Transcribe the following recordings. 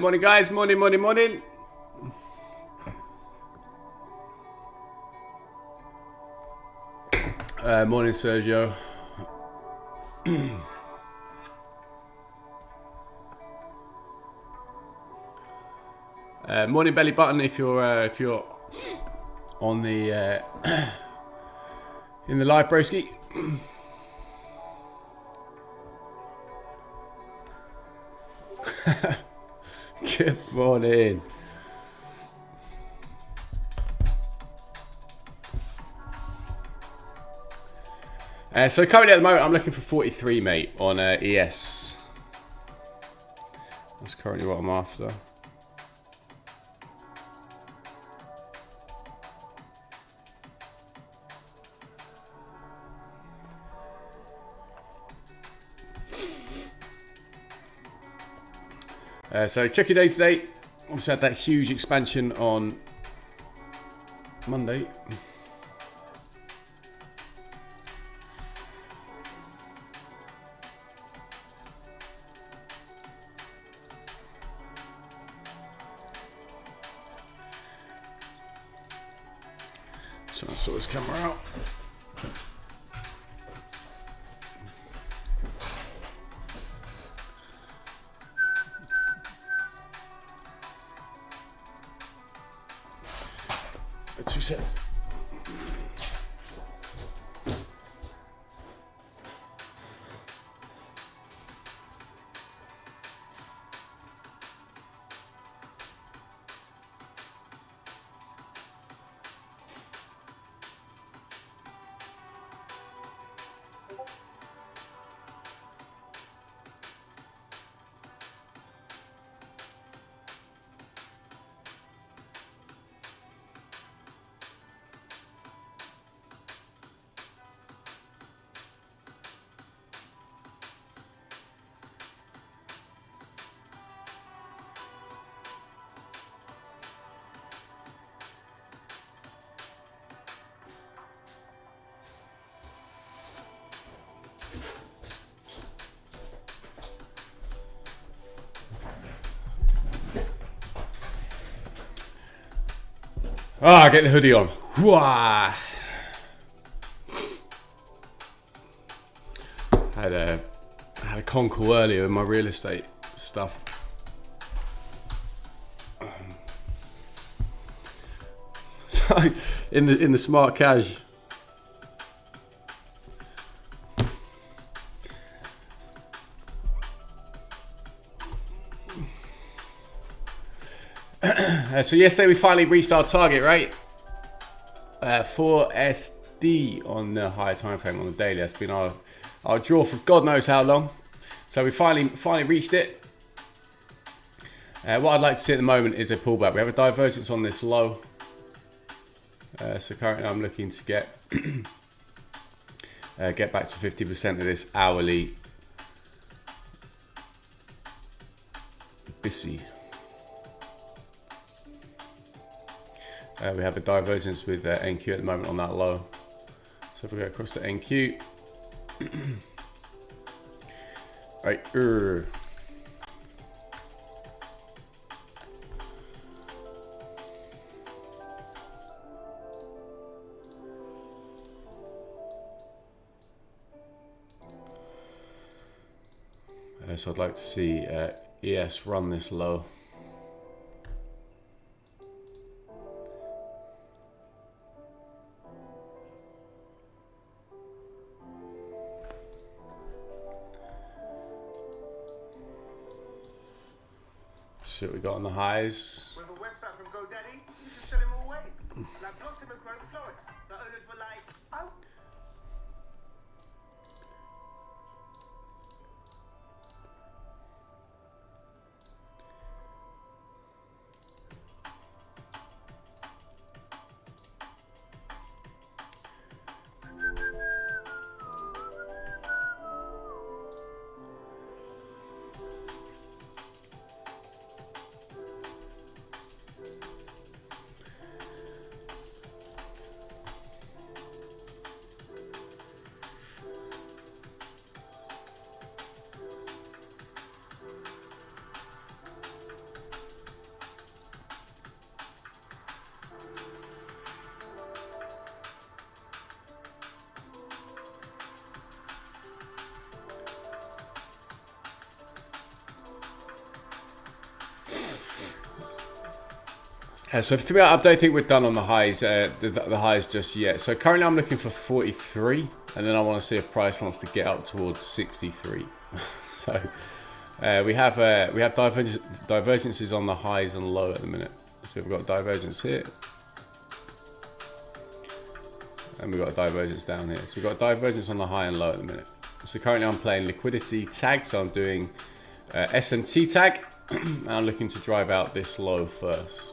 Morning guys, morning. Morning Sergio. Morning belly button if you're on the in the live broski. Good morning. So currently at the moment I'm looking for 43, mate, on ES. That's currently what I'm after. So check your day today. Obviously had that huge expansion on Monday. So I'll sort this camera out. Two seconds. Get the hoodie on. Wah! Had a con call earlier with my real estate stuff. So in the smart cash. So yesterday we finally reached our target, right? 4 SD on the higher time frame on the daily. That's been our draw for God knows how long. So we finally reached it. What I'd like to see at the moment is a pullback. We have a divergence on this low. So currently I'm looking to get back to 50% of this hourly BISI. We have a divergence with NQ at the moment on that low. So if we go across to NQ, right, so I'd like to see ES run this low. See what we got on the highs. With a website from GoDaddy, you can sell in more ways. Like Blossom and Grow Florist. The owners were like, oh. So for me, I don't think we're done on the highs, the highs just yet. So currently I'm looking for 43, and then I want to see if price wants to get up towards 63. So we have divergences on the highs and low at the minute. So we've got divergence here, and we've got a divergence down here. So we've got divergence on the high and low at the minute. So currently I'm playing liquidity tag, so I'm doing SMT tag, and I'm looking to drive out this low first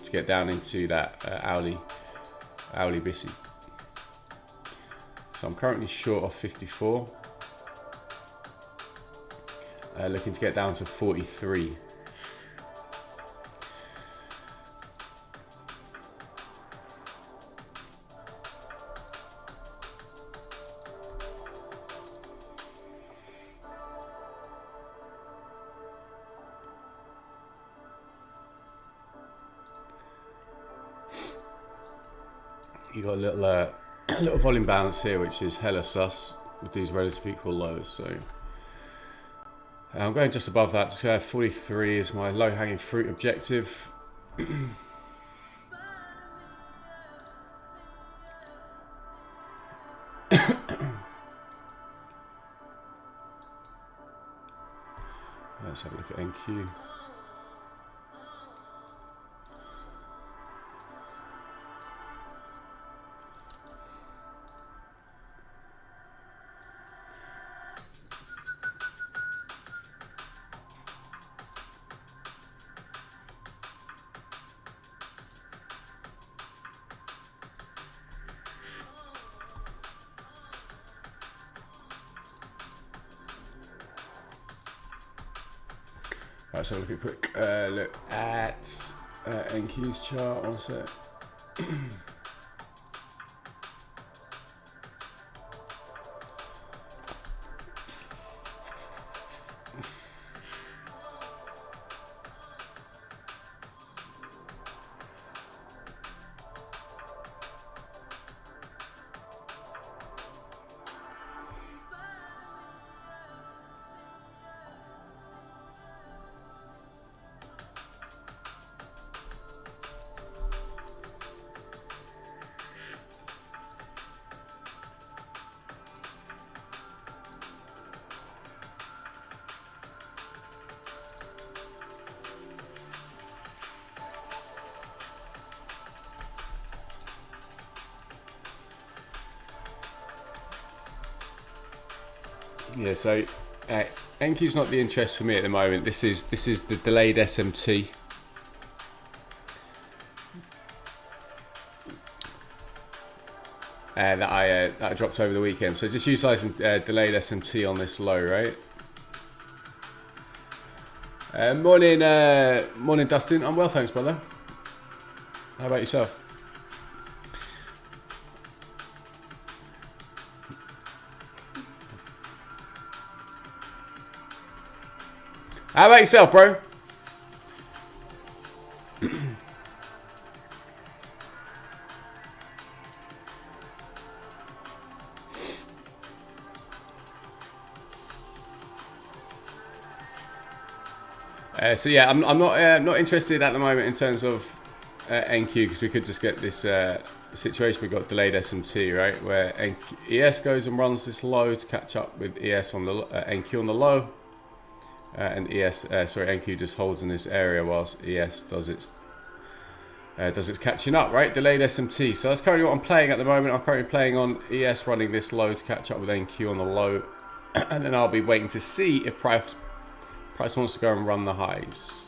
to get down into that hourly BISI. So I'm currently short of 54, looking to get down to 43. You got a little volume balance here, which is hella sus with these relative equal lows. So I'm going just above that. 43 is my low hanging fruit objective. Let's have a look at NQ. Right, so look at quick look at NQ's chart. One sec. Yeah, so NQ's not the interest for me at the moment. This is the delayed SMT. That I dropped over the weekend. So just utilising delayed SMT on this low, right? Morning, Dustin. I'm well, thanks, brother. How about yourself? How about yourself, bro? So yeah, I'm not interested at the moment in terms of NQ, because we could just get this situation. We've got delayed SMT, right, where ES goes and runs this low to catch up with ES on the NQ on the low. And NQ just holds in this area whilst ES does its catching up, right? Delayed SMT. So that's currently what I'm playing at the moment. I'm currently playing on ES running this low to catch up with NQ on the low, and then I'll be waiting to see if price wants to go and run the highs.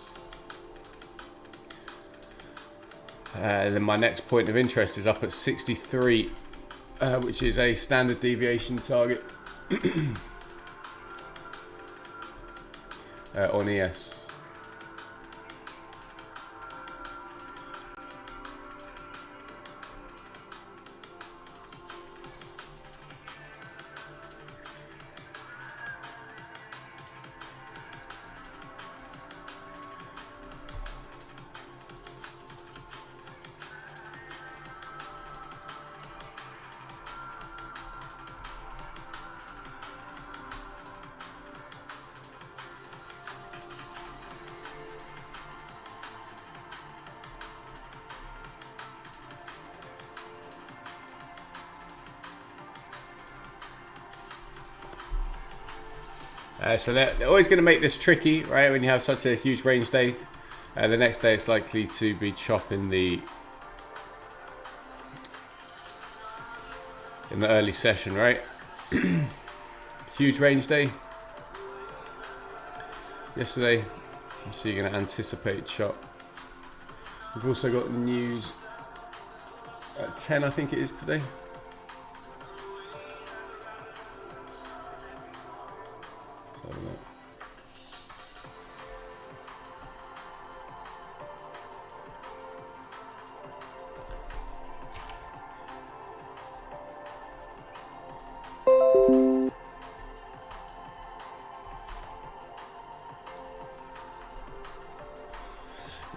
Then my next point of interest is up at 63, which is a standard deviation target. On ES. So they're always going to make this tricky, right? When you have such a huge range day, the next day it's likely to be chopping in the early session, right? Huge range day yesterday, so you're going to anticipate chop. We've also got the news at 10, I think it is today.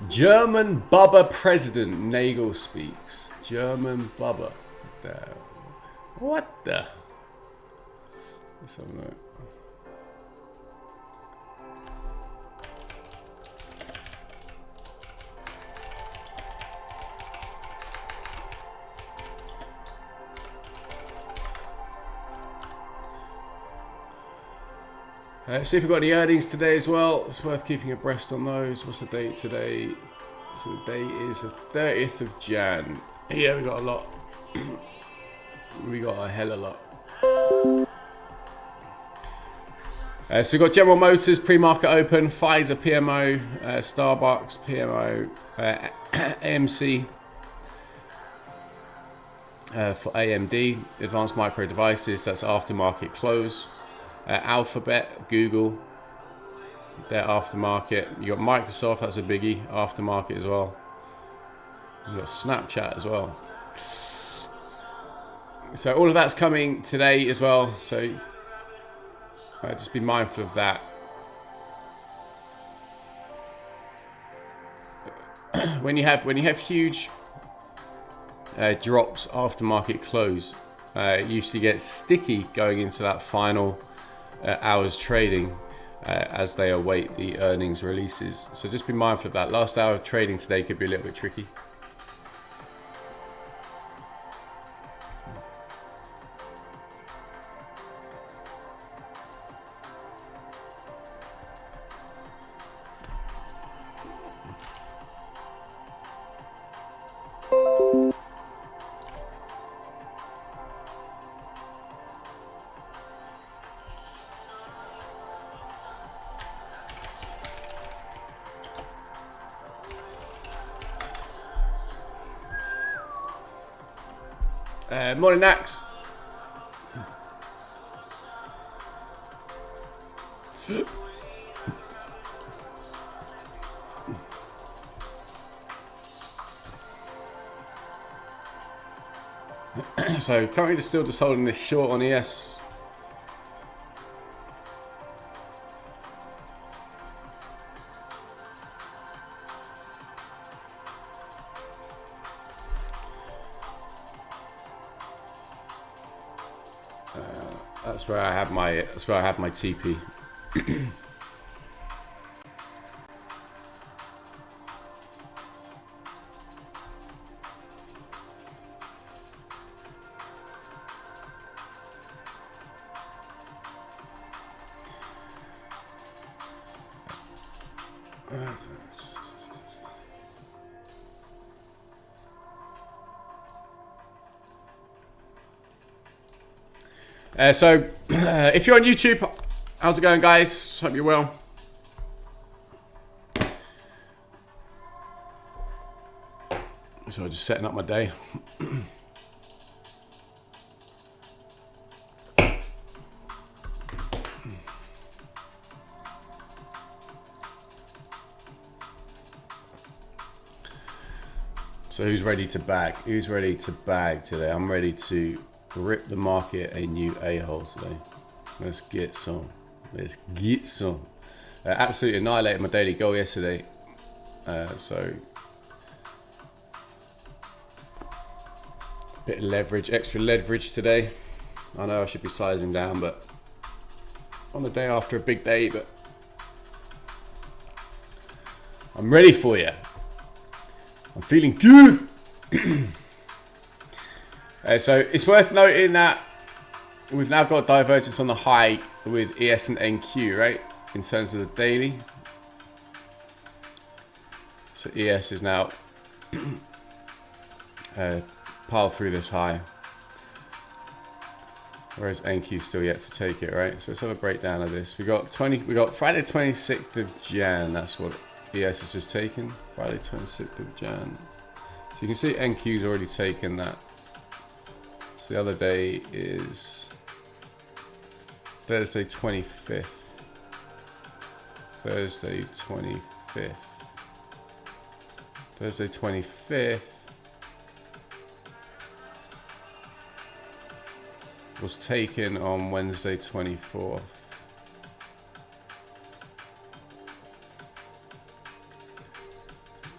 German Bubba President Nagel speaks. German Bubba. What the? Let's have a look. See if we've got any earnings today as well. It's worth keeping abreast on those. What's the date today? So the date is the 30th of Jan. Yeah, we got a lot. We got a hell of a lot. So we've got General Motors pre-market open, Pfizer PMO, Starbucks PMO, AMC for AMD, Advanced Micro Devices, that's aftermarket close. Alphabet, Google, their aftermarket. You got Microsoft, that's a biggie, aftermarket as well. You got Snapchat as well. So all of that's coming today as well. So just be mindful of that. When you have huge drops after market close, it usually gets sticky going into that final hours trading as they await the earnings releases. So just be mindful of that. Last hour of trading today could be a little bit tricky. Morning, Nax. So currently still just holding this short on ES. That's where I have my TP. So if you're on YouTube, how's it going, guys? Hope you're well. So just setting up my day. So who's ready to bag? Who's ready to bag today? I'm ready to rip the market a new a-hole today. Let's get some. Let's get some. Absolutely annihilated my daily goal yesterday. So a bit of leverage, extra leverage today. I know I should be sizing down, but on the day after a big day, but I'm ready for you. I'm feeling good. So it's worth noting that we've now got divergence on the high with ES and NQ, right? In terms of the daily. So ES is now piled through this high, whereas NQ still yet to take it, right? So let's have a breakdown of this. We got Friday 26th of Jan. That's what ES has just taken. Friday 26th of Jan. So you can see NQ's already taken that. So the other day is Thursday 25th. Thursday 25th. Thursday 25th was taken on Wednesday 24th.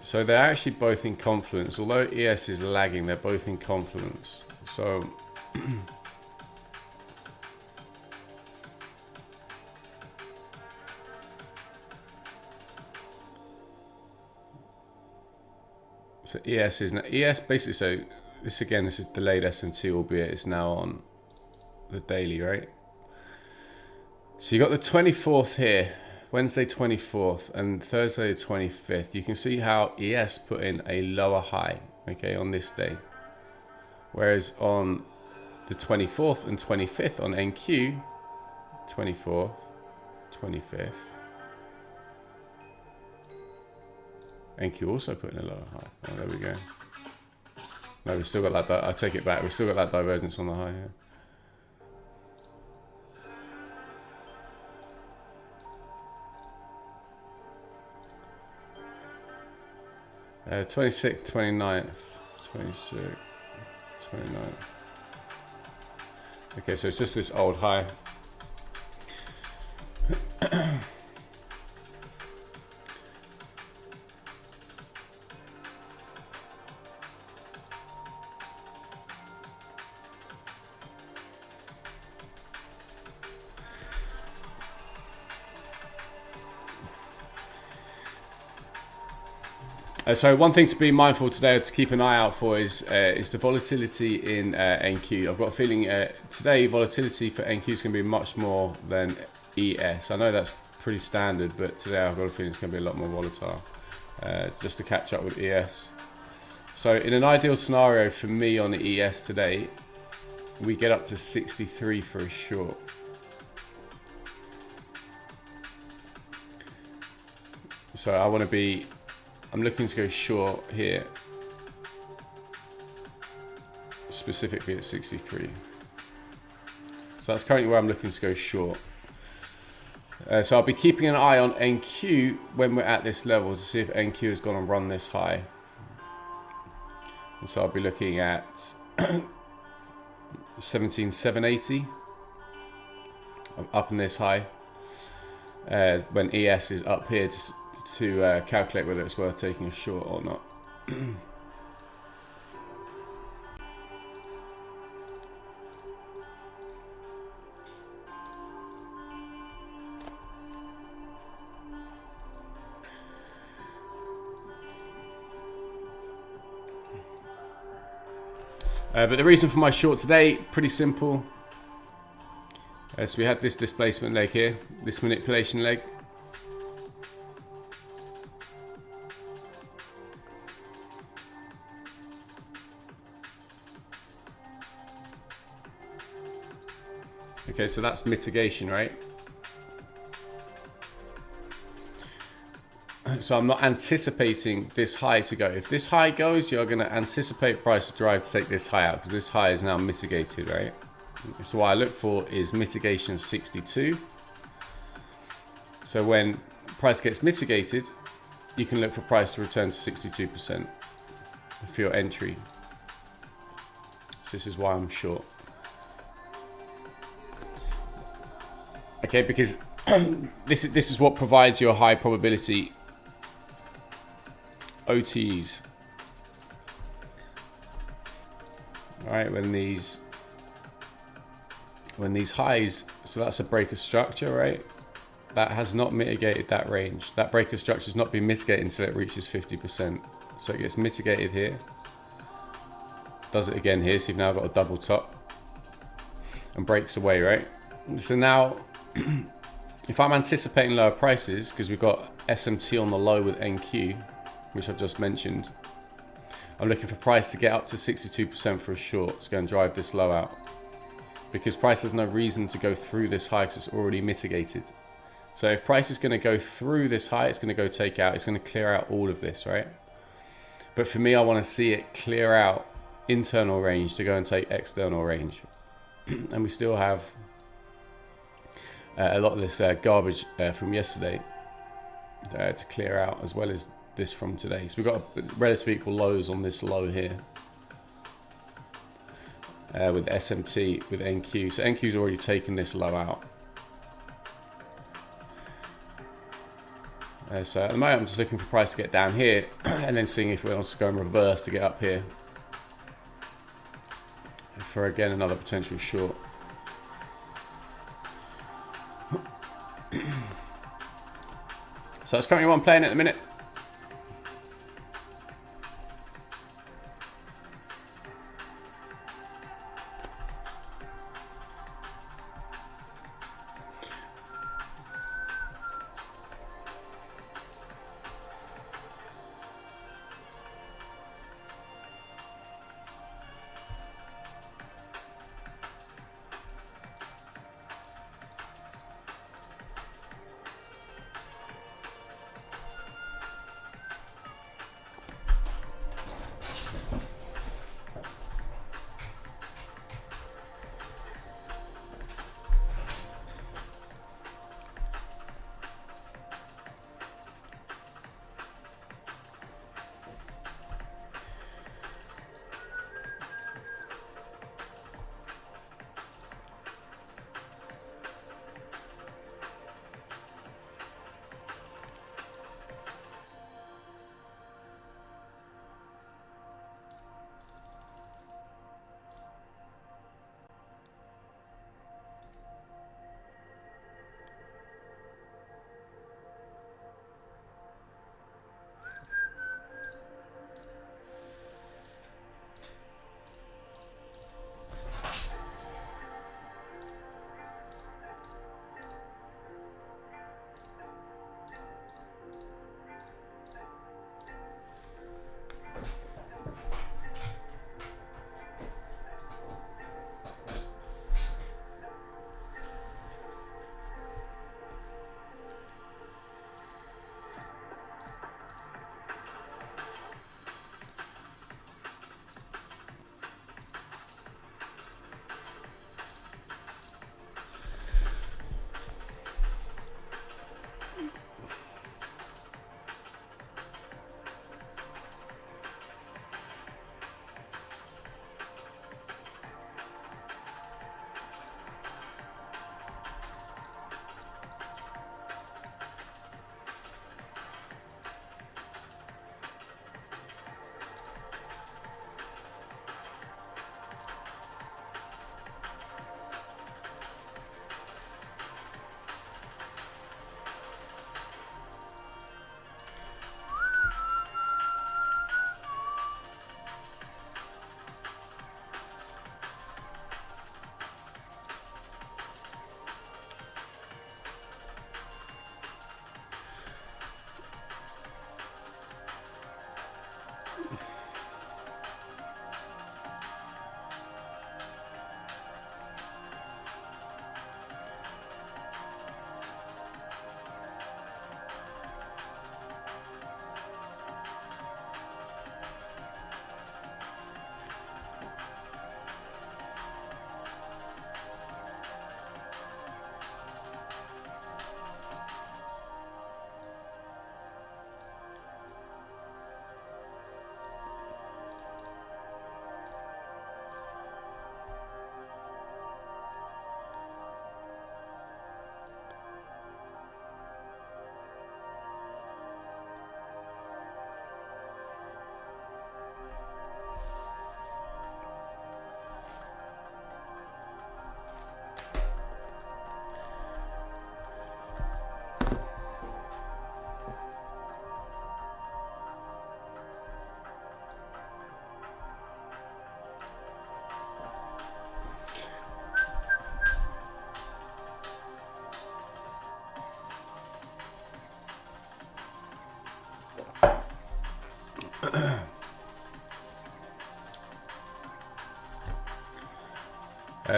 So they're actually both in confluence. Although ES is lagging, they're both in confluence. So so ES is now, ES basically, so this again, this is delayed S&T, albeit it's now on the daily, right? So you got the 24th here, Wednesday 24th, and Thursday the 25th. You can see how ES put in a lower high, okay, on this day. Whereas on the 24th and 25th on NQ, 24th, 25th, NQ also put in a lower high. Oh, there we go. No, we still got that. I take it back. We still got that divergence on the high here. 26th, 29th, 26th, 29th. Okay, so it's just this old high. So one thing to be mindful today, to keep an eye out for, is the volatility in NQ. I've got a feeling today volatility for NQ is going to be much more than ES. I know that's pretty standard, but today I've got a feeling it's going to be a lot more volatile, just to catch up with ES. So in an ideal scenario for me on the ES today, we get up to 63 for a short. So I want to be, I'm looking to go short here, specifically at 63. So that's currently where I'm looking to go short. So I'll be keeping an eye on NQ when we're at this level to see if NQ has gone and run this high. And so I'll be looking at 17,780. I'm up in this high. When ES is up here to calculate whether it's worth taking a short or not. But the reason for my short today, pretty simple. So we had this displacement leg here, this manipulation leg. Okay, so that's mitigation, right? So I'm not anticipating this high to go. If this high goes, you're going to anticipate price to drive to take this high out, because this high is now mitigated, right? So what I look for is mitigation 62. So when price gets mitigated, you can look for price to return to 62% for your entry. So this is why I'm short. Okay, because this is what provides your high probability OTs. All right, when these highs, so that's a break of structure, right? That has not mitigated that range. That break of structure has not been mitigated until it reaches 50%. So it gets mitigated here. Does it again here, so you've now got a double top. and breaks away, right? So now, if I'm anticipating lower prices, because we've got SMT on the low with NQ, which I've just mentioned, I'm looking for price to get up to 62% for a short to go and drive this low out. Because price has no reason to go through this high because it's already mitigated. So if price is going to go through this high, it's going to go take out, it's going to clear out all of this, right? But for me, I want to see it clear out internal range to go and take external range. And we still have a lot of this garbage from yesterday to clear out, as well as this from today. So we've got relatively equal lows on this low here with SMT, with NQ. So NQ's already taken this low out. So at the moment I'm just looking for price to get down here and then seeing if it wants to go in reverse to get up here for again another potential short. So that's currently what I'm playing at the minute.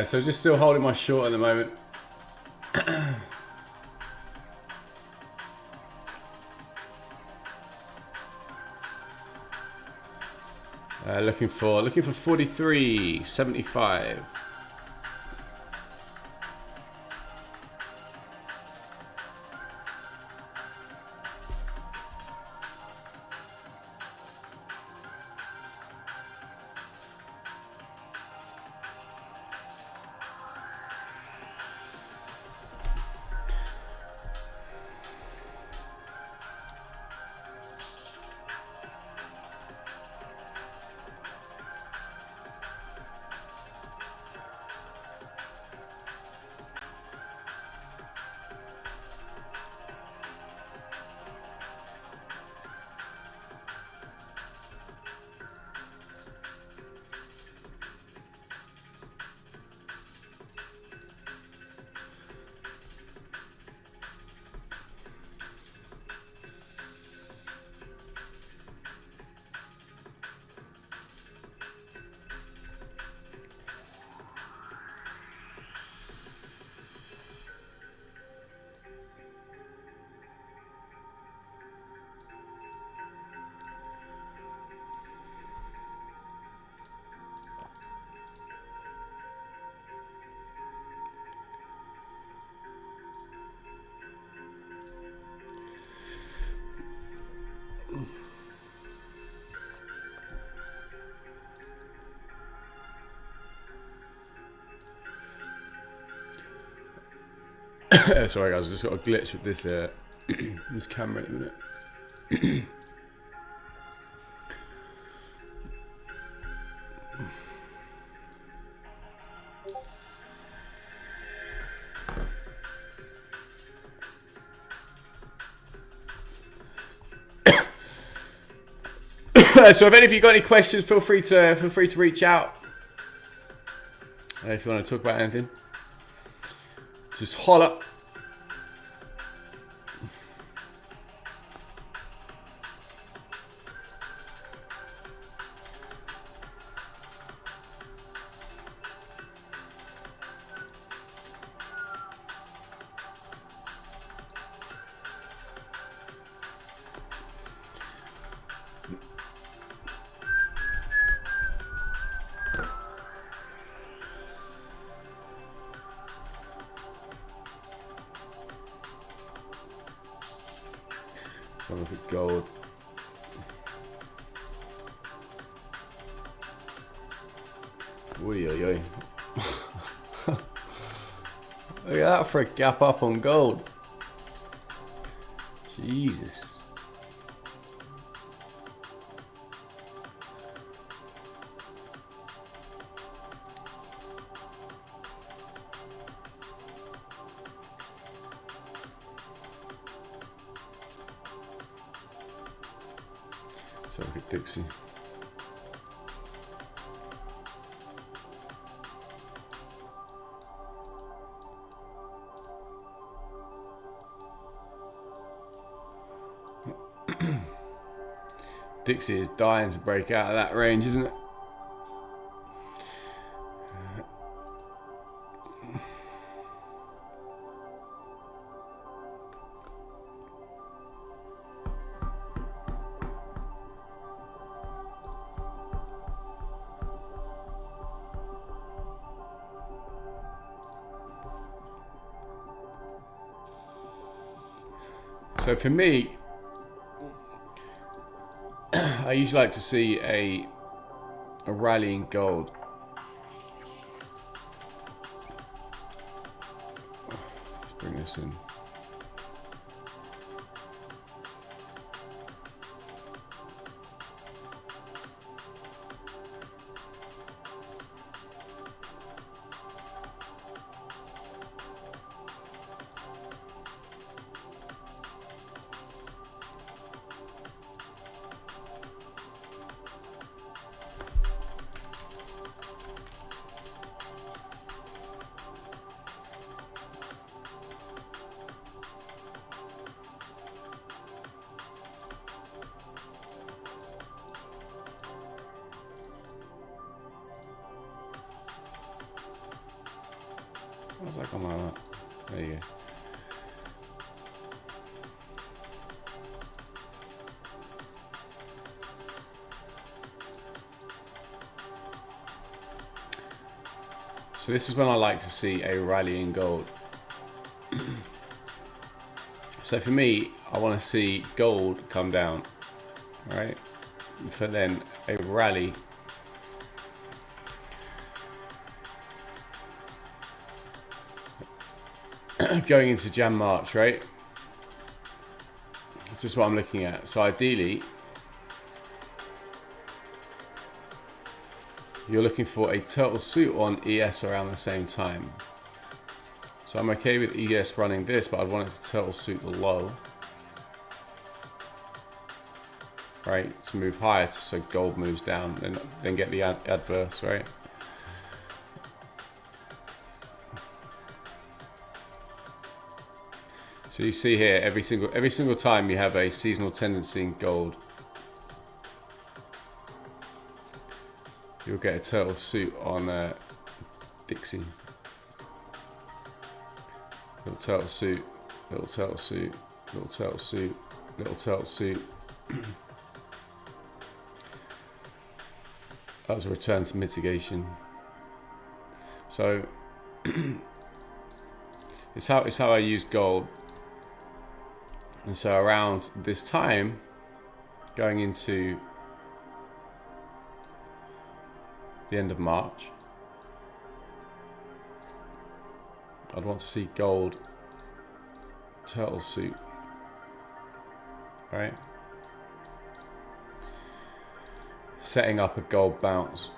So just still holding my short at the moment. Looking for 43.75. Sorry guys, I just got a glitch with this this camera at the minute. So if any of you got any questions, feel free to reach out. If you want to talk about anything, just holler. Some of it gold. Oi, oi, oi. Look at that for a gap up on gold. Jesus. So look at Dixie. Dixie is dying to break out of that range, isn't it? So for me, I usually like to see a rally in gold. Let's bring this in. Something like that. There you go. So this is when I like to see a rally in gold. So for me, I want to see gold come down, right? For then a rally going into Jan March, right? This is what I'm looking at. So ideally, you're looking for a turtle suit on ES around the same time. So I'm okay with ES running this, but I'd want it to turtle suit the low, right? To move higher, so gold moves down, and then get the adverse, right? So you see here, every single time you have a seasonal tendency in gold, you'll get a turtle suit on Dixie. Little turtle suit, little turtle suit, little turtle suit, little turtle suit. That was a return to mitigation. So it's how I use gold. And so around this time, going into the end of March, I'd want to see gold turtle suit, right? Setting up a gold bounce.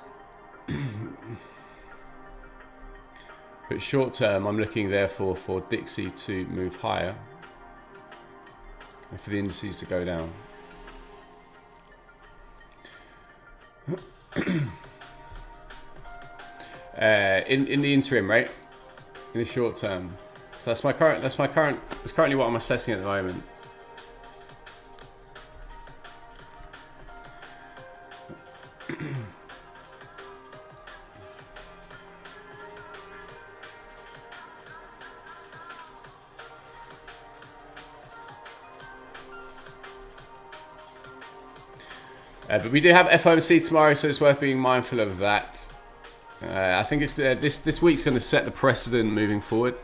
But short term, I'm looking therefore for Dixie to move higher and for the indices to go down. In the interim, right? In the short term. So that's currently what I'm assessing at the moment. But we do have FOMC tomorrow, so it's worth being mindful of that. I think it's this week's going to set the precedent moving forward.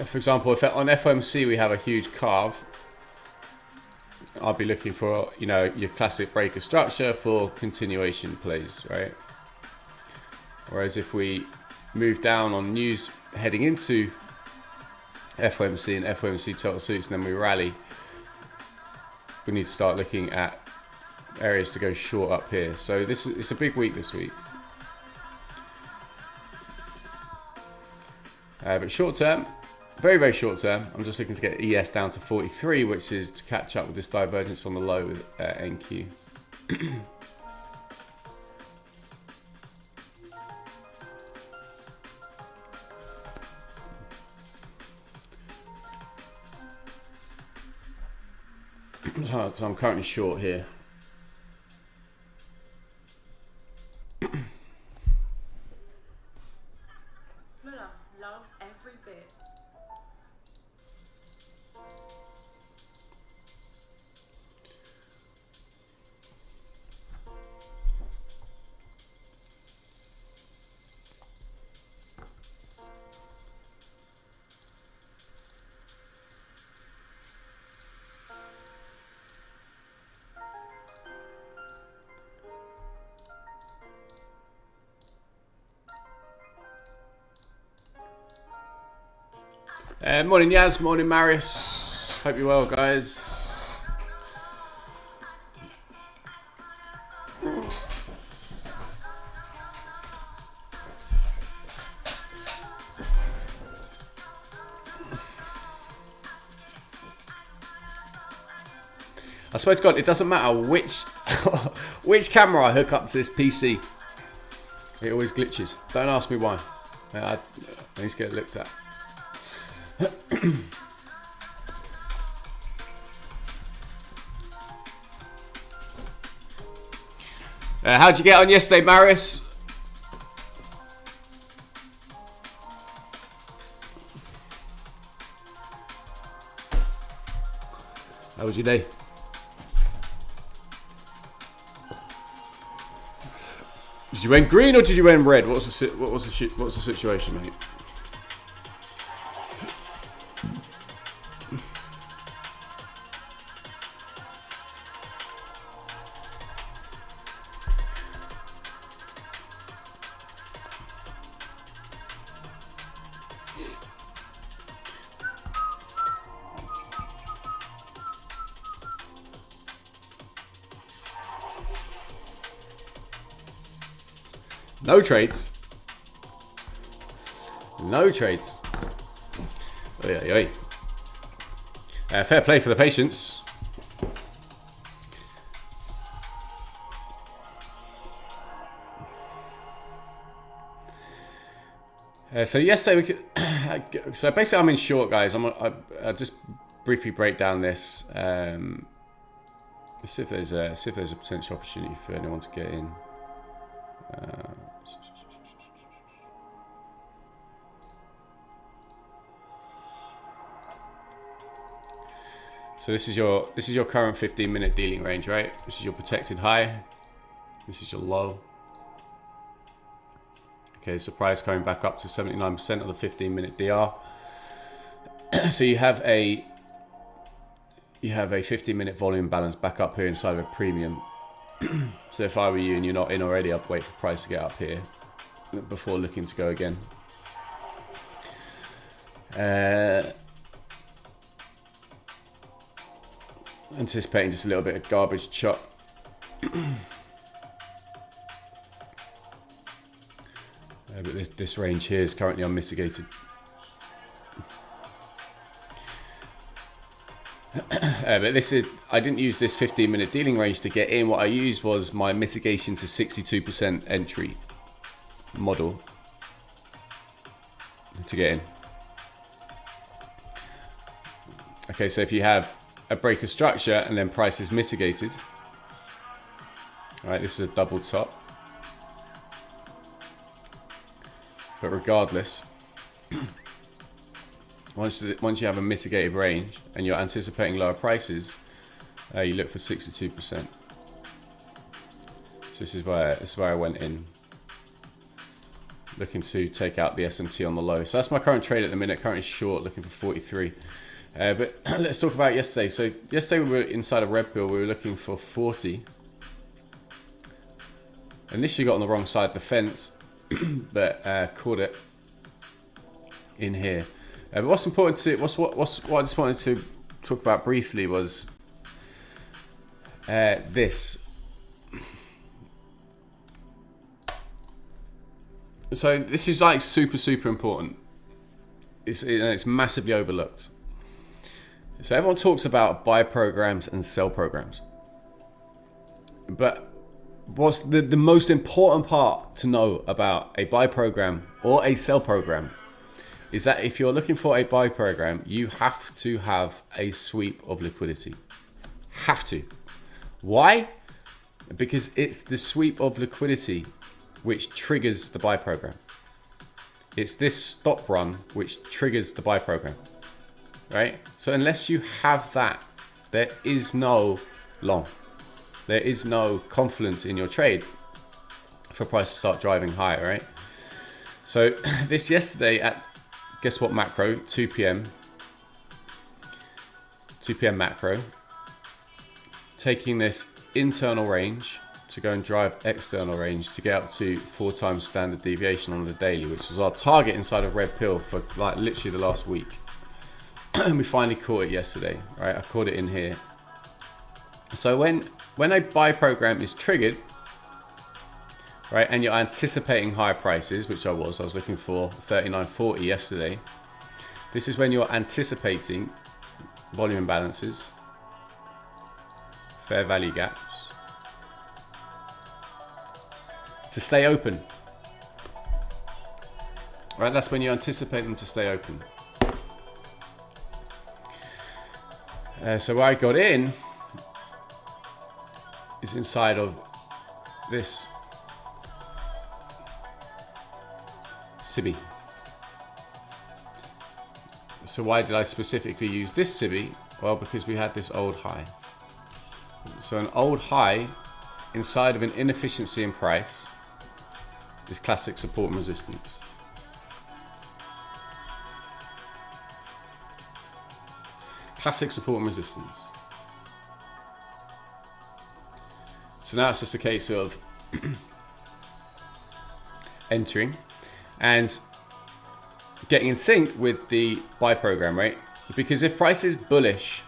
For example, if on FOMC we have a huge carve, I'll be looking for, you know, your classic breaker structure for continuation plays, right? Whereas if we move down on news heading into FOMC and FOMC total suits, and then we rally, we need to start looking at areas to go short up here. So it's a big week this week. But short term, very, very short term, I'm just looking to get ES down to 43, which is to catch up with this divergence on the low with NQ. So I'm currently short here. Love every bit. Morning Yaz, morning Marius. Hope you're well, guys. I swear to God, it doesn't matter which which camera I hook up to this PC. It always glitches. Don't ask me why. I need to get it looked at. How'd you get on yesterday, Marius? How was your day? Did you win green or did you win red? What's the situation, mate? No trades. No trades. Oi, oi, oi. Fair play for the patience. So yesterday we could. So basically, I'm in short, guys. I'll just briefly break down this. Let's see if there's a potential opportunity for anyone to get in. So this is your current 15-minute dealing range, right? This is your protected high. This is your low. Okay, so price coming back up to 79% of the 15-minute DR. So you have a 15-minute volume balance back up here inside of a premium. So if I were you and you're not in already, I'd wait for price to get up here before looking to go again. Anticipating just a little bit of garbage chop. But this range here is currently unmitigated. But this is, I didn't use this 15-minute dealing range to get in. What I used was my mitigation to 62% entry model to get in. Okay, so if you have a break of structure and then price is mitigated, all right, this is a double top. But regardless, once you have a mitigated range and you're anticipating lower prices, you look for 62%. So this is where I went in, looking to take out the SMT on the low. So that's my current trade at the minute. Currently short, looking for 43. But let's talk about yesterday. So yesterday we were inside a red pill. We were looking for 40. Initially got on the wrong side of the fence, but caught it in here. But what's important to what I just wanted to talk about briefly was this. So this is like super important. It's massively overlooked. So everyone talks about buy programs and sell programs, but what's the most important part to know about a buy program or a sell program is that if you're looking for a buy program, you have to have a sweep of liquidity. Have to. Why? Because it's the sweep of liquidity which triggers the buy program. It's this stop run which triggers the buy program, right? So unless you have that, there is no long. There is no confidence in your trade for price to start driving higher, right? So this yesterday at, guess what macro, 2 p.m. macro, taking this internal range to go and drive external range to get up to 4 times standard deviation on the daily, which was our target inside of red pill for like literally the last week. And we finally caught it yesterday, right? I caught it in here. So when a buy program is triggered, right, and you're anticipating higher prices, which I was looking for 39.40 yesterday. This is when you're anticipating volume imbalances, fair value gaps, to stay open. Right, that's when you anticipate them to stay open. So where I got in is inside of this SIBI. So why did I specifically use this SIBI? Well, because we had this old high. So an old high inside of an inefficiency in price is classic support and resistance. Classic support and resistance. So now it's just a case of entering and getting in sync with the buy program, right? Because if price is bullish,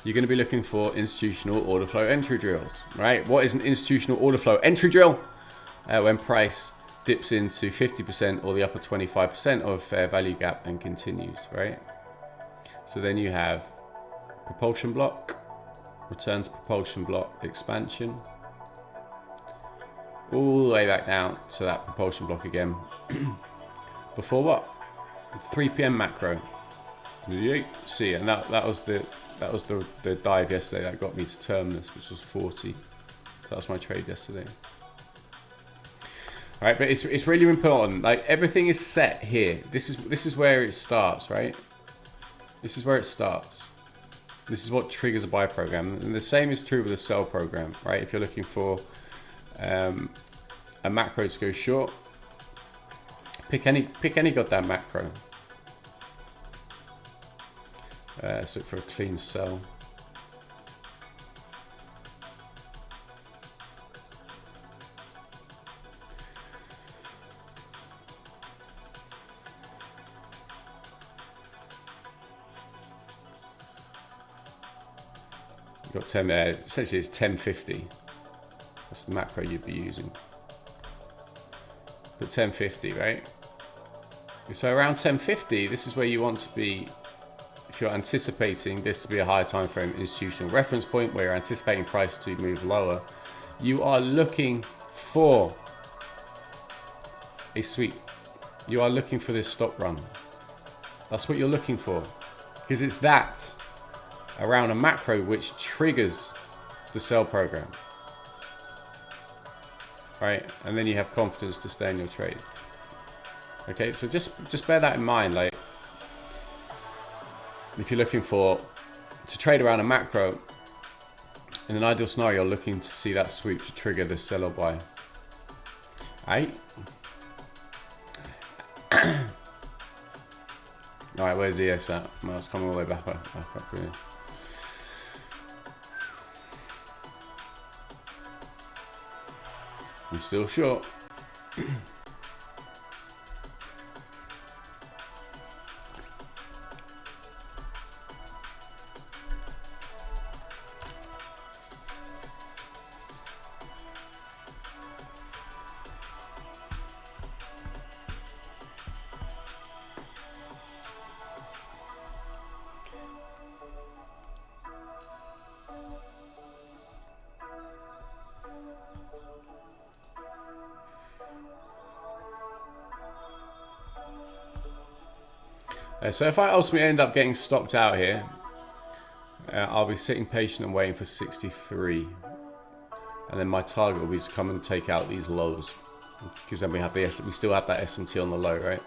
you're going to be looking for institutional order flow entry drills, right? What is an institutional order flow entry drill? When price dips into 50% or the upper 25% of fair value gap and continues, right? So then you have propulsion block, return to propulsion block expansion, all the way back down to that propulsion block again. Before what? 3 p.m. macro. See, and that was the dive yesterday that got me to terminus, which was 40. So that was my trade yesterday. All right, but it's really important. Like, everything is set here. This is where it starts, right? This is where it starts. This is what triggers a buy program, and the same is true with a sell program, right? If you're looking for a macro to go short, pick any goddamn macro. So for a clean sell. You've got 10 there. Essentially, it's 1050. That's the macro you'd be using. But 1050, right? So around 1050, this is where you want to be. If you're anticipating this to be a higher time frame institutional reference point where you're anticipating price to move lower, you are looking for a sweep. You are looking for this stop run. That's what you're looking for, because it's that around a macro which triggers the sell program, right? And then you have confidence to stay in your trade. Okay, so just bear that in mind. Like, if you're looking to trade around a macro, in an ideal scenario, you're looking to see that sweep to trigger the sell or buy. Right? Alright, where's the ES at? Well, it's coming all the way back up here. I'm still short. So if I ultimately end up getting stopped out here, I'll be sitting patient and waiting for 63, and then my target will be to come and take out these lows, because then we still have that SMT on the low, right?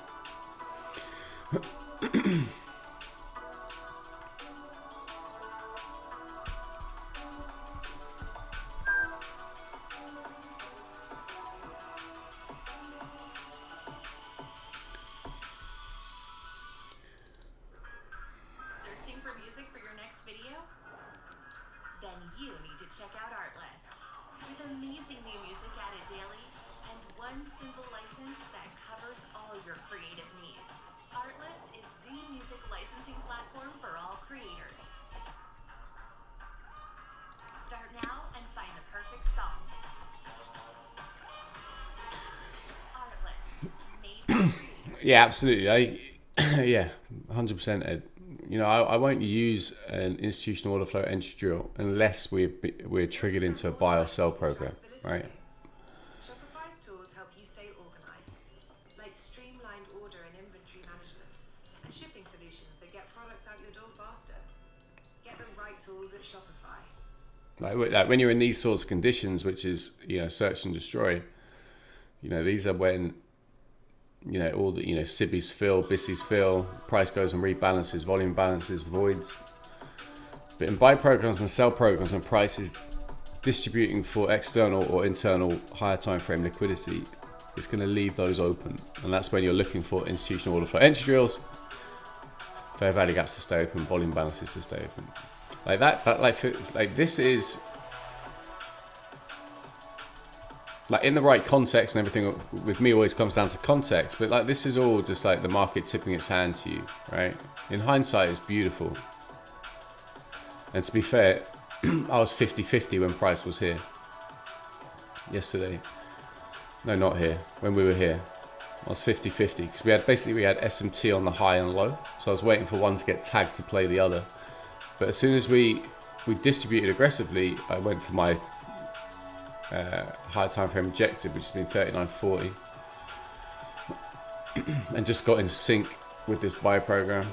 Yeah, absolutely. Yeah, 100%, Ed. You know, I won't use an institutional order flow entry drill unless we're triggered into a buy or sell program, right? Shopify's tools help you stay organized, like streamlined order and inventory management, and shipping solutions that get products out your door faster. Get the right tools at Shopify. Like when you're in these sorts of conditions, which is, you know, search and destroy, you know, these are when, you know, all the, you know, SIBIs fill, BISIs fill, price goes and rebalances, volume balances, voids. But in buy programs and sell programs, when price is distributing for external or internal higher time frame liquidity, it's going to leave those open, and that's when you're looking for institutional order flow entry drills, fair value gaps to stay open, volume balances to stay open, like that. Like this is like in the right context, and everything with me always comes down to context. But like this is all just like the market tipping its hand to you, right? In hindsight, it's beautiful. And to be fair, I was 50-50 when price was here yesterday. No, not here. When we were here, I was 50-50 because we had SMT on the high and low. So I was waiting for one to get tagged to play the other. But as soon as we distributed aggressively, I went for my higher time frame objective, which has been 39.40, and just got in sync with this buy program.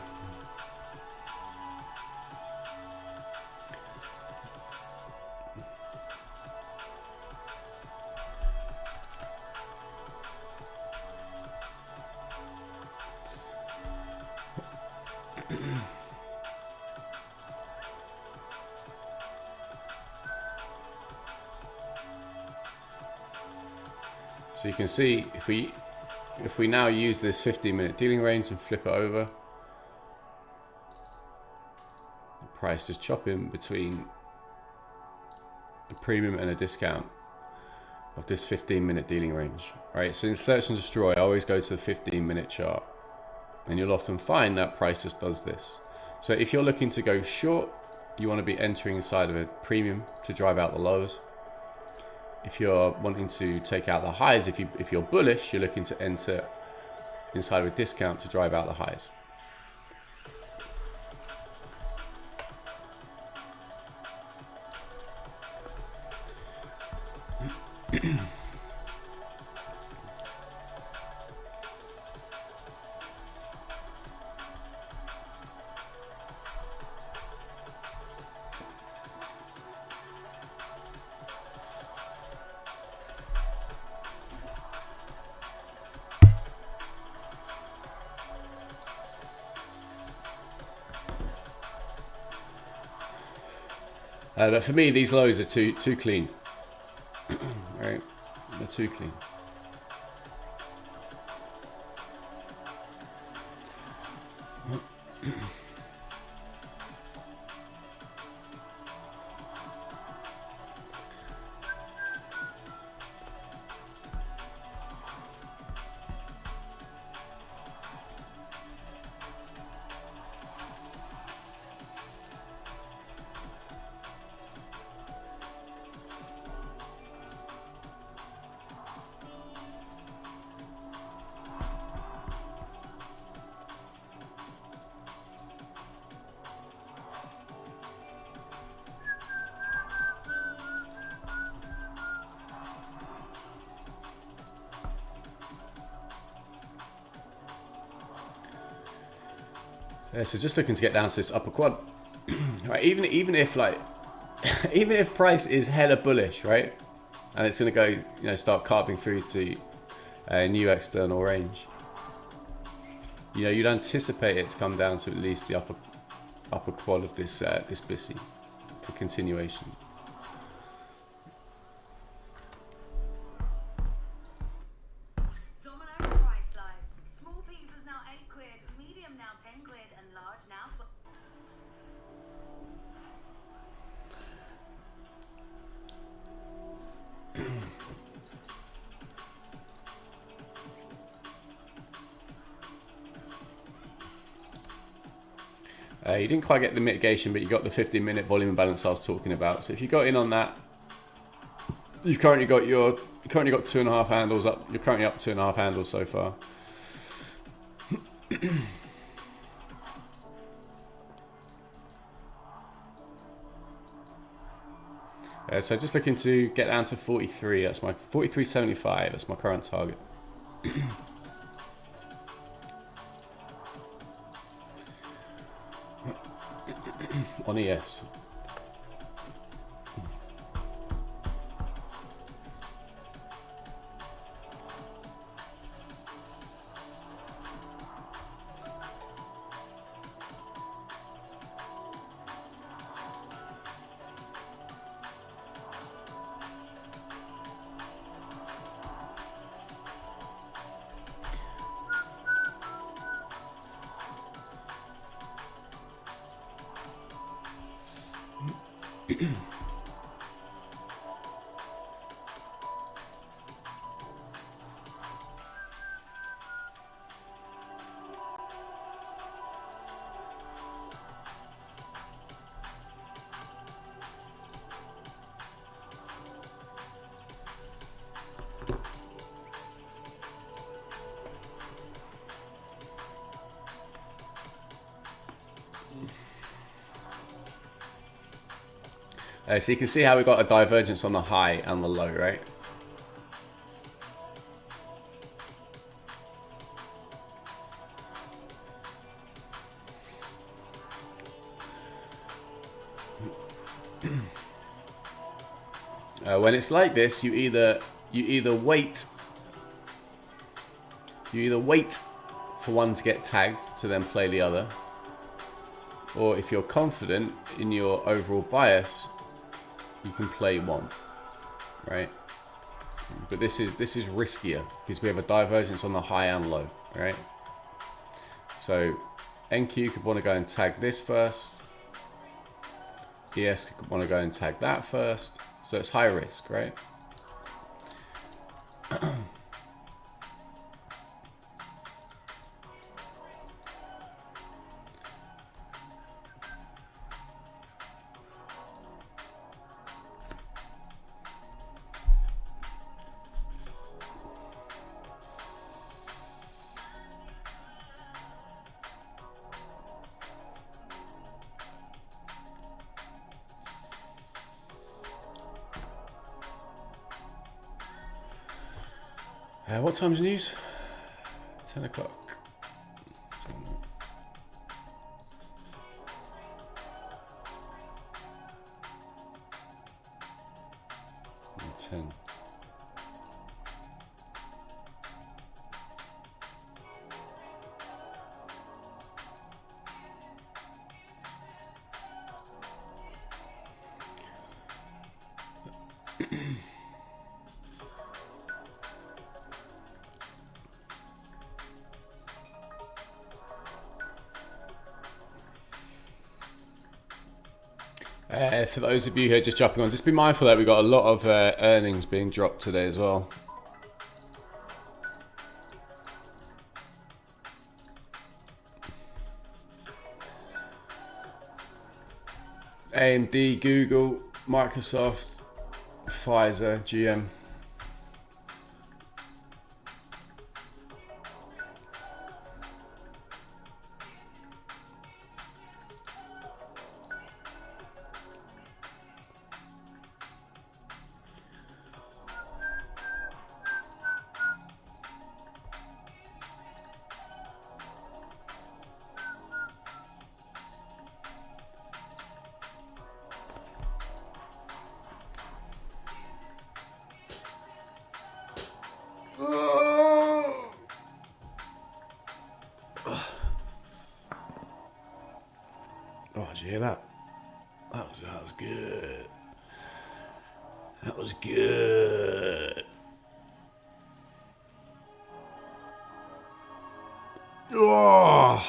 So you can see if we now use this 15-minute dealing range and flip it over, the price just chopping between a premium and a discount of this 15-minute dealing range. Right, so in search and destroy, I always go to the 15-minute chart, and you'll often find that price just does this. So if you're looking to go short, you want to be entering inside of a premium to drive out the lows. If you're wanting to take out the highs, if you're bullish, you're looking to enter inside of a discount to drive out the highs. But for me, these lows are too clean. Right, they're too clean. So just looking to get down to this upper quad, right? Even if like, even if price is hella bullish, right, and it's gonna go, start carving through to a new external range, you'd anticipate it to come down to at least the upper quad of this this BISI for continuation. You didn't quite get the mitigation, but you got the 15-minute volume imbalance I was talking about. So if you got in on that, you've currently got 2.5 handles up. You're currently up 2.5 handles so far. So just looking to get down to 43. That's my 43.75. That's my current target. On ES. So you can see how we got a divergence on the high and the low, right? When it's like this, you either wait for one to get tagged to then play the other, or if you're confident in your overall bias, you can play one, right? But this is riskier because we have a divergence on the high and low, right? So NQ could want to go and tag this first. ES could want to go and tag that first. So it's high risk, right? What time's the news? 10 o'clock. 10. For those of you who are just jumping on, just be mindful that we've got a lot of earnings being dropped today as well. AMD, Google, Microsoft, Pfizer, GM. Oh, did you hear that? That was good. That was good. Oh.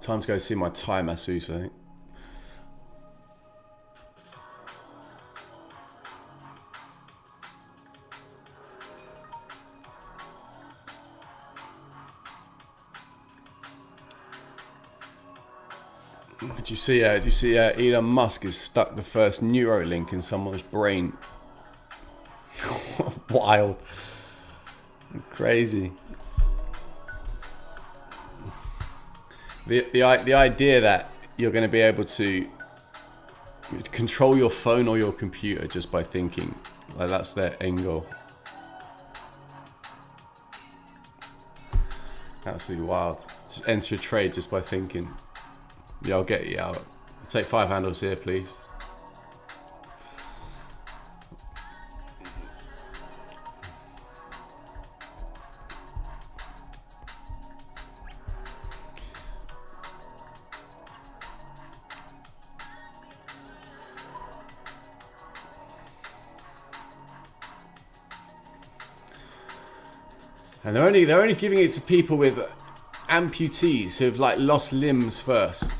Time to go see my Thai masseuse, I think. Did you see Elon Musk has stuck the first Neuralink in someone's brain? Wild. Crazy. The idea that you're going to be able to control your phone or your computer just by thinking, like that's their end goal. Absolutely wild. Just enter a trade just by thinking. Yeah, I'll get you out. I'll take 5 handles here, please. And they're only giving it to people with amputees who've like lost limbs first.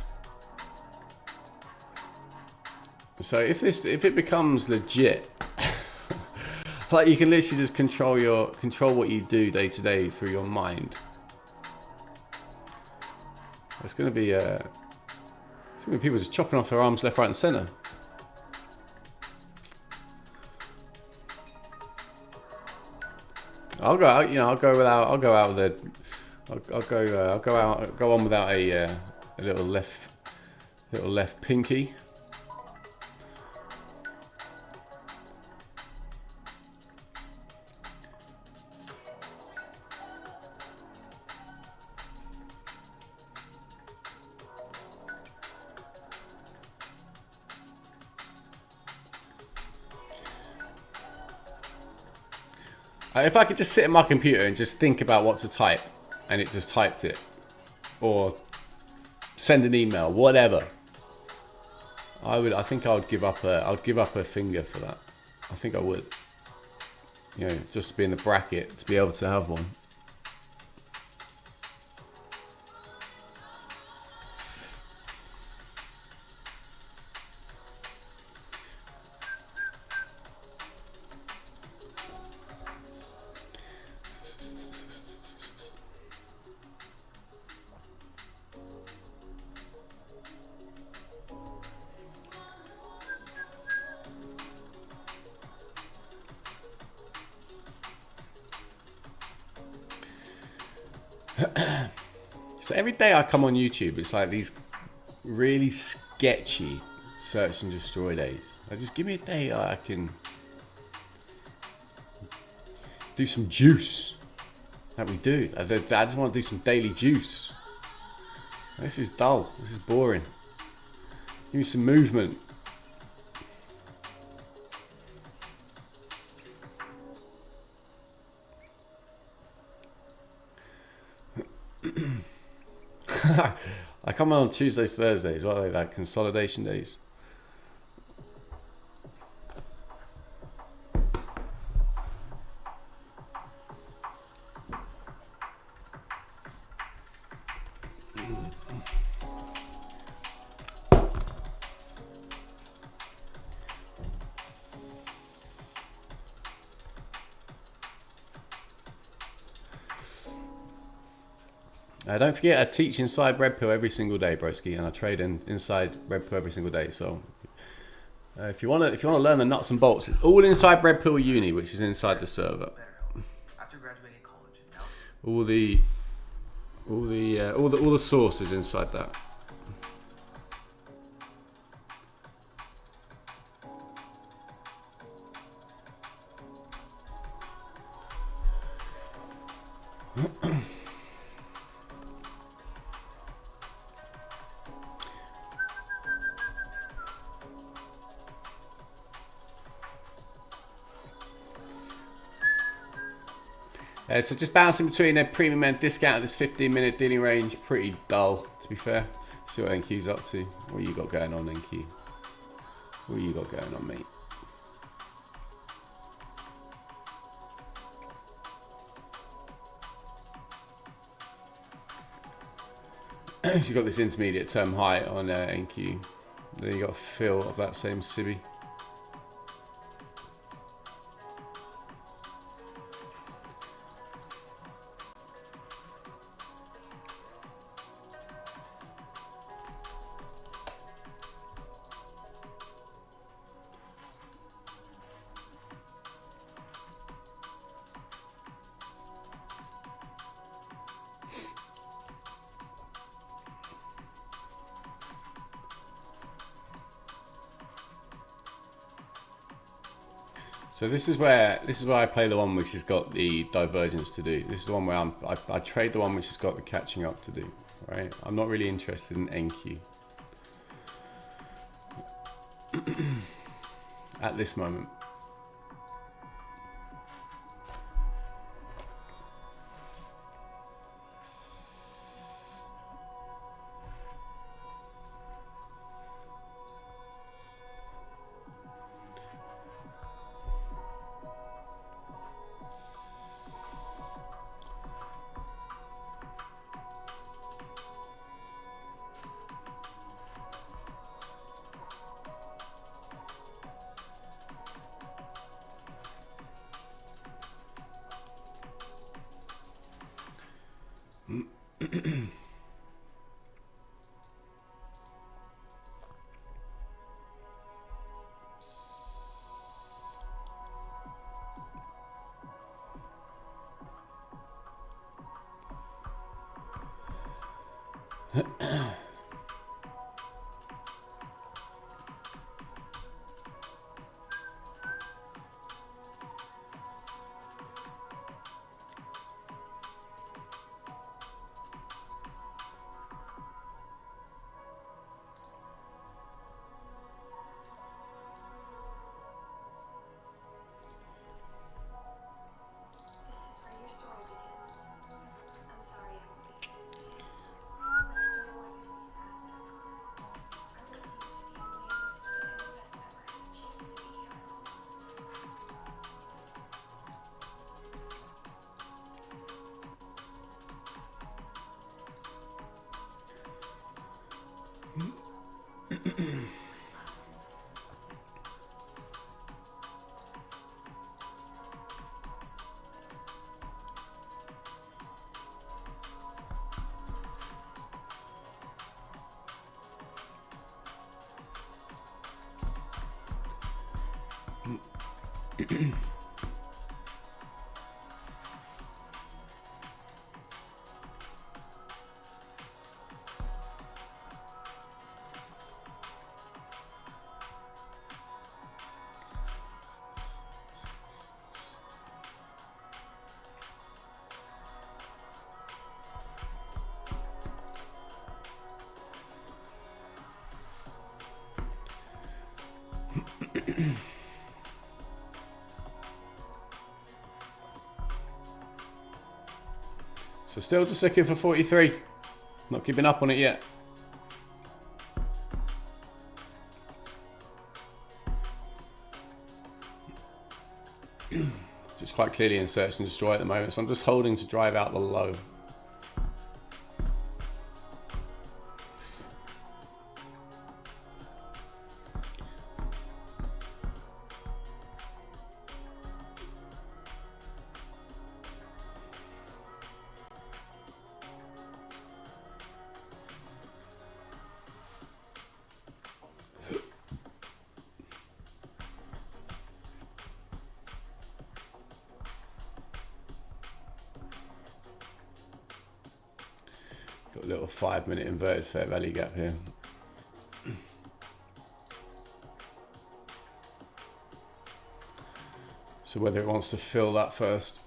So if it becomes legit, like you can literally just control what you do day to day through your mind. It's gonna be people just chopping off their arms left, right, and centre. I'll go out. I'll go on without a little left pinky. If I could just sit at my computer and just think about what to type, and it just typed it, or send an email, whatever, I think I would give up a finger for that. I think I would. Just to be in the bracket, to be able to have one. So every day I come on YouTube, it's like these really sketchy search and destroy days. Just give me a day I can do some juice. That we do. I just want to do some daily juice. This is dull. This is boring. Give me some movement. I come on Tuesdays, Thursdays. What are they, like consolidation days? Don't forget, I teach inside Red Pill every single day, broski, and I trade inside Red Pill every single day. So if you want to learn the nuts and bolts, it's all inside Red Pill Uni, which is inside the server. After graduating college, All the sources inside that. So just bouncing between a premium and discount at this 15-minute dealing range, pretty dull, to be fair. See what NQ's up to. What you got going on, NQ? What you got going on, mate? So you got this intermediate term high on NQ. Then you got a fill of that same Sibi. So this is where I play the one which has got the divergence to do. This is the one where I trade the one which has got the catching up to do. Right? I'm not really interested in NQ at this moment. This is where your story begins. I'm sorry I won't be here to see it, but I don't know why you'd be sad. I want you to be amazed that any of us ever had a chance to be here. So still just looking for 43. Not giving up on it yet. Just quite clearly in search and destroy at the moment. So I'm just holding to drive out the low. Got a little 5-minute inverted fair value gap here. So whether it wants to fill that first.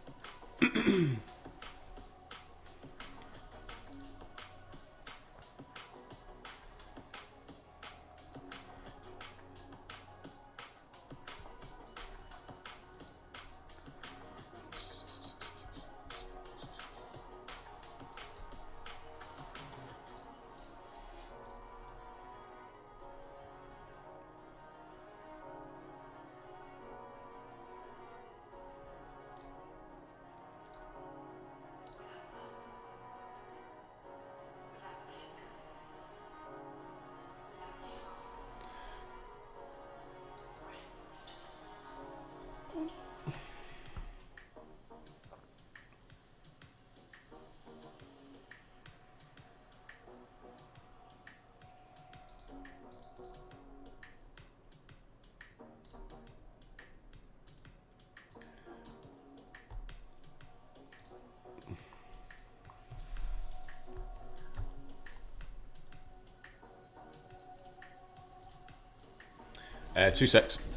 Two secs.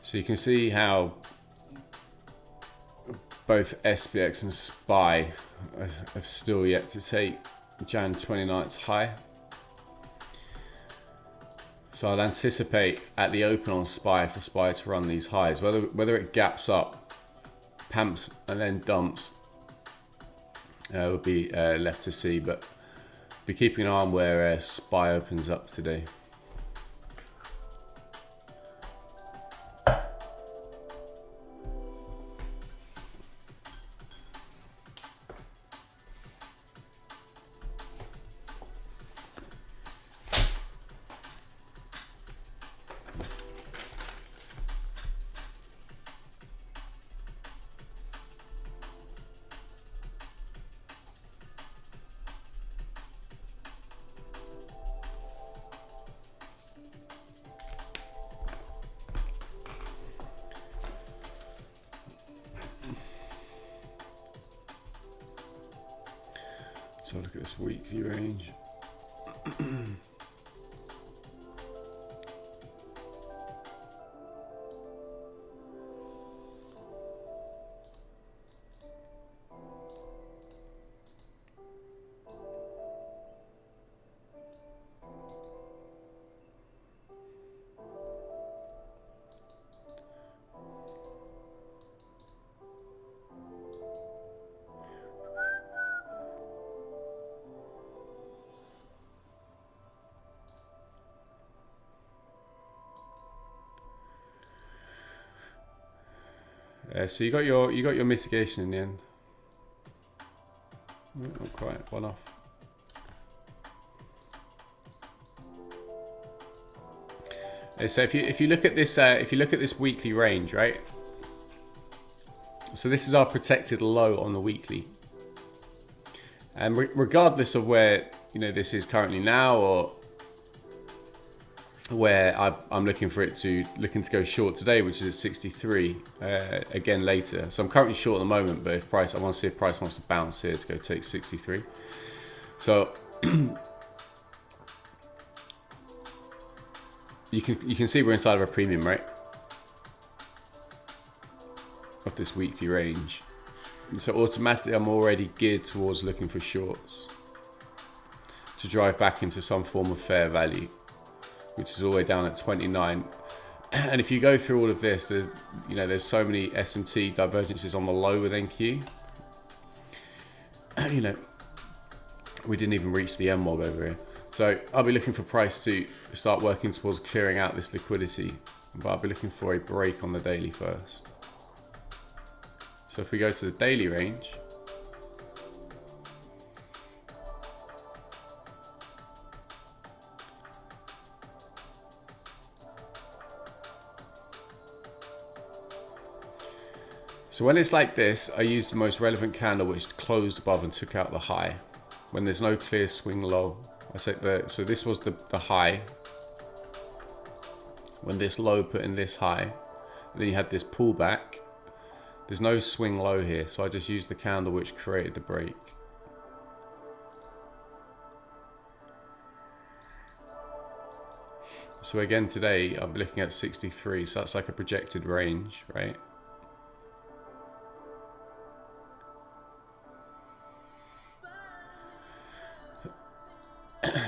So you can see how both SPX and SPY have still yet to take Jan 29th's high. So I'd anticipate at the open on SPY for SPY to run these highs. Whether it gaps up, pumps and then dumps would be left to see, but be keeping an eye on where SPY opens up today. So look at this weekly range. So you got your mitigation in the end. Not quite, one off. So if you look at this this weekly range, right? So this is our protected low on the weekly, and regardless of where this is currently now, or where I'm looking to go short today, which is at 63 again later. So I'm currently short at the moment, but I want to see if price wants to bounce here to go take 63. So you can see we're inside of a premium, right, of this weekly range. So automatically I'm already geared towards looking for shorts to drive back into some form of fair value, which is all the way down at 29. And if you go through all of this, there's so many SMT divergences on the low with NQ. We didn't even reach the MWOG over here. So I'll be looking for price to start working towards clearing out this liquidity but I'll be looking for a break on the daily first. So if we go to the daily range, so when it's like this, I use the most relevant candle which closed above and took out the high. When there's no clear swing low, I take so this was the high. When this low put in this high, then you had this pullback. There's no swing low here, so I just used the candle which created the break. So again today, I'm looking at 63, so that's like a projected range, right?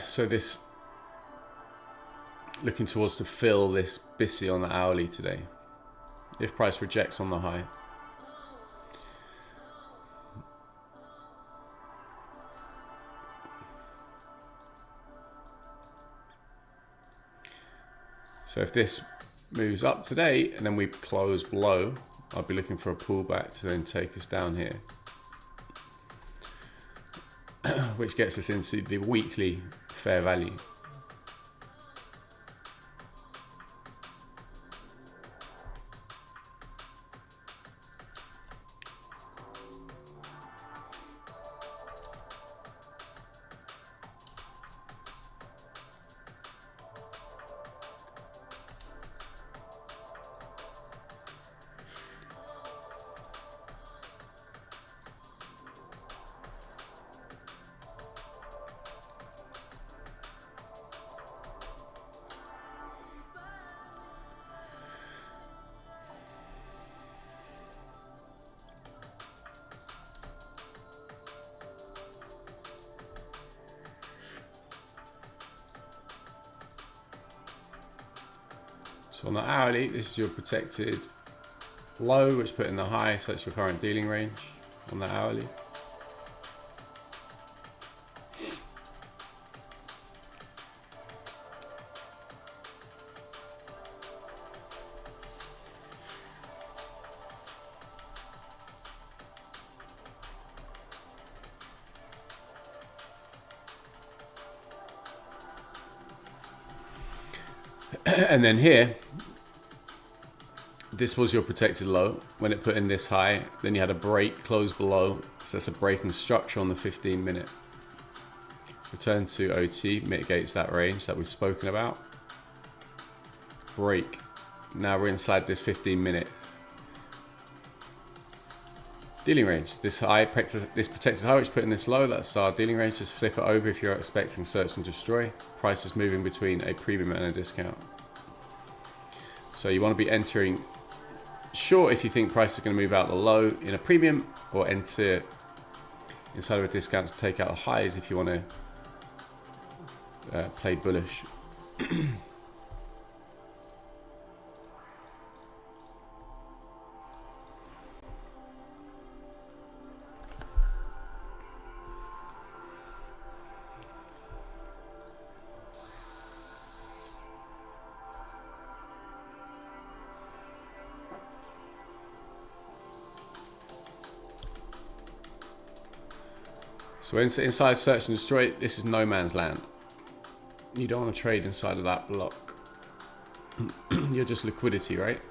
So this, looking towards to fill this BISI on the hourly today, if price rejects on the high. So if this moves up today and then we close below, I'll be looking for a pullback to then take us down here, which gets us into the weekly fair value. So on the hourly, this is your protected low, which put in the high, so that's your current dealing range on the hourly. And then here, this was your protected low. When it put in this high, then you had a break close below. So that's a breaking structure on the 15-minute. Return to OT mitigates that range that we've spoken about. Break. Now we're inside this 15-minute dealing range. This high, this protected high, which put in this low, that's our dealing range. Just flip it over if you're expecting search and destroy. Price is moving between a premium and a discount. So you want to be entering short if you think price is going to move out the low in a premium, or enter inside of a discount to take out the highs if you want to play bullish. So inside search and destroy, this is no man's land. You don't want to trade inside of that block. You're just liquidity, right?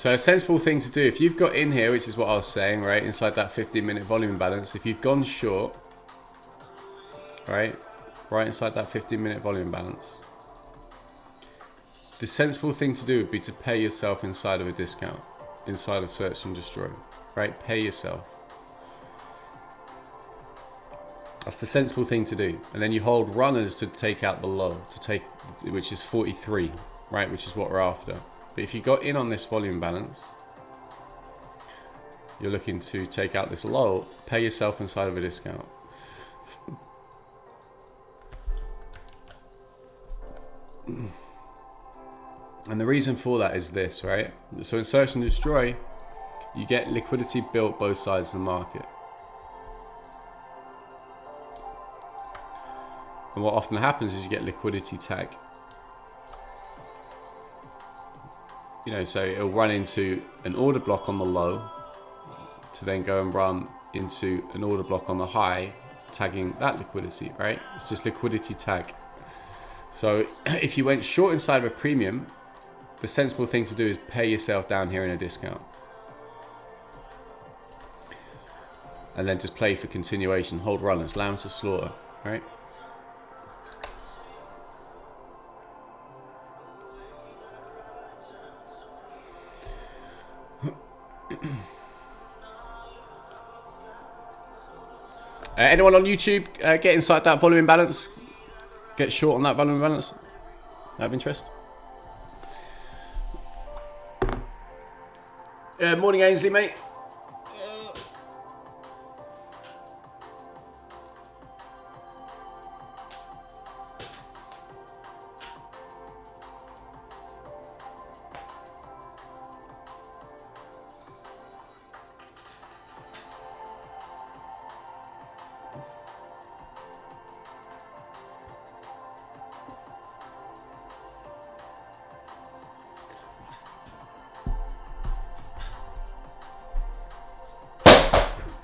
So a sensible thing to do, if you've got in here, which is what I was saying, right, inside that 15-minute volume imbalance, if you've gone short, right inside that 15-minute volume imbalance, the sensible thing to do would be to pay yourself inside of a discount, inside of search and destroy, right? Pay yourself. That's the sensible thing to do. And then you hold runners to take out the low, which is 43, right? Which is what we're after. But if you got in on this volume balance, you're looking to take out this low, pay yourself inside of a discount. And the reason for that is this, right? So in search and destroy, you get liquidity built both sides of the market. And what often happens is you get liquidity tag. You know, so it'll run into an order block on the low to then go and run into an order block on the high, tagging that liquidity, right? It's just liquidity tag. So if you went short inside of a premium, the sensible thing to do is pay yourself down here in a discount. And then just play for continuation, hold runners, allow them to slaughter, right? Anyone on YouTube get inside that volume imbalance? Get short on that volume imbalance? Out of interest? Morning Ainsley, mate.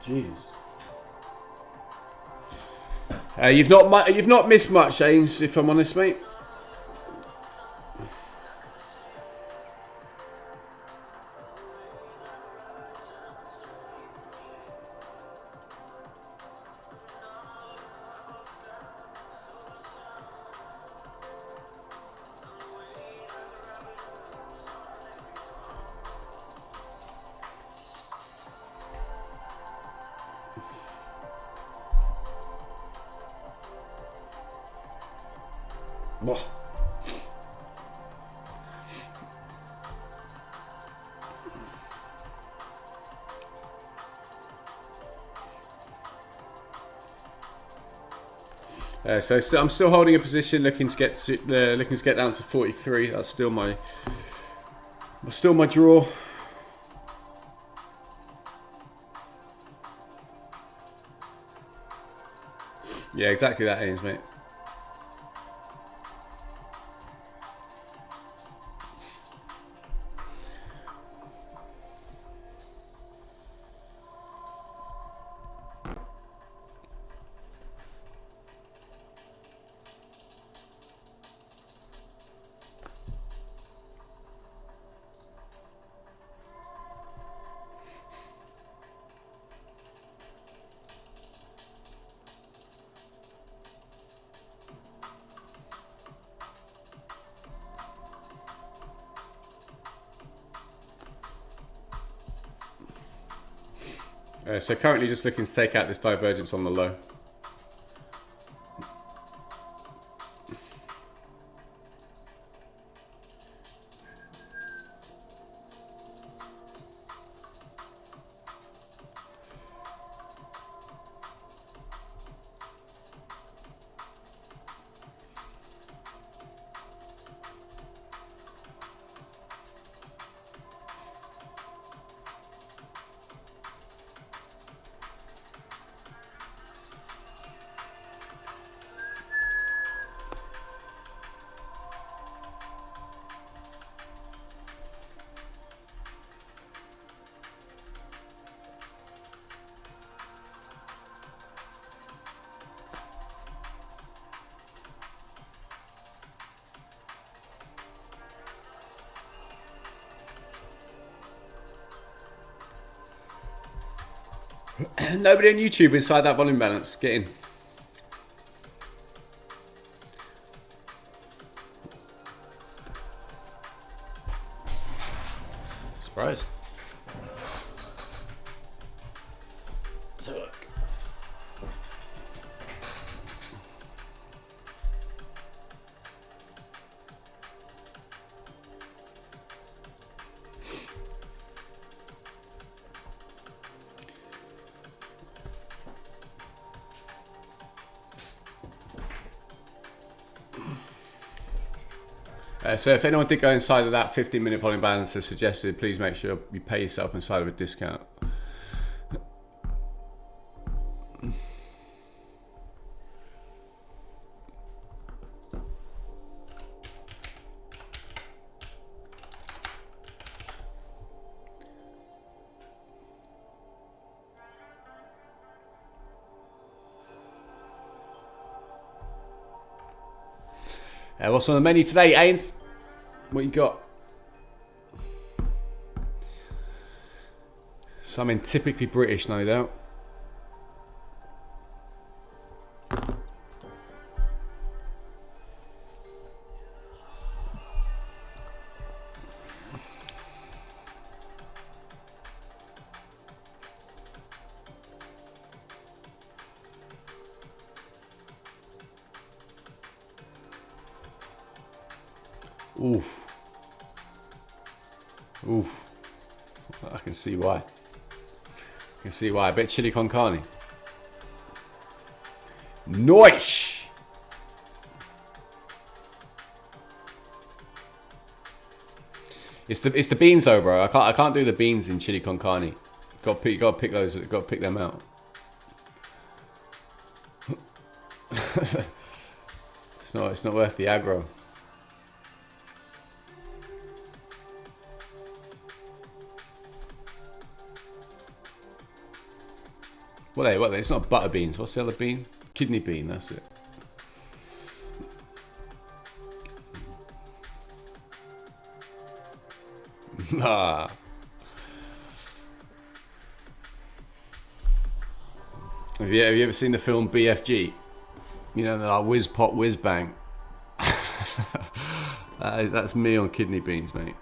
Jesus. You've not missed much, Ains, if I'm honest, mate. Whoa. So I'm still holding a position, looking to get down to 43. That's still my draw. Yeah, exactly that, Ains, mate. So currently just looking to take out this divergence on the low. Nobody on YouTube inside that volume balance. Get in. Surprise. Let's have a look. So if anyone did go inside of that 15-minute volume balance as suggested, please make sure you pay yourself inside of a discount. What's on the menu today, Ains? What you got? Something typically British, no doubt. Oof. Oof. I can see why. I can see why. A bit chili con carne. Nice! It's the beans though, bro. I can't do the beans in chili con carne. Got to pick those. Got to pick them out. It's not worth the aggro. What are they? It's not butter beans. What's the other bean? Kidney bean, that's it. Ah. Have you ever seen the film BFG? You know, like whiz pop, whiz bang. That's me on kidney beans, mate.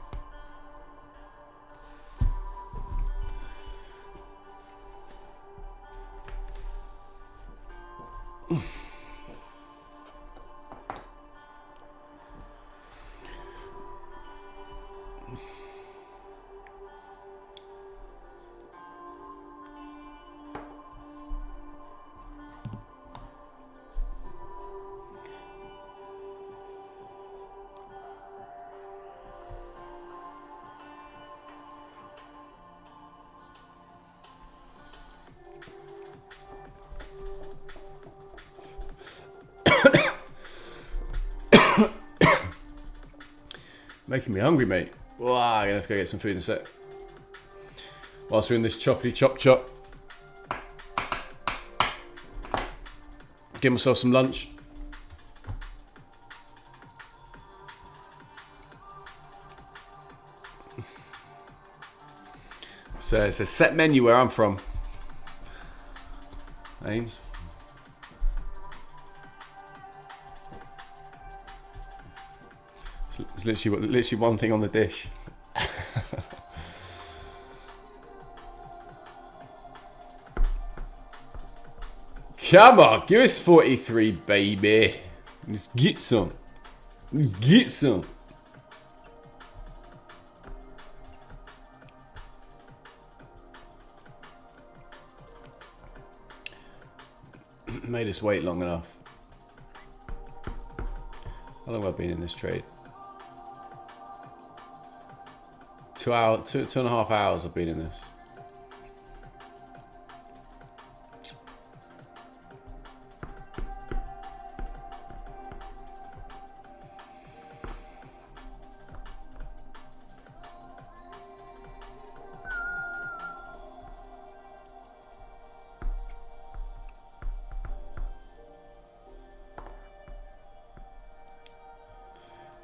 Making me hungry, mate. Wow, I'm gonna have to go get some food in a sec. Whilst we're in this choppity chop chop. Give myself some lunch. So it's a set menu where I'm from. Ains. It's literally one thing on the dish. Come on, give us 43, baby. Let's get some. Let's get some. Made us wait long enough. How long have I been in this trade? 2 hours, two and a half hours I've been in this.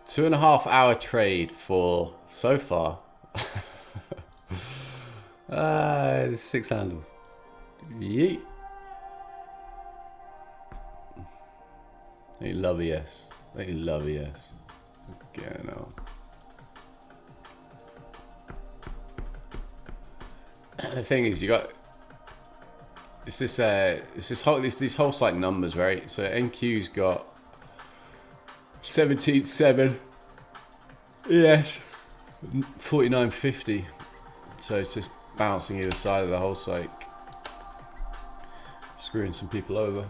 Two and a half hour trade for so far. 6 handles. Yeet. They love ES. They love ES. Okay, now. The thing is, you got it's these whole like numbers, right? So NQ's got 17.7, yes, 49.50. So it's just bouncing either side of the whole cycle, screwing some people over.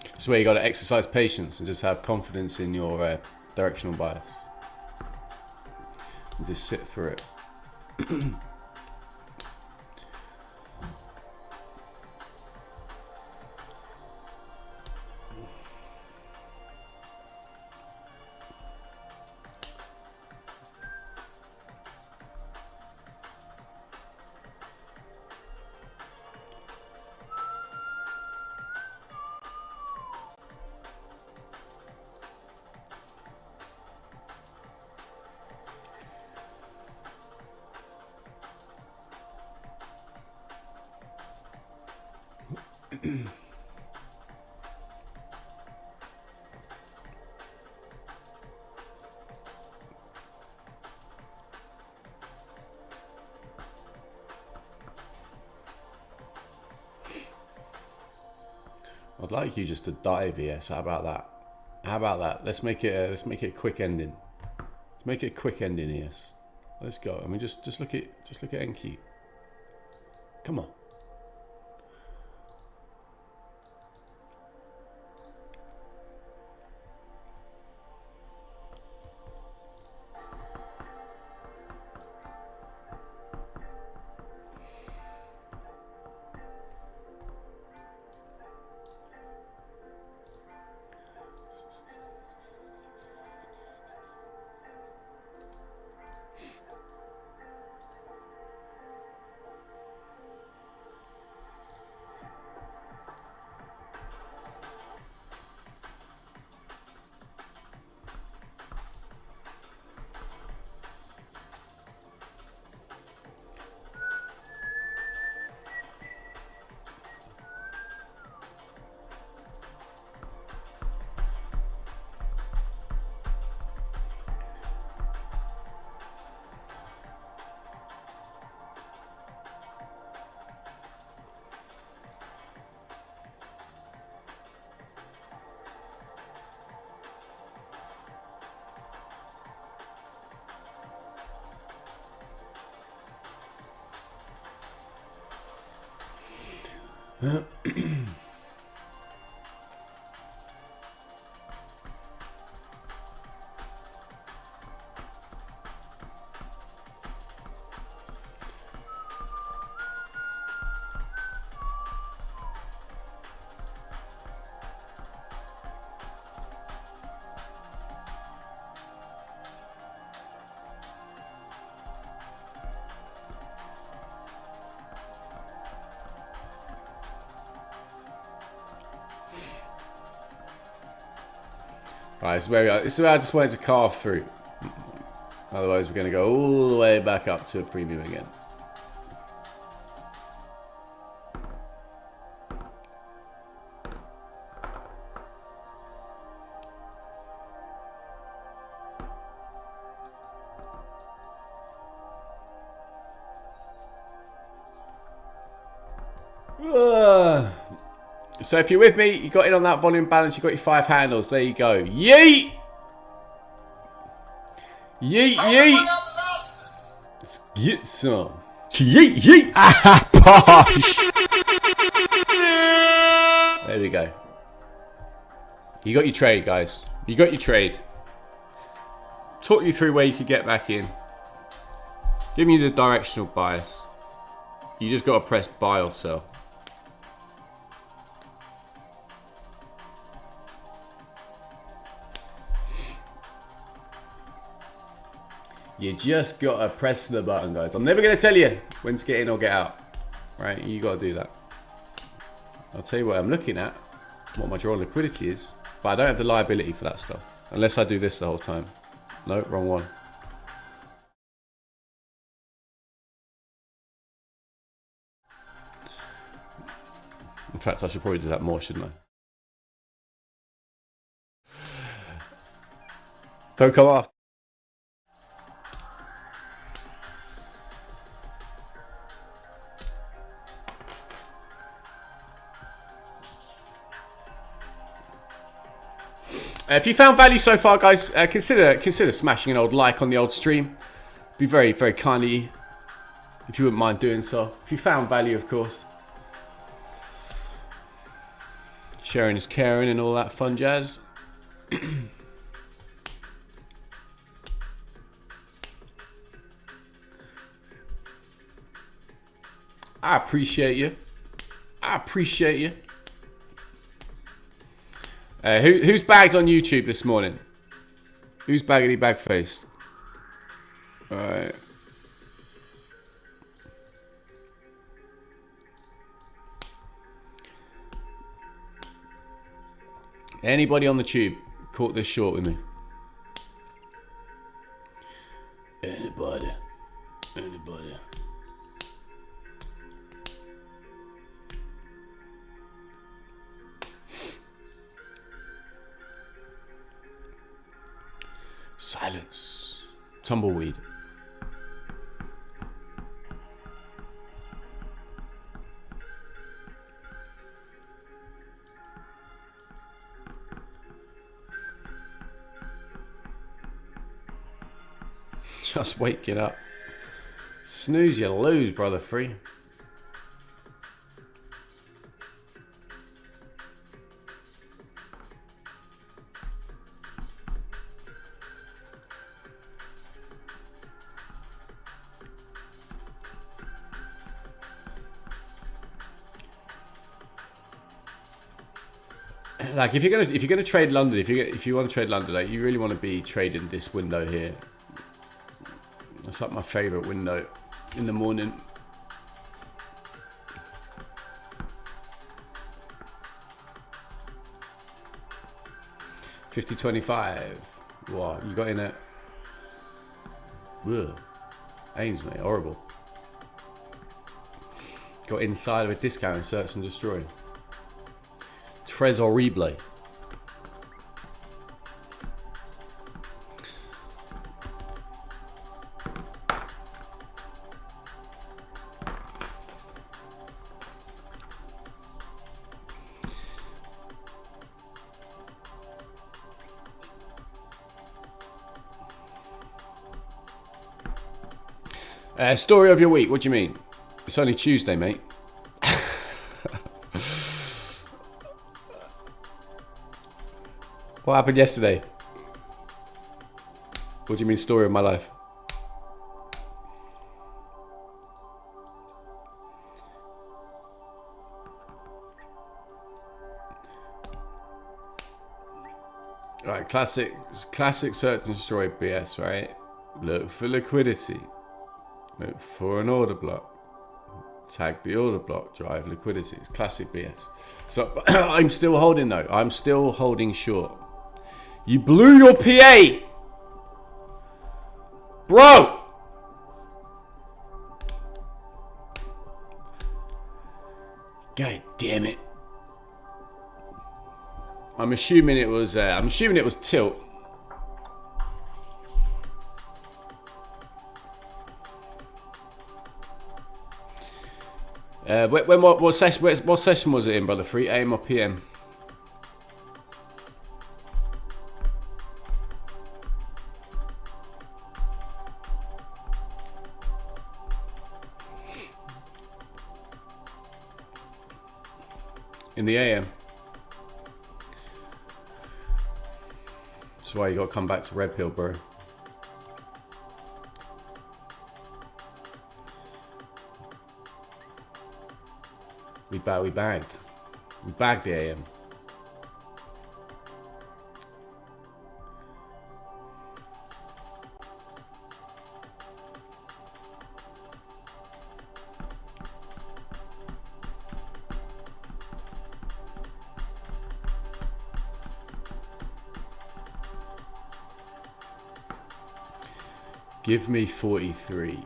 That's where you got to exercise patience and just have confidence in your directional bias and just sit through it. I'd like you just to dive, ES. How about that? How about that? Let's make it a quick ending. Let's make it a quick ending, ES. Let's go. I mean, just look at NQ. Come on. Right, so where we are. This is where I just wanted to carve through. Otherwise, we're going to go all the way back up to a premium again. So if you're with me, you got in on that volume balance, you got your 5 handles. There you go. Yeet! Yeet, yeet! Let's get some. Yeet, yeet! Posh! There we go. You got your trade, guys. You got your trade. Talk you through where you could get back in. Give me the directional bias. You just got to press buy or sell. You just gotta press the button, guys. I'm never gonna tell you when to get in or get out. Right? You gotta do that. I'll tell you what I'm looking at, what my draw liquidity is, but I don't have the liability for that stuff. Unless I do this the whole time. No, wrong one. fact, I should probably do that more, shouldn't I? Don't come off. If you found value so far, guys, consider smashing an old like on the old stream. Be very, very kindly if you wouldn't mind doing so. If you found value, of course. Sharing is caring and all that fun jazz. I appreciate you. I appreciate you. Who's bagged on YouTube this morning? Who's baggedy bag-faced? Alright. Anybody on the tube caught this short with me? Anybody? Anybody? Silence. Tumbleweed. Just waking up. Snooze, you lose, brother free. Like if you're gonna trade London, if you want to trade London, like you really want to be trading this window here. That's like my favourite window in the morning. $50.25. What you got in it? Ugh. Aims, mate, horrible. Got inside of a discount and search and destroy. Tres horrible. Story of your week, what do you mean? It's only Tuesday, mate. What happened yesterday? What do you mean story of my life? Right, classic search and destroy BS, right? Look for liquidity. Look for an order block. Tag the order block, drive liquidity. It's classic BS. So I'm still holding though. I'm still holding short. You blew your PA! Bro! God damn it. I'm assuming it was tilt. What session was it in, brother? 3 AM or PM? In the AM. That's why you got to come back to Red Pill, bro. We bagged. We bagged the AM. Give me 43.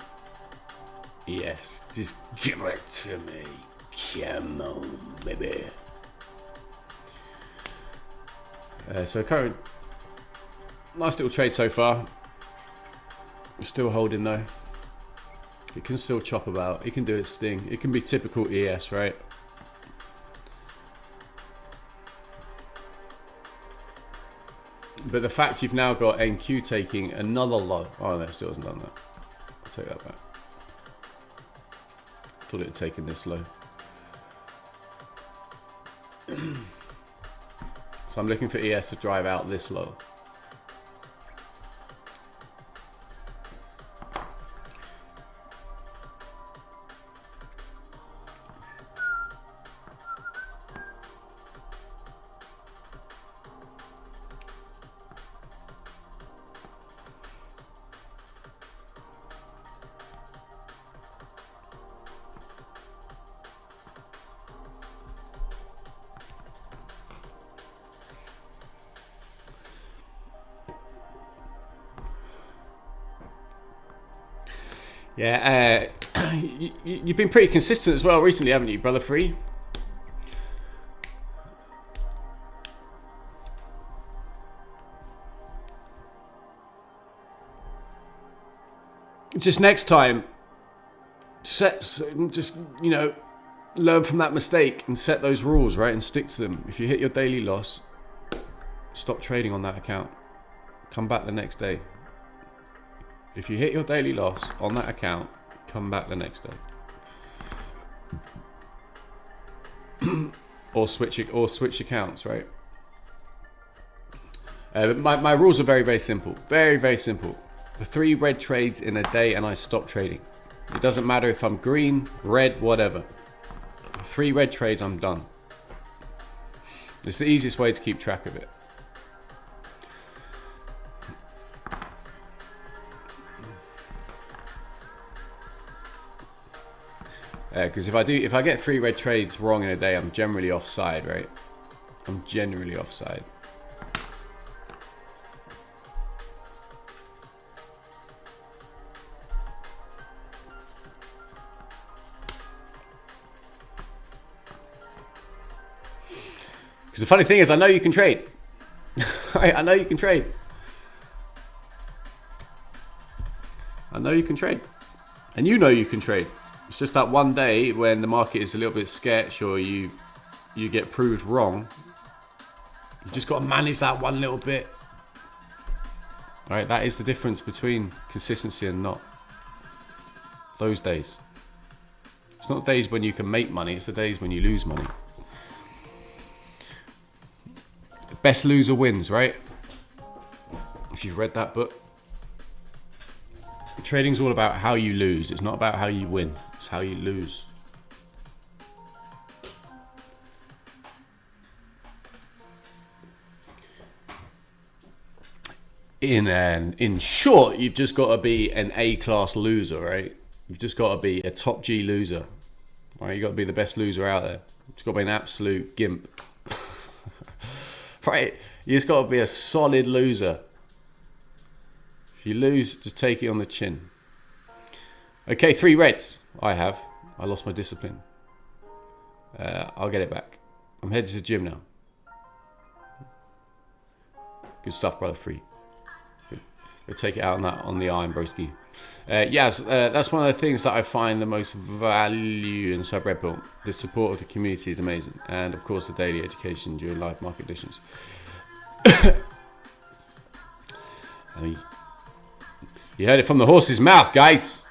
Yes, just give it to me. Come on. baby. So current, nice little trade so far. Still holding though. It can still chop about. It can do its thing. It can be typical ES, right? But the fact you've now got NQ taking another low. Oh, no, it still hasn't done that. I'll take that back. Thought it had taken this low. So I'm looking for ES to drive out this low. Yeah, you've been pretty consistent as well recently, haven't you, Brother Free? Just next time, just, you know, learn from that mistake and set those rules, right, and stick to them. If you hit your daily loss, stop trading on that account. Come back the next day. If you hit your daily loss on that account, come back the next day. or switch accounts, right? My rules are very, very simple. Very, very simple. The 3 red trades in a day and I stop trading. It doesn't matter if I'm green, red, whatever. 3 red trades, I'm done. It's the easiest way to keep track of it. Because if I get 3 red trades wrong in a day, I'm generally offside, right? I'm generally offside. Because the funny thing is, I know you can trade. I know you can trade. I know you can trade. And you know you can trade. It's just that one day when the market is a little bit sketch or you get proved wrong, you just got to manage that one little bit. All right, that is the difference between consistency and not. Those days. It's not days when you can make money, it's the days when you lose money. The best loser wins, right? If you've read that book. Trading's all about how you lose. It's not about how you win. It's how you lose. In short, you've just got to be an A-class loser, right? You've just got to be a top G loser. Right? You've got to be the best loser out there. You've got to be an absolute gimp. Right? You just got to be a solid loser. If you lose, just take it on the chin. Okay, 3 reds. I lost my discipline. I'll get it back. I'm headed to the gym now. Good stuff, Brother Free. Go take it out on the iron, broski. Yes, that's one of the things that I find the most value in Sub Red Pill. The support of the community is amazing. And of course, the daily education during live market conditions. I mean, you heard it from the horse's mouth, guys.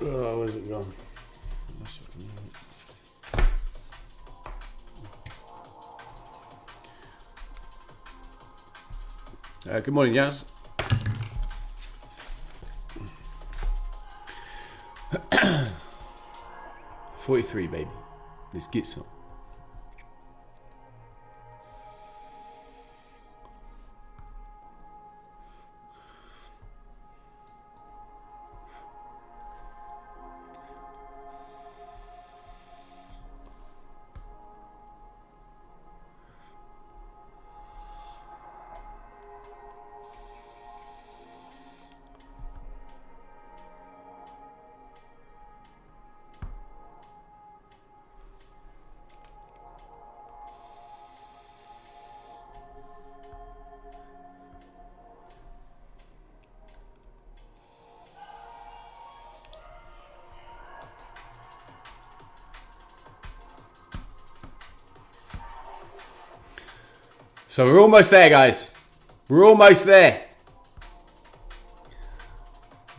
Oh, where's it gone? Good morning, Jazz. $43, baby. Let's get some. So we're almost there, guys. We're almost there.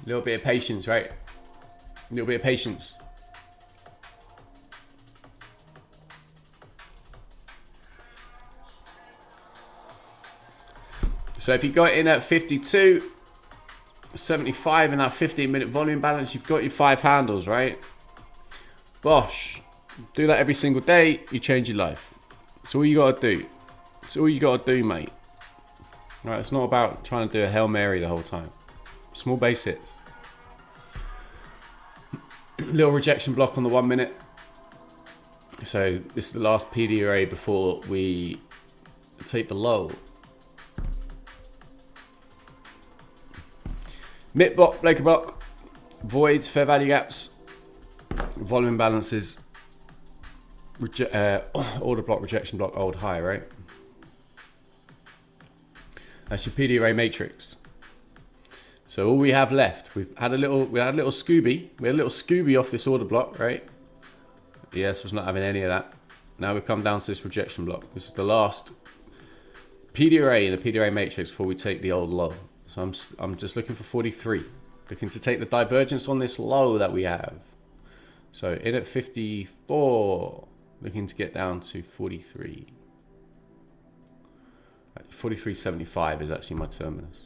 A little bit of patience, right? A little bit of patience. So if you got in at 52, 75 in that 15-minute volume balance, you've got your 5 handles, right? Bosh. Do that every single day, you change your life. That's all you got to do. That's all you got to do, mate. Right, it's not about trying to do a Hail Mary the whole time. Small base hits. Little rejection block on the 1 minute. So this is the last PDRA before we take the low. Mid block, breaker block, voids, fair value gaps, volume balances, order block, rejection block, old high, right? That's your PDRA matrix. So all we have left, we had a little Scooby. We had a little Scooby off this order block, right? Yes, was not having any of that. Now we come down to this rejection block. This is the last PDRA in the PDRA matrix before we take the old low. So I'm just looking for 43. Looking to take the divergence on this low that we have. So in at 54, looking to get down to 43. 43.75 is actually my terminus.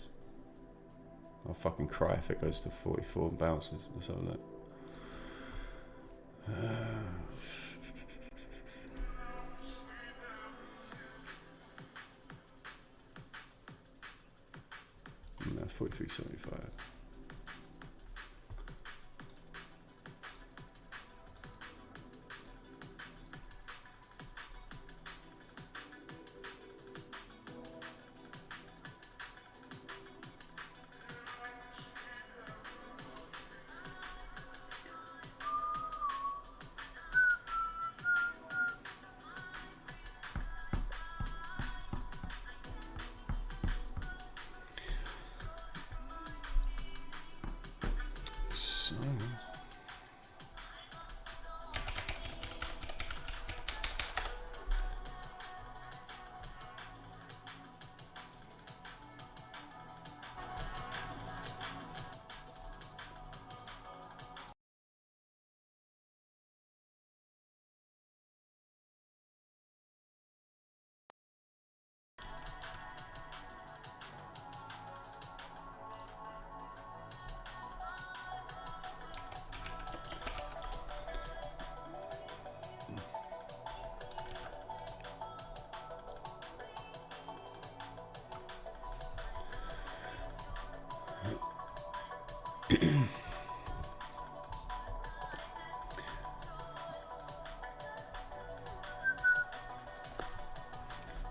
I'll fucking cry if it goes to 44 and bounces. Let's have a look. No, 43.75.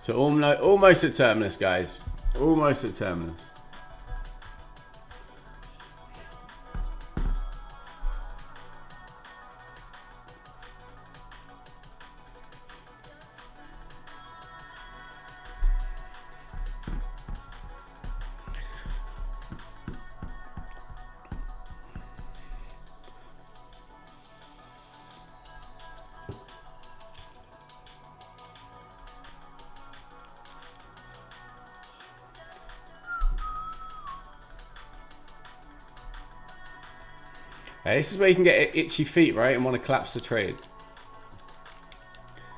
So almost at terminus, guys. Almost at terminus. This is where you can get itchy feet, right, and want to collapse the trade.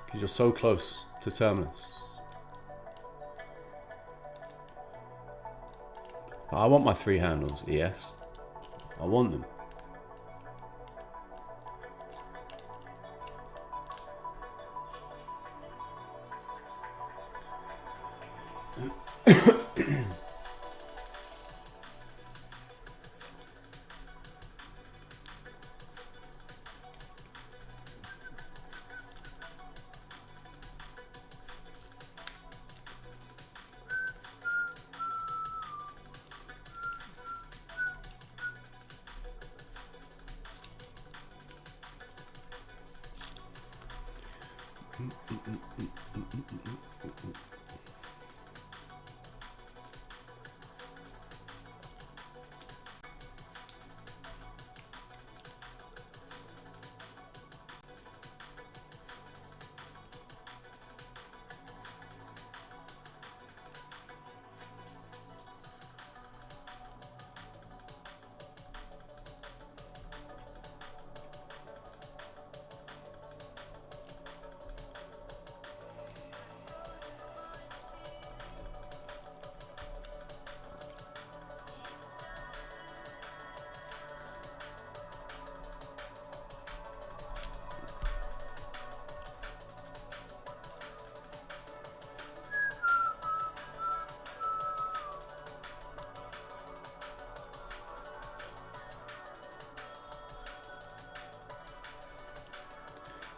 Because you're so close to terminus. But I want my 3 handles, yes. I want them.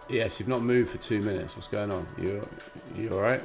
Yes, you've not moved for 2 minutes. What's going on? You all right?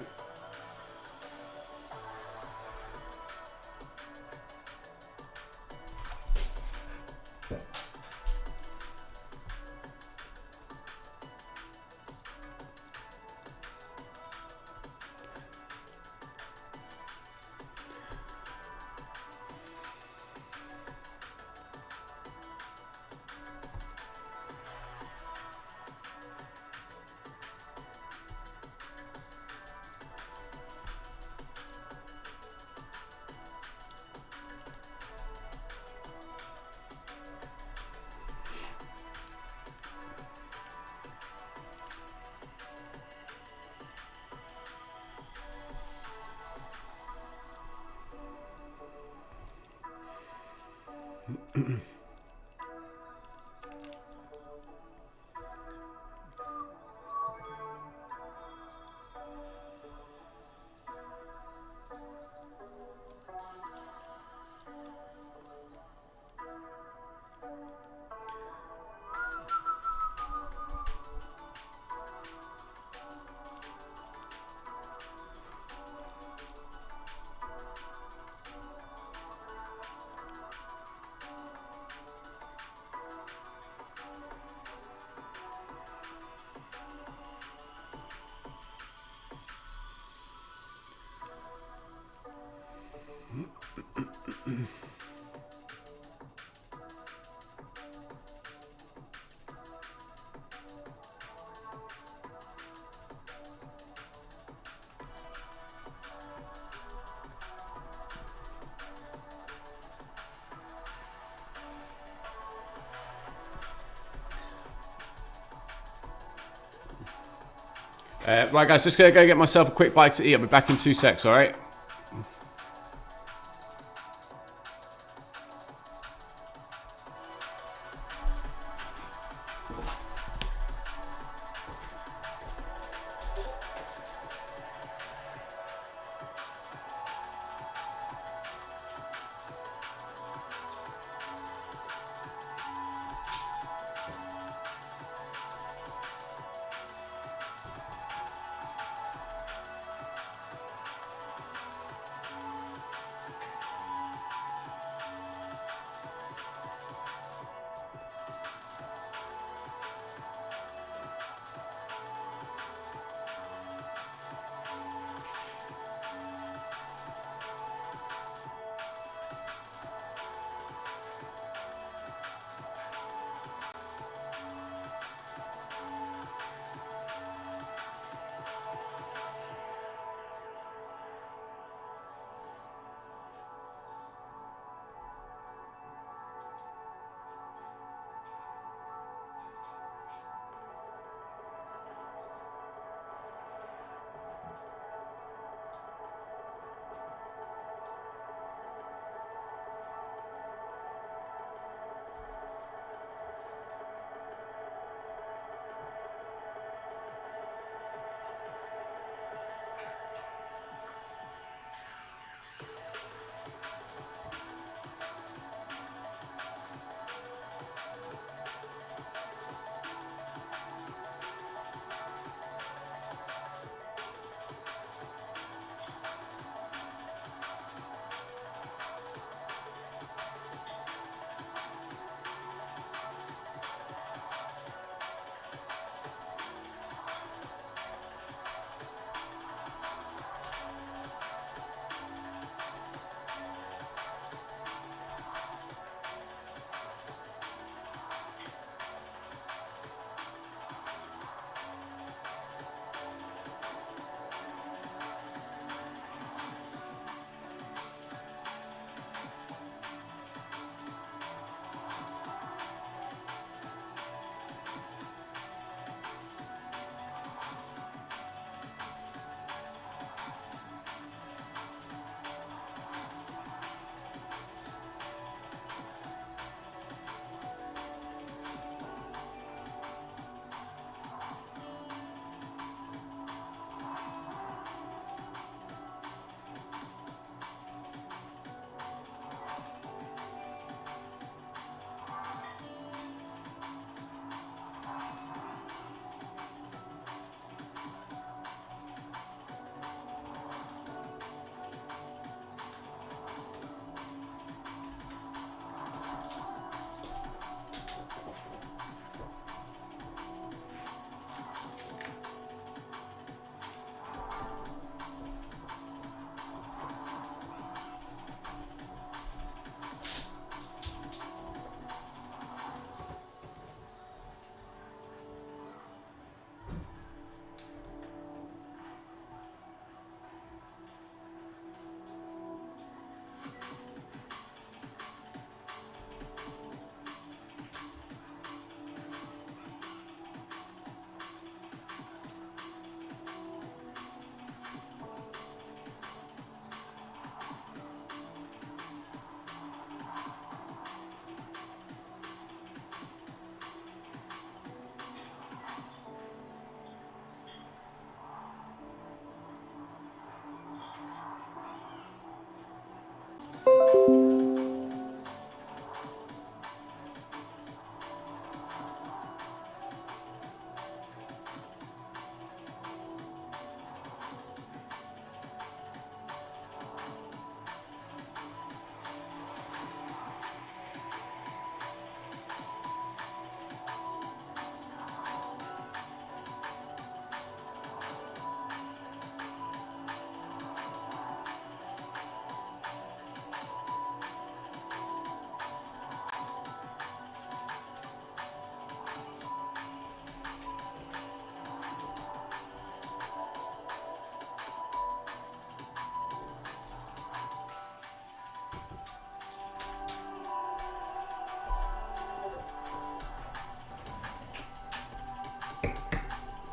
Right, guys, just gonna go get myself a quick bite to eat. I'll be back in 2 secs, all right?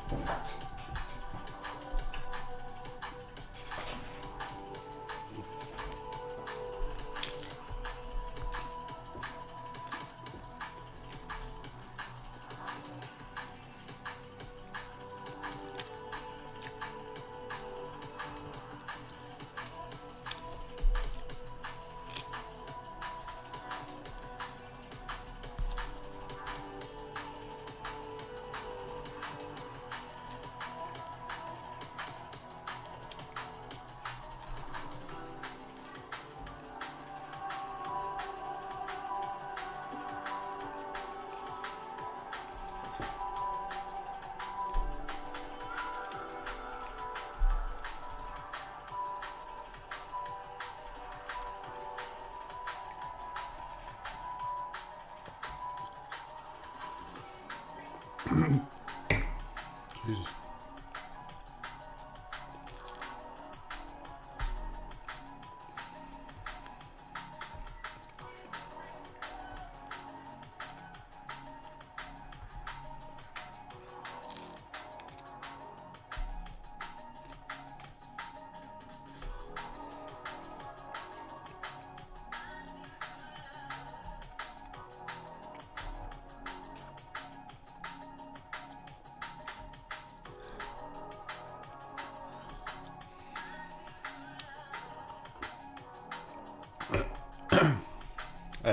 Jesus.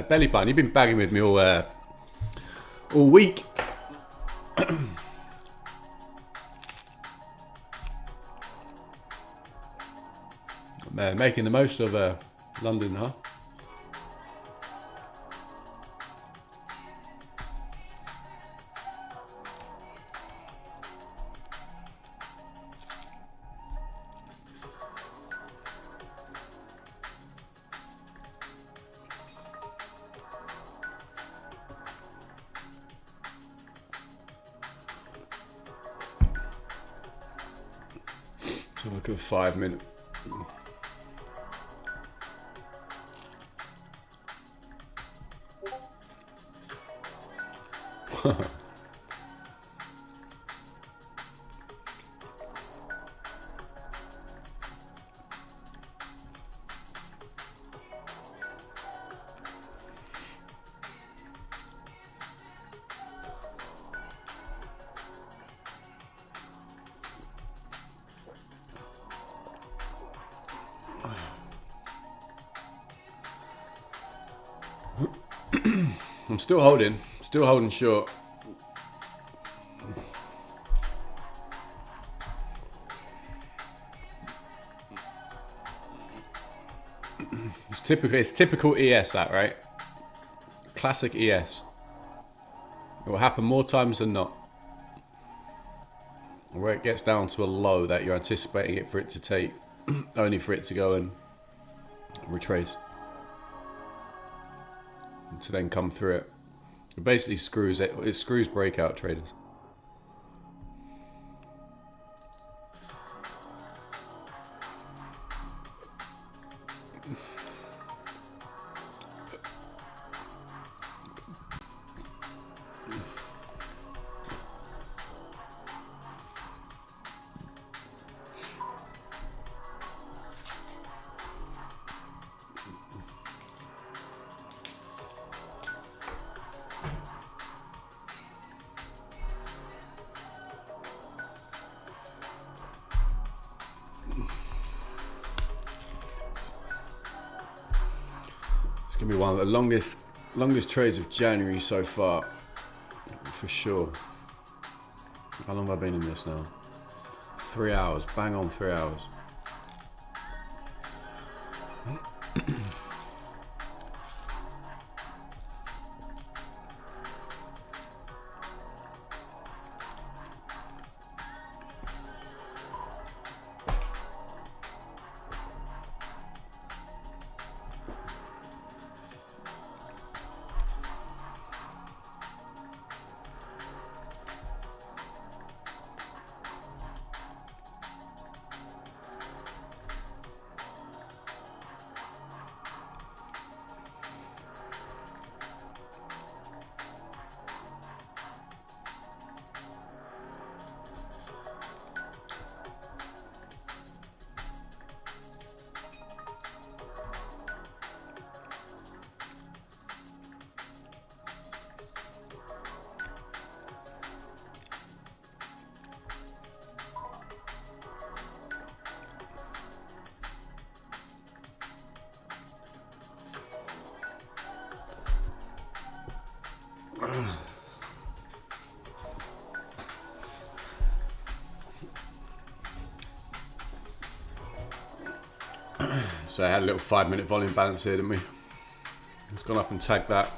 Belly button, you've been bagging with me all week. Making the most of London, huh? So look at 5 minutes. I'm still holding short. It's typical ES, that, right? Classic ES. It will happen more times than not. Where it gets down to a low that you're anticipating it for it to take, only for it to go and retrace. And to then come through it. It basically screws it. It screws breakout traders. It's gonna be one of the longest trades of January so far, for sure. How long have I been in this now? 3 hours, bang on 3 hours. So I had a little 5-minute volume balance here, didn't we? It's gone up and tagged that.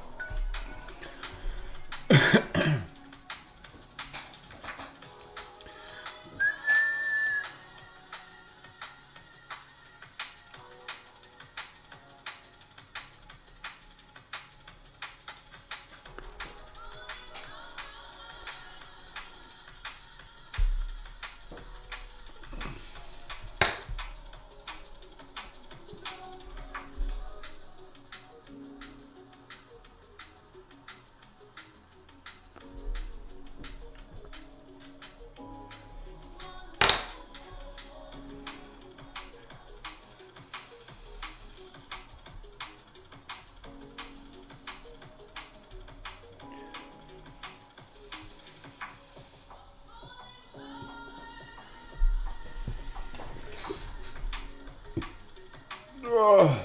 Oh.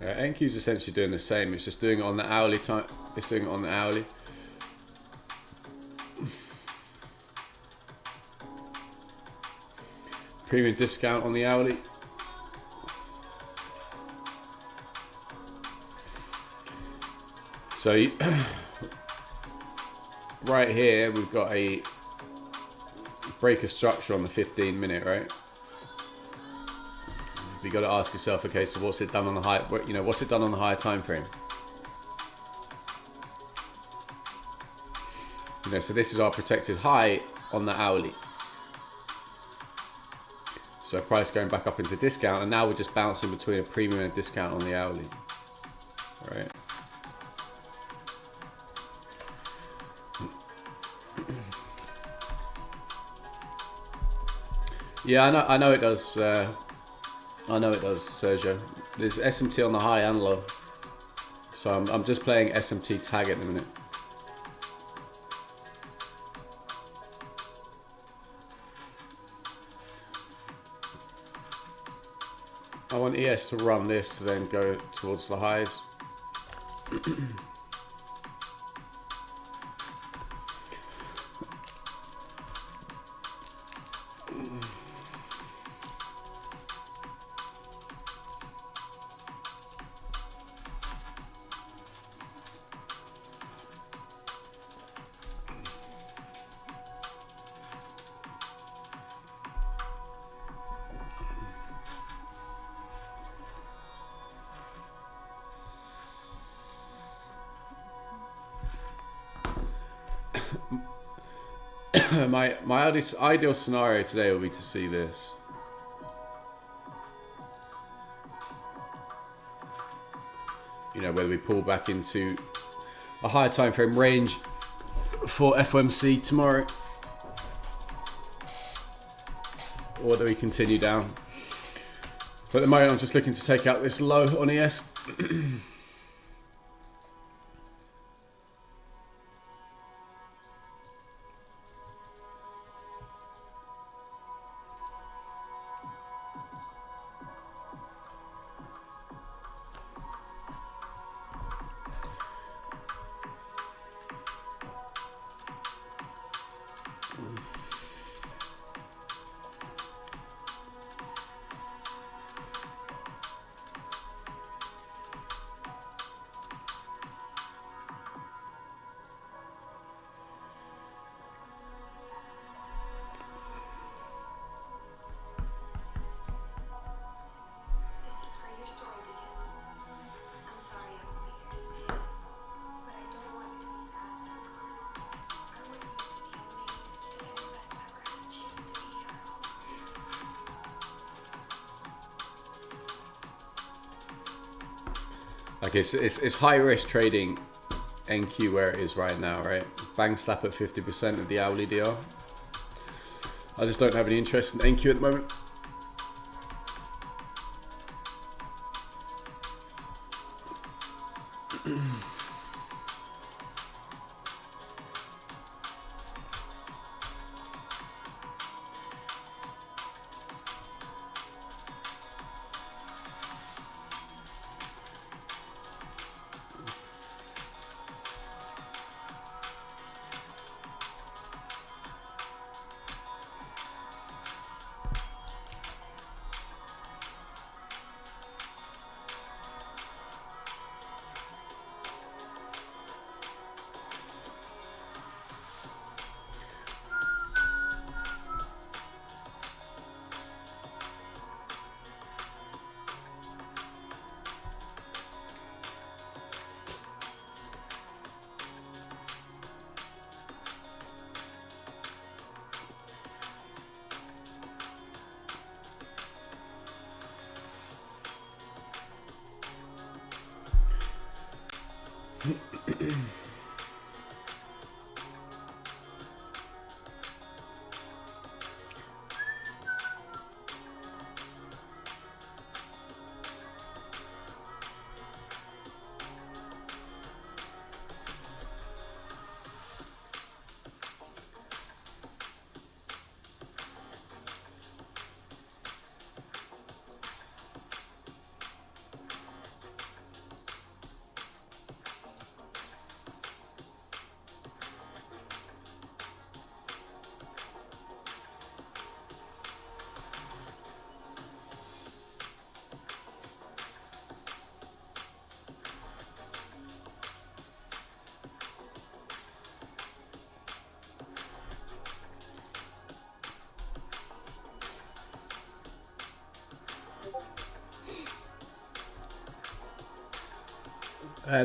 NQ's essentially doing the same. It's just doing it on the hourly time. It's doing it on the hourly. Premium discount on the hourly. So right here we've got a breaker structure on the 15-minute, right? You got to ask yourself, okay, so what's it done on the high? You know, what's it done on the higher time frame? You know, so this is our protected high on the hourly. So price going back up into discount, and now we're just bouncing between a premium and a discount on the hourly, right? Yeah, I know it does. I know it does, Sergio. There's SMT on the high and low, so I'm just playing SMT tag at the minute. I want ES to run this to then go towards the highs. My ideal scenario today will be to see this. You know, whether we pull back into a higher time frame range for FOMC tomorrow, or whether we continue down. But at the moment, I'm just looking to take out this low on ES. Like it's high risk trading NQ where it is right now, right? Bang slap at 50% of the hourly DR. I just don't have any interest in NQ at the moment.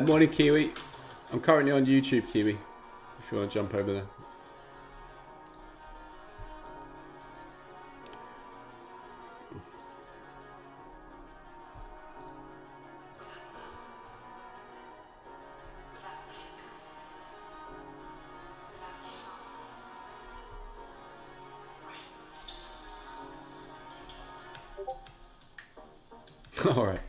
Morning, Kiwi. I'm currently on YouTube, Kiwi, if you want to jump over there. All right.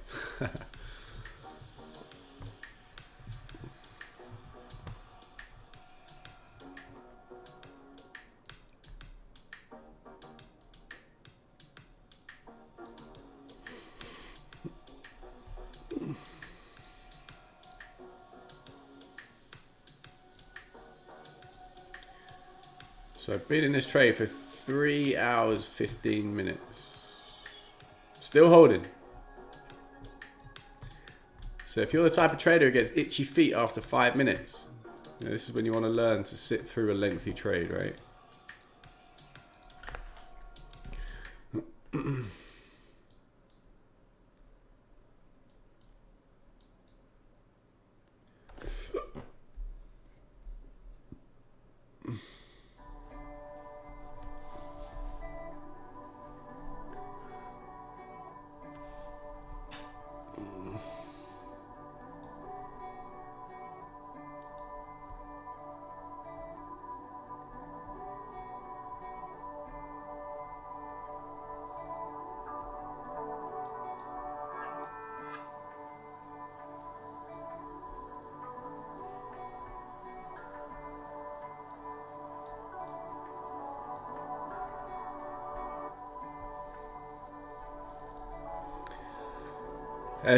So I've been in this trade for 3 hours, 15 minutes. Still holding. So if you're the type of trader who gets itchy feet after 5 minutes, you know, this is when you want to learn to sit through a lengthy trade, right?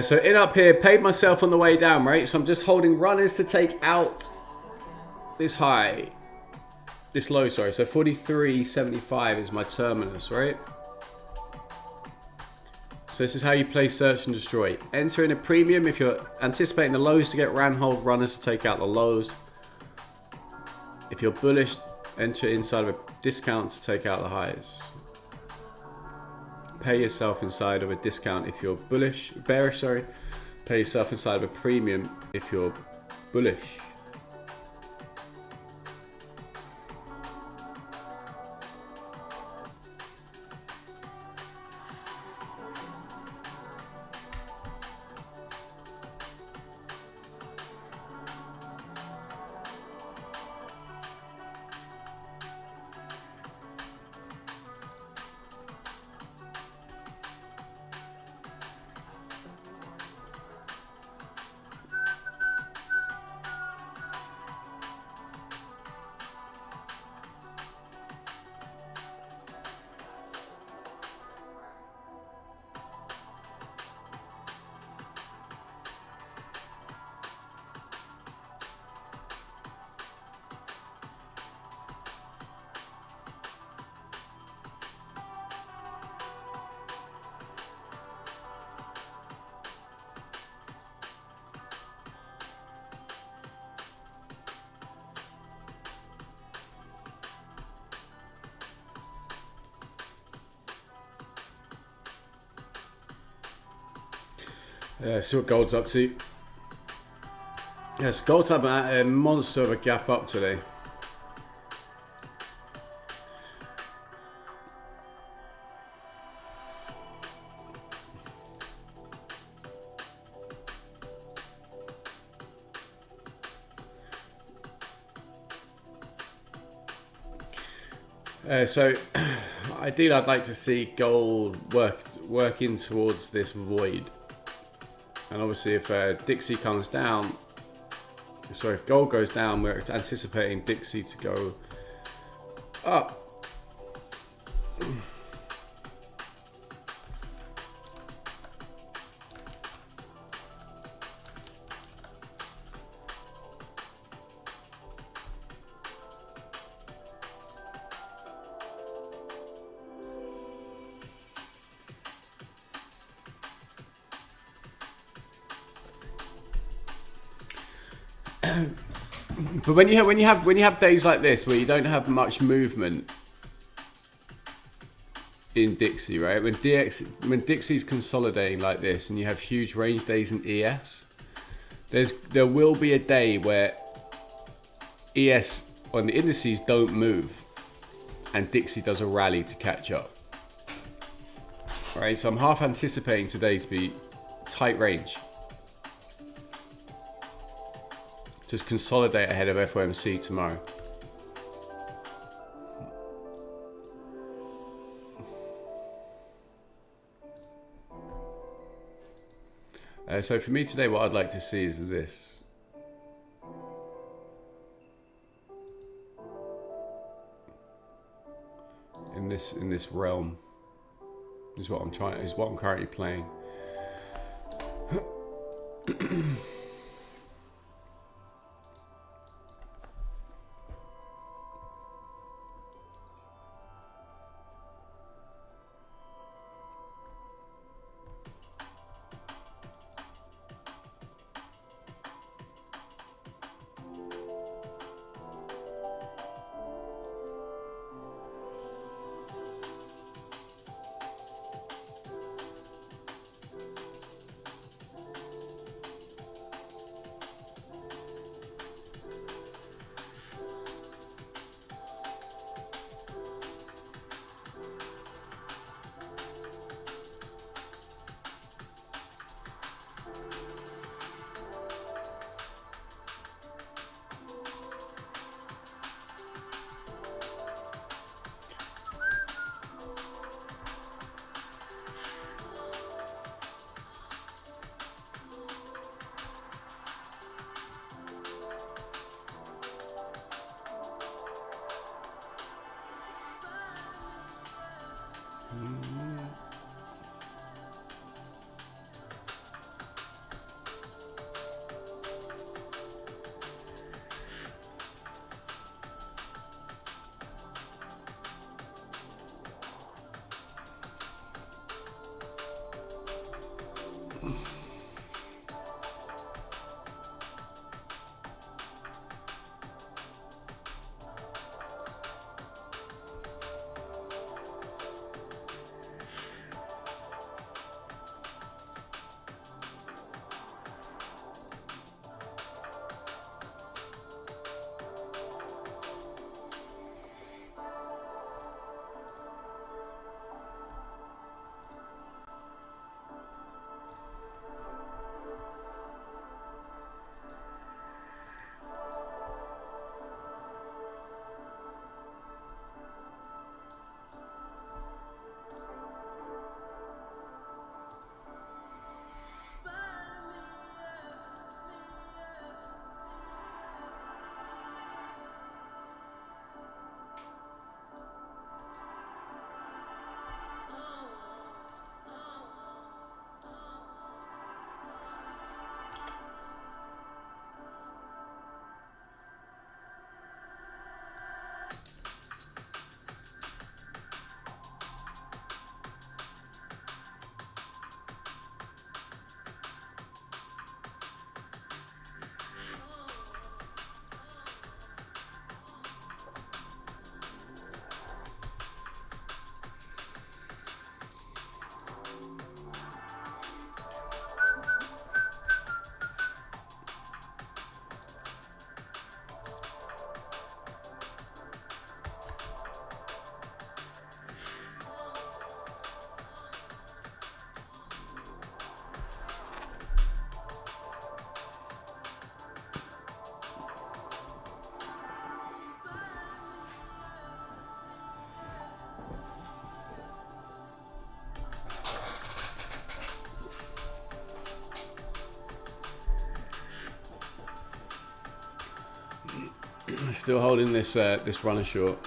So in up here, paid myself on the way down, right? So I'm just holding runners to take out this high, this low, sorry. So 43.75 is my terminus, right? So this is how you play search and destroy. Enter in a premium if you're anticipating the lows to get ran, hold runners to take out the lows. If you're bullish, enter inside of a discount to take out the highs. Pay yourself inside of a discount if you're bearish, sorry. Pay yourself inside of a premium if you're bullish. See what gold's up to. Yes, gold's having a monster of a gap up today. So ideally I'd like to see gold working towards this void, and obviously if Dixie comes down, so if gold goes down, we're anticipating Dixie to go up. But when you have days like this where you don't have much movement in Dixie, right? When Dixie's consolidating like this, and you have huge range days in ES, there will be a day where ES on the indices don't move, and Dixie does a rally to catch up. Right, so I'm half anticipating today to be tight range. Just consolidate ahead of FOMC tomorrow. So for me today, what I'd like to see is this. In this realm is what I'm currently playing. Still holding this this runner short.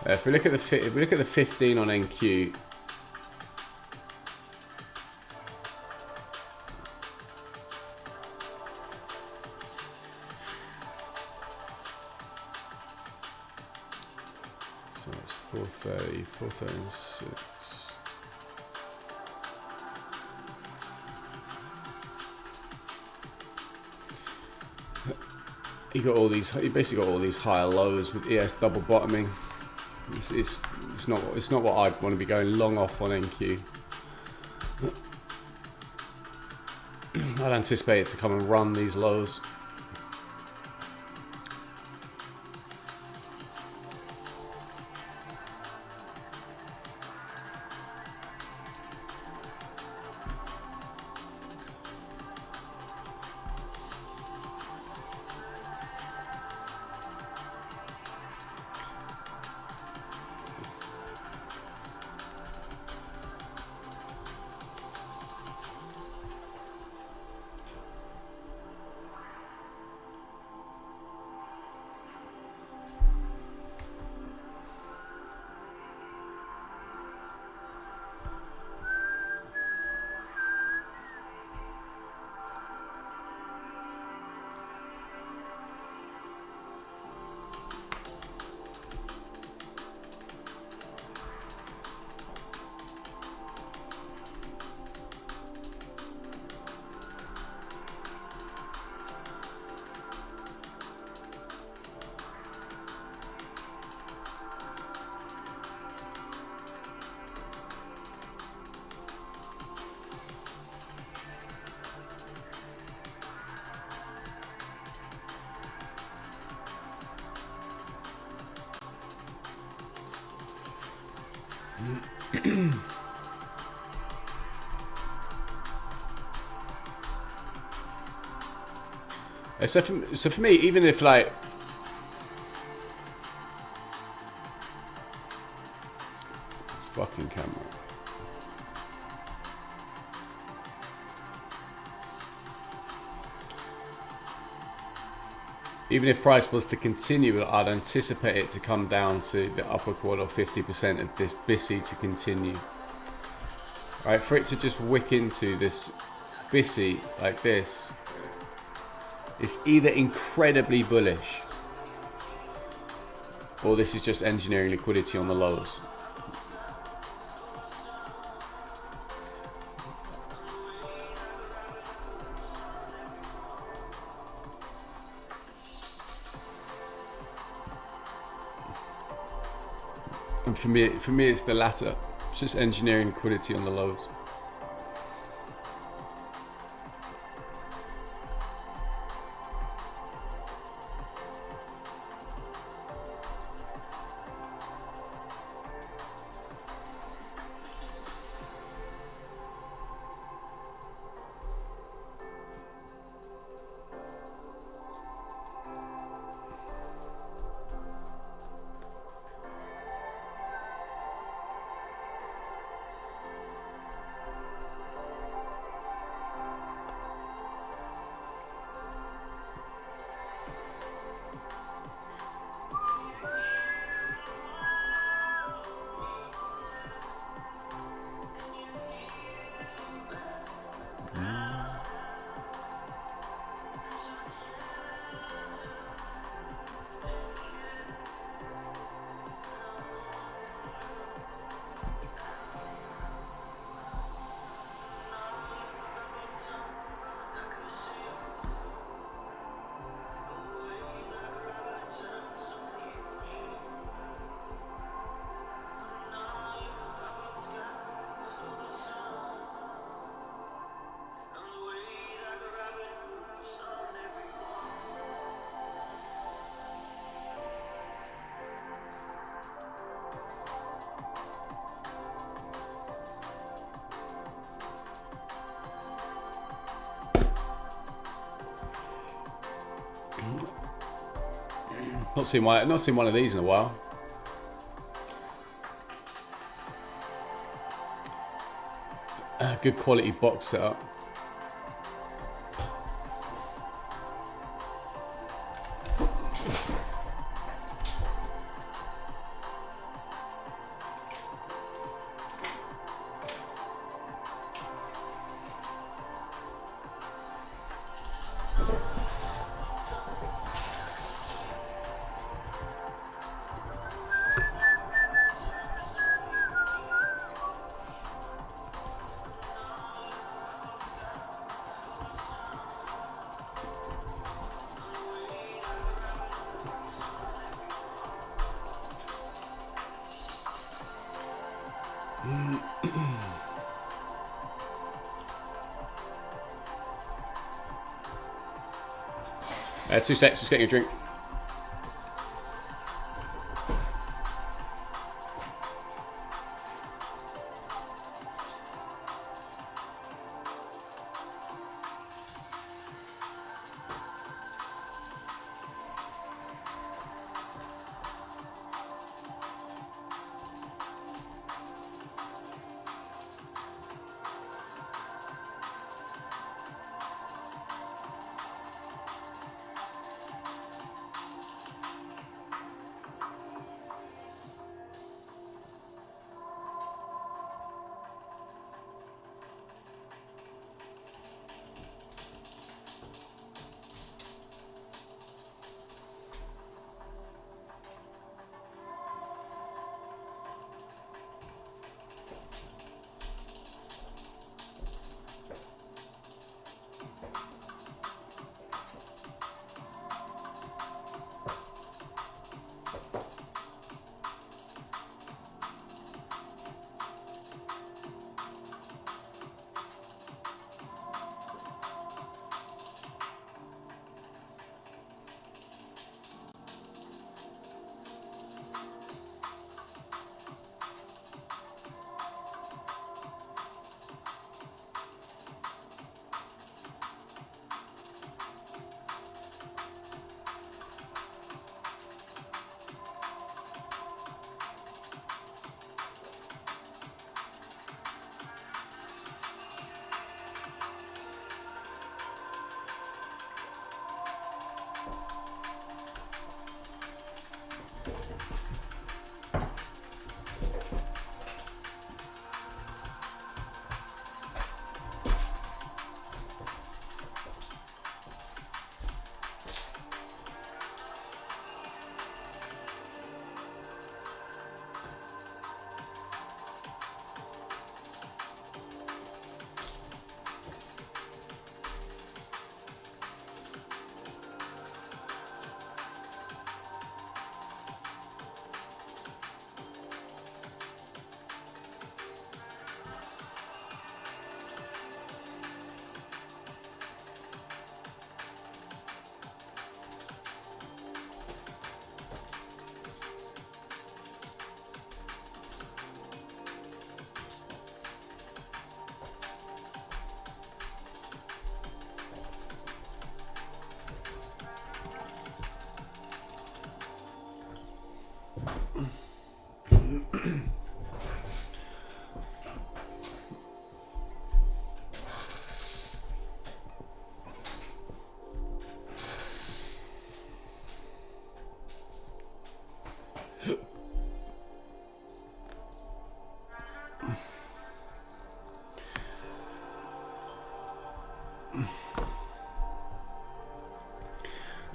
If we look at the 15 on NQ, so it's 430, 436. You basically got all these higher lows with ES double bottoming. It's not what I'd want to be going long off on NQ. I'd anticipate it to come and run these lows. So for me, even if like fucking camera. Even if price was to continue, I'd anticipate it to come down to the upper quarter or 50% of this BISI to continue. Right, for it to just wick into this BISI like this, it's either incredibly bullish or this is just engineering liquidity on the lows. And for me, it's the latter. It's just engineering liquidity on the lows. Not seen one of these in a while. Good quality box setup. 2 secs, just getting a drink.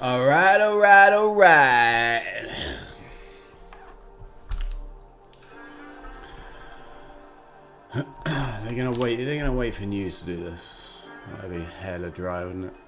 All right, all right, all right. They're gonna wait. They're gonna wait for news to do this. That'd be hella dry, wouldn't it?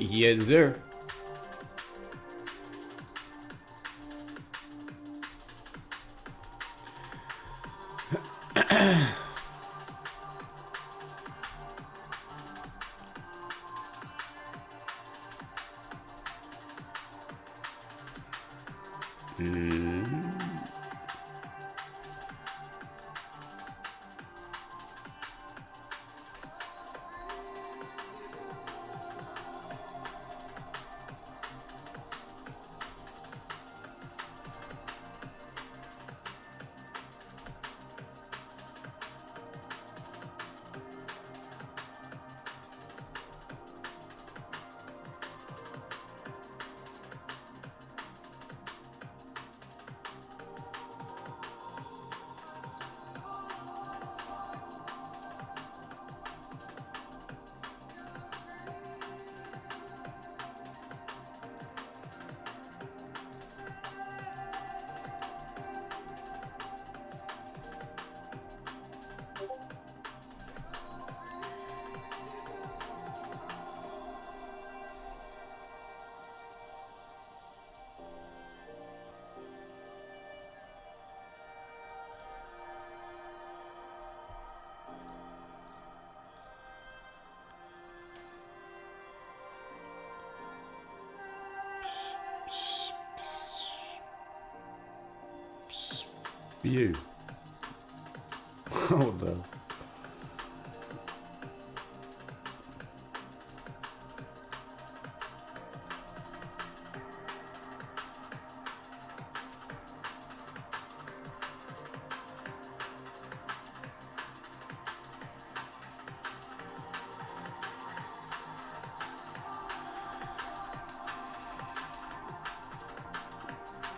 Yes, sir. You. Oh no.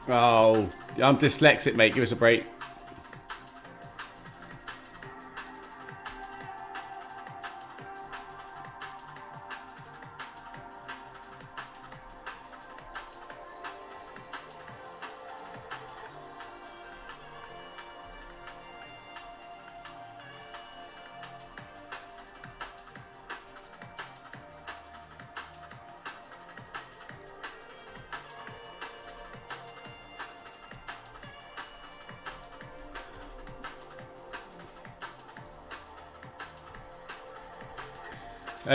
Oh, I'm dyslexic, mate. Give us a break.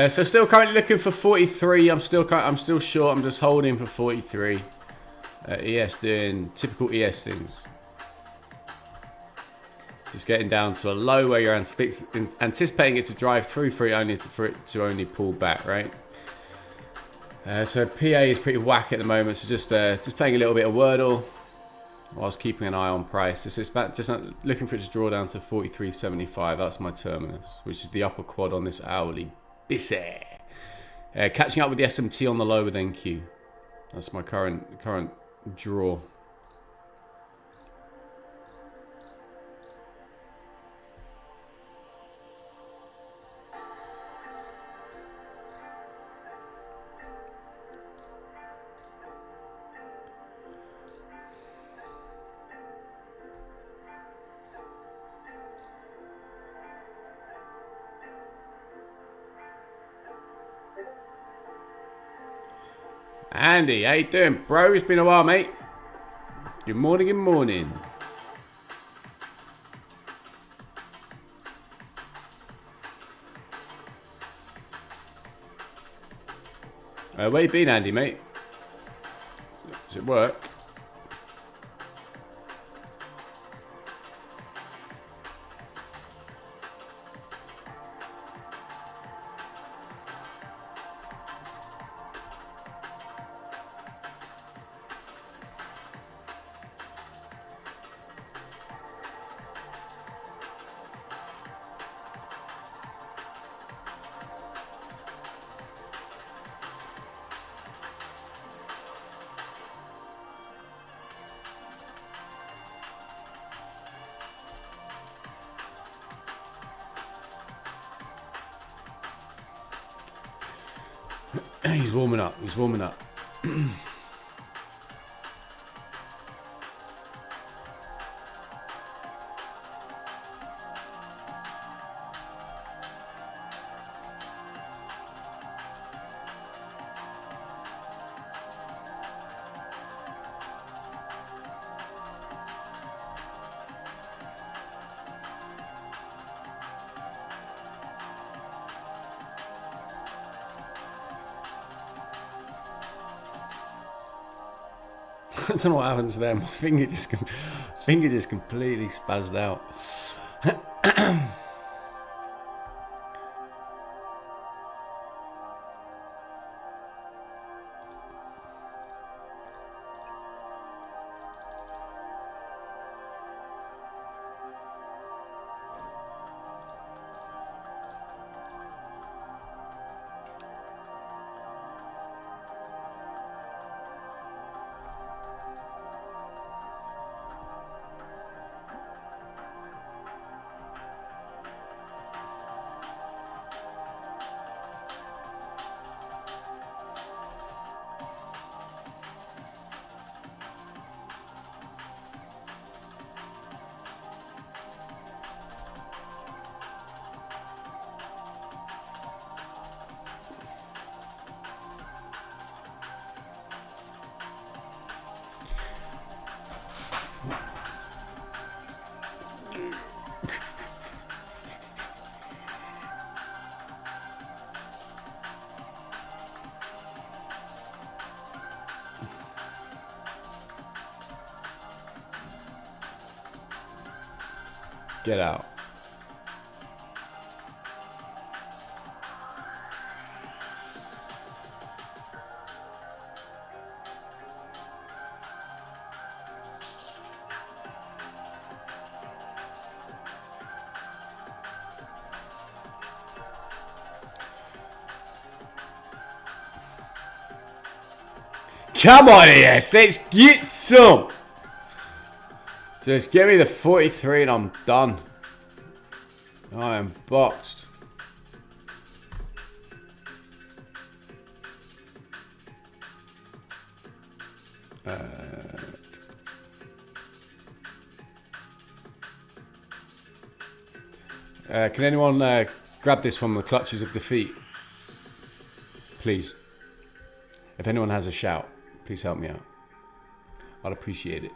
So still currently looking for 43. I'm still short. I'm just holding for 43. ES doing typical ES things. Just getting down to a low where you're anticipating it to drive through for it to only pull back, right? So PA is pretty whack at the moment. So just playing a little bit of Wordle whilst keeping an eye on price. Just looking for it to draw down to 43.75. That's my terminus, which is the upper quad on this hourly. Busy. Catching up with the SMT on the low with NQ. That's my current draw. Andy, how you doing, bro? It's been a while, mate. Good morning, good morning. Where you been, Andy, mate? Does it work? He's warming up. He's warming up. don't know what happened to them. My finger just completely spazzed out. Get out. Come on, yes, let's get some. Just give me the 43 and I'm done. I am boxed. Can anyone grab this from the clutches of defeat? Please. If anyone has a shout, please help me out. I'd appreciate it.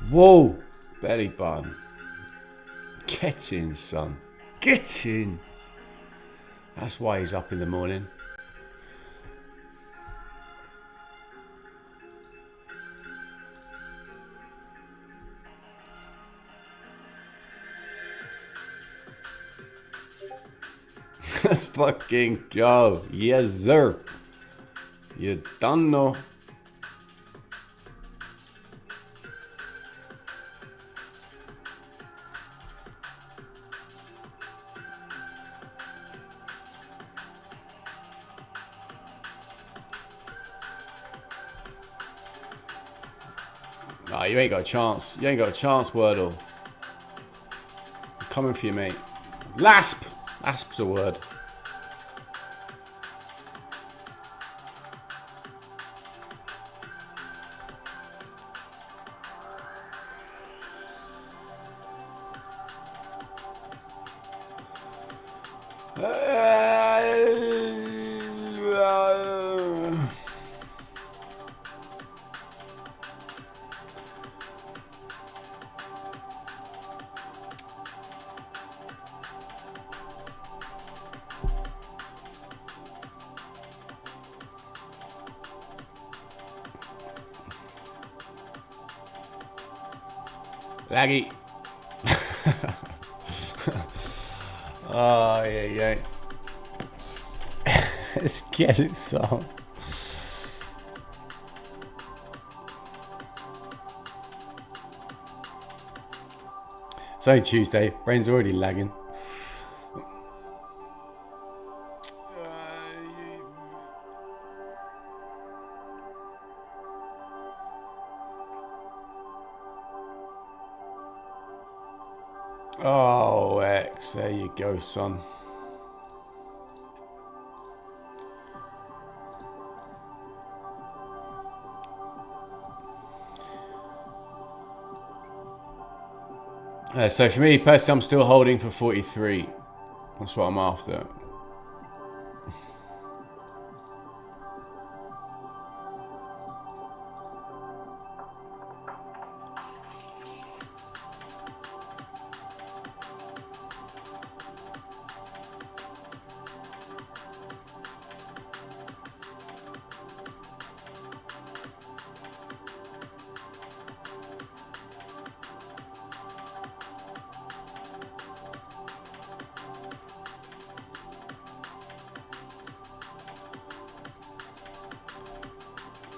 Whoa, belly button. Get in, son. Get in. That's why he's up in the morning. Let's fucking go. Yes, sir. You don't know. Nah, you ain't got a chance. You ain't got a chance, Wordle. I'm coming for you, mate. Lasp! Lasp's a word. Laggy. Oh, yeah. Let's get it, son. It's only Tuesday. Brain's already lagging. Oh, X. There you go, son. So for me, personally, I'm still holding for 43. That's what I'm after.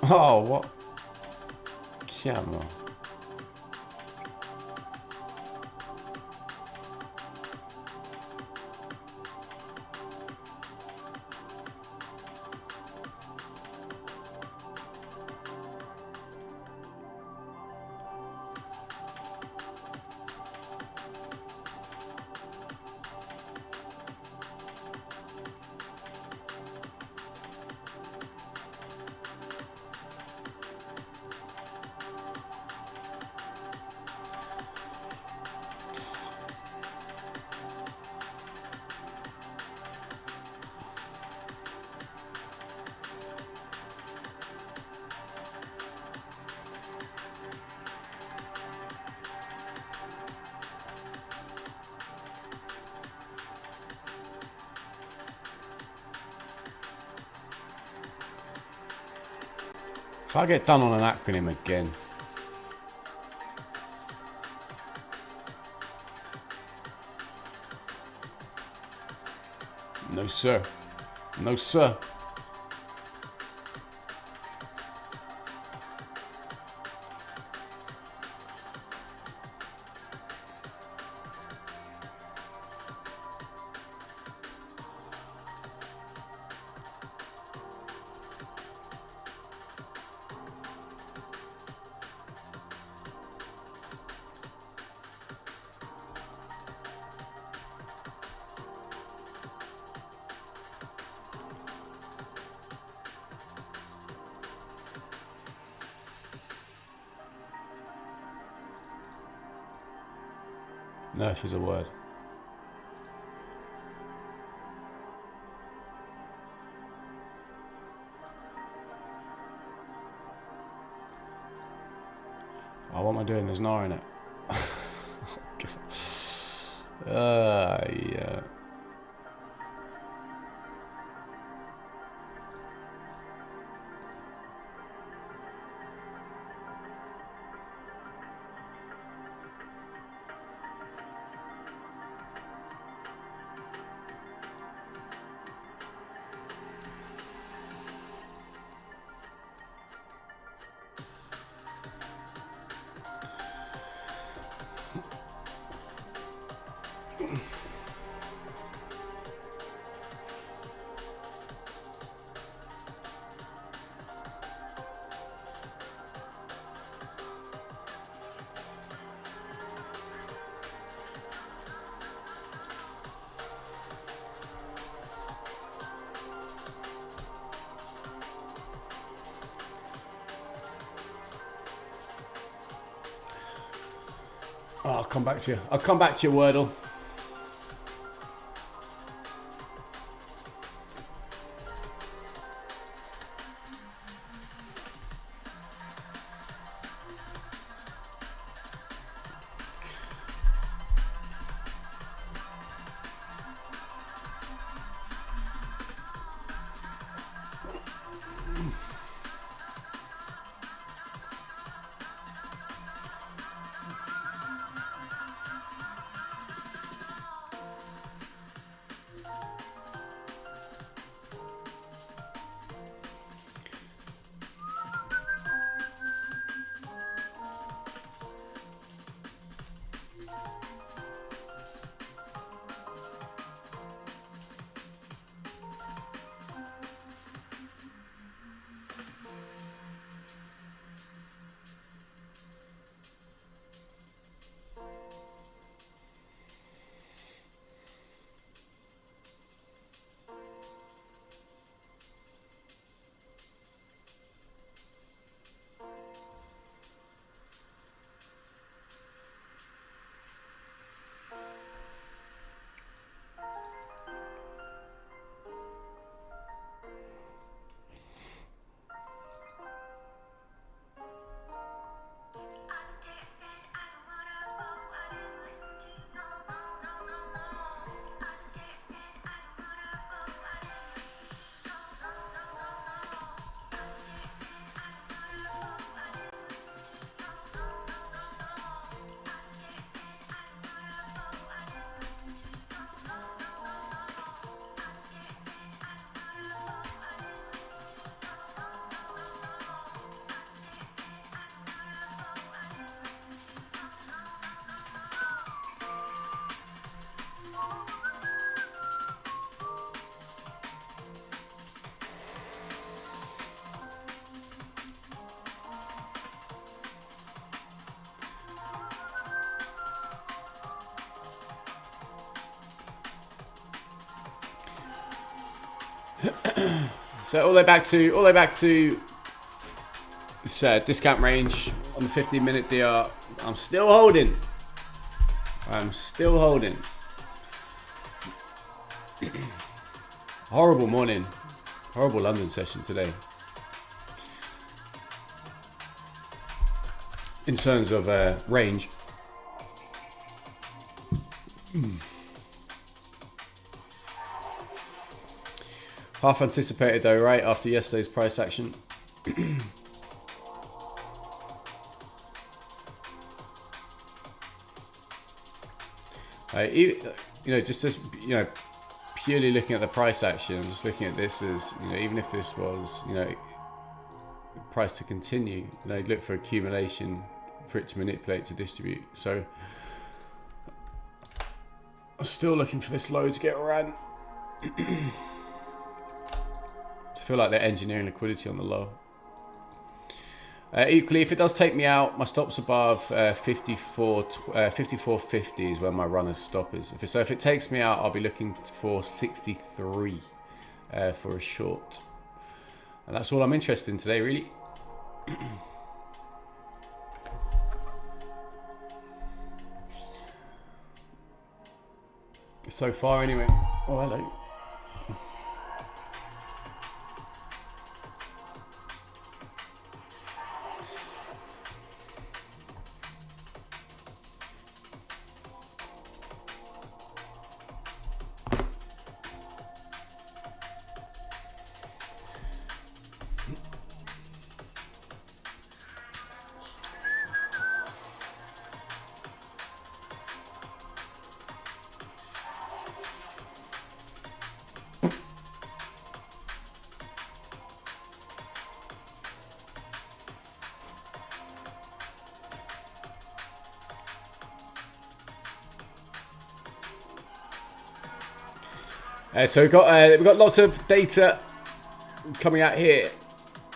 Oh, what? Camera. If I get done on an acronym again. No, sir. No, sir. Nerf is a word. Oh, what am I doing? There's an R in it. Yeah. Oh, I'll come back to you. I'll come back to you, Wordle. So all the way back to this discount range on the 15-minute DR. I'm still holding. Horrible morning. Horrible London session today. In terms of range. Half anticipated though, right? After yesterday's price action. Just purely looking at the price action, just looking at this as, even if this was, price to continue, look for accumulation for it to manipulate to distribute. So I'm still looking for this low to get around. Just feel like they're engineering liquidity on the low. Equally, if it does take me out, my stop's above 54.50 is where my runner's stop is. If it takes me out, I'll be looking for 63 for a short. And that's all I'm interested in today, really. So far, anyway. Oh, hello. So we've got lots of data coming out here,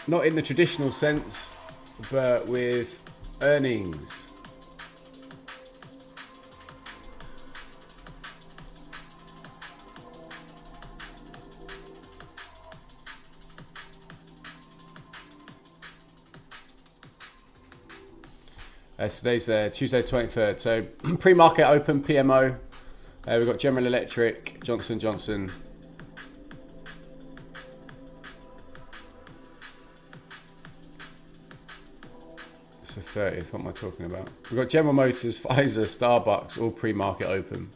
not in the traditional sense, but with earnings. Today's Tuesday 23rd. So pre-market open, PMO. We've got General Electric, Johnson & Johnson. It's the 30th, what am I talking about? We've got General Motors, Pfizer, Starbucks, all pre-market open.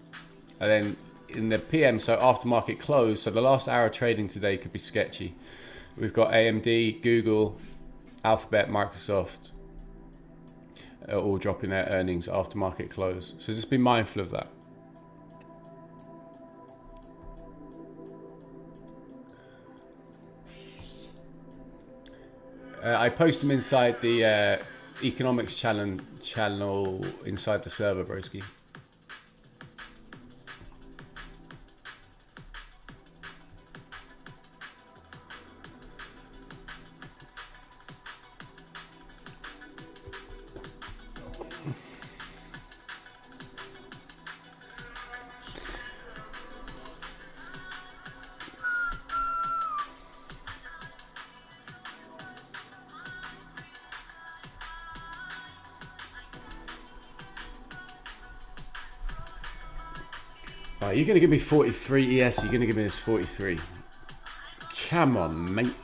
And then in the PM, so after market close, so the last hour of trading today could be sketchy. We've got AMD, Google, Alphabet, Microsoft, all dropping their earnings after market close. So just be mindful of that. I post them inside the economics channel inside the server, broski. You're going to give me 43 ES, you're going to give me this 43. Come on, mate.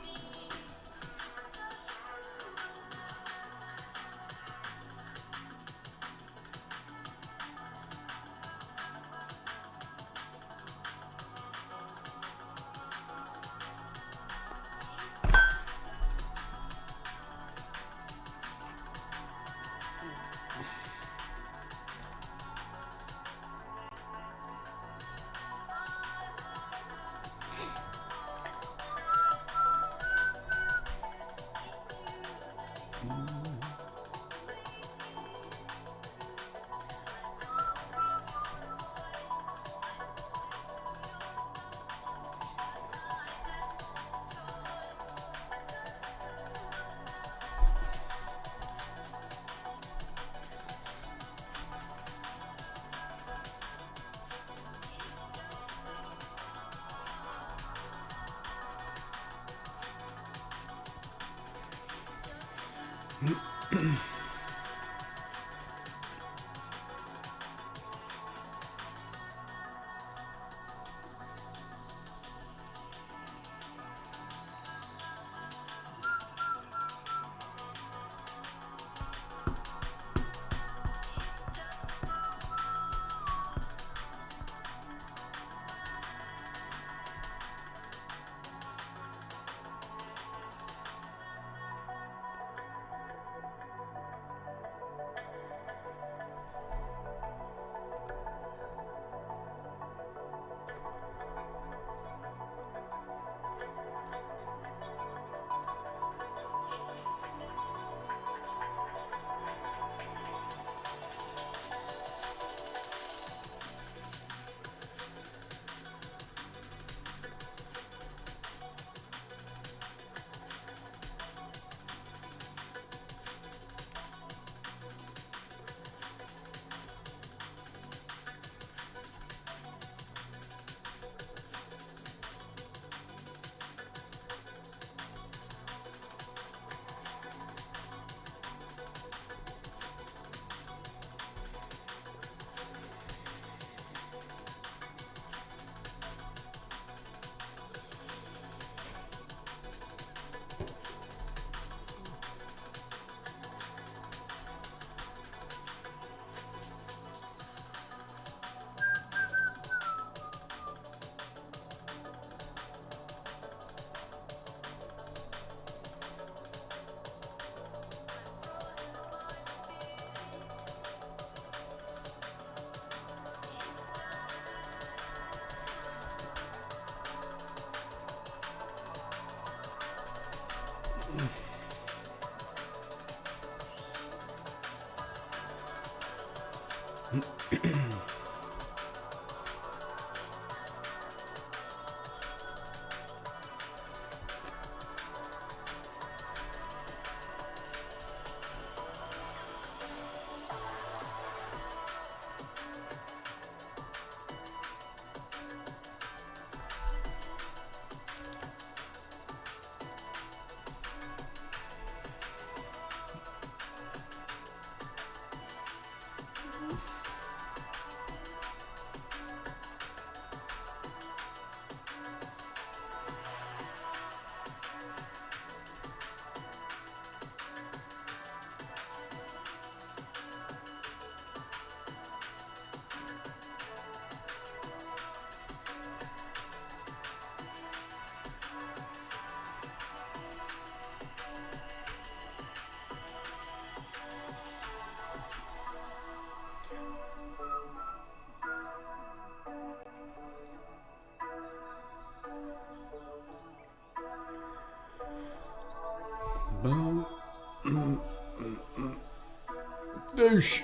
Douche.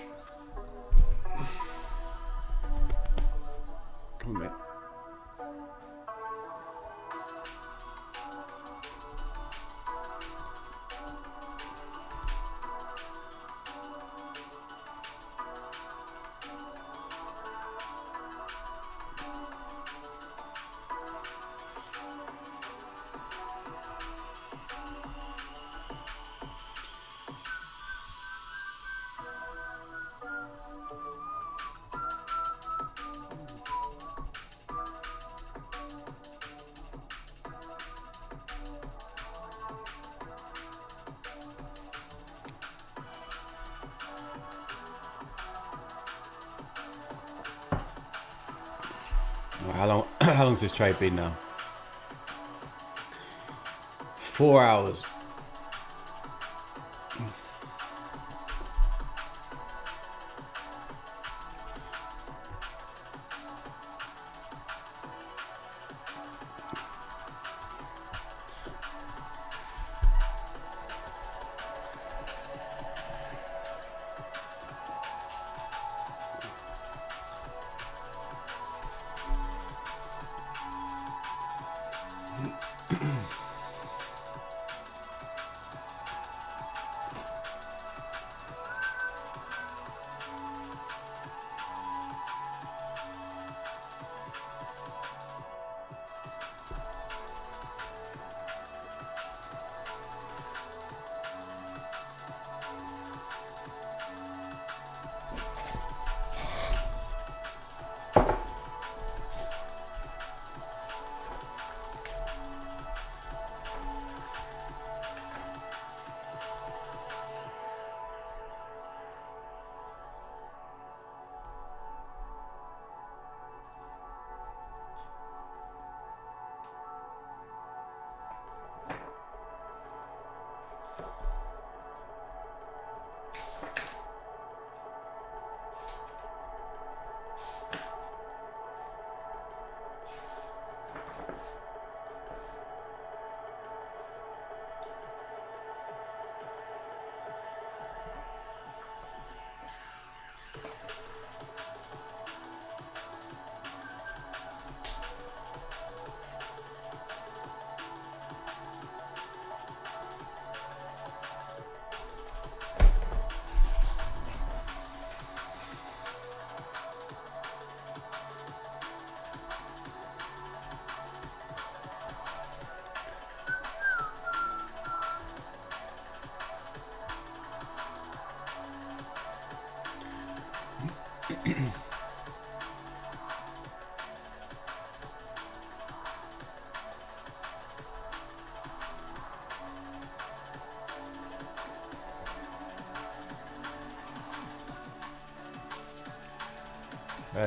Come on, mate. How long? How long's this trade been now? 4 hours.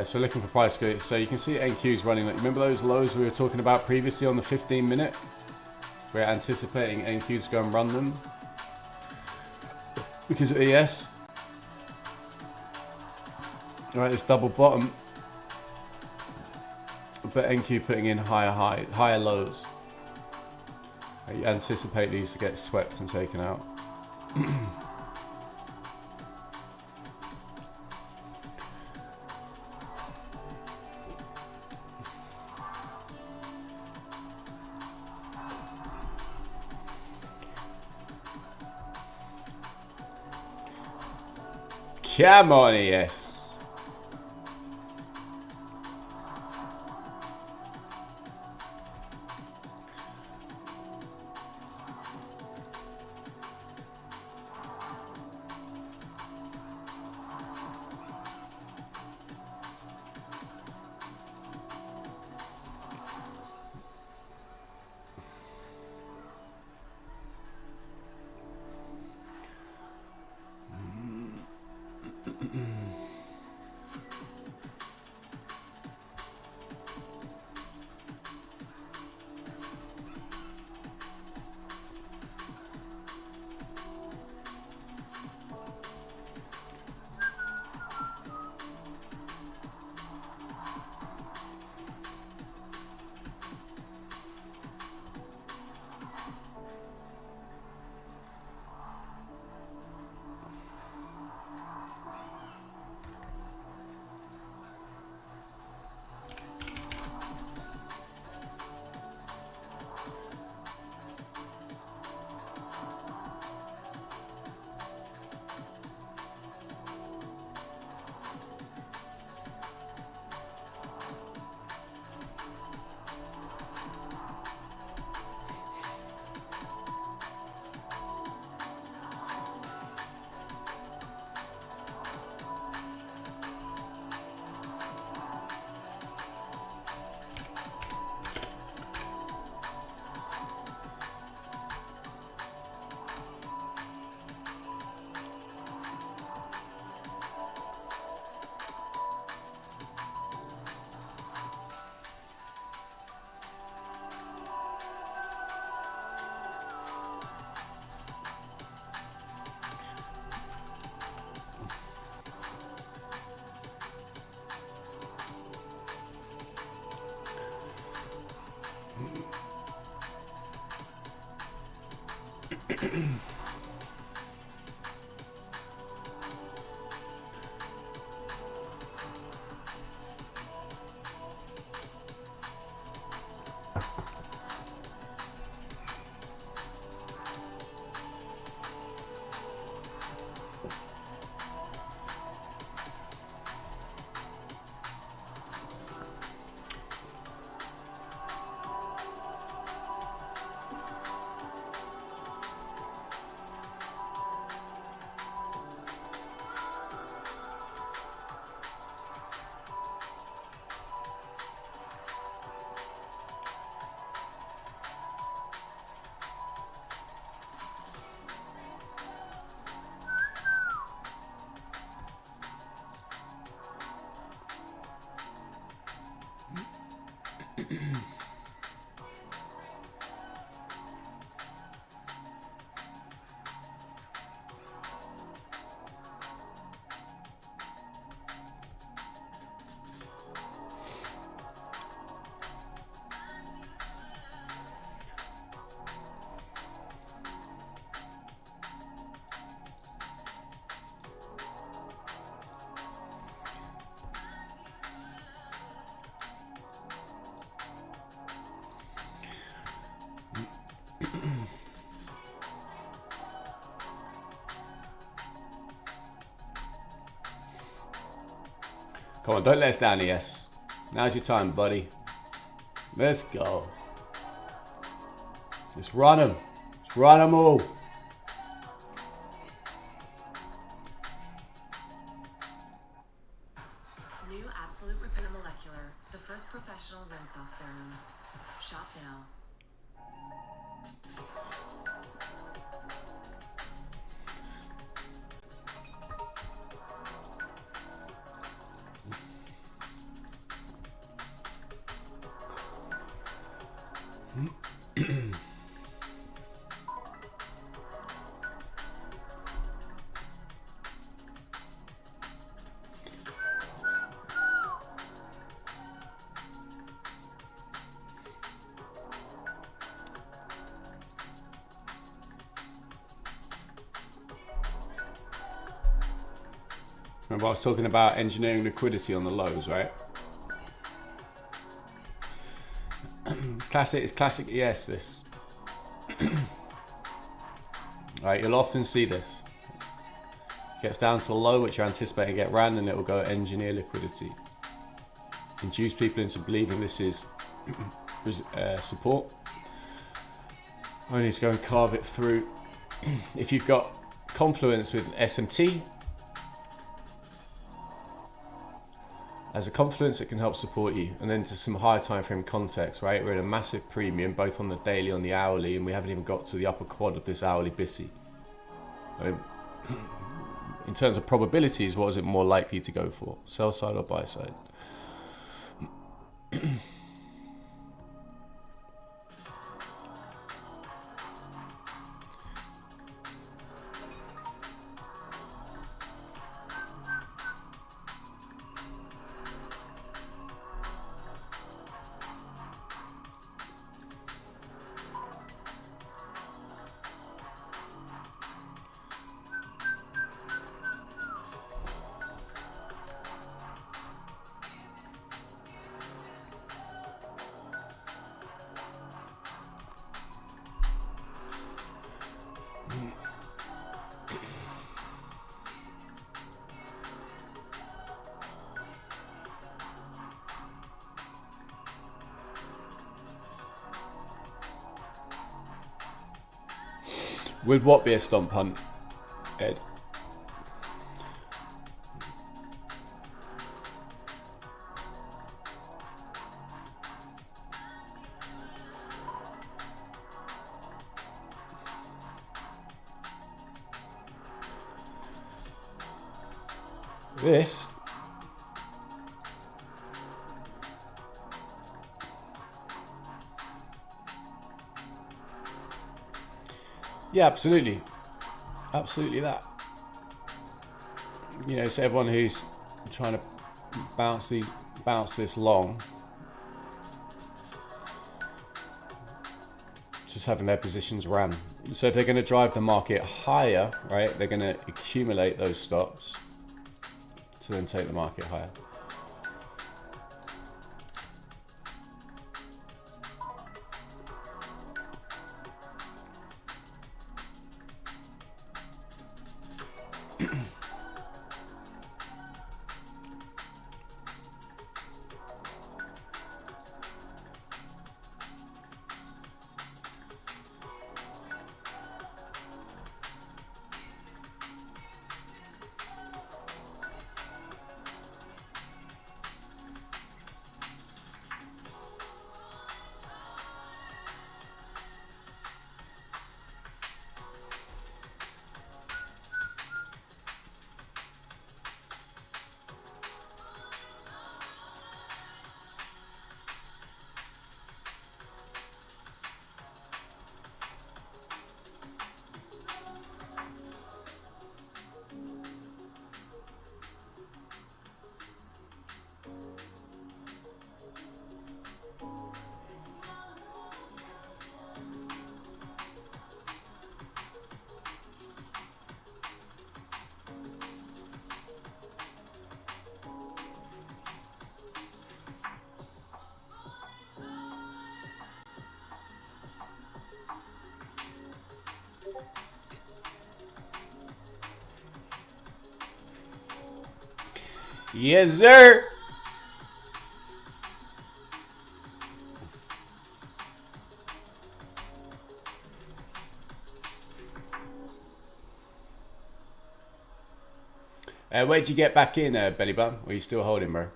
So looking for price go. So you can see NQ's running. Like, remember those lows we were talking about previously on the 15 minute? We're anticipating NQ to go and run them because of ES. Right, this double bottom, but NQ putting in higher lows. You anticipate these to get swept and taken out. Come on, ES. Come on, don't let us down, ES. Now's your time, buddy. Let's go. Let's run them. Let's run them all. soft serum. Shop now. Remember I was talking about engineering liquidity on the lows, right? It's classic ES, this. Right, you'll often see this. Gets down to a low which you're anticipating to get ran, and it will go engineer liquidity. Induce people into believing this is support. Only to go and carve it through. If you've got confluence with SMT, as a confluence, it can help support you. And then to some higher time frame context, right? We're in a massive premium, both on the daily, on the hourly, and we haven't even got to the upper quad of this hourly BISI. I mean, in terms of probabilities, what is it more likely to go for? Sell side or buy side? Would what be a stomp hunt, Ed? This yeah, absolutely that. You know, so everyone who's trying to bounce this long, just having their positions ran. So if they're going to drive the market higher, right, they're going to accumulate those stops to then take the market higher. Yes, sir. Where'd you get back in, Belly Bum? Or are you still holding, bro?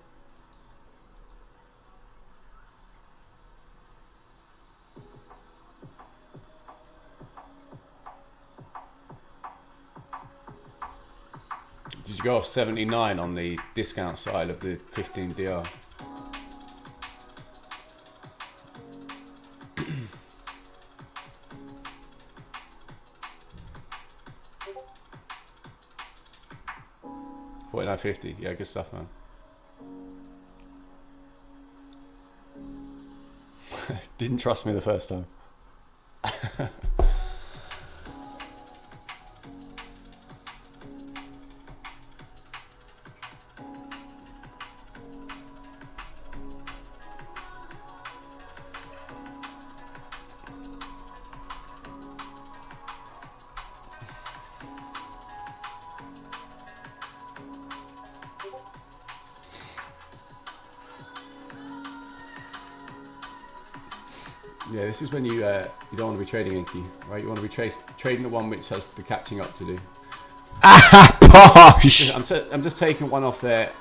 Did you go off 79 on the discount side of the 15DR? $49.50. Yeah, good stuff, man. Didn't trust me the first time. Yeah, this is when you don't want to be trading Inky, right? You want to be trading the one which has the catching up to do. Bosh! I'm just taking one off there,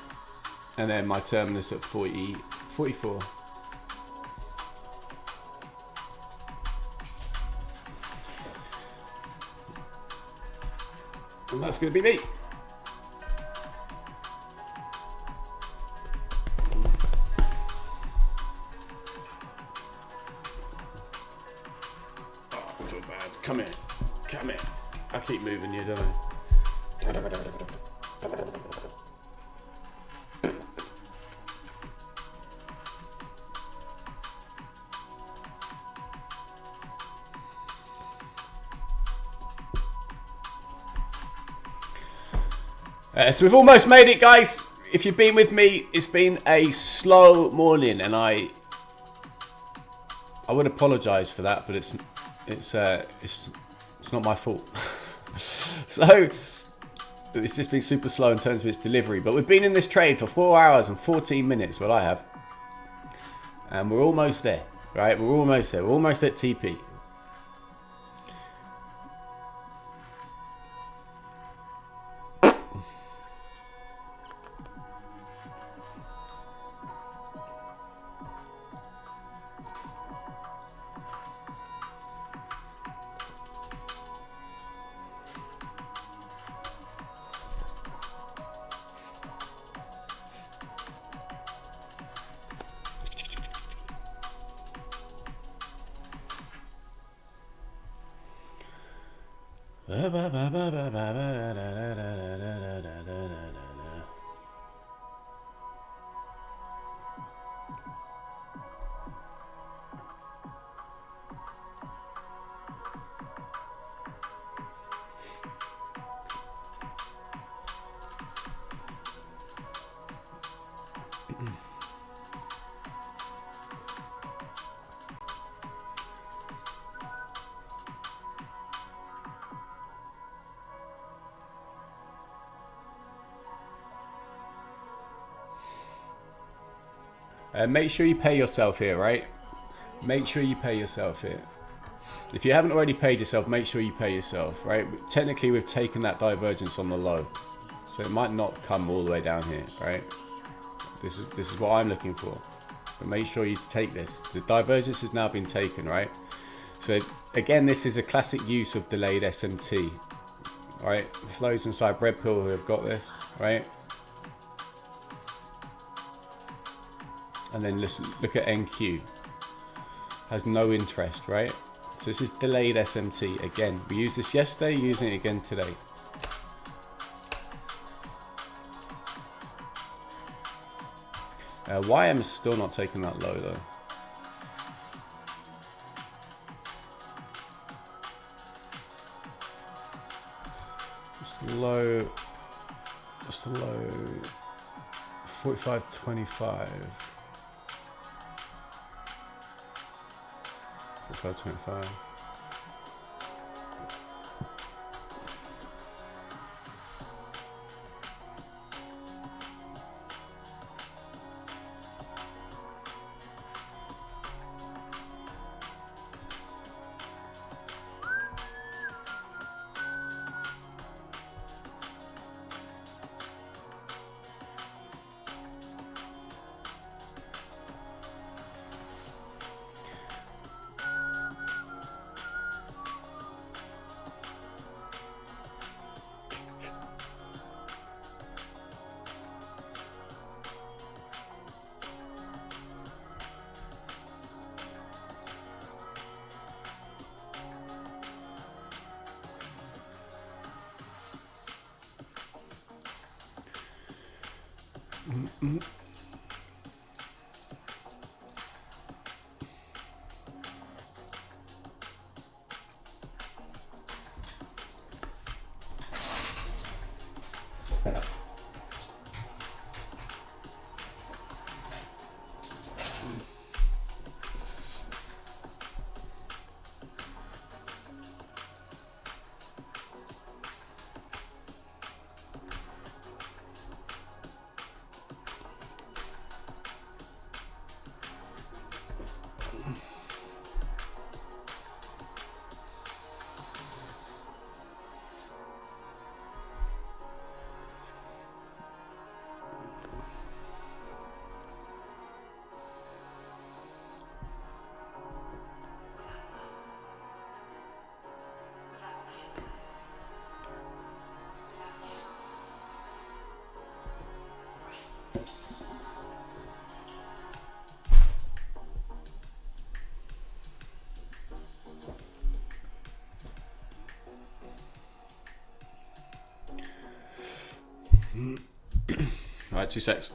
and then my terminus at 44. And that's going to be me. Come here. Come here. I keep moving you, don't I? So we've almost made it, guys. If you've been with me, it's been a slow morning, and I would apologise for that, but it's not my fault. So it's just been super slow in terms of its delivery, but we've been in this trade for 4 hours and 14 minutes, what I have, and we're almost there, right? We're almost there. We're almost at TP. Make sure you pay yourself here, right? Make sure you pay yourself here. If you haven't already paid yourself, make sure you pay yourself, right? Technically, we've taken that divergence on the low, so it might not come all the way down here, right? This is what I'm looking for, but make sure you take this. The divergence has now been taken, right? So again, this is a classic use of delayed SMT, right? Flows inside Red Pill who have got this, right? And then listen, look at NQ, has no interest, right? So this is delayed SMT. Again, we used this yesterday, using it again today. YM is still not taking that low though. What's the low? 45.25. 45.25. Right, 2 secs.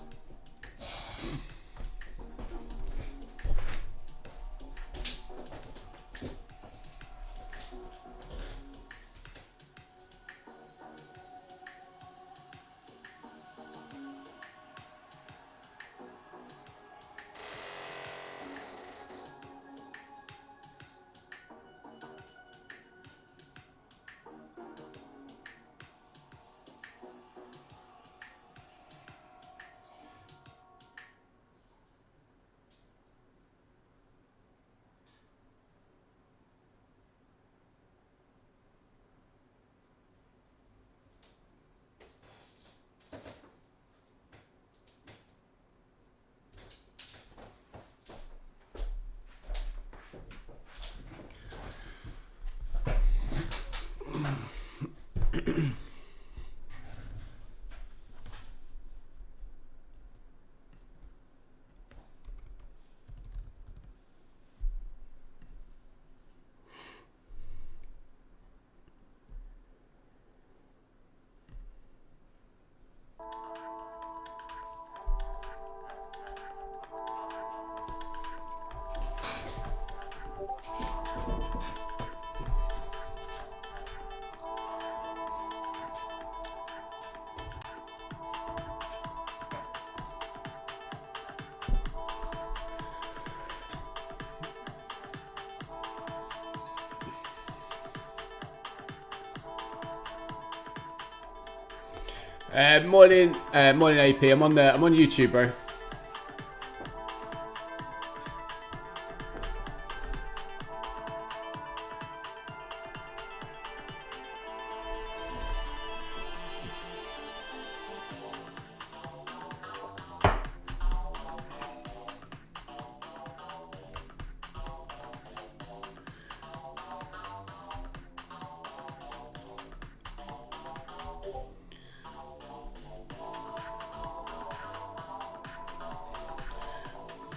Morning, morning AP. I'm on YouTube, bro.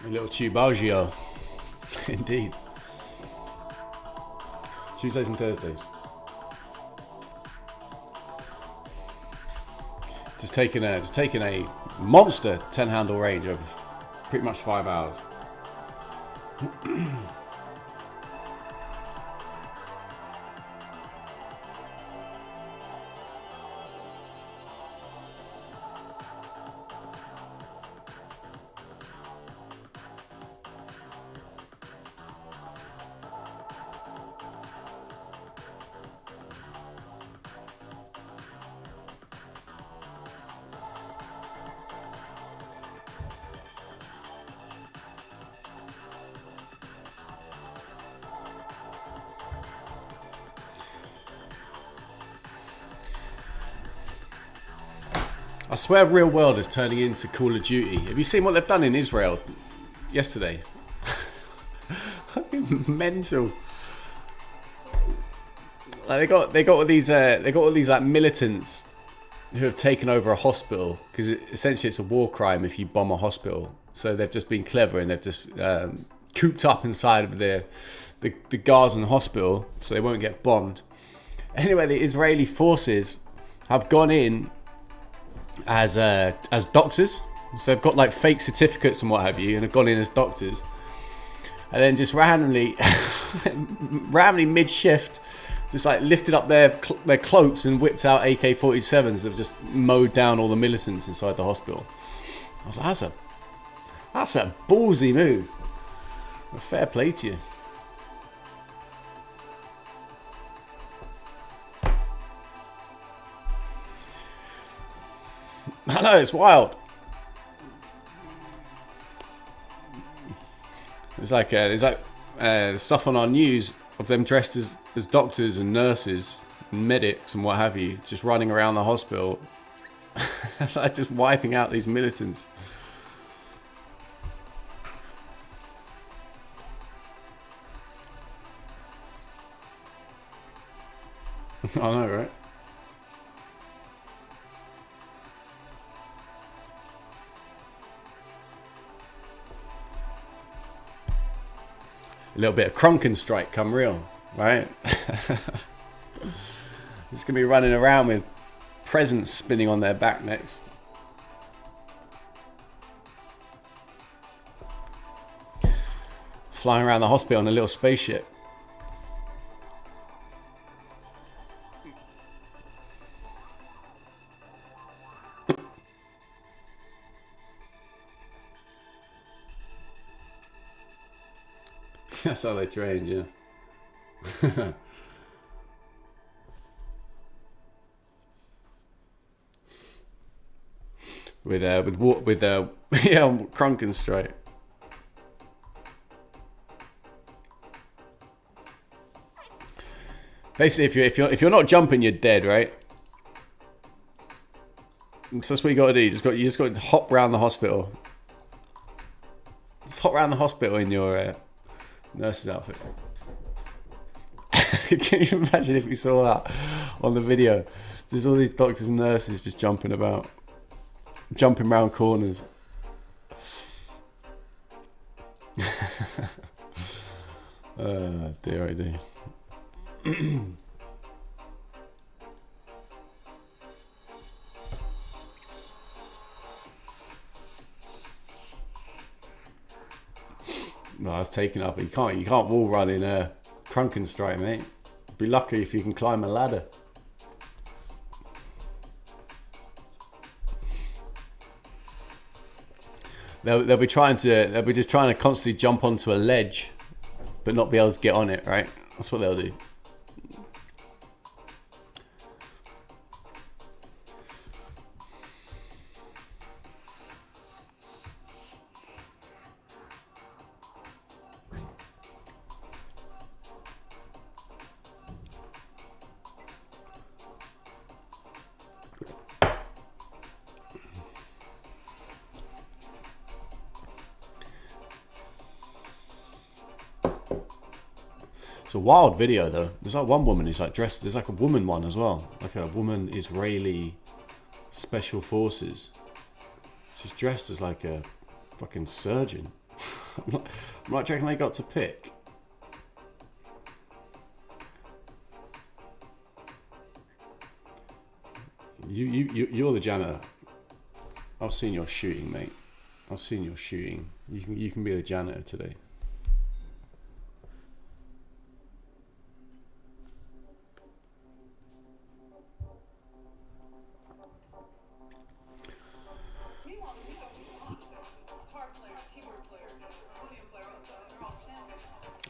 A little Tubaggio. Indeed. Tuesdays and Thursdays. Just taking a monster 10 handle range over pretty much 5 hours. I swear real world is turning into Call of Duty. Have you seen what they've done in Israel yesterday? Mental. Like they got all these like militants who have taken over a hospital, because essentially it's a war crime if you bomb a hospital. So they've just been clever and they've just cooped up inside of the Gazan hospital so they won't get bombed. Anyway, the Israeli forces have gone in as doctors, So they've got like fake certificates and what have you, and have gone in as doctors, and then just randomly, randomly mid-shift, just like lifted up their cloaks and whipped out AK-47s that have just mowed down all the militants inside the hospital. I was like, that's a ballsy move. Fair play to you. I know, it's wild. There's like stuff on our news of them dressed as doctors and nurses and medics and what have you, just running around the hospital, like just wiping out these militants. I know, right? A little bit of Crunken strike come real, right? It's gonna be running around with presents spinning on their back next. Flying around the hospital on a little spaceship. That's how they trained, yeah. with yeah, Crunken strike. Basically, if you're not jumping, you're dead, right? So that's what you got to do. You just got to hop around the hospital. Just hop around the hospital in your nurse's outfit. Can you imagine if you saw that on the video? There's all these doctors and nurses just jumping about, jumping around corners. Dear, oh dear. No, it's taken up. You can't wall run in a Crunken strike, mate. Be lucky if you can climb a ladder. They'll be just trying to constantly jump onto a ledge, but not be able to get on it, right? That's what they'll do. It's a wild video though. There's like one woman who's like dressed. There's like a woman one as well, like a woman Israeli special forces. She's dressed as like a fucking surgeon. I'm like, do you reckon they got to pick? You're the janitor. I've seen your shooting, mate. I've seen your shooting. You can be the janitor today.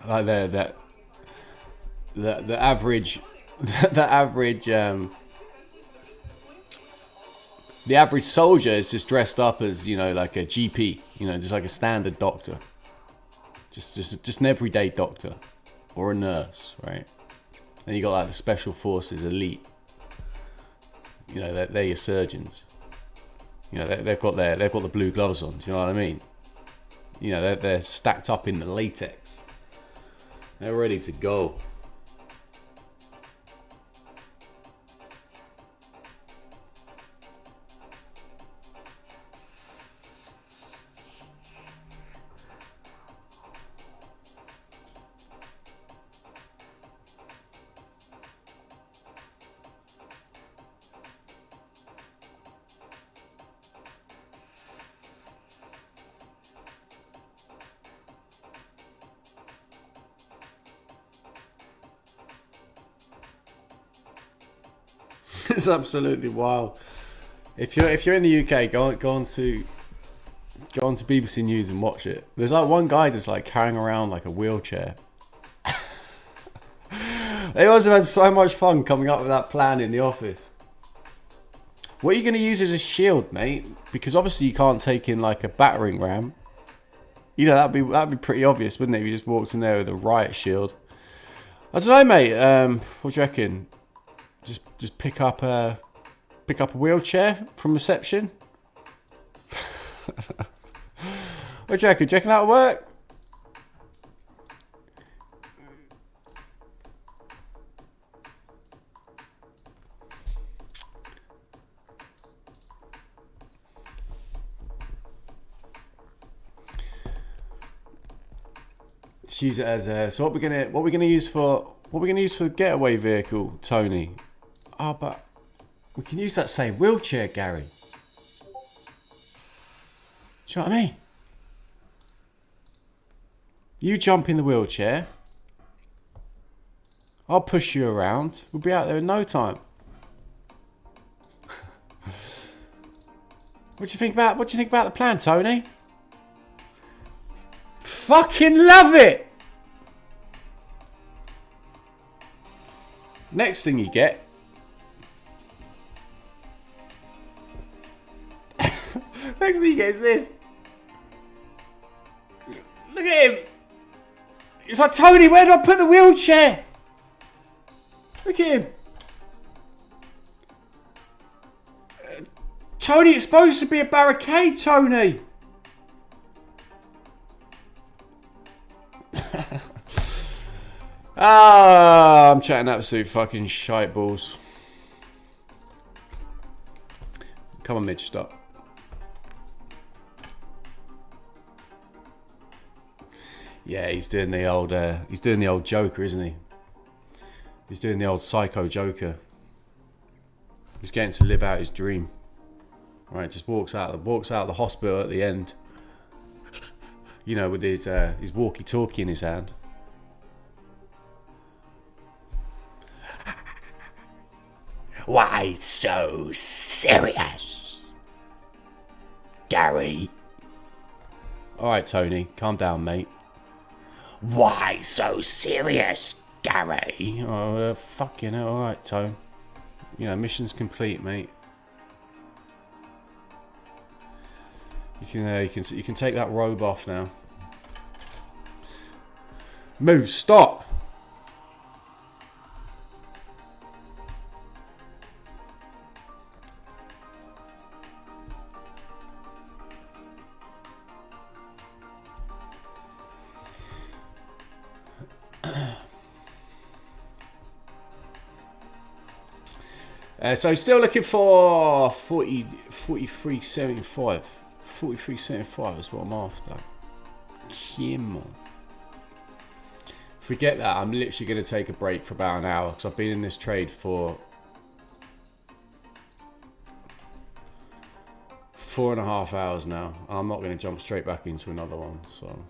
Like the average the average soldier is just dressed up as, you know, like a GP, you know, just like a standard doctor, just an everyday doctor or a nurse, right? And you got like the special forces elite, you know, they're your surgeons, you know, they've got the blue gloves on, do you know what I mean? You know, they're stacked up in the latex. They're ready to go. It's absolutely wild. If you're in the UK, go on to BBC News and watch it. There's like one guy just like carrying around like a wheelchair. They must have had so much fun coming up with that plan in the office. What are you going to use as a shield, mate? Because obviously you can't take in like a battering ram. You know, that'd be pretty obvious, wouldn't it? If you just walked in there with a riot shield. I don't know, mate. What do you reckon? Just pick up a wheelchair from reception. What do you reckon? Do you reckon that'll work? Just use it as a. So what we're gonna use for the getaway vehicle, Tony? Oh, but we can use that same wheelchair, Gary. Do you know what I mean? You jump in the wheelchair. I'll push you around. We'll be out there in no time. What do you think about the plan, Tony? Fucking love it! Next thing you get. Next thing you get is this. Look at him. It's like, Tony, where do I put the wheelchair? Look at him. Tony, it's supposed to be a barricade, Tony. I'm chatting absolute fucking shite balls. Come on, Mitch, stop. Yeah, he's doing the old Joker, isn't he? He's doing the old psycho Joker. He's getting to live out his dream. Right, just walks out of the hospital at the end. You know, with his walkie-talkie in his hand. Why so serious, Gary? All right, Tony, calm down, mate. Why so serious, Gary? Oh, fucking hell. All right, Tone. You know, mission's complete, mate. You can take that robe off now. Moo, stop. So still looking for 43.75. 43.75 is what I'm after. Come on. Forget that. I'm literally going to take a break for about an hour because I've been in this trade for 4.5 hours now. I'm not going to jump straight back into another one. So.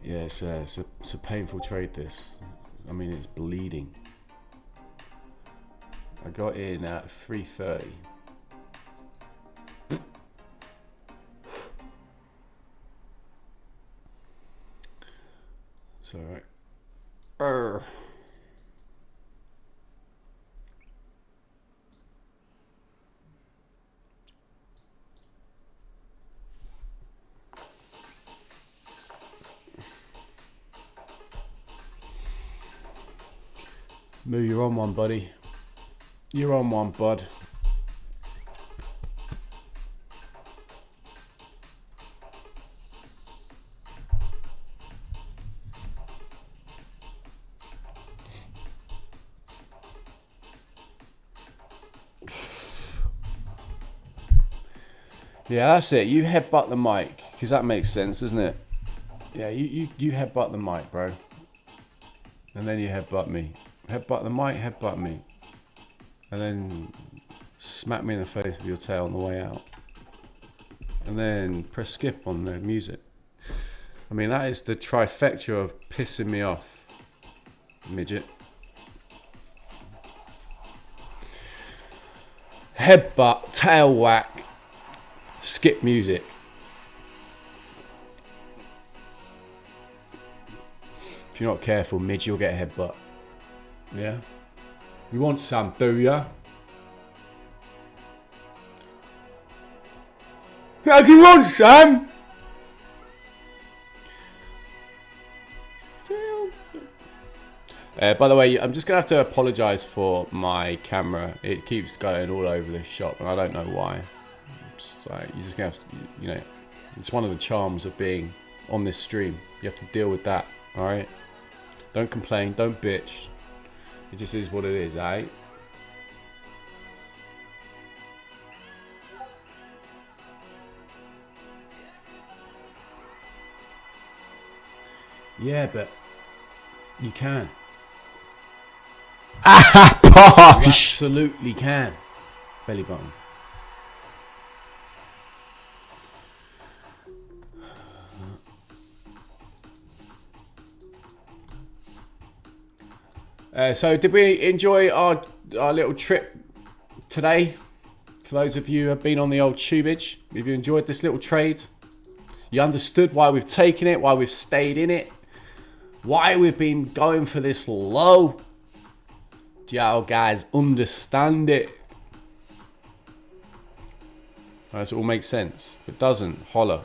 Yeah, it's a painful trade, this. I mean, it's bleeding. I got in at 3:30. It's alright. Moo, you're on one, buddy. You're on one, bud. Yeah, that's it. You headbutt the mic, because that makes sense, doesn't it? Yeah, you headbutt the mic, bro. And then you headbutt me. Headbutt the mic, headbutt me. And then smack me in the face with your tail on the way out. And then press skip on the music. I mean, that is the trifecta of pissing me off, midget. Headbutt, tail whack, skip music. If you're not careful, midge, you'll get a headbutt. Yeah? You want some, do ya? Yeah, you want some? By the way, I'm just going to have to apologise for my camera. It keeps going all over the shop and I don't know why. So you're just going to have to, you know, it's one of the charms of being on this stream. You have to deal with that, alright? Don't complain, don't bitch. It just is what it is, alright? Yeah, but you can. You absolutely can. Belly button. So did we enjoy our little trip today? For those of you who have been on the old tubage, have you enjoyed this little trade? You understood why we've taken it, why we've stayed in it, why we've been going for this low? Do y'all guys understand it? Does it all make sense? If it doesn't, holler.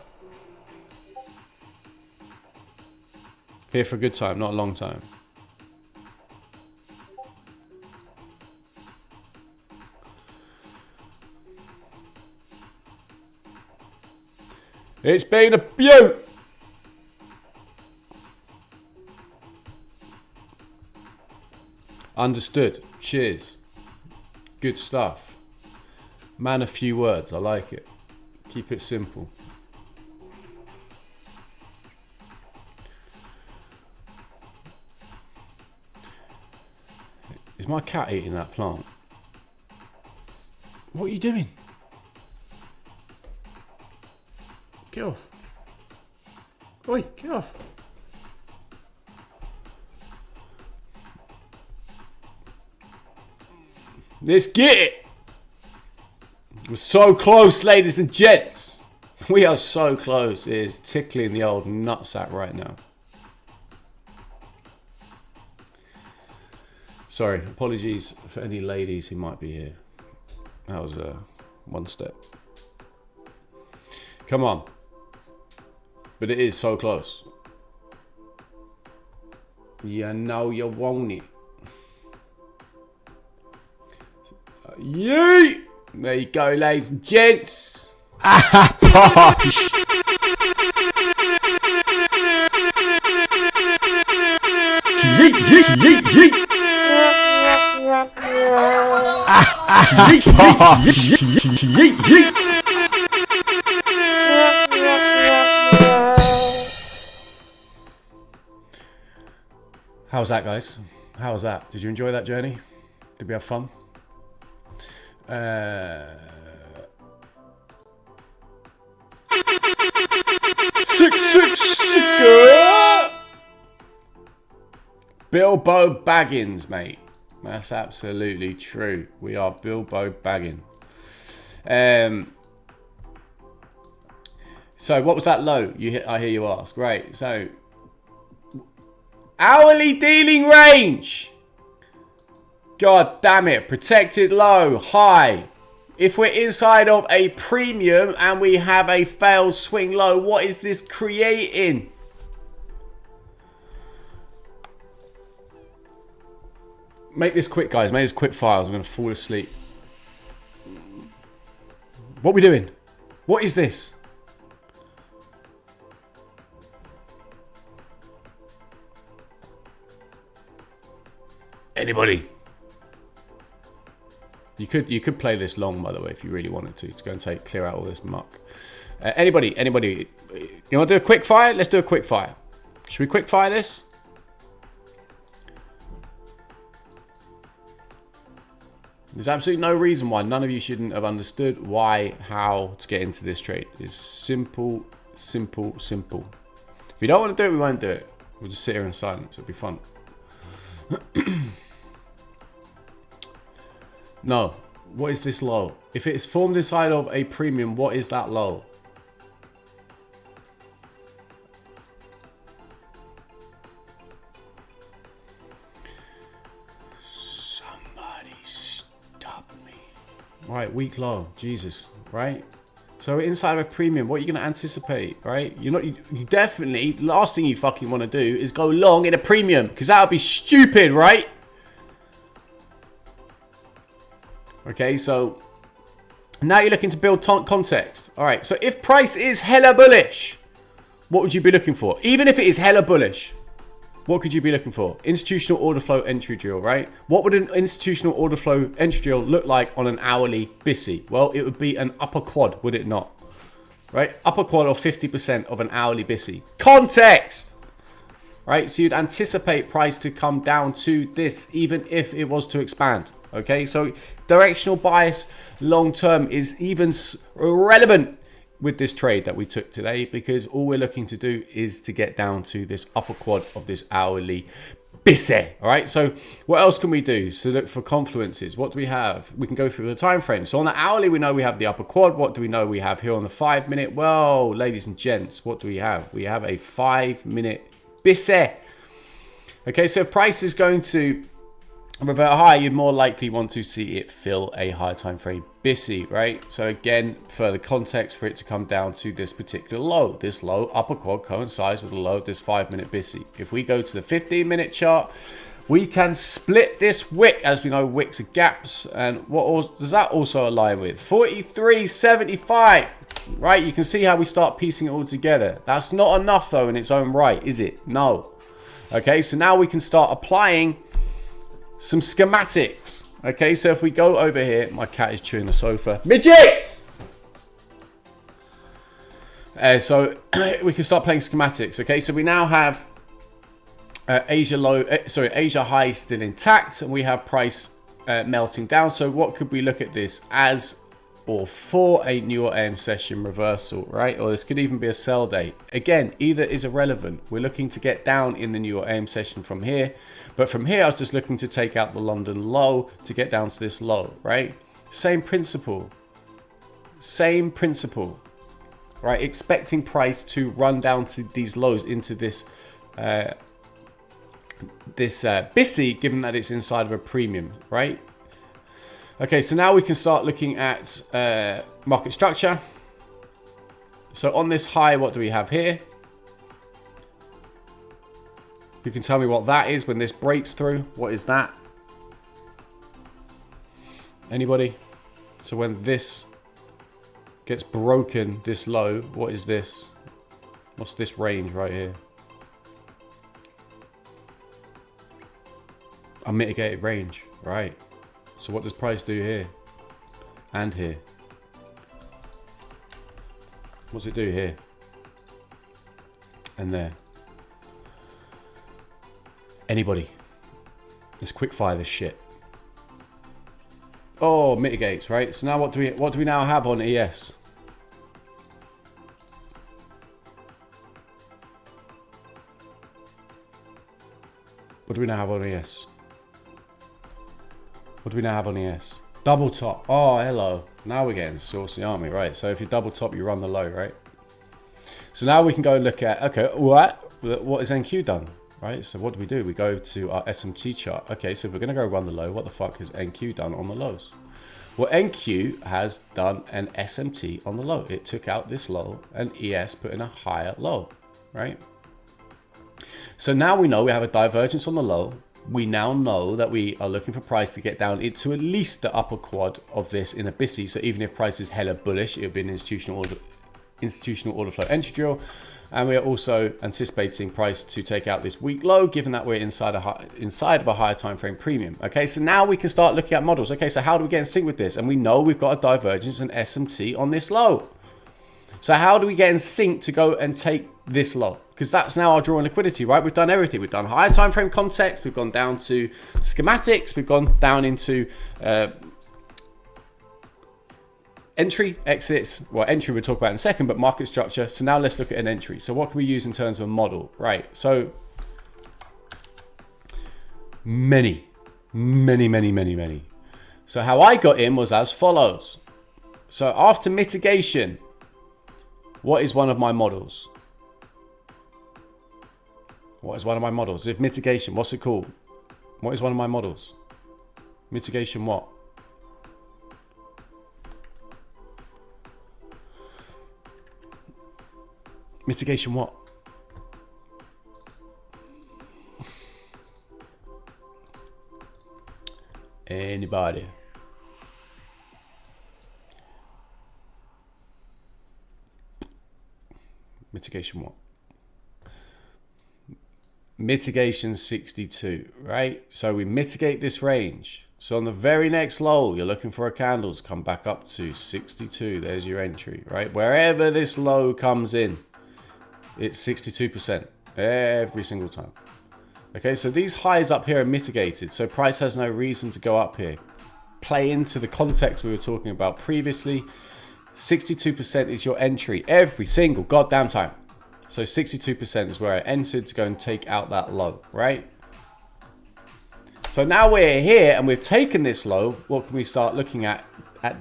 Here for a good time, not a long time. It's been a beaut. Understood. Cheers. Good stuff. Man, a few words. I like it. Keep it simple. Is my cat eating that plant? What are you doing? Get off. Oi, get off. Let's get it. We're so close, ladies and gents. We are so close. It is tickling the old nutsack right now. Sorry, apologies for any ladies who might be here. That was one step. Come on. But it is so close. You know you want it. Yeet! There you go, ladies and gents. Posh. Yeet, yeet, yeet, yeet. Yeet, yeet, yeet, yeet. How was that, guys? How was that? Did you enjoy that journey? Did we have fun? Bilbo Baggins, mate. That's absolutely true. We are Bilbo Baggin. So what was that low? I hear you ask. Right. So hourly dealing range. God damn it. Protected low. High. If we're inside of a premium and we have a failed swing low, what is this creating? Make this quick, guys. Make this quick files. I'm going to fall asleep. What are we doing? What is this? Anybody? You could play this long, by the way, if you really wanted to go and clear out all this muck. Anybody? You want to do a quick fire? Let's do a quick fire. Should we quick fire this? There's absolutely no reason why none of you shouldn't have understood why, how to get into this trade. It's simple, simple, simple. If you don't want to do it, we won't do it. We'll just sit here in silence. It'll be fun. No. What is this low? If it is formed inside of a premium, what is that low? Somebody stop me. Right, weak low. Jesus. Right? So inside of a premium, what are you going to anticipate, right? You definitely, last thing you fucking want to do is go long in a premium, because that would be stupid, right? Okay, so now you're looking to build context. All right, so if price is hella bullish, what would you be looking for? Even if it is hella bullish, what could you be looking for? Institutional order flow entry drill, right? What would an institutional order flow entry drill look like on an hourly BISI? Well, it would be an upper quad, would it not? Right? Upper quad or 50% of an hourly BISI. Context! Right? So you'd anticipate price to come down to this, even if it was to expand. Okay? So directional bias long term is even relevant with this trade that we took today, because all we're looking to do is to get down to this upper quad of this hourly BISE. All right, so what else can we do? So look for confluences. What do we have? We can go through the time frame. So on the hourly, we know we have the upper quad. What do we know we have here on the 5 minute? Well, ladies and gents, what do we have? We have a 5 minute BISE. Okay, so if price is going to revert higher, you'd more likely want to see it fill a higher time frame BISI, right? So again, further context for it to come down to this particular low. This low upper quad coincides with the low of this 5 minute BISI. If we go to the 15-minute chart, we can split this wick. As we know, wicks are gaps. And what does that also align with? 43.75, right? You can see how we start piecing it all together. That's not enough though in its own right, is it? No. Okay, so now we can start applying some schematics. Okay, so if we go over here, my cat is chewing the sofa. Midgets! So we can start playing schematics. Okay, so we now have Asia high still intact, and we have price melting down. So what could we look at this as, or for a newer AM session reversal, right? Or this could even be a sell day. Again, either is irrelevant. We're looking to get down in the newer AM session from here. But from here, I was just looking to take out the London low to get down to this low, right? Same principle. Same principle, right? Expecting price to run down to these lows into this BISI, given that it's inside of a premium, right? Okay, so now we can start looking at market structure. So on this high, what do we have here? You can tell me what that is when this breaks through. What is that? Anybody? So when this gets broken, this low, what is this? What's this range right here? Unmitigated range, right? So what does price do here? And here? What's it do here? And there? Anybody? Let's quick fire this shit. Oh, mitigates, right? So now what do we now have on ES? What do we now have on ES? What do we now have on ES? Double top. Oh, hello. Now we're getting saucy, aren't we? Right. So if you double top, you run the low, right? So now we can go and look at, okay, what has NQ done? Right, so what do? We go to our SMT chart. Okay, so if we're going to go run the low, what the fuck has NQ done on the lows? Well, NQ has done an SMT on the low. It took out this low and ES put in a higher low, right? So now we know we have a divergence on the low. We now know that we are looking for price to get down into at least the upper quad of this in a BISI. So even if price is hella bullish, it would be an institutional order flow entry drill. And we are also anticipating price to take out this weak low, given that we're inside of a higher time frame premium. Okay, so now we can start looking at models. Okay, so how do we get in sync with this? And we know we've got a divergence and SMT on this low. So how do we get in sync to go and take this low? Because that's now our drawing liquidity, right? We've done everything. We've done higher time frame context. We've gone down to schematics. We've gone down into entry, exits. Well, entry we'll talk about in a second, but market structure. So now let's look at an entry. So what can we use in terms of a model? Right. So many. So how I got in was as follows. So after mitigation, what is one of my models? What is one of my models? If mitigation, what's it called? What is one of my models? Mitigation what? Mitigation what? Anybody? Mitigation what? Mitigation 62, right? So we mitigate this range. So on the very next low, you're looking for a candle to come back up to 62. There's your entry, right? Wherever this low comes in, it's 62% every single time. Okay, so these highs up here are mitigated. So price has no reason to go up here. Play into the context we were talking about previously. 62% is your entry every single goddamn time. So 62% is where I entered to go and take out that low, right? So now we're here and we've taken this low. What can we start looking at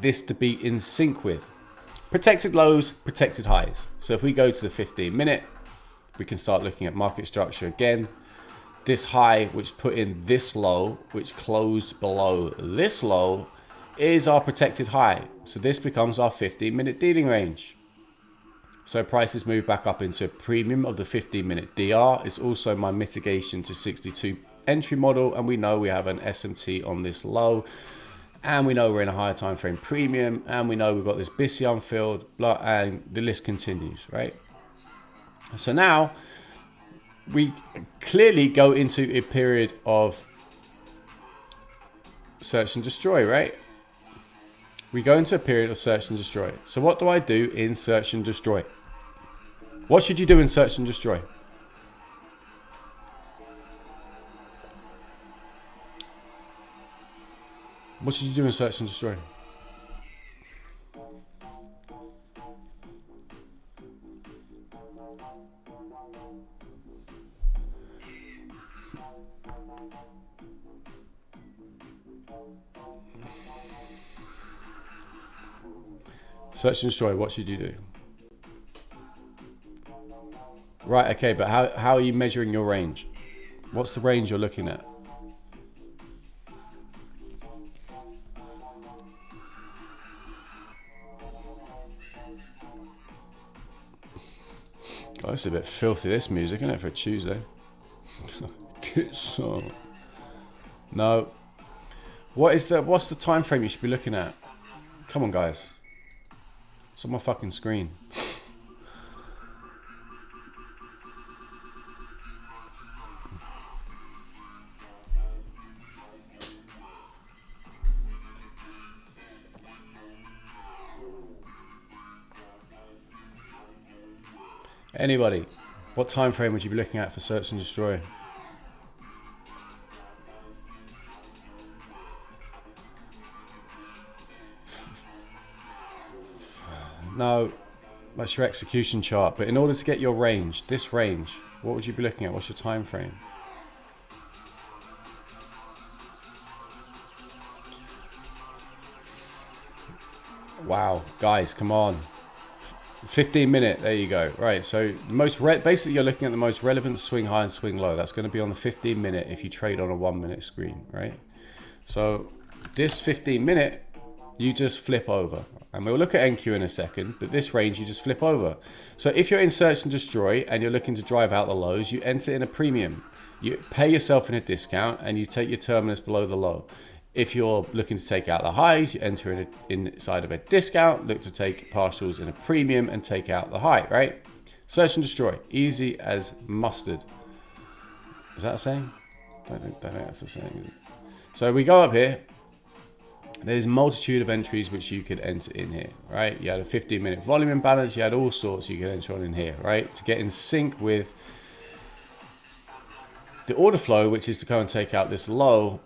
this to be in sync with? Protected lows, protected highs. So if we go to the 15-minute, we can start looking at market structure again. This high, which put in this low, which closed below this low, is our protected high. So this becomes our 15-minute dealing range. So prices move back up into a premium of the 15-minute DR. It's also my mitigation to 62 entry model, and we know we have an SMT on this low, and we know we're in a higher time frame premium, and we know we've got this BISI unfilled, and the list continues, right? So now we clearly go into a period of search and destroy, right? We go into a period of search and destroy. So what do I do in search and destroy? What should you do in search and destroy? What should you do in search and destroy? Search and destroy, what should you do? Right, okay, but how are you measuring your range? What's the range you're looking at? Oh, it's a bit filthy, this music, isn't it, for a Tuesday? Good song. No. What's the time frame you should be looking at? Come on, guys. It's on my fucking screen. Anybody, what time frame would you be looking at for search and destroy? No, that's your execution chart. But in order to get your range, this range, what would you be looking at? What's your time frame? Wow, guys, come on. 15-minute, there you go. Right, so basically you're looking at the most relevant swing high and swing low. That's going to be on the 15-minute if you trade on a 1-minute screen, right? So this 15-minute, you just flip over. And we'll look at NQ in a second, but this range you just flip over. So if you're in search and destroy and you're looking to drive out the lows, you enter in a premium. You pay yourself in a discount and you take your terminus below the low. If you're looking to take out the highs, you enter inside of a discount, look to take partials in a premium and take out the high, right? Search and destroy, easy as mustard. Is that a saying? I don't think that's a saying, is it? So we go up here. There's a multitude of entries which you could enter in here, right? You had a 15-minute volume imbalance. You had all sorts you could enter on in here, right? To get in sync with the order flow, which is to go and take out this low,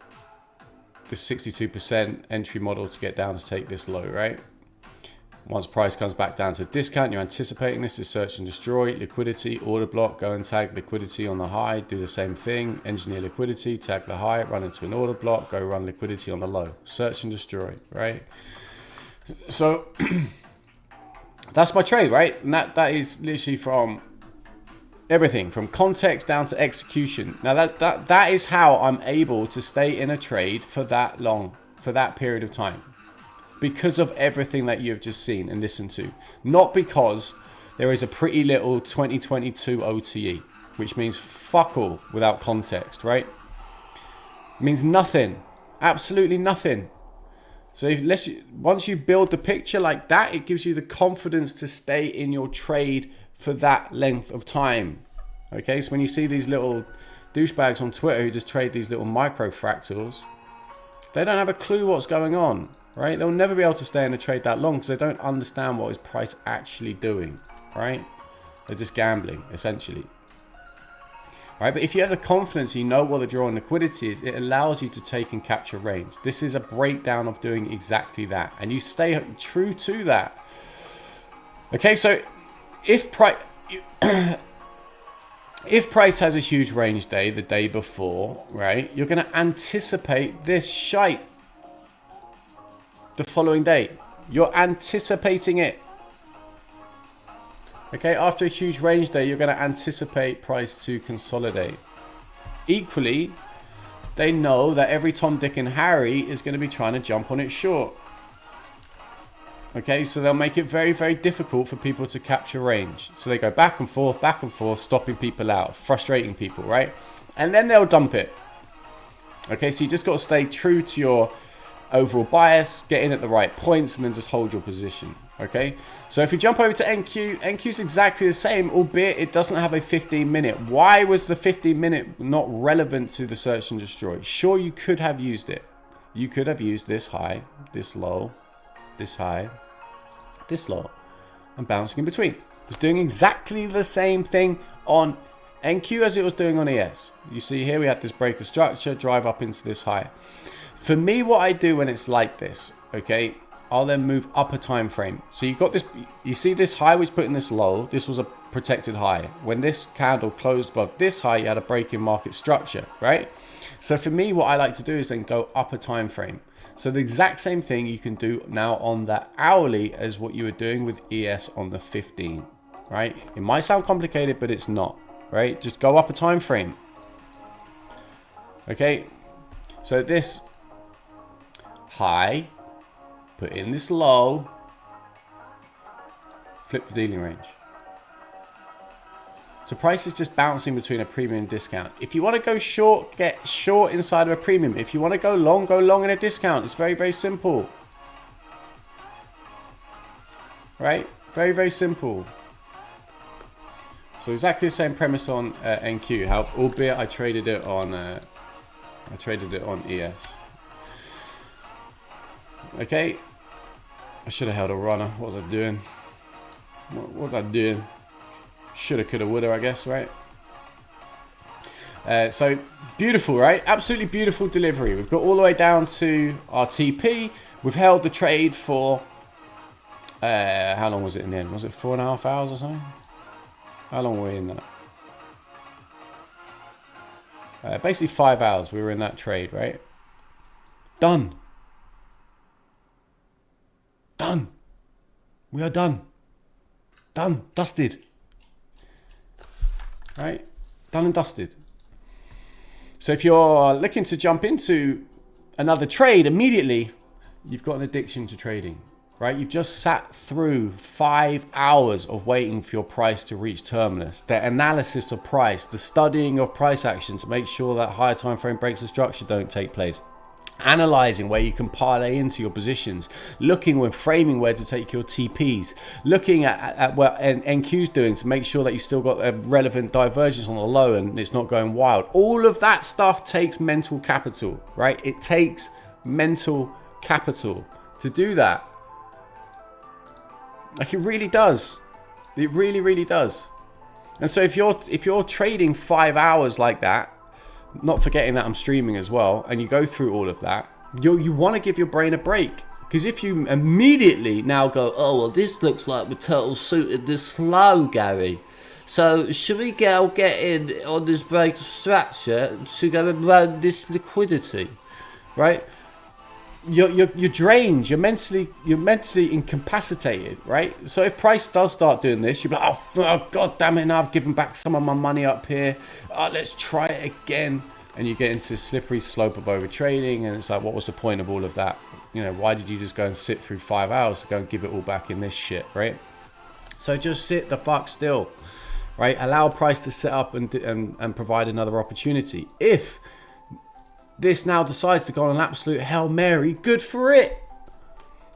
this 62% entry model to get down to take this low, right? Once price comes back down to a discount, you're anticipating this is search and destroy, liquidity, order block, go and tag liquidity on the high, do the same thing, engineer liquidity, tag the high, run into an order block, go run liquidity on the low, search and destroy, right? So that's my trade, right? And that is literally from everything from context down to execution. Now that is how I'm able to stay in a trade for that long, for that period of time. Because of everything that you've just seen and listened to. Not because there is a pretty little 2022 OTE, which means fuck all without context, right? It means nothing. Absolutely nothing. So once you build the picture like that, it gives you the confidence to stay in your trade for that length of time. Okay, so when you see these little douchebags on Twitter who just trade these little micro fractals, they don't have a clue what's going on. Right? They'll never be able to stay in a trade that long because they don't understand what is price actually doing, right? They're just gambling, essentially. Right? But if you have the confidence, you know what the draw on liquidity is, it allows you to take and capture range. This is a breakdown of doing exactly that. And you stay true to that. Okay, so if price has a huge range day the day before, right, you're going to anticipate this shite the following day. You're anticipating it. Okay, after a huge range day, you're going to anticipate price to consolidate. Equally, they know that every Tom, Dick, and Harry is going to be trying to jump on it short. Okay, so they'll make it very, very difficult for people to capture range. So they go back and forth, stopping people out, frustrating people, right? And then they'll dump it. Okay, so you just got to stay true to your overall bias, get in at the right points, and then just hold your position. Okay, so if you jump over to NQ is exactly the same, albeit it doesn't have a 15-minute. Why was the 15-minute not relevant to the search and destroy? Sure, you could have used it. You could have used this high, this low, this high, this low, and bouncing in between. It was doing exactly the same thing on NQ as it was doing on ES. You see here we had this break of structure, drive up into this high. For me, what I do when it's like this, okay, I'll then move up a time frame. So you've got this, you see this high was put in this low. This was a protected high. When this candle closed above this high, you had a break in market structure, right? So for me, what I like to do is then go up a time frame. So the exact same thing you can do now on that hourly as what you were doing with ES on the 15, right? It might sound complicated, but it's not, right? Just go up a time frame. Okay, so this high, put in this low, flip the dealing range. So price is just bouncing between a premium and discount. If you want to go short, get short inside of a premium. If you want to go long in a discount. It's very, very simple. Right? Very, very simple. So exactly the same premise on NQ. How, albeit I traded it on ES. Okay, I should have held a runner. What was I doing? What was I doing? Shoulda, coulda, woulda, I guess, right? So beautiful, right? Absolutely beautiful delivery. We've got all the way down to our TP. We've held the trade for how long was it in the end? Was it 4.5 hours or something? How long were we in that? Basically 5 hours we were in that trade, right? Done. Done. We are done. Done. Dusted. Right? Done and dusted. So if you're looking to jump into another trade immediately, you've got an addiction to trading. Right? You've just sat through 5 hours of waiting for your price to reach terminus. The analysis of price, the studying of price action to make sure that higher time frame breaks of structure don't take place. Analyzing where you can parlay into your positions, looking when framing where to take your TPs, looking at what NQ's doing to make sure that you still got a relevant divergence on the low and it's not going wild. All of that stuff takes mental capital, right? It takes mental capital to do that. Like it really does. It really, really does. And so if you're trading 5 hours like that, not forgetting that I'm streaming as well, and you go through all of that, you want to give your brain a break. Because if you immediately now go, oh, well, this looks like the turtle suited this low, Gary. So should we get in on this break structure to go and run this liquidity, right? You're drained. You're mentally incapacitated, right? So if price does start doing this, you're like, oh god damn it! Now I've given back some of my money up here. Let's try it again, and you get into the slippery slope of over trading, and it's like, what was the point of all of that? You know, why did you just go and sit through 5 hours to go and give it all back in this shit, right? So just sit the fuck still, right? Allow price to set up and provide another opportunity. If this now decides to go on an absolute Hail Mary, good for it,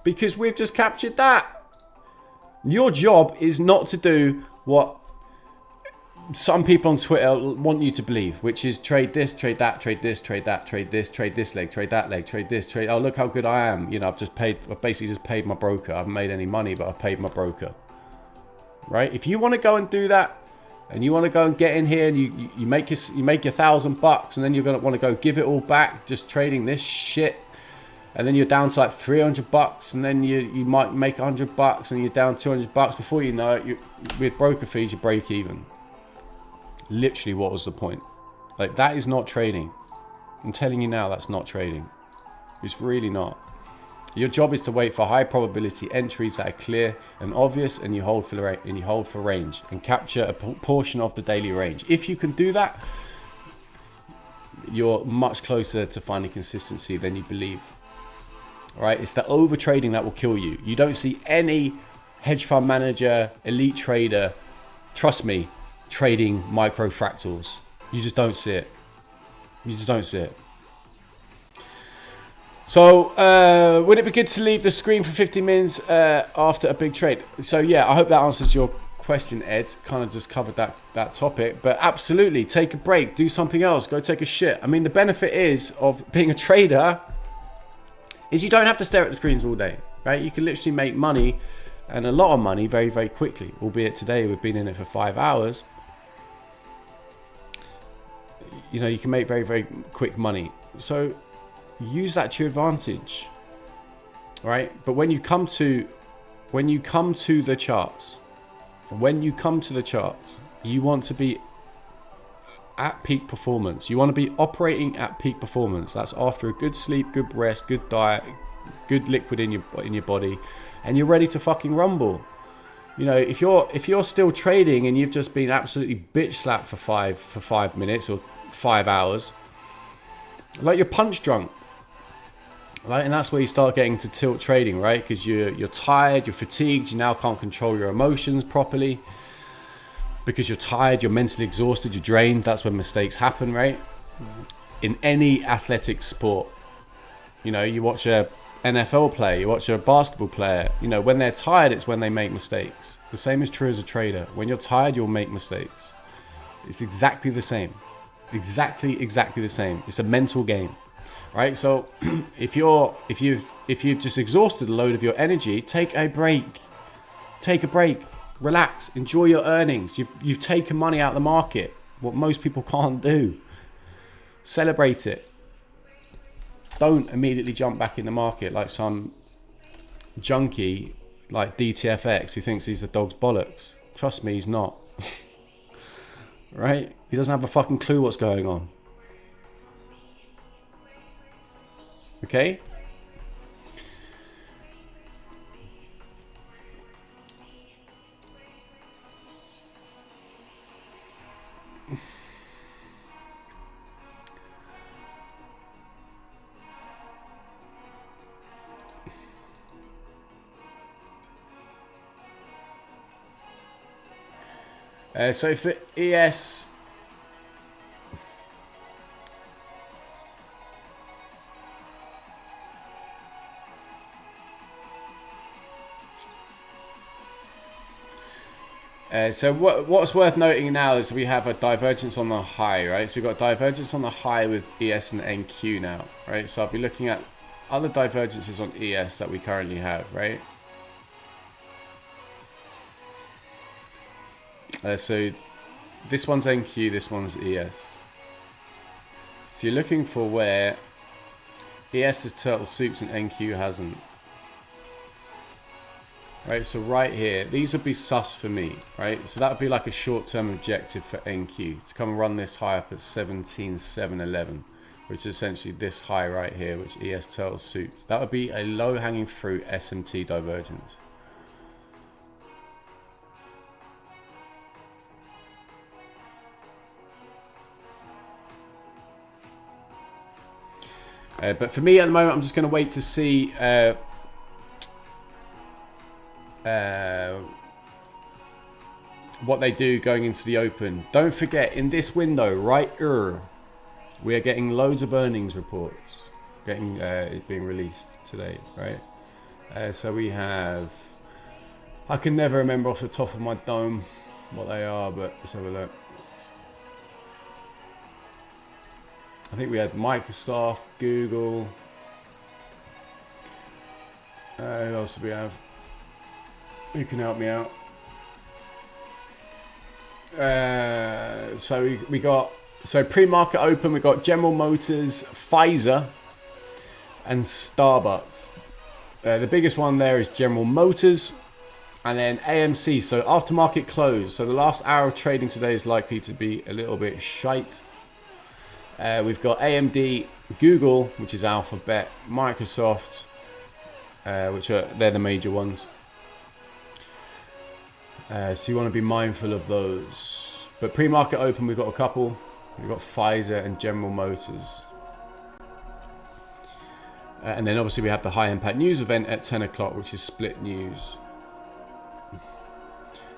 because we've just captured that. Your job is not to do what some people on Twitter want you to believe, which is trade this, trade that, trade this, trade that, trade this, trade this leg, trade that leg, trade this, trade. Oh, look how good I am. You know, I've basically just paid my broker. I haven't made any money, but I've paid my broker. Right? If you want to go and do that, and you want to go and get in here, and you make your $1,000, and then you're going to want to go give it all back, just trading this shit, and then you're down to like $300, and then you might make $100, and you're down $200. Before you know it, with broker fees, you break even. Literally, what was the point? Like, that is not trading. I'm telling you now, that's not trading. It's really not. Your job is to wait for high probability entries that are clear and obvious, and you hold for range and capture a portion of the daily range. If you can do that, you're much closer to finding consistency than you believe. All right, it's the over trading that will kill you. You don't see any hedge fund manager, elite trader, trust me, trading micro fractals. You just don't see it. You just don't see it. So, would it be good to leave the screen for 15 minutes after a big trade? So, yeah, I hope that answers your question, Ed. Kind of just covered that topic. But absolutely, take a break, do something else, go take a shit. I mean, the benefit is of being a trader is you don't have to stare at the screens all day, right? You can literally make money, and a lot of money, very, very quickly. Albeit today we've been in it for 5 hours. You know, you can make very, very quick money. So use that to your advantage, right? But when you come to the charts, you want to be at peak performance. You want to be operating at peak performance. That's after a good sleep, good rest, good diet, good liquid in your body, and you're ready to fucking rumble. You know, if you're still trading and you've just been absolutely bitch slapped for five minutes or 5 hours, like, you're punch drunk. Right, and that's where you start getting to tilt trading, right? Because you're tired, you're fatigued, you now can't control your emotions properly. Because you're tired, you're mentally exhausted, you're drained. That's when mistakes happen, right? In any athletic sport. You know, you watch a NFL player, you watch a basketball player. You know, when they're tired, it's when they make mistakes. The same is true as a trader. When you're tired, you'll make mistakes. It's exactly the same. Exactly the same. It's a mental game. Right, so if you've just exhausted a load of your energy, take a break, relax, enjoy your earnings. You've taken money out of the market, what most people can't do. Celebrate it. Don't immediately jump back in the market like some junkie like DTFX who thinks he's the dog's bollocks. Trust me, he's not. Right? He doesn't have a fucking clue what's going on. Okay? So for ES, so what's worth noting now is we have a divergence on the high, right? So we've got divergence on the high with ES and NQ now, right? So I'll be looking at other divergences on ES that we currently have, right? So this one's NQ, this one's ES. So you're looking for where ES has turtle soups and NQ hasn't. right? So right here, these would be sus for me, right? So that would be like a short-term objective for NQ to come and run this high up at 17,711, which is essentially this high right here, which ES tells suits. That would be a low-hanging fruit SMT divergence. But for me at the moment, I'm just going to wait to see what they do going into the open. Don't forget, in this window right here, we are getting loads of earnings reports it being released today, right? So we have, I can never remember off the top of my dome what they are, but let's have a look. I think we had Microsoft, Google. Who else do we have? Who can help me out? So we got, so pre-market open, we got General Motors, Pfizer, and Starbucks. The biggest one there is General Motors, and then AMC. So aftermarket close. So the last hour of trading today is likely to be a little bit shite. We've got AMD, Google, which is Alphabet, Microsoft, they're the major ones. So you want to be mindful of those. But pre-market open, we've got a couple. We've got Pfizer and General Motors. And then obviously we have the high impact news event at 10 o'clock, which is split news.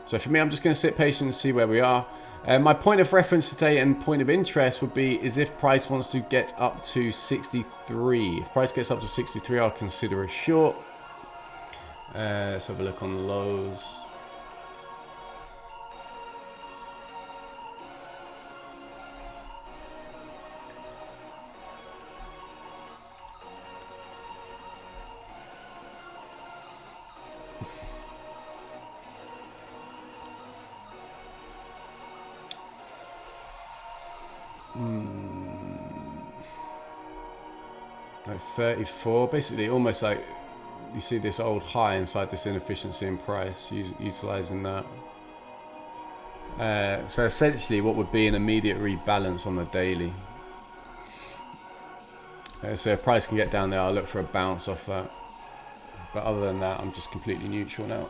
So for me, I'm just going to sit patient and see where we are. My point of reference today and point of interest would be is if price wants to get up to 63. If price gets up to 63, I'll consider a short. Let's have a look on the lows. Like 34, basically almost like you see this old high inside this inefficiency in price, utilizing that. So essentially what would be an immediate rebalance on the daily. So if price can get down there, I'll look for a bounce off that. But other than that, I'm just completely neutral now.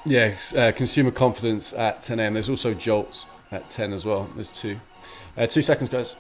Yeah, consumer confidence at 10 a.m. There's also jolts at 10 as well. There's two. 2 seconds, guys.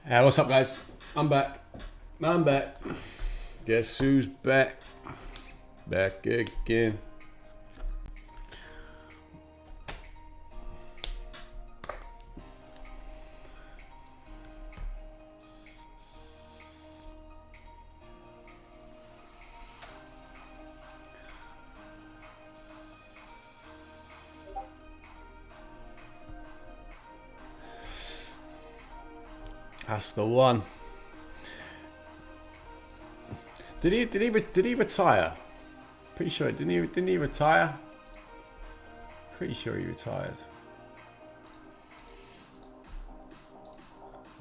What's up, guys? I'm back. Guess who's back? Back again. That's the one. Did he retire? Pretty sure didn't he retire? Pretty sure he retired.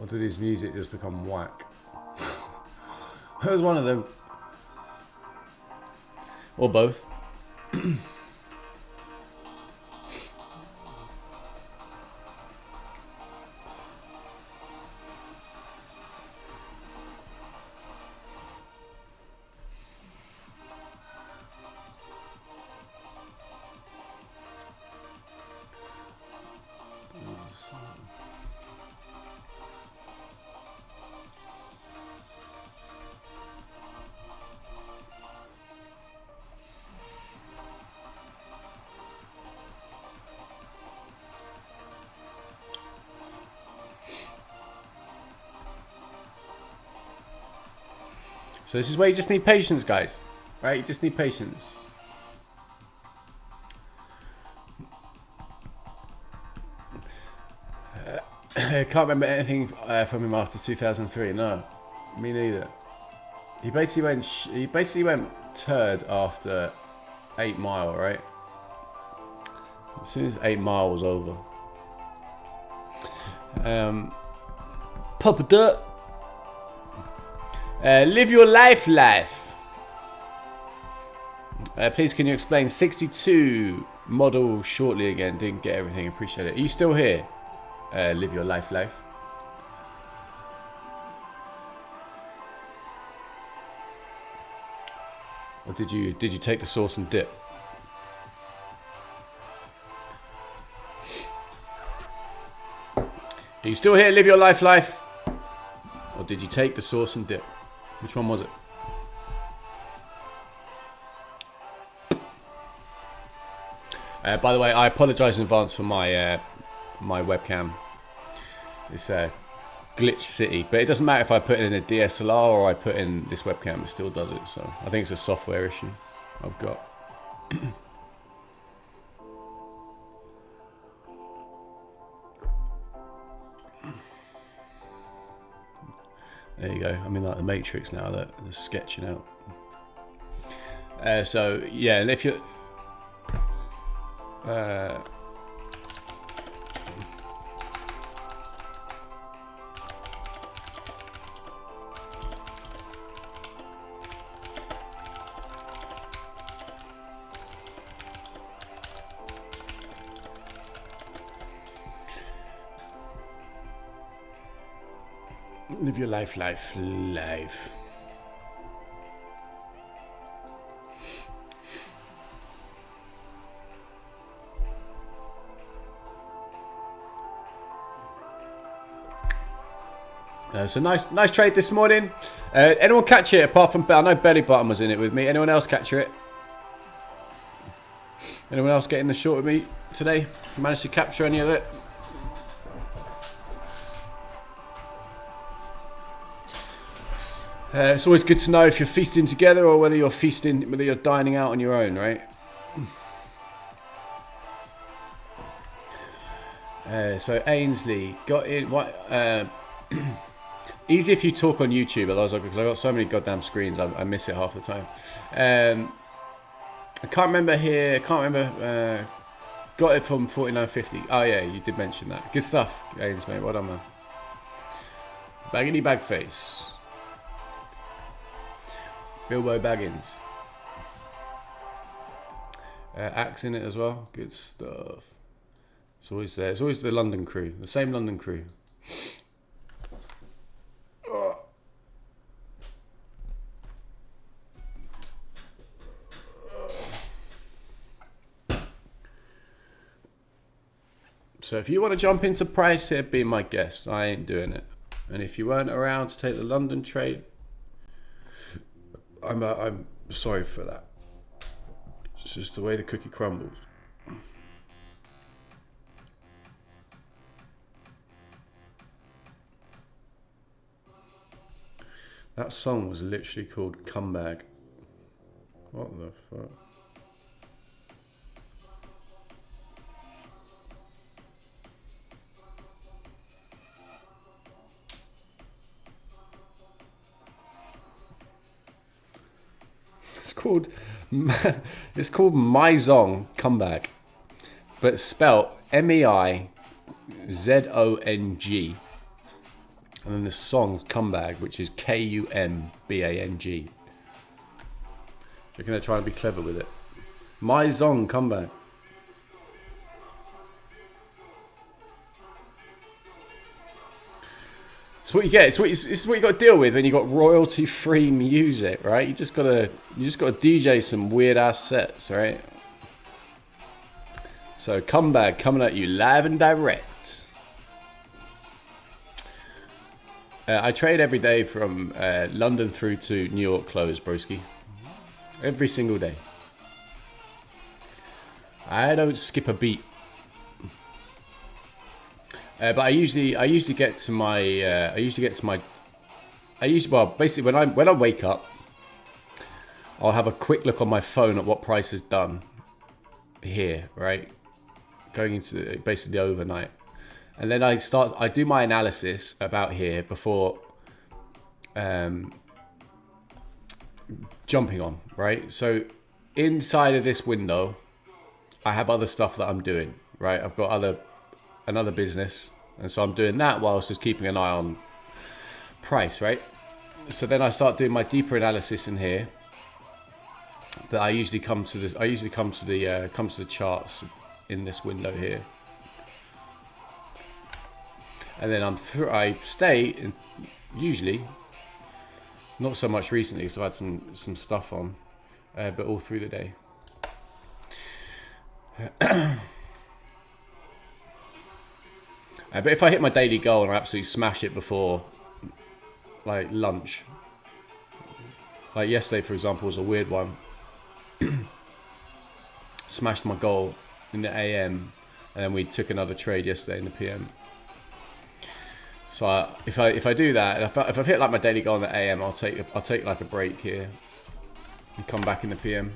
Or did his music just become whack? It was one of them. Or both. So this is where you just need patience, guys. Right? You just need patience. I can't remember anything from him after 2003. No, me neither. He basically went turd after 8 Mile, right? As soon as 8 Mile was over. Papa Dirt. Live your life. Please, can you explain 62 model shortly again? Didn't get everything. Appreciate it. Are you still here? Live your life. Or did you take the sauce and dip? Are you still here? Live your life. Or did you take the sauce and dip? Which one was it? By the way, I apologise in advance for my my webcam. It's glitch city, but it doesn't matter if I put it in a DSLR or I put in this webcam, it still does it. So I think it's a software issue I've got. There you go. I'm in like the Matrix now. That they're sketching out. So yeah, and if you live your life. So nice trade this morning. Anyone catch it apart from I know Belly Button was in it with me. Anyone else catch it? Anyone else getting the short with me today? Managed to capture any of it? It's always good to know if you're feasting together or whether you're dining out on your own, right? So Ainsley got in. What? Easy if you talk on YouTube, otherwise, because I've got so many goddamn screens, I miss it half the time. I can't remember here. Got it from 49.50. Oh yeah, you did mention that. Good stuff, Ainsley, mate. Well done, man. Baggity Bagface. Bilbo Baggins. Axe in it as well. Good stuff. It's always there. It's always the London crew. The same London crew. So if you want to jump into price here, be my guest. I ain't doing it. And if you weren't around to take the London trade, I'm sorry for that. It's just the way the cookie crumbles. That song was literally called Comeback. What the fuck? It's called My Zong Comeback, but it's spelled MEIZONG, and then the song's Comeback, which is KUMBANG. They're gonna try and be clever with it. My Zong Comeback. It's what you get. This is what you got to deal with when you got royalty-free music, right? You just gotta DJ some weird ass sets, right? So Comeback coming at you live and direct. I trade every day from London through to New York close, broski. Every single day. I don't skip a beat. But I usually get to my basically when I wake up, I'll have a quick look on my phone at what price is done here, right? Going into basically the overnight, and then I do my analysis about here before jumping on, right? So inside of this window, I have other stuff that I'm doing, right? I've got another business, and so I'm doing that whilst just keeping an eye on price, right? So then I start doing my deeper analysis in here. That I usually come to the charts in this window here, and then I stay in, usually, not so much recently, so I've had some stuff on, but all through the day. But if I hit my daily goal and I absolutely smash it before like lunch, like yesterday for example was a weird one. Smashed my goal in the AM, and then we took another trade yesterday in the PM. So if I do that, if I've hit like my daily goal in the AM, I'll take like a break here and come back in the PM.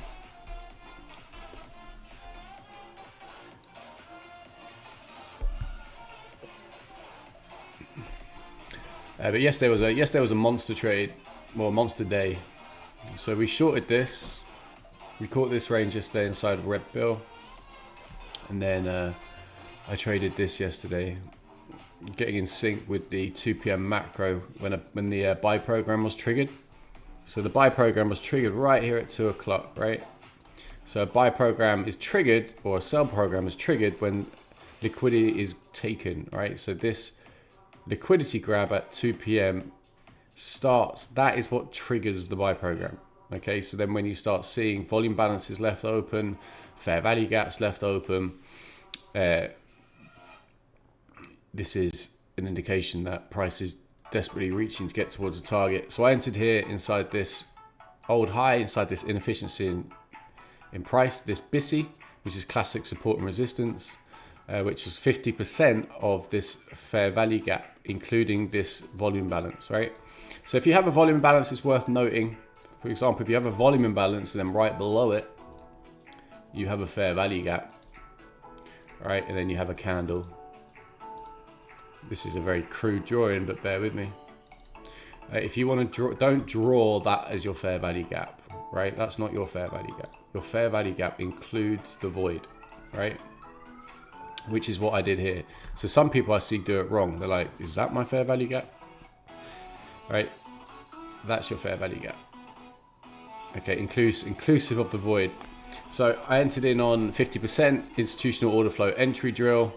But yesterday was a monster trade, well, monster day. So we shorted this. We caught this range yesterday inside of red bill, and then I traded this yesterday, getting in sync with the 2 p.m. macro when the buy program was triggered. So the buy program was triggered right here at 2 o'clock, right? So a buy program is triggered, or a sell program is triggered when liquidity is taken, right? So this liquidity grab at 2 p.m. starts, that is what triggers the buy program. Okay, so then when you start seeing volume balances left open, fair value gaps left open, this is an indication that price is desperately reaching to get towards the target. So I entered here inside this old high, inside this inefficiency in price, this BISI, which is classic support and resistance, which is 50% of this fair value gap, including this volume balance, right? So if you have a volume balance, it's worth noting. For example, if you have a volume imbalance and then right below it, you have a fair value gap, right? And then you have a candle. This is a very crude drawing, but bear with me. If you want to draw, don't draw that as your fair value gap, right? That's not your fair value gap. Your fair value gap includes the void, right? Which is what I did here. So some people I see do it wrong. They're like, is that my fair value gap? Right? That's your fair value gap. Okay, inclusive of the void. So I entered in on 50% institutional order flow entry drill.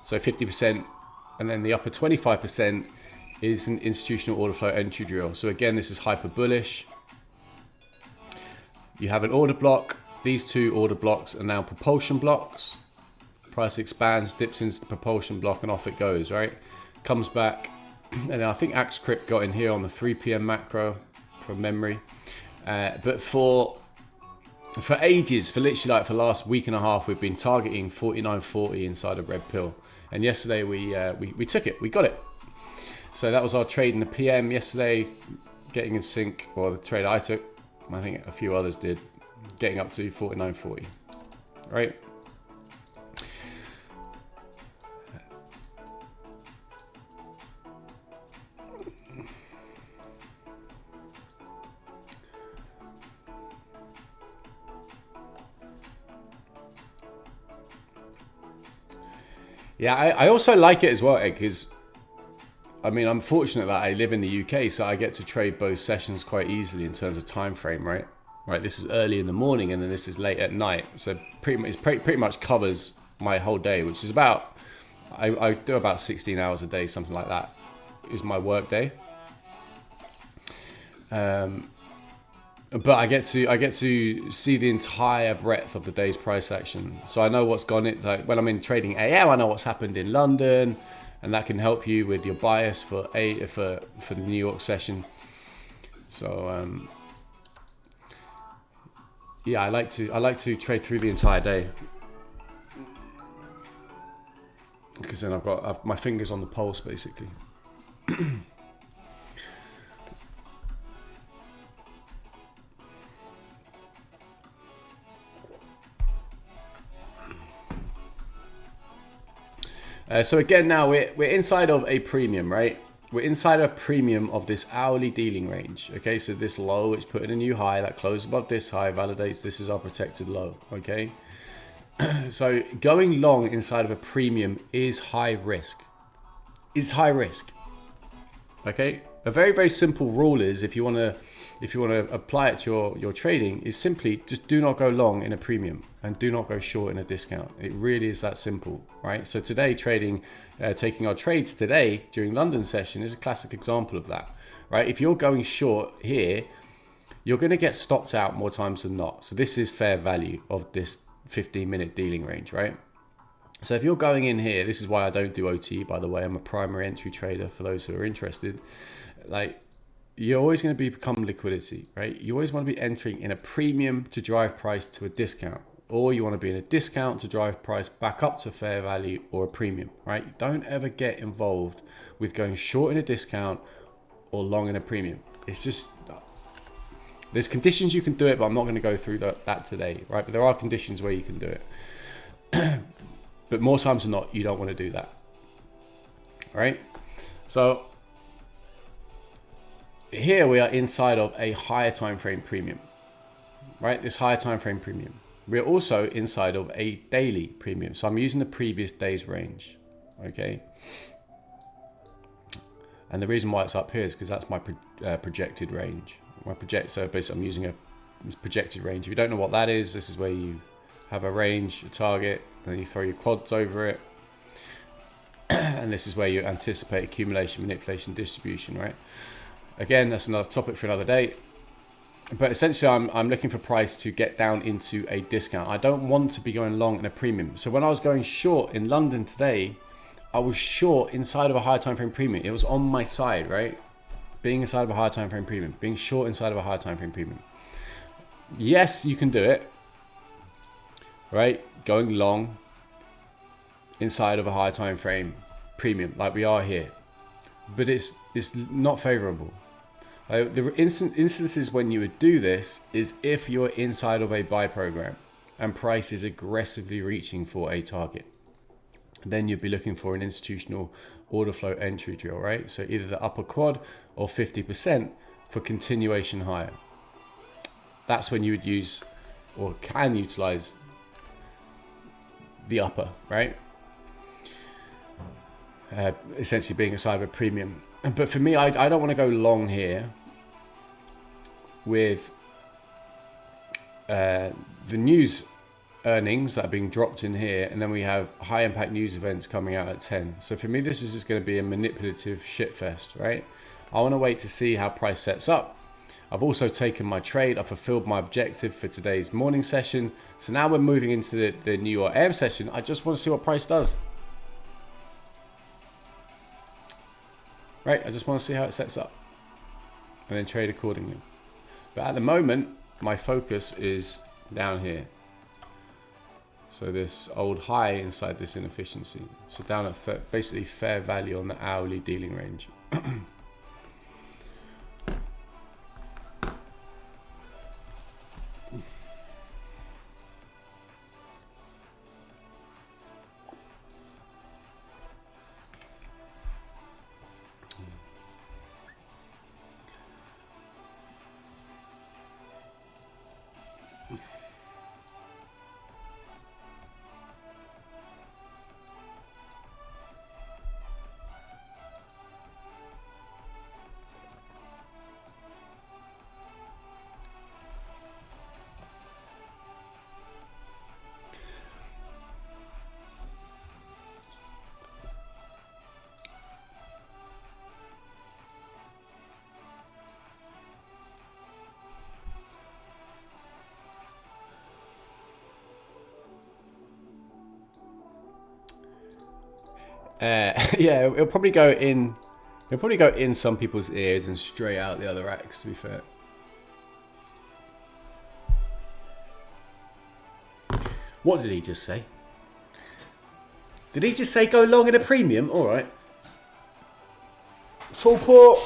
So 50%, and then the upper 25% is an institutional order flow entry drill. So again, this is hyper bullish. You have an order block. These two order blocks are now propulsion blocks. Price expands, dips into the propulsion block, and off it goes, right? Comes back, And then I think AxeCrypt got in here on the 3 p.m. macro from memory. But for ages, for literally like for the last week and a half, we've been targeting 49.40 inside of red pill. And yesterday we took it, we got it. So that was our trade in the PM yesterday, getting in sync, or the trade I took, I think a few others did, getting up to 49.40, right? Yeah, I also like it as well, because I mean, I'm fortunate that I live in the UK, so I get to trade both sessions quite easily in terms of time frame, right? Right, this is early in the morning, and then this is late at night, so pretty much covers my whole day, which is about I do about 16 hours a day, something like that, is my work day. But I get to see the entire breadth of the day's price action, so I know what's gone in. Like when I'm in trading AM, I know what's happened in London. And that can help you with your bias for the New York session. So yeah, I like to trade through the entire day, because then I've my fingers on the pulse basically. So again, now we're inside of a premium, right? We're inside a premium of this hourly dealing range. Okay, so this low, it's putting a new high that closed above this high, validates this is our protected low. Okay, so going long inside of a premium is high risk. It's high risk. Okay, a very, very simple rule is, if you want to apply it to your trading, is simply just do not go long in a premium and do not go short in a discount. It really is that simple, right? So today taking our trades today during London session is a classic example of that, right? If you're going short here, you're going to get stopped out more times than not. So this is fair value of this 15-minute dealing range, right? So if you're going in here, this is why I don't do OT, by the way. I'm a primary entry trader for those who are interested. Like, you're always going to become liquidity, right? You always want to be entering in a premium to drive price to a discount, or you want to be in a discount to drive price back up to fair value or a premium, right? Don't ever get involved with going short in a discount or long in a premium. It's just, there's conditions you can do it, but I'm not going to go through that today, right? But there are conditions where you can do it. But more times than not, you don't want to do that, right? So here we are inside of a higher time frame premium, right? This higher time frame premium. We're also inside of a daily premium. So I'm using the previous day's range, okay? And the reason why it's up here is because that's my projected range. So basically I'm using a projected range. If you don't know what that is, this is where you have a range, a target, and then you throw your quads over it. And this is where you anticipate accumulation, manipulation, distribution, right? Again, that's another topic for another day. But essentially, I'm looking for price to get down into a discount. I don't want to be going long in a premium. So when I was going short in London today, I was short inside of a higher time frame premium. It was on my side, right? Being inside of a higher time frame premium, being short inside of a higher time frame premium. Yes, you can do it, right? Going long inside of a higher time frame premium, like we are here, but it's not favorable. The instances when you would do this is if you're inside of a buy program and price is aggressively reaching for a target. Then you'd be looking for an institutional order flow entry drill, right? So either the upper quad or 50% for continuation higher. That's when you would use or can utilize the upper, right? Essentially being inside of a premium. But for me, I don't want to go long here with the news earnings that are being dropped in here, and then we have high impact news events coming out at 10. So for me, this is just going to be a manipulative shitfest, right? I want to wait to see how price sets up. I've also taken my trade. I've fulfilled my objective for today's morning session. So now we're moving into the New York AM session. I just want to see what price does. right? I just want to see how it sets up and then trade accordingly. But at the moment, my focus is down here. So this old high inside this inefficiency. So down at basically fair value on the hourly dealing range. Yeah, it'll probably go in. It'll probably go in some people's ears and straight out the other racks. To be fair. What did he just say? Did he just say go long in a premium? All right. Full port.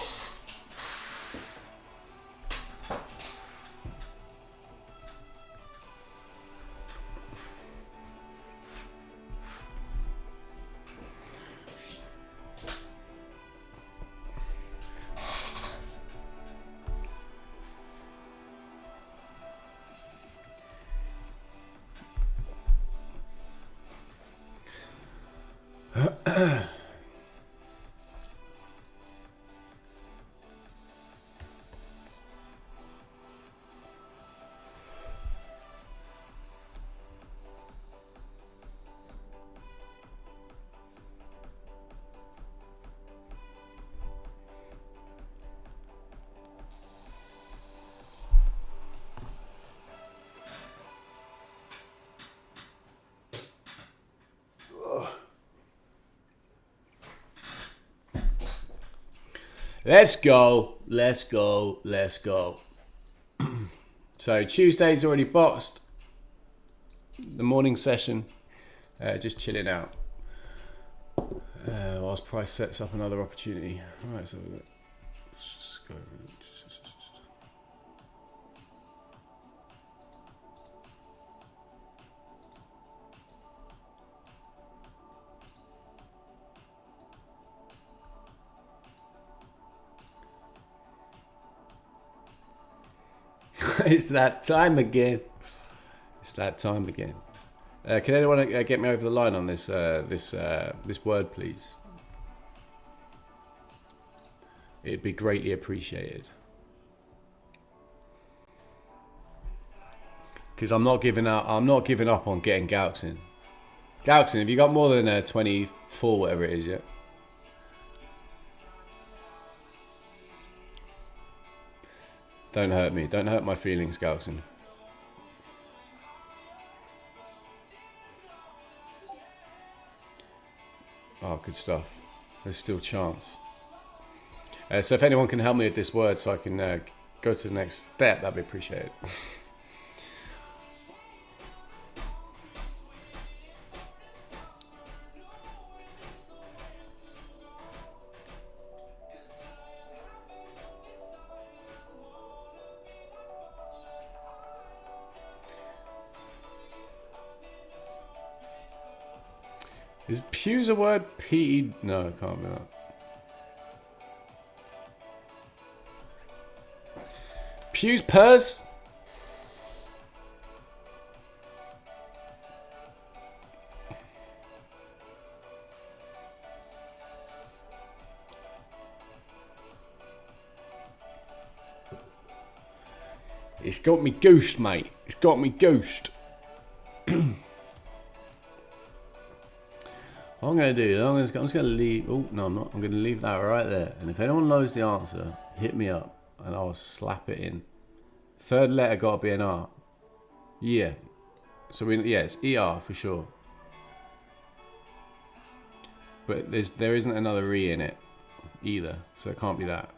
Let's go, let's go, let's go. So Tuesday's already boxed. The morning session, just chilling out. Whilst price sets up another opportunity. All right, so let's just go. It's that time again. It's that time again. Can anyone get me over the line on this this word, please? It'd be greatly appreciated. Because I'm not giving up. I'm not giving up on getting Gauxin. Gauxin, have you got more than 24, whatever it is yet? Don't hurt me. Don't hurt my feelings, Gauxin. Oh, good stuff. There's still chance. So if anyone can help me with this word so I can go to the next step, that'd be appreciated. Is pews a word? P? No, it can't be that. Pews purrs? It's got me goosed, mate. It's got me goosed. What I'm going to do, I'm just going to leave. Oh, no, I'm not. I'm going to leave that right there. And if anyone knows the answer, hit me up and I'll slap it in. Third letter got to be an R. Yeah. So, yeah, it's ER for sure. But there isn't another E in it. either, so it can't be that.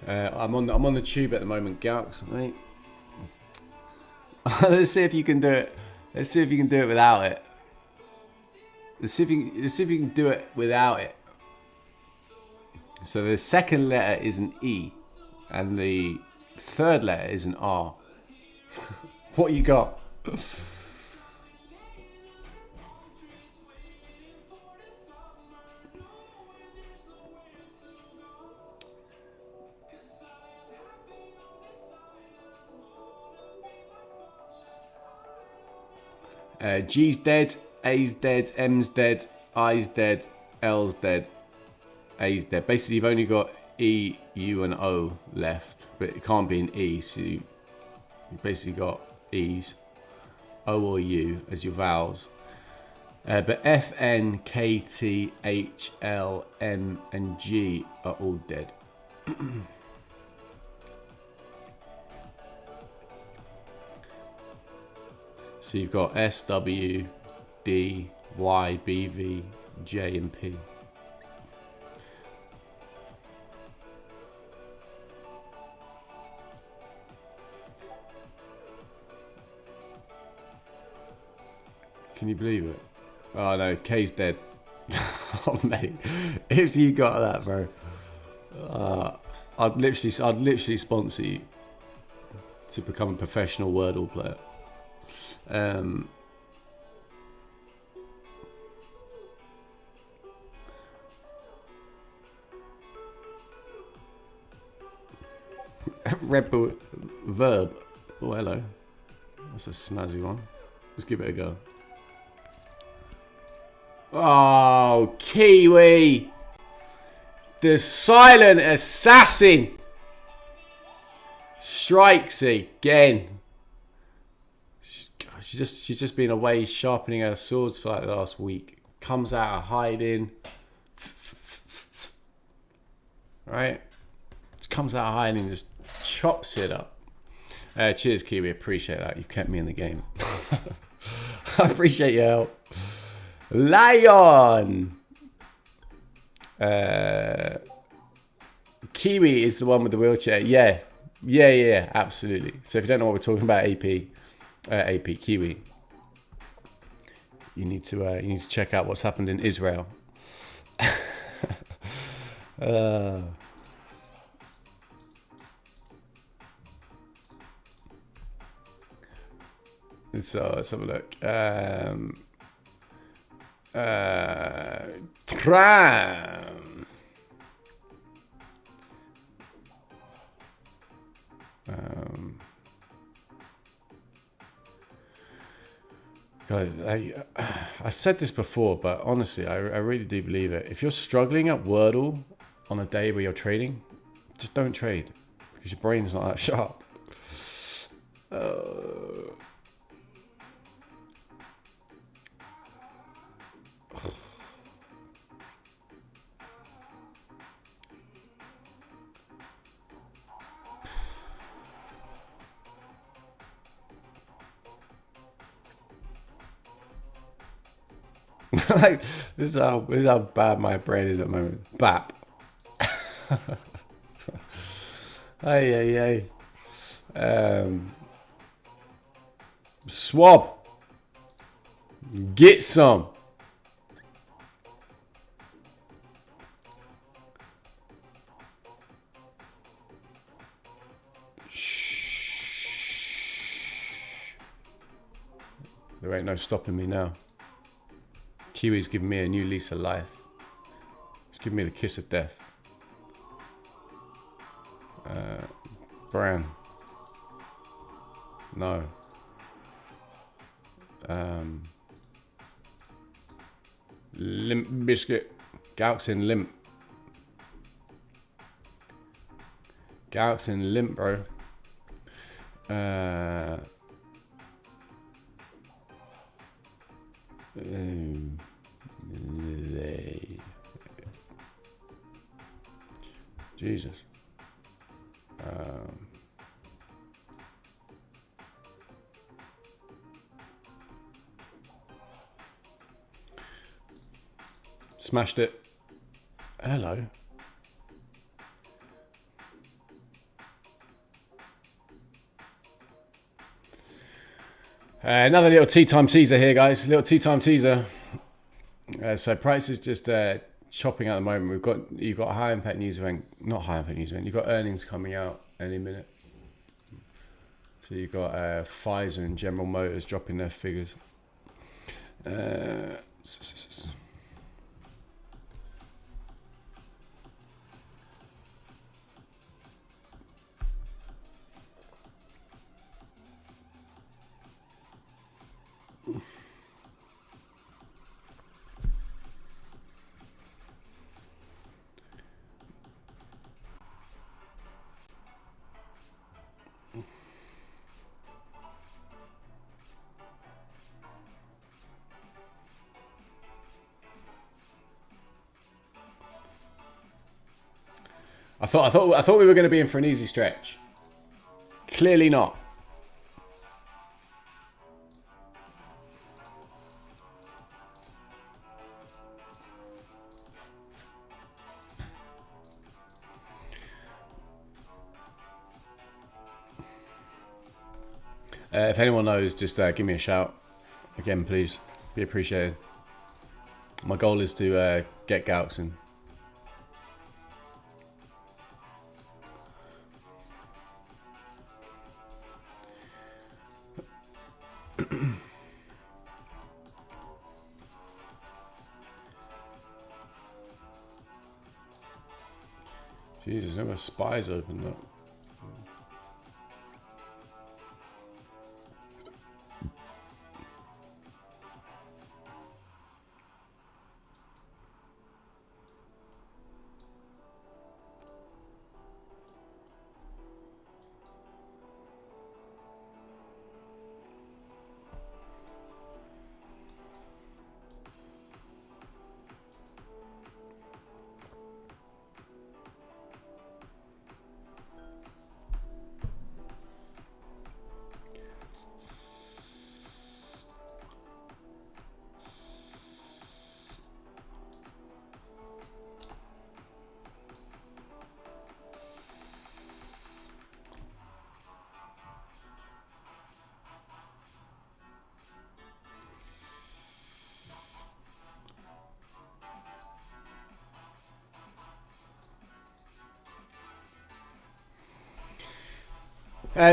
I'm on the tube at the moment, Gaux, mate. Let's see if you can do it. Let's see if you can do it without it. Let's see if you can do it without it. So the second letter is an E, and the third letter is an R. What you got? G's dead, A's dead, M's dead, I's dead, L's dead, A's dead. Basically, you've only got E, U, and O left, but it can't be an E, so you basically got E's, O or U as your vowels. But F, N, K, T, H, L, M, and G are all dead. So you've got S, W, D, Y, B, V, J, and P. Can you believe it? Oh no, K's dead. Oh mate, if you got that, bro, I'd literally sponsor you to become a professional Wordle player. Red Bull verb. Oh hello, that's a snazzy one. Let's give it a go. Oh, Kiwi! The silent assassin strikes again. She's just been away sharpening her swords for like the last week. Comes out of hiding. Right? Just comes out of hiding and just chops it up. Cheers, Kiwi. Appreciate that. You've kept me in the game. I appreciate your help. Lion! Kiwi is the one with the wheelchair. Yeah, absolutely. So if you don't know what we're talking about, AP Kiwi, you need to check out what's happened in Israel. So let's have a look. Tram. Guys, I've said this before, but honestly, I really do believe it. If you're struggling at Wordle on a day where you're trading, just don't trade because your brain's not that sharp. Like this is how bad my brain is at the moment. Bap. Hey. Swab. Get some. There ain't no stopping me now. Kiwi's giving me a new lease of life. It's giving me the kiss of death. Bran. No. Limp biscuit. Gaux in limp. Gaux in limp, bro. Jesus. Smashed it. Hello. Another little tea time teaser here, guys. Little tea time teaser. So price is just chopping at the moment. You've got high impact news event, not high impact news event. You've got earnings coming out any minute. So you've got Pfizer and General Motors dropping their figures. I thought we were going to be in for an easy stretch. Clearly not. If anyone knows, just give me a shout. Again, please. Be appreciated. My goal is to get Galaxin. Jesus, there were spies opened up.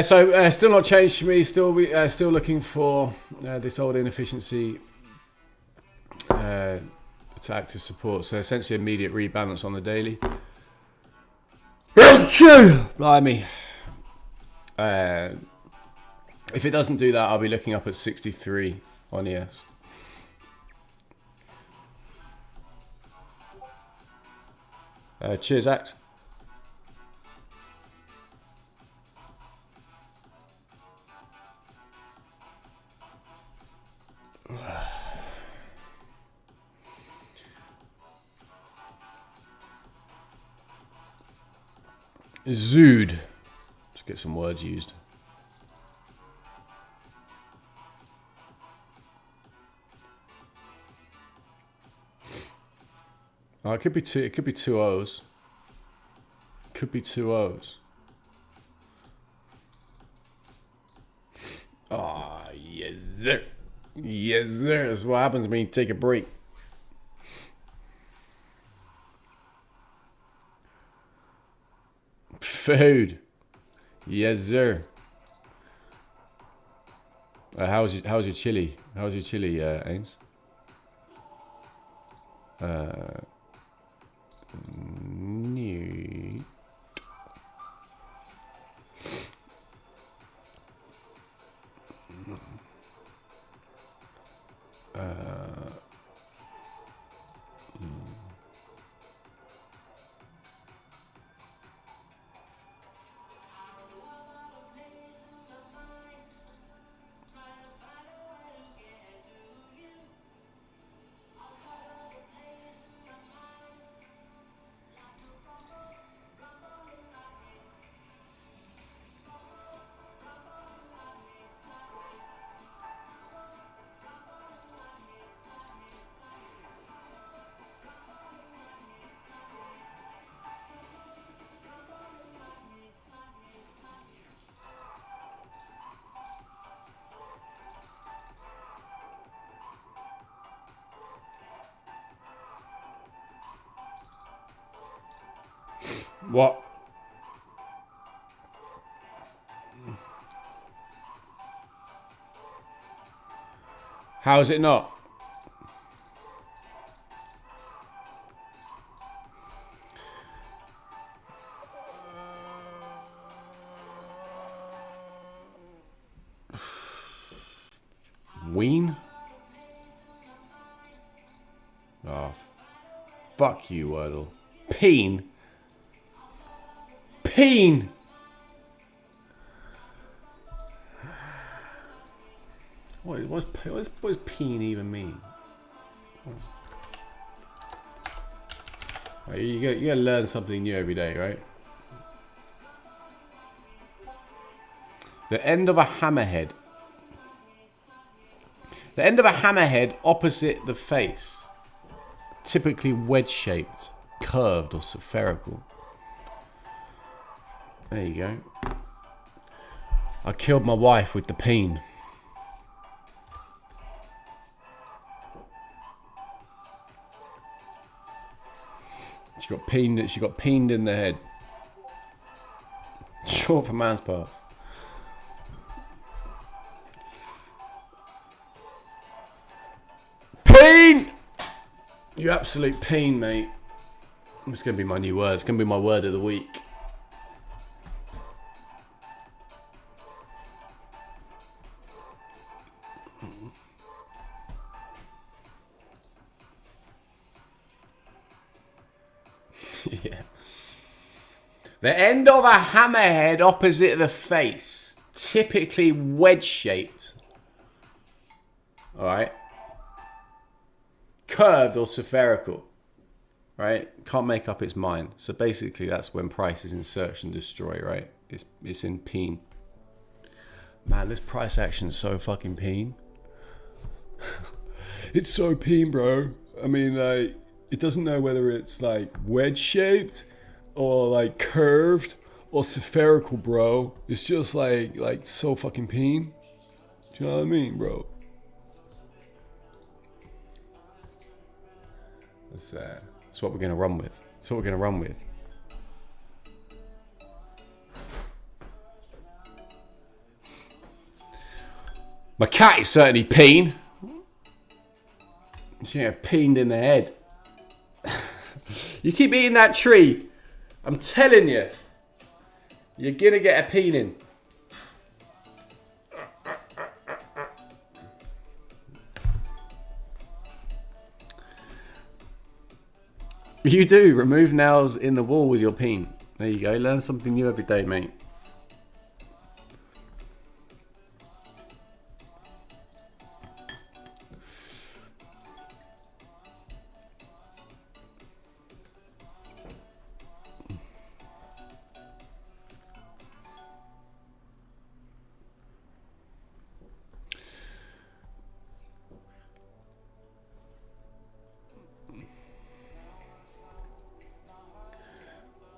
Still not changed for me. Still looking for this old inefficiency to act as support. So essentially immediate rebalance on the daily. Blimey. If it doesn't do that, I'll be looking up at 63 on ES. Cheers, Act. Zood. Let's get some words used. Oh, it could be two. It could be two O's. Could be two O's. Ah, oh, yes sir. Yes sir. That's what happens when you take a break. Food. Yes sir. How's your chili? How's your chili, Ains? Neat. What? How is it not? Ween? Oh, fuck you, Wordle. Peen? Peen! What does peen even mean? Right, you gotta learn something new every day, right? The end of a hammerhead. The end of a hammerhead opposite the face. Typically wedge-shaped, curved, or spherical. There you go. I killed my wife with the peen. She got peened in the head. Short for man's part. Peen! You absolute peen, mate. It's going to be my new word. It's going to be my word of the week. Yeah. The end of a hammerhead opposite the face. Typically wedge-shaped. Alright. Curved or spherical. Right? Can't make up its mind. So basically that's when price is in search and destroy, right? It's in peen. Man, this price action is so fucking peen. It's so peen, bro. I mean, like, it doesn't know whether it's like wedge shaped or like curved or spherical, bro. It's just like so fucking peen. Do you know what I mean, bro? That's what we're gonna run with. That's what we're gonna run with. My cat is certainly peen. She got peened in the head. You keep eating that tree, I'm telling you, you're gonna get a peening. You do. Remove nails in the wall with your peen. There you go. Learn something new every day, mate.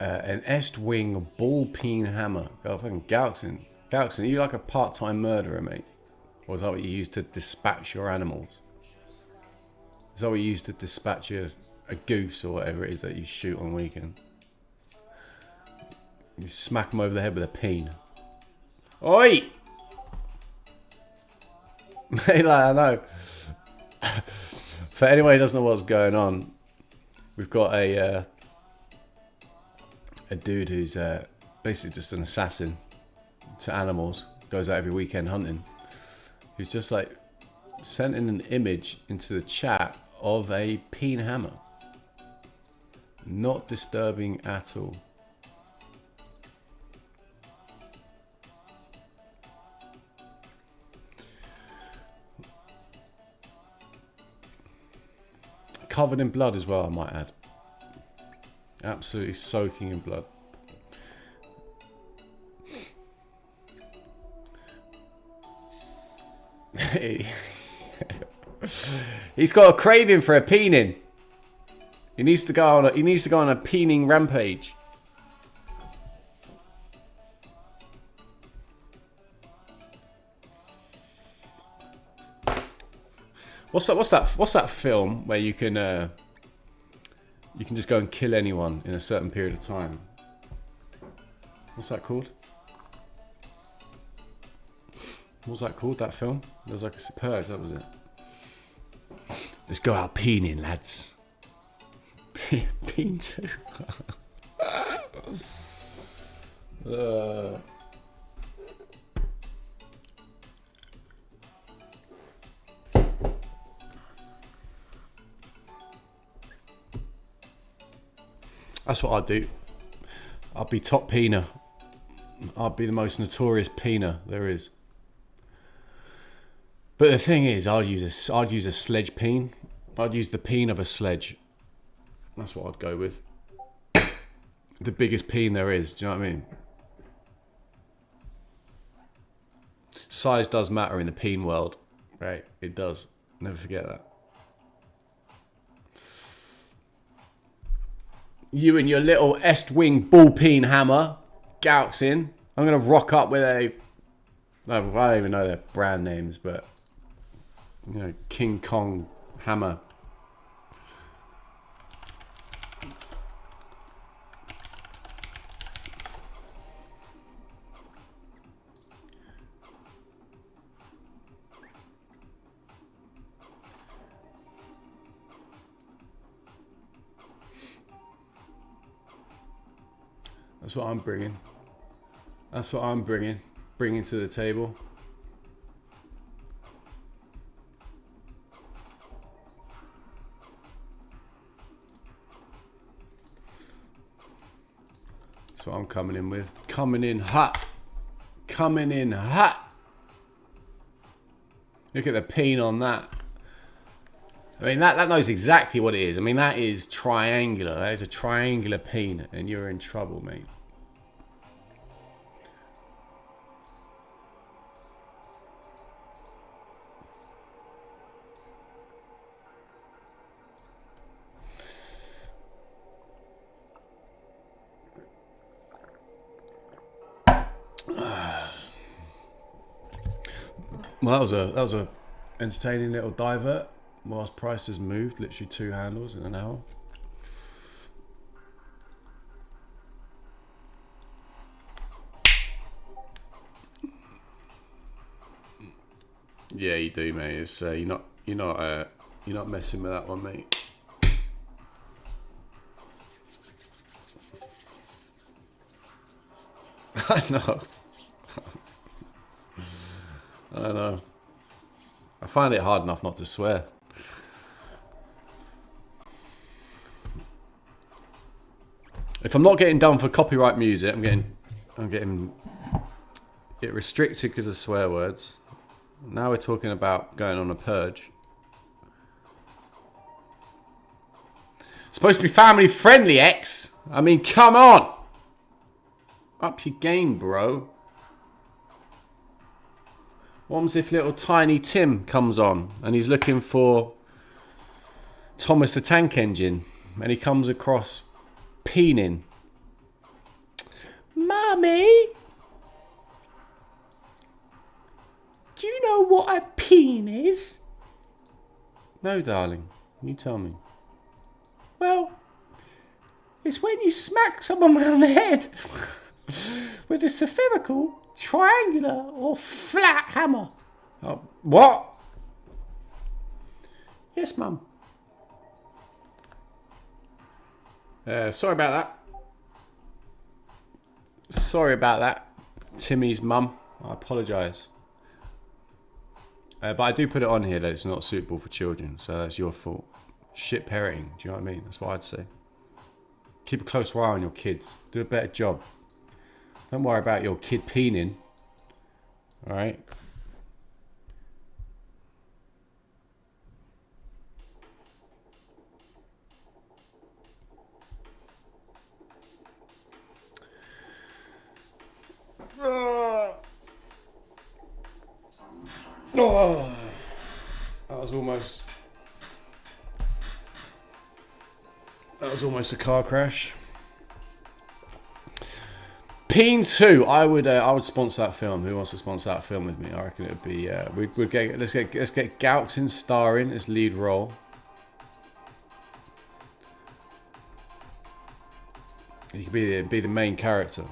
An Est-wing ball peen hammer. Oh, fucking Galaxin. Galaxin, are you like a part-time murderer, mate? Or is that what you use to dispatch your animals? Is that what you use to dispatch a goose or whatever it is that you shoot on weekend? You smack them over the head with a peen. Oi! Mate, like, I know. For anyone who doesn't know what's going on, we've got a dude who's basically just an assassin to animals, goes out every weekend hunting, who's just like sent in an image into the chat of a peen hammer. Not disturbing at all. Covered in blood as well, I might add. Absolutely soaking in blood. He's got a craving for a peening. He needs to go on a peening rampage. What's that film where you can just go and kill anyone in a certain period of time? What's that called? What was that called, that film? It was like a Purge, that was it. Let's go out peening, lads. Peen 2. That's what I'd do. I'd be top peener. I'd be the most notorious peener there is. But the thing is, I'd use a sledge peen. I'd use the peen of a sledge. That's what I'd go with. The biggest peen there is. Do you know what I mean? Size does matter in the peen world, right? It does. Never forget that. You and your little Est-wing ball peen hammer, Gauks in. I'm gonna rock up with a. No, I don't even know their brand names, but you know, King Kong hammer. That's what I'm bringing. That's what I'm bringing to the table. That's what I'm coming in with. Coming in hot. Coming in hot. Look at the peen on that. I mean, that knows exactly what it is. I mean, that is triangular. That is a triangular peen, and you're in trouble, mate. Well, that was a entertaining little divert. Whilst prices moved, literally 2 handles in an hour. Yeah, you do, mate. It's you're not messing with that one, mate. I know. I know. I find it hard enough not to swear. If I'm not getting done for copyright music, I'm getting restricted because of swear words. Now we're talking about going on a purge. It's supposed to be family friendly, X. I mean, come on. Up your game, bro. What happens if little tiny Tim comes on and he's looking for Thomas the Tank Engine and he comes across peening? Mummy, do you know what a peen is? No, darling. You tell me. Well, it's when you smack someone around the head with a spherical, triangular, or flat hammer. Oh, what? Yes, Mum. Sorry about that. Sorry about that, Timmy's mum. I apologise. But I do put it on here that it's not suitable for children, so that's your fault. Shit parenting, do you know what I mean? That's what I'd say. Keep a close eye on your kids. Do a better job. Don't worry about your kid peening. Alright? Oh, that was almost a car crash. Peen 2, I would sponsor that film. Who wants to sponsor that film with me? I reckon it would be let's get Gauks in starring as lead role. He could be the main character.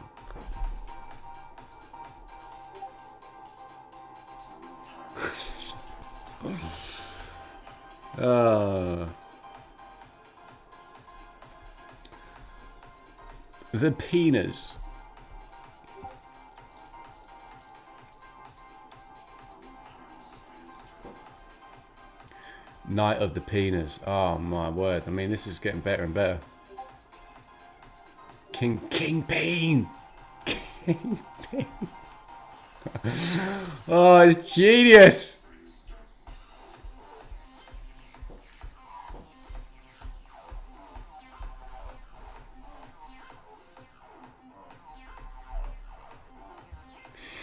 The Penas. Night of the Penas. Oh my word. I mean, this is getting better and better. Kingpin. Kingpin. Oh, it's genius.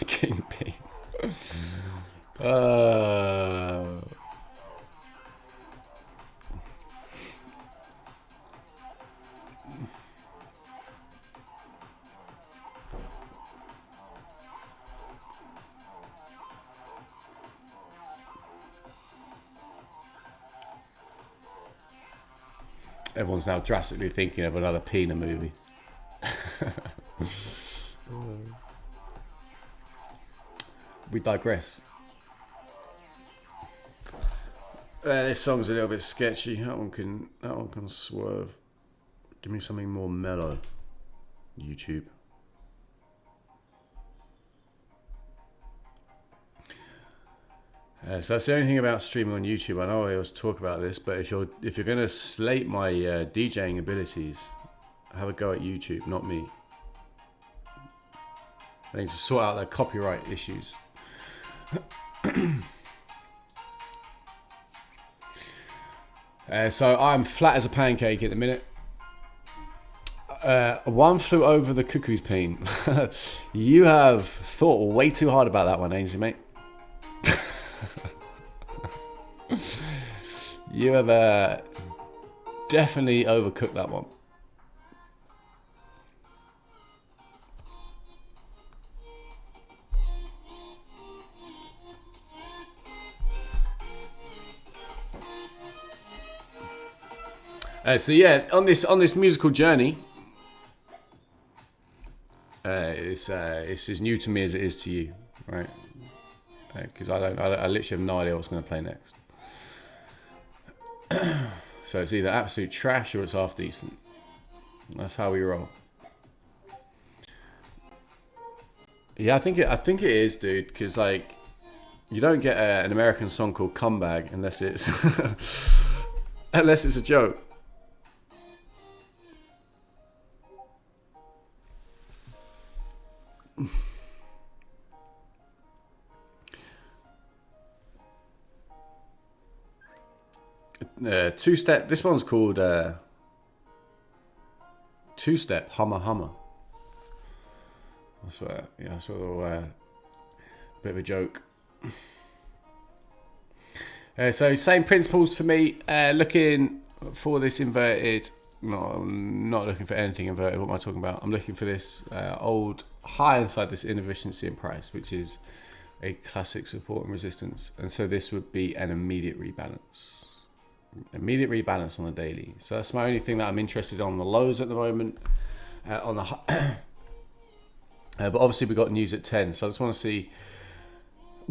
Kingpin. Everyone's now drastically thinking of another Pina movie. We digress. This song's a little bit sketchy. That one can swerve. Give me something more mellow. YouTube. So that's the only thing about streaming on YouTube. I know I always talk about this, but if you're gonna slate my DJing abilities, have a go at YouTube, not me. They need to sort out their copyright issues. So I'm flat as a pancake at the minute. One flew over the cuckoo's peen. You have thought way too hard about that one, Ainsley, mate. You have definitely overcooked that one. So yeah, on this musical journey, it's as new to me as it is to you, right? Because I literally have no idea what's going to play next. So it's either absolute trash or it's half decent. That's how we roll. Yeah, I think it is, dude. Because like, you don't get an American song called "Comeback" unless it's unless it's a joke. Two-step. This one's called two-step Hummer Hummer. That's what. Yeah, that's a bit of a joke. So same principles for me. Looking for this inverted. No, I'm not looking for anything inverted. What am I talking about? I'm looking for this old high inside this inefficiency in price, which is a classic support and resistance. And so this would be an immediate rebalance. Immediate rebalance on the daily. So that's my only thing that I'm interested on the lows at the moment. On the but obviously we got news at 10. So I just want to see.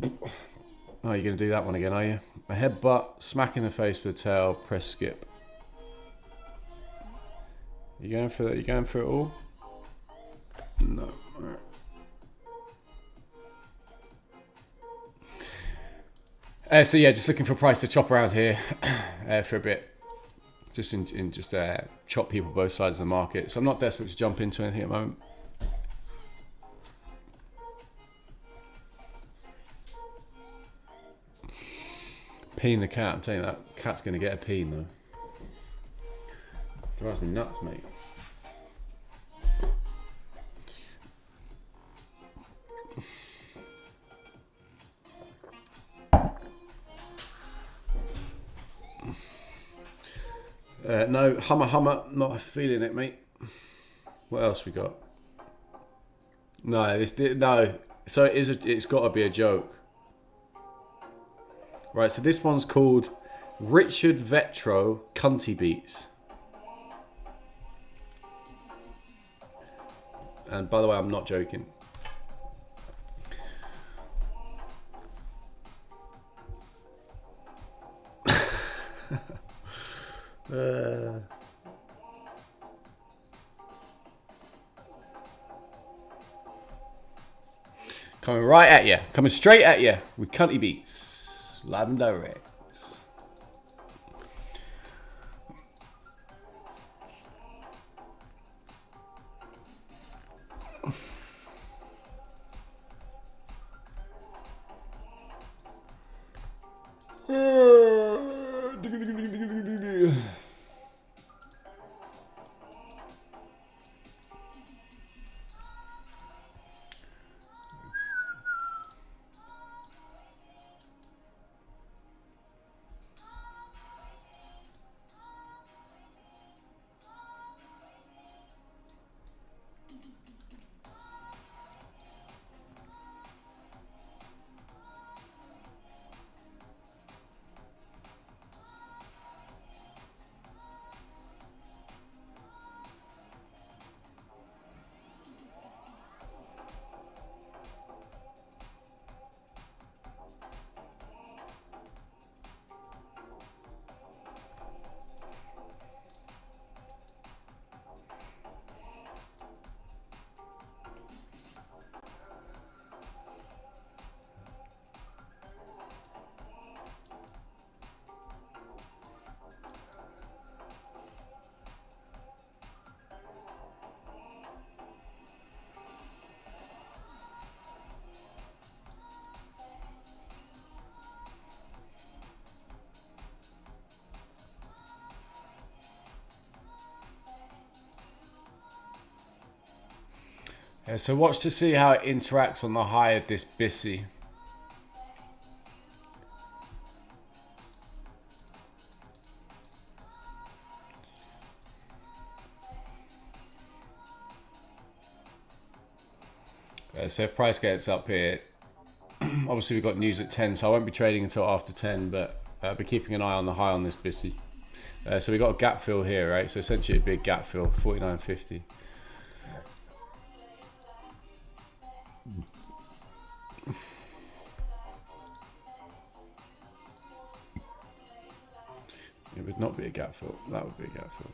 Oh, you're going to do that one again, are you? A headbutt, smack in the face with a tail, press skip. You going for that? You going for it all? No. All right. So yeah, just looking for a price to chop around here for a bit, just chop people both sides of the market. So I'm not desperate to jump into anything at the moment. Peen the cat. I'm telling you, that cat's going to get a peen though. Drives me nuts, mate. No, hummer, not feeling it, mate. What else we got? No, no. So it's got to be a joke. Right, so this one's called Richard Vetro Cunty Beats. And by the way, I'm not joking. Coming right at you. Coming straight at you with cunty beats. Live and direct. Yeah, so watch to see how it interacts on the high of this BISI. So if price gets up here, obviously we've got news at 10, so I won't be trading until after 10, but I'll be keeping an eye on the high on this BISI. So we got a gap fill here, right? So essentially it'd be a gap fill, 49.50. It would not be a gap fill. That would be a gap fill.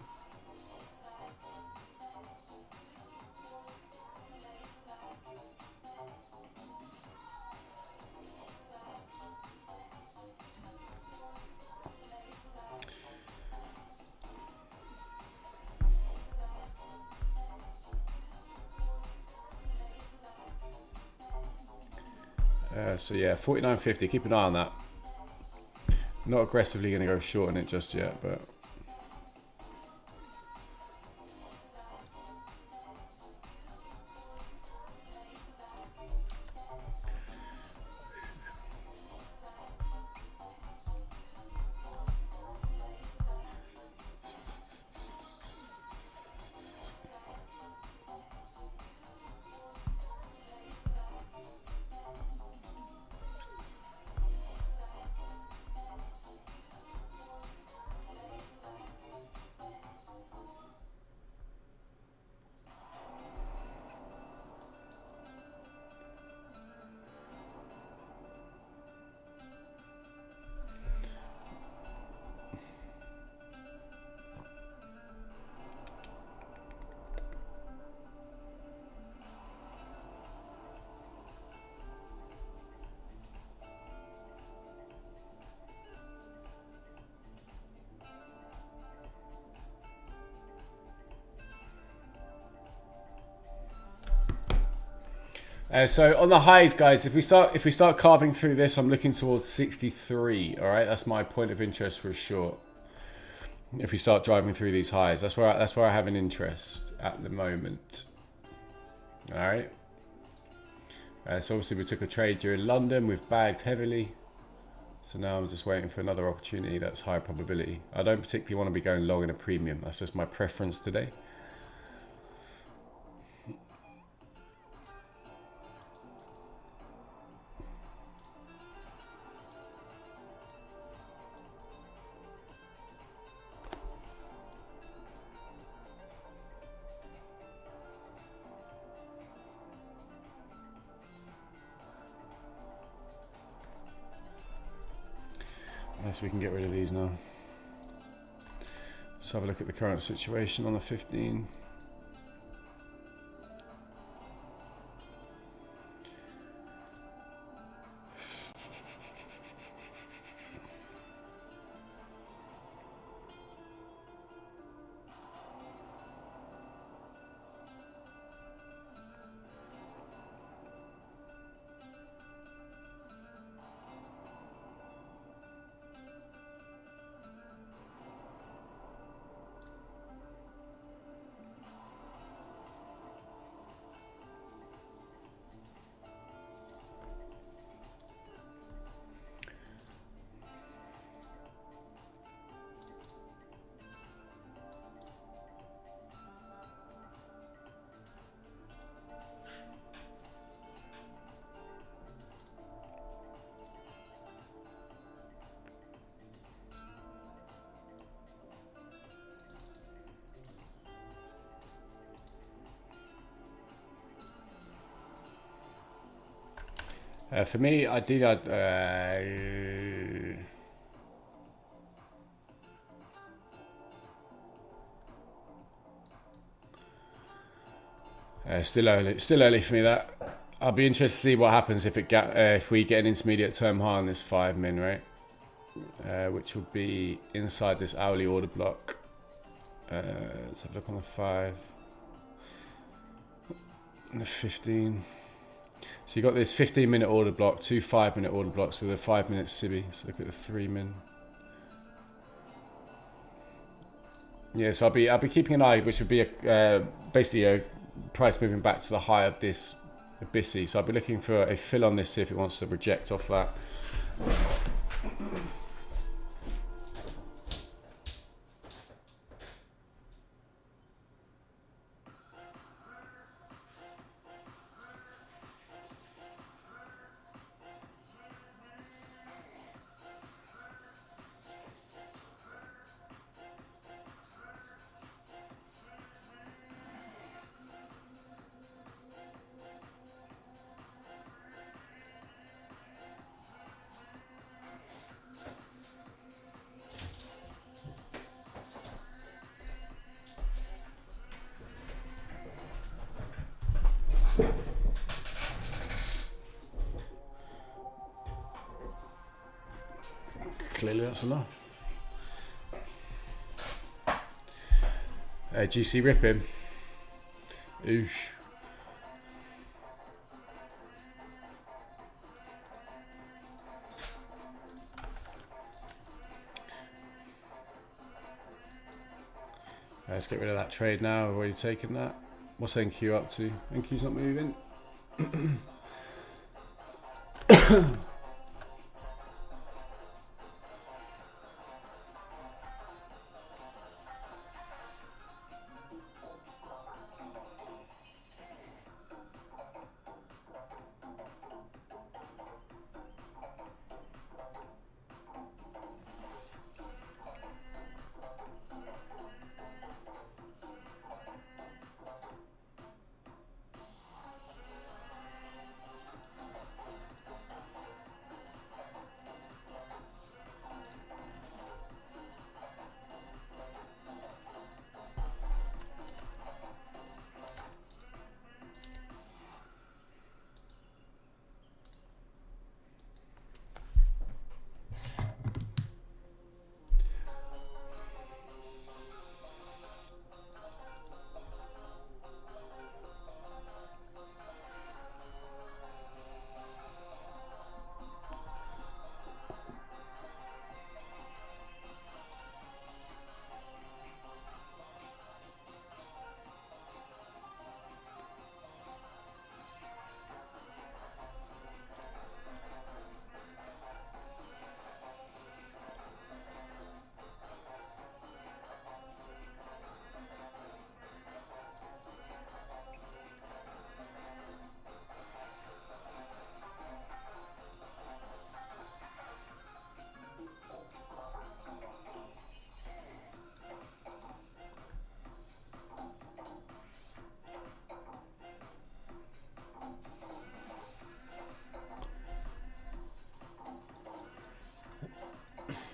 So yeah, 49.50. Keep an eye on that. Not aggressively going to go short on it just yet, but so on the highs, guys, if we start carving through this, I'm looking towards 63. All right, that's my point of interest for a short. If we start driving through these highs, that's where I have an interest at the moment. All right. So obviously we took a trade during London. We've bagged heavily. So now I'm just waiting for another opportunity that's high probability. I don't particularly want to be going long in a premium. That's just my preference today. So we can get rid of these now. Let's have a look at the current situation on the 15. For me, ideally, still early for me. That I'll be interested to see what happens if if we get an intermediate term high on this 5 min, right? Which will be inside this hourly order block. Let's have a look on the 5 and the 15. So you got this 15-minute order block, 2 5-minute order blocks with a 5-minute SIBI. So look at the 3 min. Yeah, so I'll be keeping an eye, which would be basically a price moving back to the high of this BISI. So I'll be looking for a fill on this, see if it wants to reject off that. Clearly that's enough. GC ripping. Oosh. Let's get rid of that trade now. I've already taken that. What's NQ up to? NQ's not moving.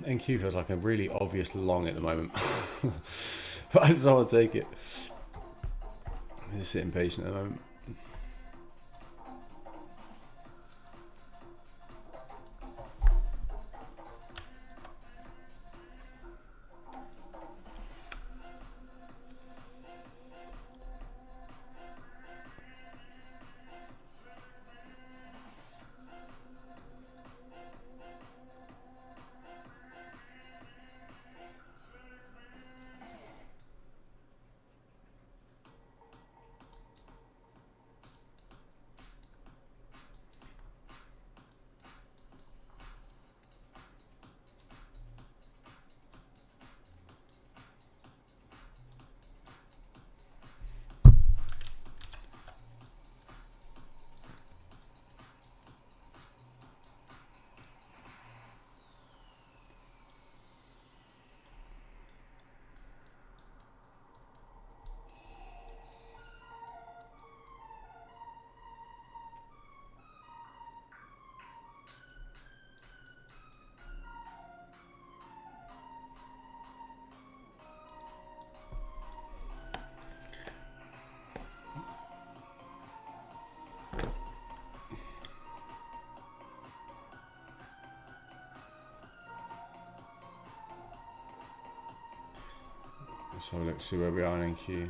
NQ feels like a really obvious long at the moment. But I just don't want to take it. I'm just sitting patient at the moment. So let's see where we are in NQ.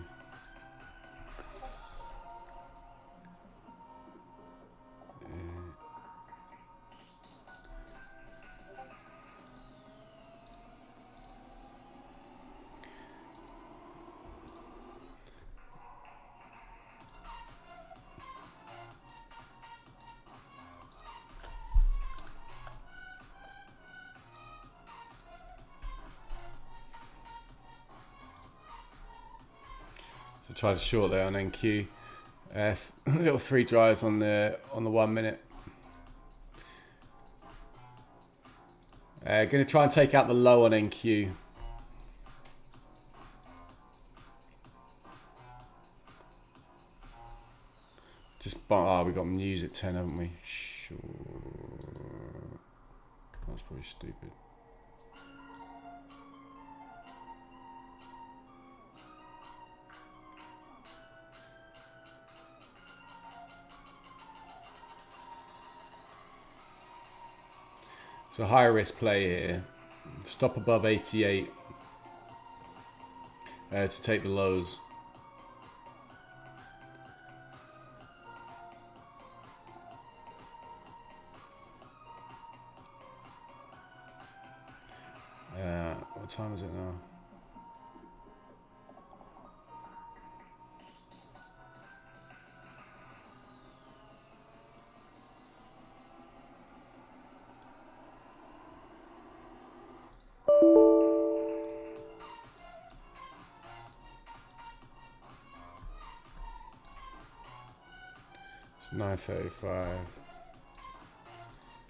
So try to short there on NQ. Little 3 drives on the 1 minute. Going to try and take out the low on NQ. We got news at 10, haven't we? Sure. That's probably stupid. It's a high risk play here. Stop above 88 to take the lows. What time is it now? It's 9:35.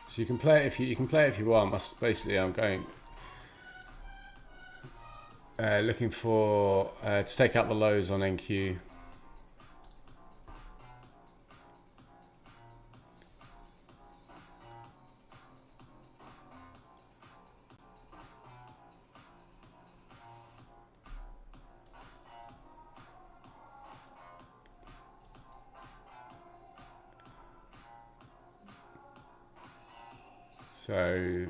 So you can play it if you can play it if you want. Basically, I'm going looking for to take out the lows on NQ. So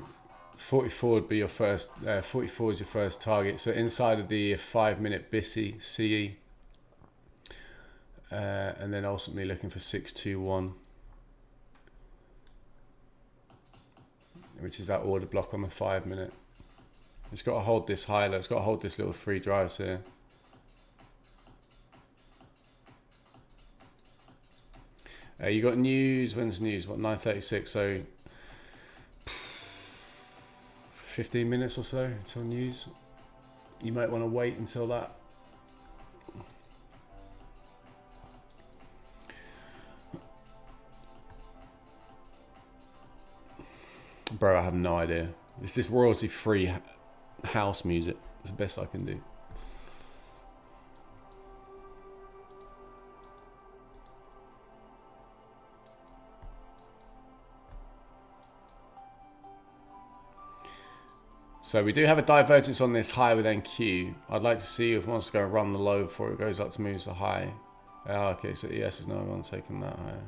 44 would be your first. 44 is your first target. So inside of the 5-minute BISI CE, and then ultimately looking for 621, which is that order block on the 5-minute. It's got to hold this high low. It's got to hold this little 3 drives here. You got news. When's news? What, 9:36? So 15 minutes or so until news. You might want to wait until that. Bro, I have no idea. It's this royalty-free house music. It's the best I can do. So we do have a divergence on this high with NQ. I'd like to see if it wants to go run the low before it goes up to move the high. Okay, so ES is no one taking that higher.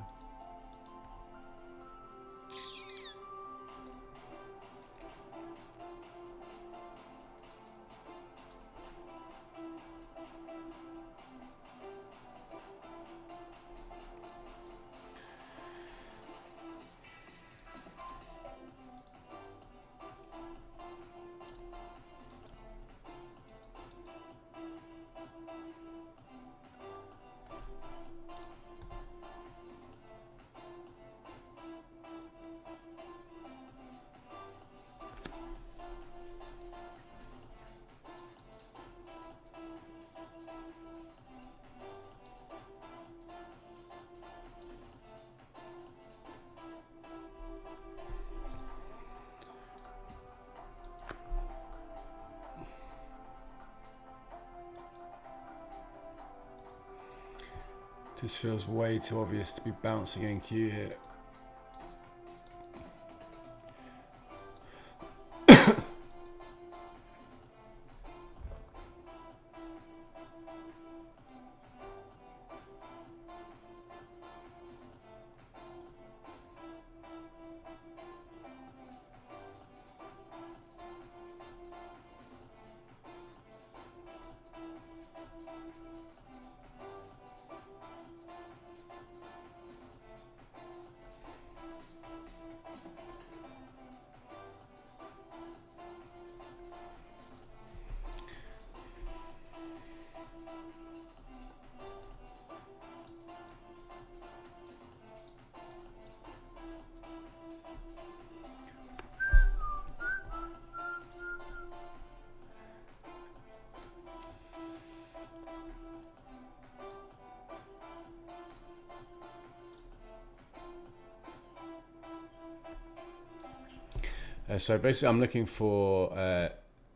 Just feels way too obvious to be bouncing NQ here. So basically, I'm looking for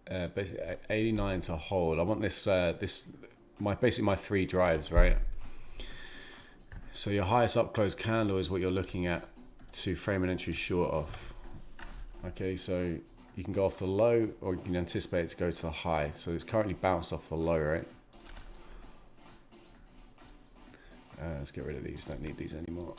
basically 89 to hold. I want this basically my 3 drives, right? So your highest up close candle is what you're looking at to frame an entry short of. Okay, so you can go off the low, or you can anticipate it to go to the high. So it's currently bounced off the low, right? Let's get rid of these. Don't need these anymore.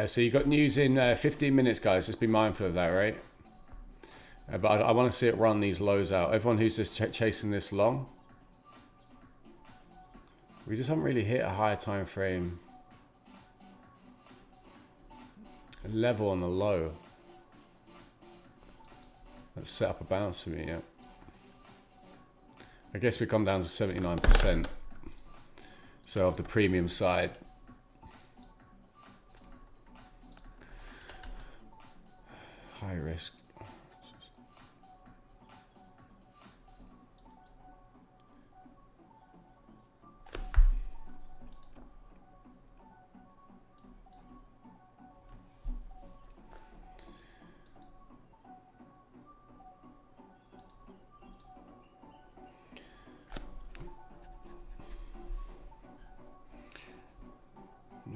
So you got news in 15 minutes, guys. Just be mindful of that, right? But I want to see it run these lows out. Everyone who's just chasing this long, we just haven't really hit a higher time frame level on the low. Let's set up a bounce for me, yeah. I guess we come down to 79%. So of the premium side. High risk.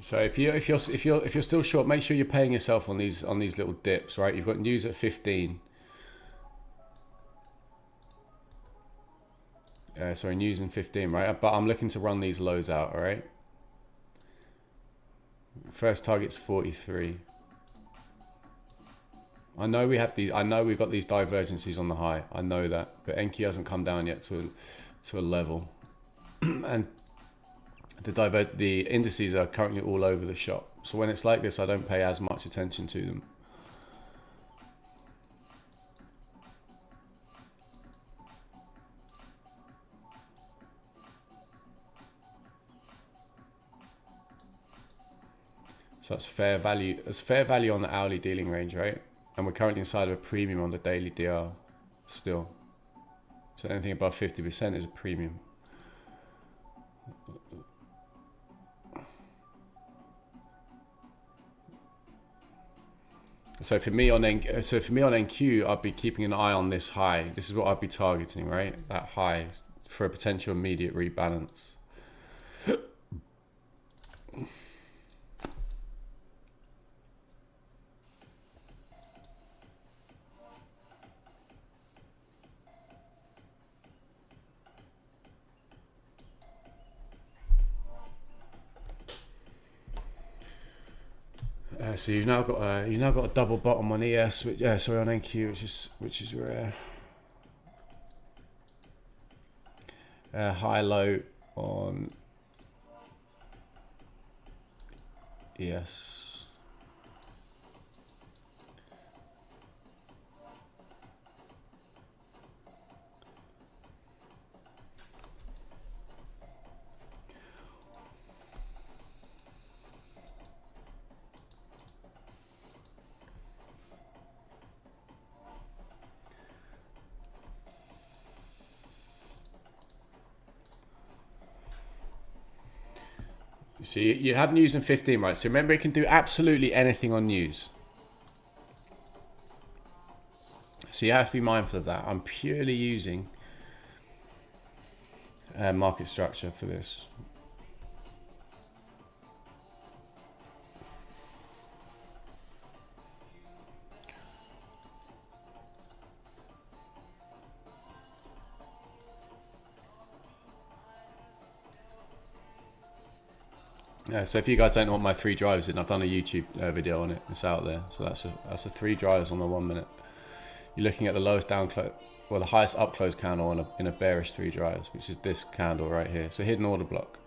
So if you're still short, make sure you're paying yourself on these little dips, right? You've got news at 15. Sorry, news in 15, right? But I'm looking to run these lows out, all right? First target's 43. I know we have these. I know we've got these divergences on the high. I know that, but NQ hasn't come down yet to a level, and the indices are currently all over the shop. So when it's like this, I don't pay as much attention to them. So that's fair value. It's fair value on the hourly dealing range, right? And we're currently inside of a premium on the daily DR still. So anything above 50% is a premium. So for me on NQ, I'd be keeping an eye on this high. This is what I'd be targeting, right? That high for a potential immediate rebalance. So you've now got a double bottom on ES, on NQ, which is rare. High low on ES. So you have news in 15, right? So remember, it can do absolutely anything on news. So you have to be mindful of that. I'm purely using market structure for this. So if you guys don't know what my 3 drivers is, I've done a YouTube video on it. It's out there. So that's a 3 drivers on the 1 minute. You're looking at the lowest down close, well, the highest up close candle in a bearish 3 drivers, which is this candle right here. So hidden order block.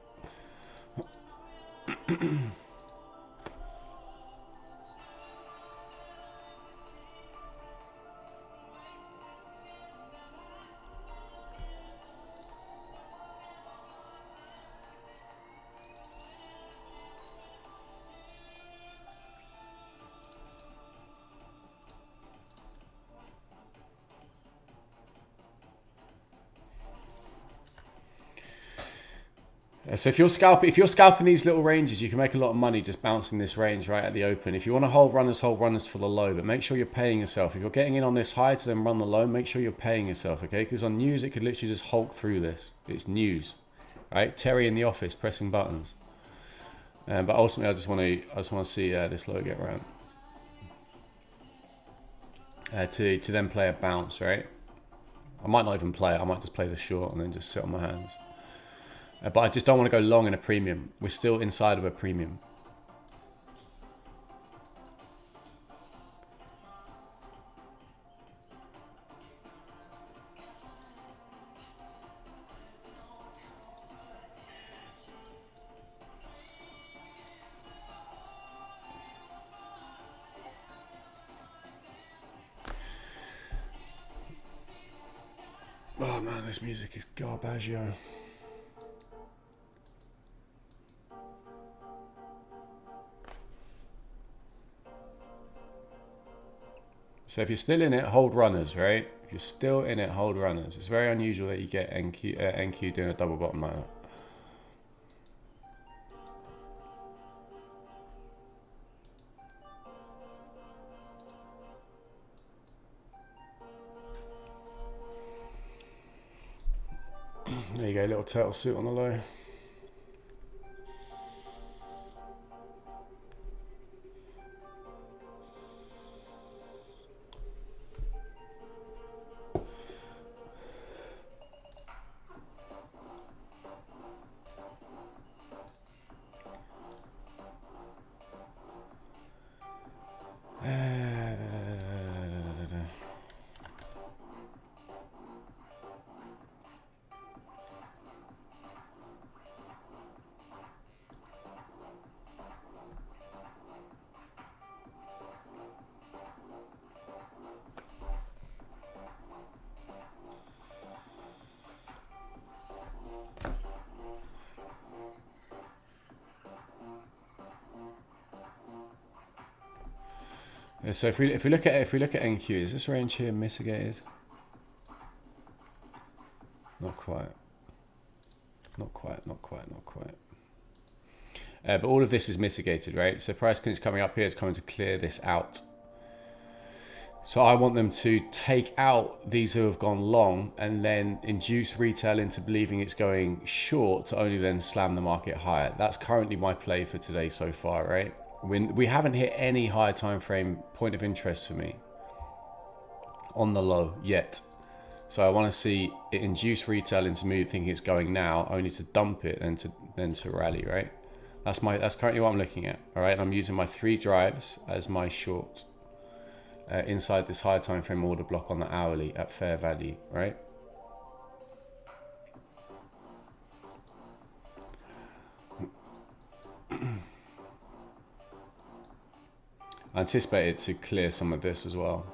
So if you're scalping these little ranges, you can make a lot of money just bouncing this range right at the open. If you want to hold runners for the low, but make sure you're paying yourself. If you're getting in on this high to then run the low, make sure you're paying yourself, okay? Because on news, it could literally just hulk through this. It's news, right? Terry in the office pressing buttons. But ultimately, I just want to see this low get around to then play a bounce, right? I might not even play it. I might just play the short and then just sit on my hands. But I just don't want to go long in a premium. We're still inside of a premium. Oh man, this music is garbaggio. So if you're still in it, hold runners, right? If you're still in it, hold runners. It's very unusual that you get NQ doing a double bottom like that. There you go, little turtle suit on the low. Yeah, so if we look at NQ, is this range here mitigated? Not quite. Not quite. Not quite. Not quite. But all of this is mitigated, right? So price is coming up here. It's coming to clear this out. So I want them to take out these who have gone long and then induce retail into believing it's going short to only then slam the market higher. That's currently my play for today so far, right? We haven't hit any higher time frame point of interest for me on the low yet. So I want to see it induce retail into move thinking it's going now, only to dump it and then to rally, right? That's currently what I'm looking at, all right? And I'm using my 3 drives as my short. Inside this higher time frame order block on the hourly at fair value, right? I anticipate it to clear some of this as well.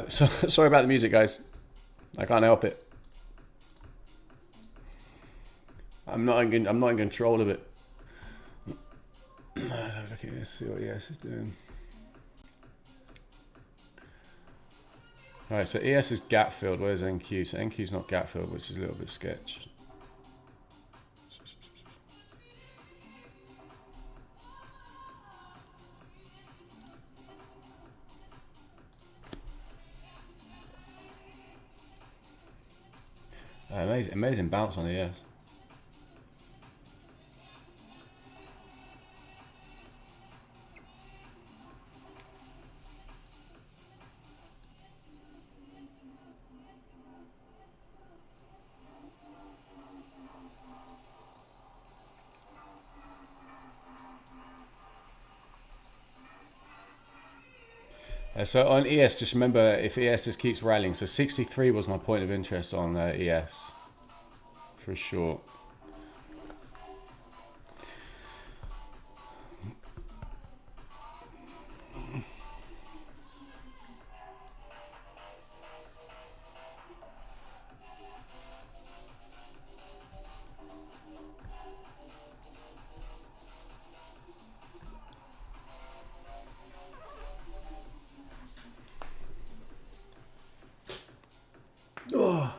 Sorry about the music, guys. I can't help it. I'm not in control of it. Look at this. See what ES is doing. All right, so ES is gap filled. Where's NQ? So NQ is not gap filled, which is a little bit sketch. Amazing bounce on ES. So on ES, just remember if ES just keeps rallying. So 63 was my point of interest on ES, for sure. Oh.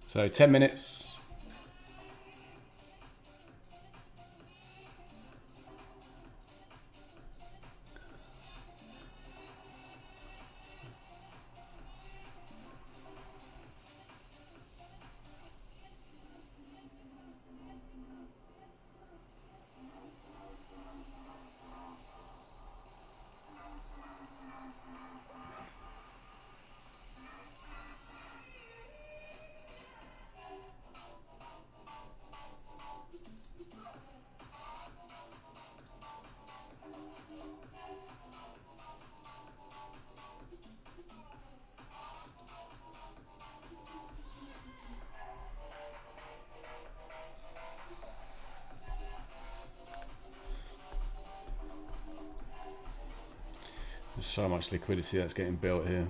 So 10 minutes. There's so much liquidity that's getting built here.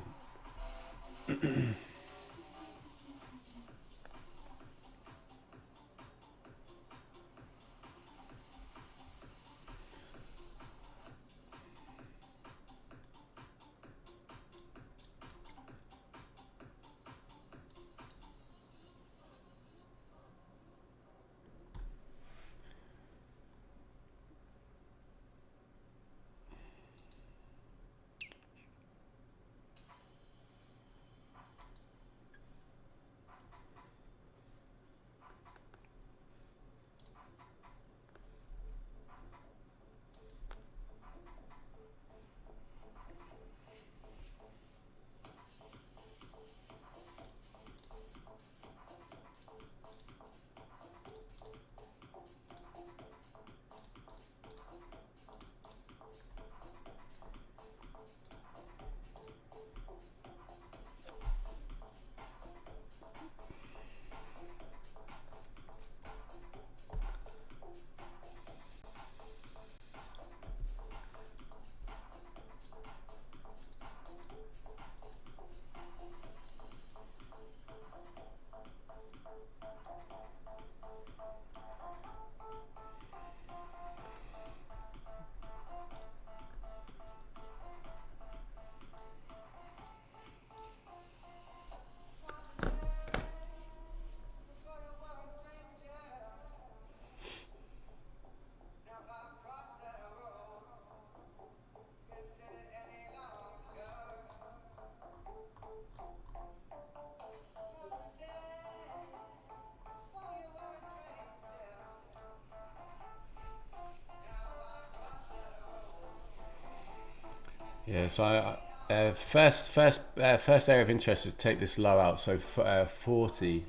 Yeah, so first area of interest is to take this low out. So 40.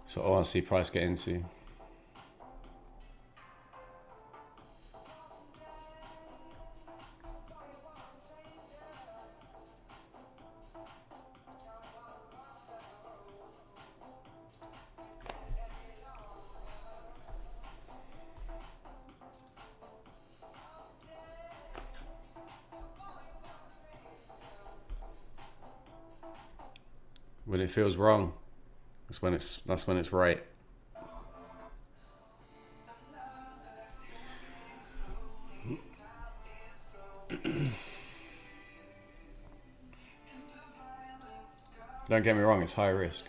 So I want to see price get into. When it feels wrong, that's when it's right. Don't get me wrong, it's high risk.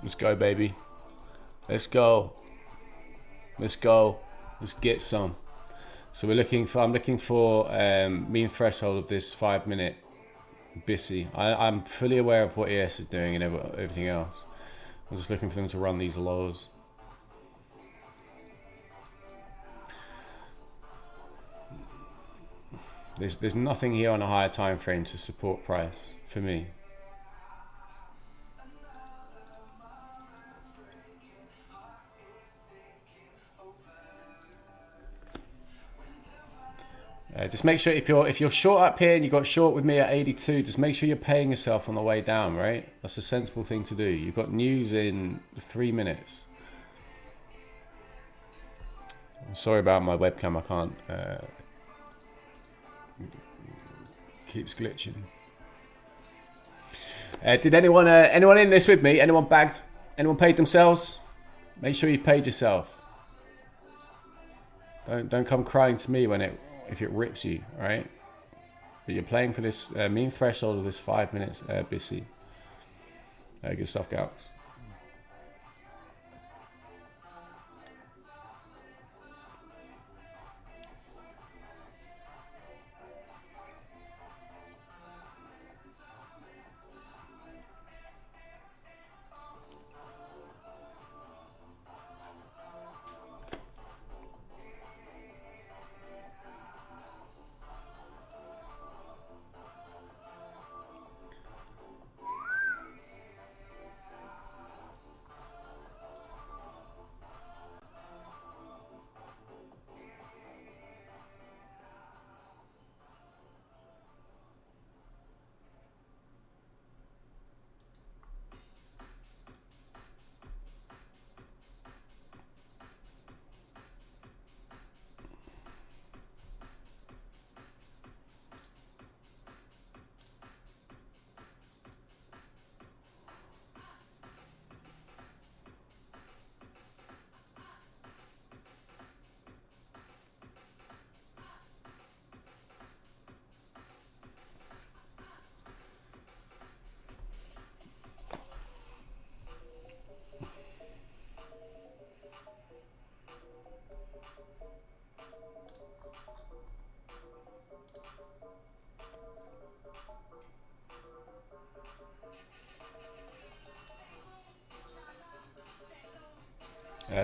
Let's go, baby. Let's go. Let's go. Let's get some. So I'm looking for mean threshold of this 5 minute BISI. I'm fully aware of what ES is doing and everything else. I'm just looking for them to run these lows. There's nothing here on a higher time frame to support price for me. Just make sure if you're short up here and you got short with me at 82, just make sure you're paying yourself on the way down, right? That's a sensible thing to do. You've got news in 3 minutes. I'm sorry about my webcam. I can't. Keeps glitching. Did anyone in this with me? Anyone bagged? Anyone paid themselves? Make sure you paid yourself. Don't come crying to me if it rips you, all right? But you're playing for this mean threshold of this 5 minutes BISI. Good stuff, Galax.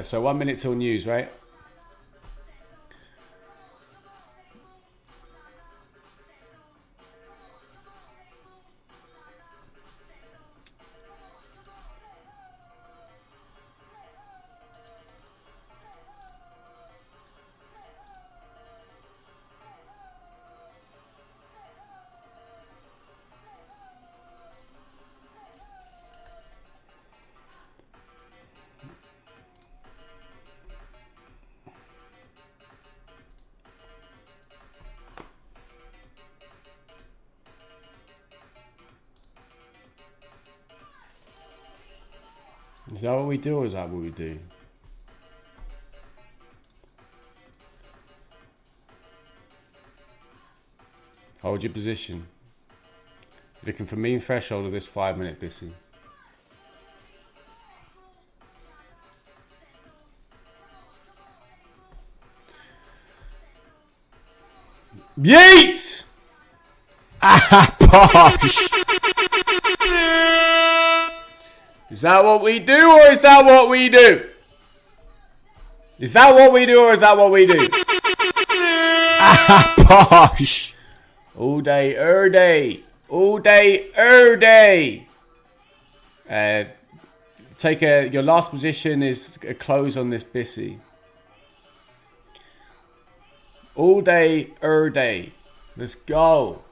So 1 minute till news, right? Is that what we do, or is that what we do? Hold your position. Looking for mean threshold of this 5 minute BISI. Yeet! Ah, posh! Is that what we do, or is that what we do? Is that what we do, or is that what we do? Ah, posh! All day, day. All day, day. Your last position is a close on this BISI. All day, day. Let's go.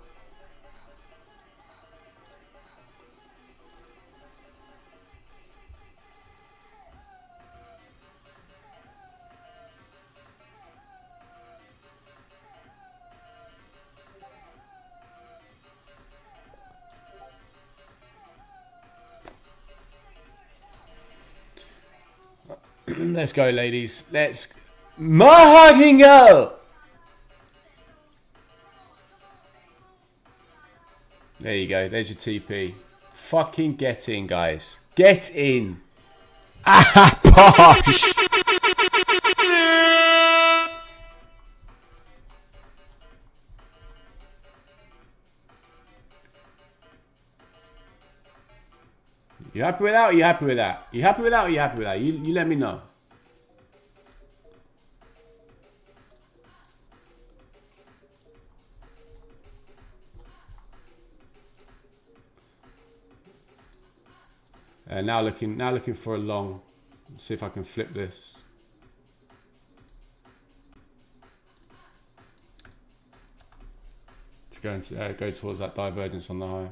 Let's go, ladies. Let's fucking go. There you go. There's your TP. Fucking get in, guys. Get in. Ah, posh. You happy with that, or you happy with that? You happy with that, or you happy with that? You let me know. Now looking for a long. Let's see if I can flip this. It's going to go towards that divergence on the high.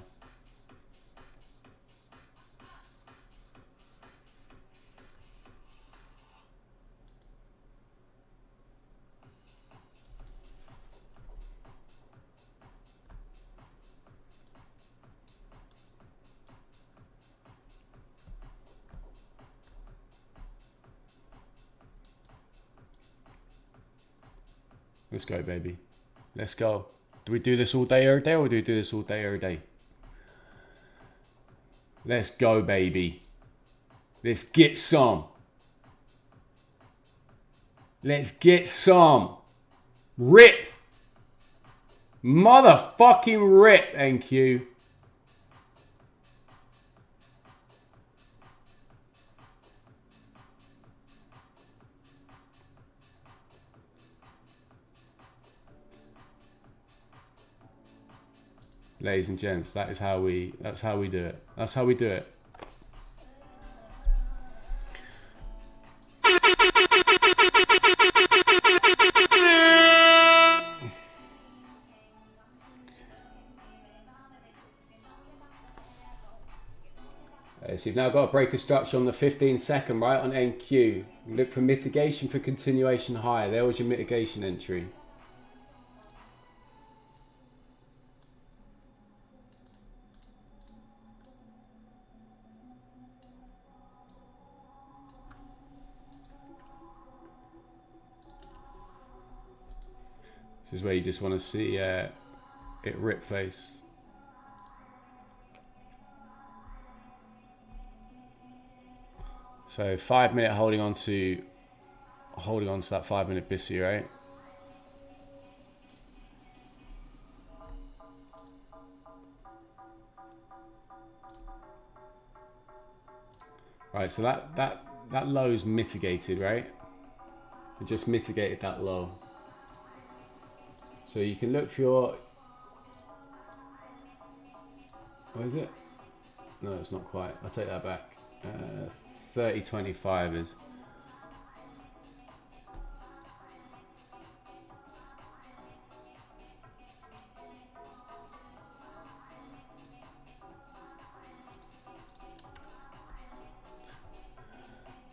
Let's go, baby. Let's go. Do we do this all day, every day, or do we do this all day, every day? Let's go, baby. Let's get some. Let's get some. Rip. Motherfucking rip, NQ. Ladies and gents, that's how we do it. That's how we do it. So you've now got a breaker structure on the 15-second, right, on NQ. Look for mitigation for continuation high. There was your mitigation entry. This is where you just want to see it rip face. So 5 minute holding on to that 5 minute BISI, right? Right, so that that low's mitigated, right? We just mitigated that low. So you can look for your, what is it? No, it's not quite. I'll take that back. 30.25 is.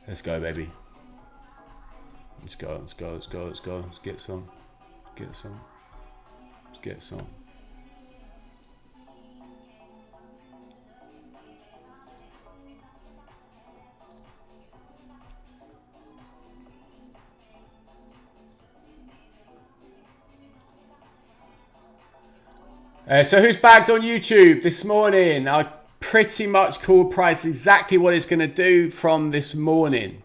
Let's go, baby. Let's go, let's go, let's go, let's go. Let's get some. Get some. Let's get some. So who's bagged on YouTube this morning? I pretty much called price exactly what it's going to do from this morning.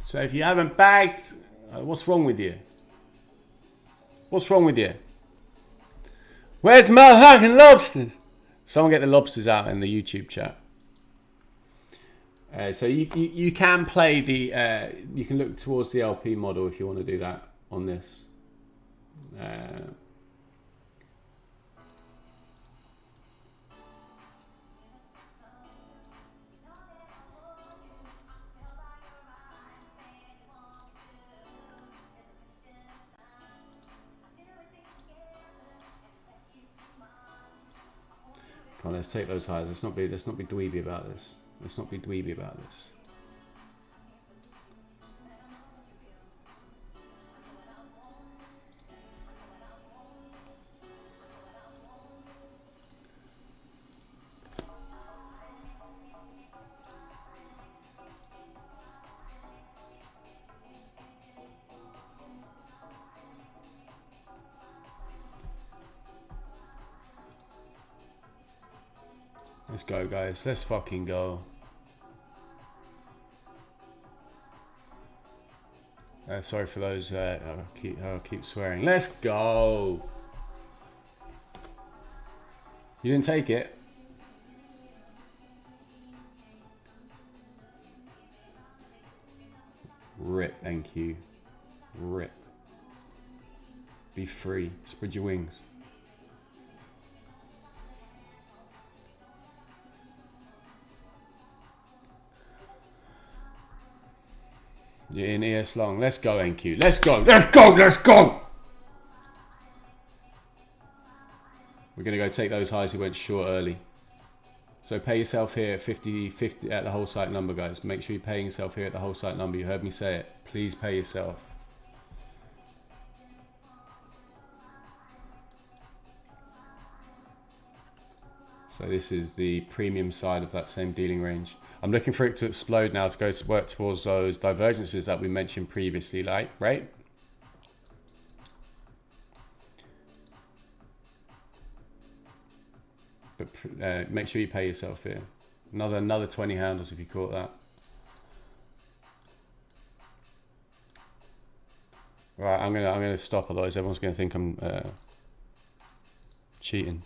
So if you haven't bagged, what's wrong with you? What's wrong with you? Where's my fucking lobsters? Someone get the lobsters out in the YouTube chat. So you can play the, you can look towards the LP model if you want to do that on this. Come on, let's take those highs. Let's not be dweeby about this. Let's not be dweeby about this. Let's go, guys. Let's fucking go. Sorry for those. I'll keep swearing. Let's go. You didn't take it. Rip, thank you. Rip. Be free. Spread your wings. You're in ES long. Let's go, NQ. Let's go. Let's go. Let's go. We're going to go take those highs. We went short early. So pay yourself here at 50 at the whole site number, guys. Make sure you're paying yourself here at the whole site number. You heard me say it. Please pay yourself. So this is the premium side of that same dealing range. I'm looking for it to explode now to go to work towards those divergences that we mentioned previously, like, right? But make sure you pay yourself here. Another 20 handles if you caught that. Right, I'm gonna stop, otherwise everyone's gonna think I'm cheating.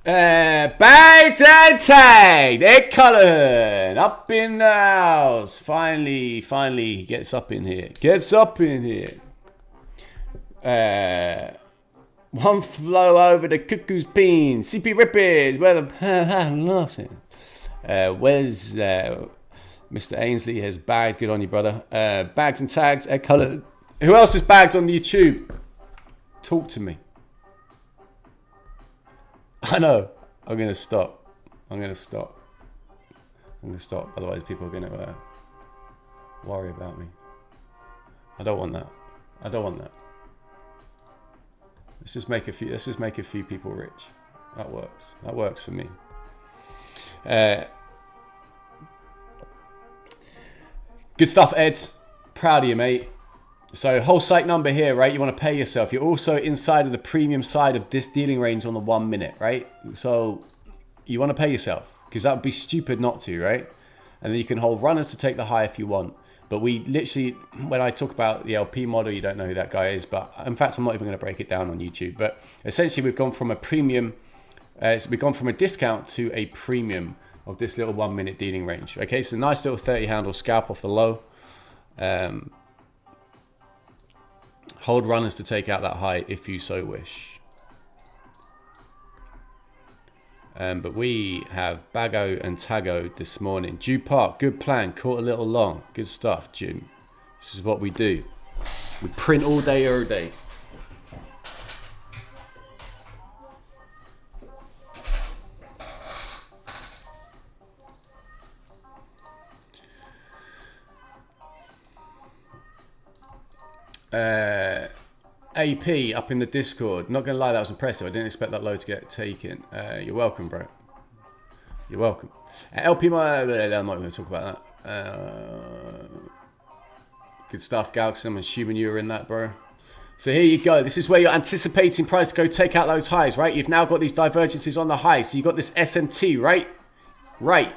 Bagged and tagged. Ed Cullen up in the house. Finally gets up in here. Gets up in here. One flow over the cuckoo's peen. CP Rippers. Where the where's Mr. Ainsley has bagged. Good on you, brother. Bags and tags. Ed Cullen. Who else is bagged on the YouTube? Talk to me. I know. I'm going to stop. Otherwise people are going to worry about me. I don't want that. Let's just make a few people rich. That works for me. Good stuff, Ed. Proud of you, mate. So whole site number here, right? You want to pay yourself. You're also inside of the premium side of this dealing range on the 1 minute, right? So you want to pay yourself because that would be stupid not to, right? And then you can hold runners to take the high if you want. But we literally, when I talk about the LP model, you don't know who that guy is. But in fact, I'm not even going to break it down on YouTube. But essentially, we've gone from a premium, we've gone from a discount to a premium of this little 1 minute dealing range. Okay, so nice little 30 handle scalp off the low. Hold runners to take out that high if you so wish. But we have Bago and Tago this morning. Dew Park, good plan. Caught a little long. Good stuff, Jim. This is what we do. We print all day, every day. AP up in the Discord. Not gonna lie, that was impressive. I didn't expect that low to get taken. You're welcome, bro. You're welcome. LP, I'm not going to talk about that. Good stuff, Galaxy. I'm assuming you were in that, bro. So here you go. This is where you're anticipating price to go take out those highs, right? You've now got these divergences on the high. So you've got this SMT, right? Right.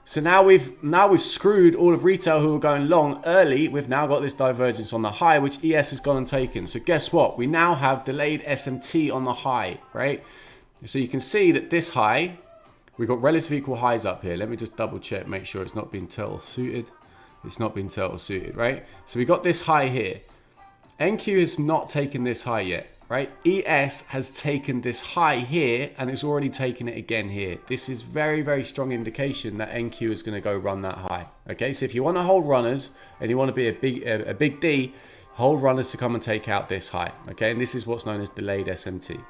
So now we've screwed all of retail who were going long early. We've now got this divergence on the high, which ES has gone and taken. So guess what? We now have delayed SMT on the high, right? So you can see that this high, we've got relative equal highs up here. Let me just double check, make sure it's not been turtle suited. It's not been turtle suited, right? So we got this high here. NQ has not taken this high yet, right? ES has taken this high here and it's already taken it again here. This is very, very strong indication that NQ is going to go run that high. Okay, so if you want to hold runners and you want to be a big D, hold runners to come and take out this high. Okay, and this is what's known as delayed SMT.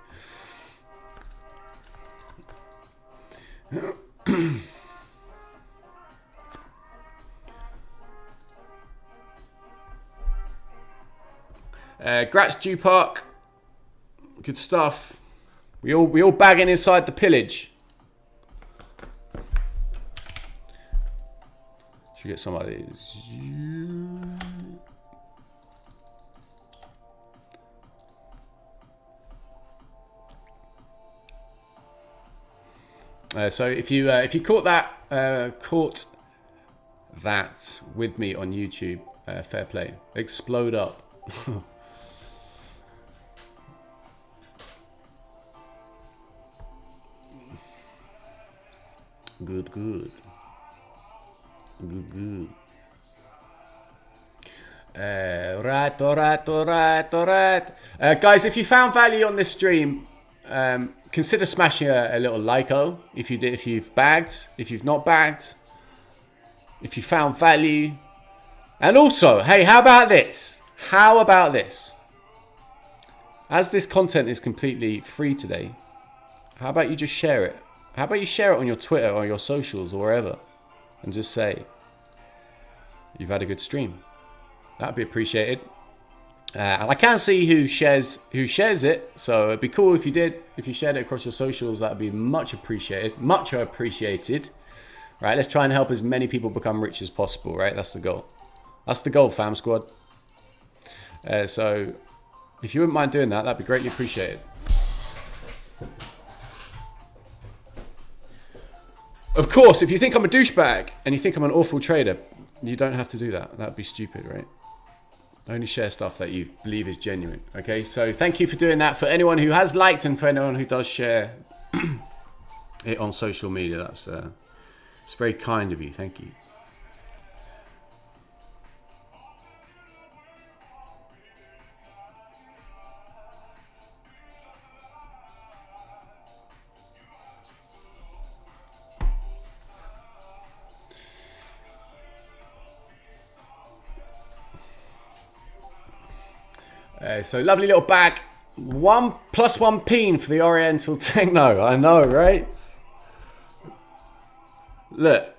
Grats Dew Park, good stuff. We all bagging inside the pillage. Should we get some of these? So if you caught that with me on YouTube, fair play. Explode up. Good. Alright. Guys, if you found value on this stream, consider smashing a little like-o if you've bagged, if you've not bagged, if you found value. And also, hey, how about this? As this content is completely free today, how about you just share it? How about you share it on your Twitter or your socials or wherever and just say, you've had a good stream. That'd be appreciated. And I can't see who shares it, so it'd be cool if you did. If you shared it across your socials, that'd be much appreciated. Much appreciated. Right, let's try and help as many people become rich as possible, right? That's the goal. That's the goal, fam squad. So if you wouldn't mind doing that, that'd be greatly appreciated. Of course, if you think I'm a douchebag and you think I'm an awful trader, you don't have to do that. That'd be stupid, right? Only share stuff that you believe is genuine. Okay, so thank you for doing that. For anyone who has liked and for anyone who does share it on social media, that's it's very kind of you. Thank you. So lovely little bag. 1 + 1 peen for the Oriental Techno. I know, right? Look.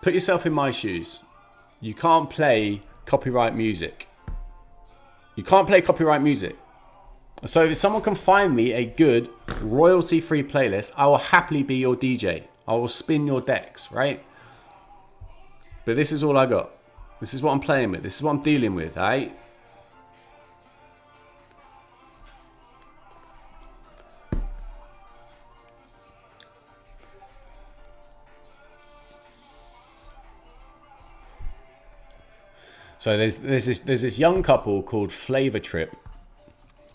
Put yourself in my shoes. You can't play copyright music. You can't play copyright music. So if someone can find me a good royalty-free playlist, I will happily be your DJ. I will spin your decks, right? But this is all I got. This is what I'm playing with. This is what I'm dealing with, right? So there's this young couple called Flavor Trip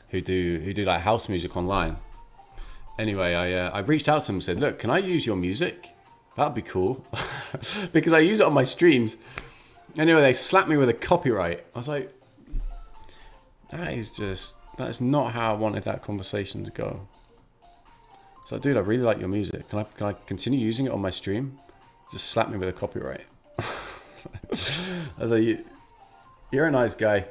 who do like house music online, Anyway, I reached out to them and said, look, can I use your music? That'd be cool. Because I use it on my streams. Anyway, they slapped me with a copyright. I was like, that's not how I wanted that conversation to go. So, dude, I really like your music. Can I continue using it on my stream? Just slap me with a copyright. I was like, you're a nice guy.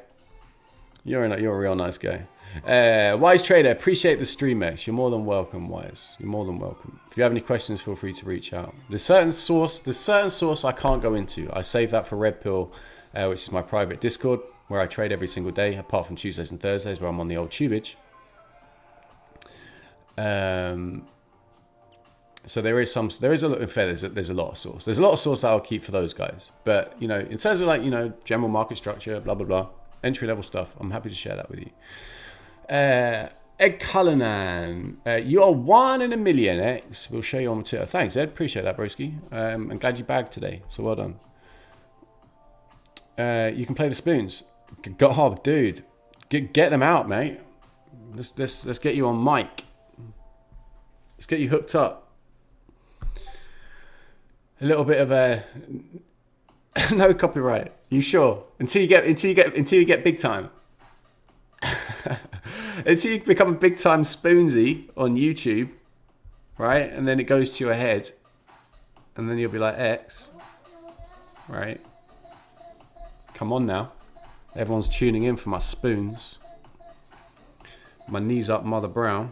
You're a real nice guy. Wise Trader, appreciate the stream, X. You're more than welcome, Wise. You're more than welcome. If you have any questions, feel free to reach out. There's certain source I can't go into. I save that for Red Pill, which is my private Discord, where I trade every single day, apart from Tuesdays and Thursdays, where I'm on the old tubage. So there's a lot of source. There's a lot of source that I'll keep for those guys. But you know, in terms of like, you know, general market structure, blah blah blah, entry level stuff, I'm happy to share that with you. Ed Cullinan, you are 1 in a million, X. We'll show you on Twitter. Thanks, Ed. Appreciate that, broski. I'm glad you bagged today, so well done. You can play the spoons. God, dude, get them out, mate. Let's get you on mic. Let's get you hooked up. A little bit of a no copyright. You sure? Until you get big time. Until you become a big time spoonsy on YouTube, right? And then it goes to your head, and then you'll be like, X, right? Come on now. Everyone's tuning in for my spoons. My knees up, Mother Brown.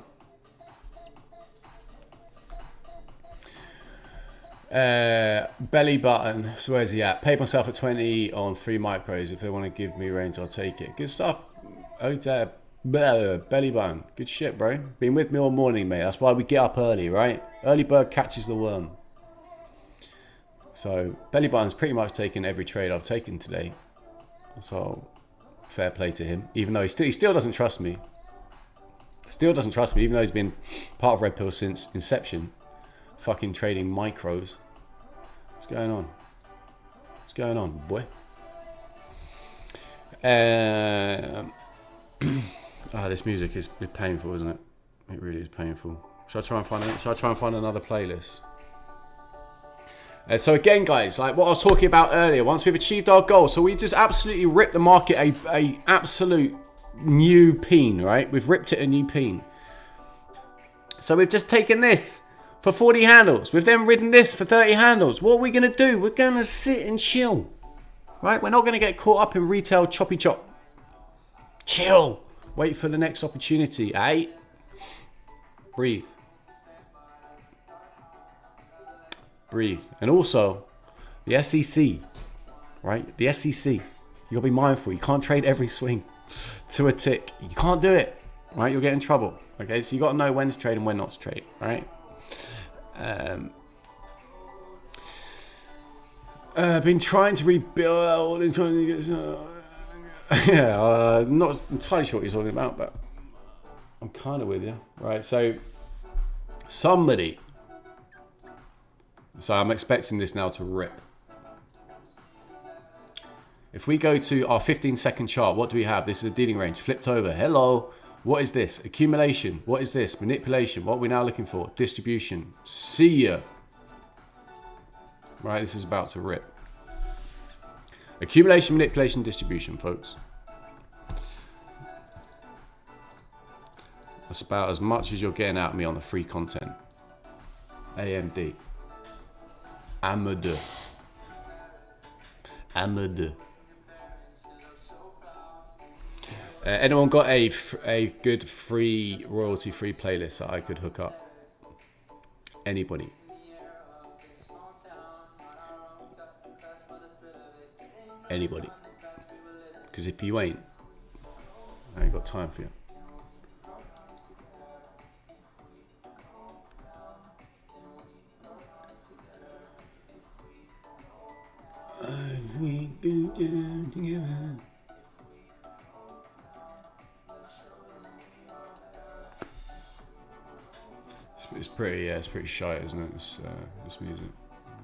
Belly button. So where's he at? Paid myself at 20 on 3 micros. If they want to give me range, I'll take it. Good stuff. Belly button. Good shit, bro. Been with me all morning, mate. That's why we get up early, right? Early bird catches the worm. So belly button's pretty much taken every trade I've taken today. So fair play to him. Even though he still doesn't trust me. Still doesn't trust me, even though he's been part of Red Pill since inception. Fucking trading micros. What's going on? What's going on, boy? This music is painful, isn't it? It really is painful. Should I try and find another playlist? So again, guys, like what I was talking about earlier, once we've achieved our goal, so we just absolutely ripped the market a absolute new peen, right? We've ripped it a new peen. So we've just taken this for 40 handles. We've then ridden this for 30 handles. What are we going to do? We're going to sit and chill, right? We're not going to get caught up in retail choppy chop. Chill. Wait for the next opportunity, eh? Breathe. Breathe. And also, the SEC, right? The SEC. You got to be mindful. You can't trade every swing to a tick. You can't do it, right? You'll get in trouble. Okay, so you got to know when to trade and when not to trade, right? Been trying to rebuild. Not entirely sure what you're talking about, but I'm kind of with you, right? So somebody. So I'm expecting this now to rip. If we go to our 15-second chart, what do we have? This is a dealing range flipped over. Hello. What is this? Accumulation. What is this? Manipulation. What are we now looking for? Distribution. See ya. Right, this is about to rip. Accumulation, manipulation, distribution, folks. That's about as much as you're getting out of me on the free content. AMD. Amadou. Anyone got a good free royalty free playlist that I could hook up? Anybody? Anybody? Because if you ain't, I ain't got time for you. We go down together. It's pretty shy, isn't it? This music.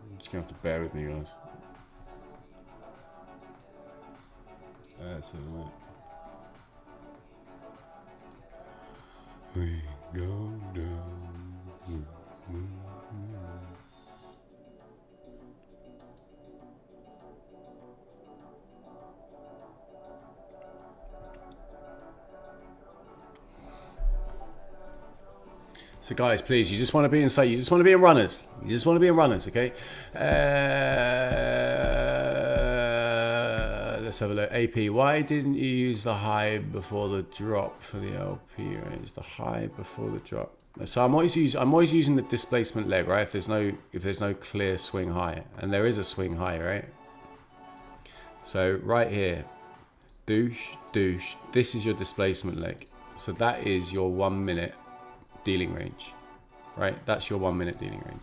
You're just gonna have to bear with me, guys. That's it. We go down. So guys, please, you just want to be in sight. You just want to be in runners. You just want to be in runners, okay? Let's have a look. AP, why didn't you use the high before the drop for the LP range? The high before the drop. So I'm always using the displacement leg, right? If there's no clear swing high, and there is a swing high, right? So right here, douche, douche. This is your displacement leg. So that is your 1 minute dealing range, right? That's your 1 minute dealing range.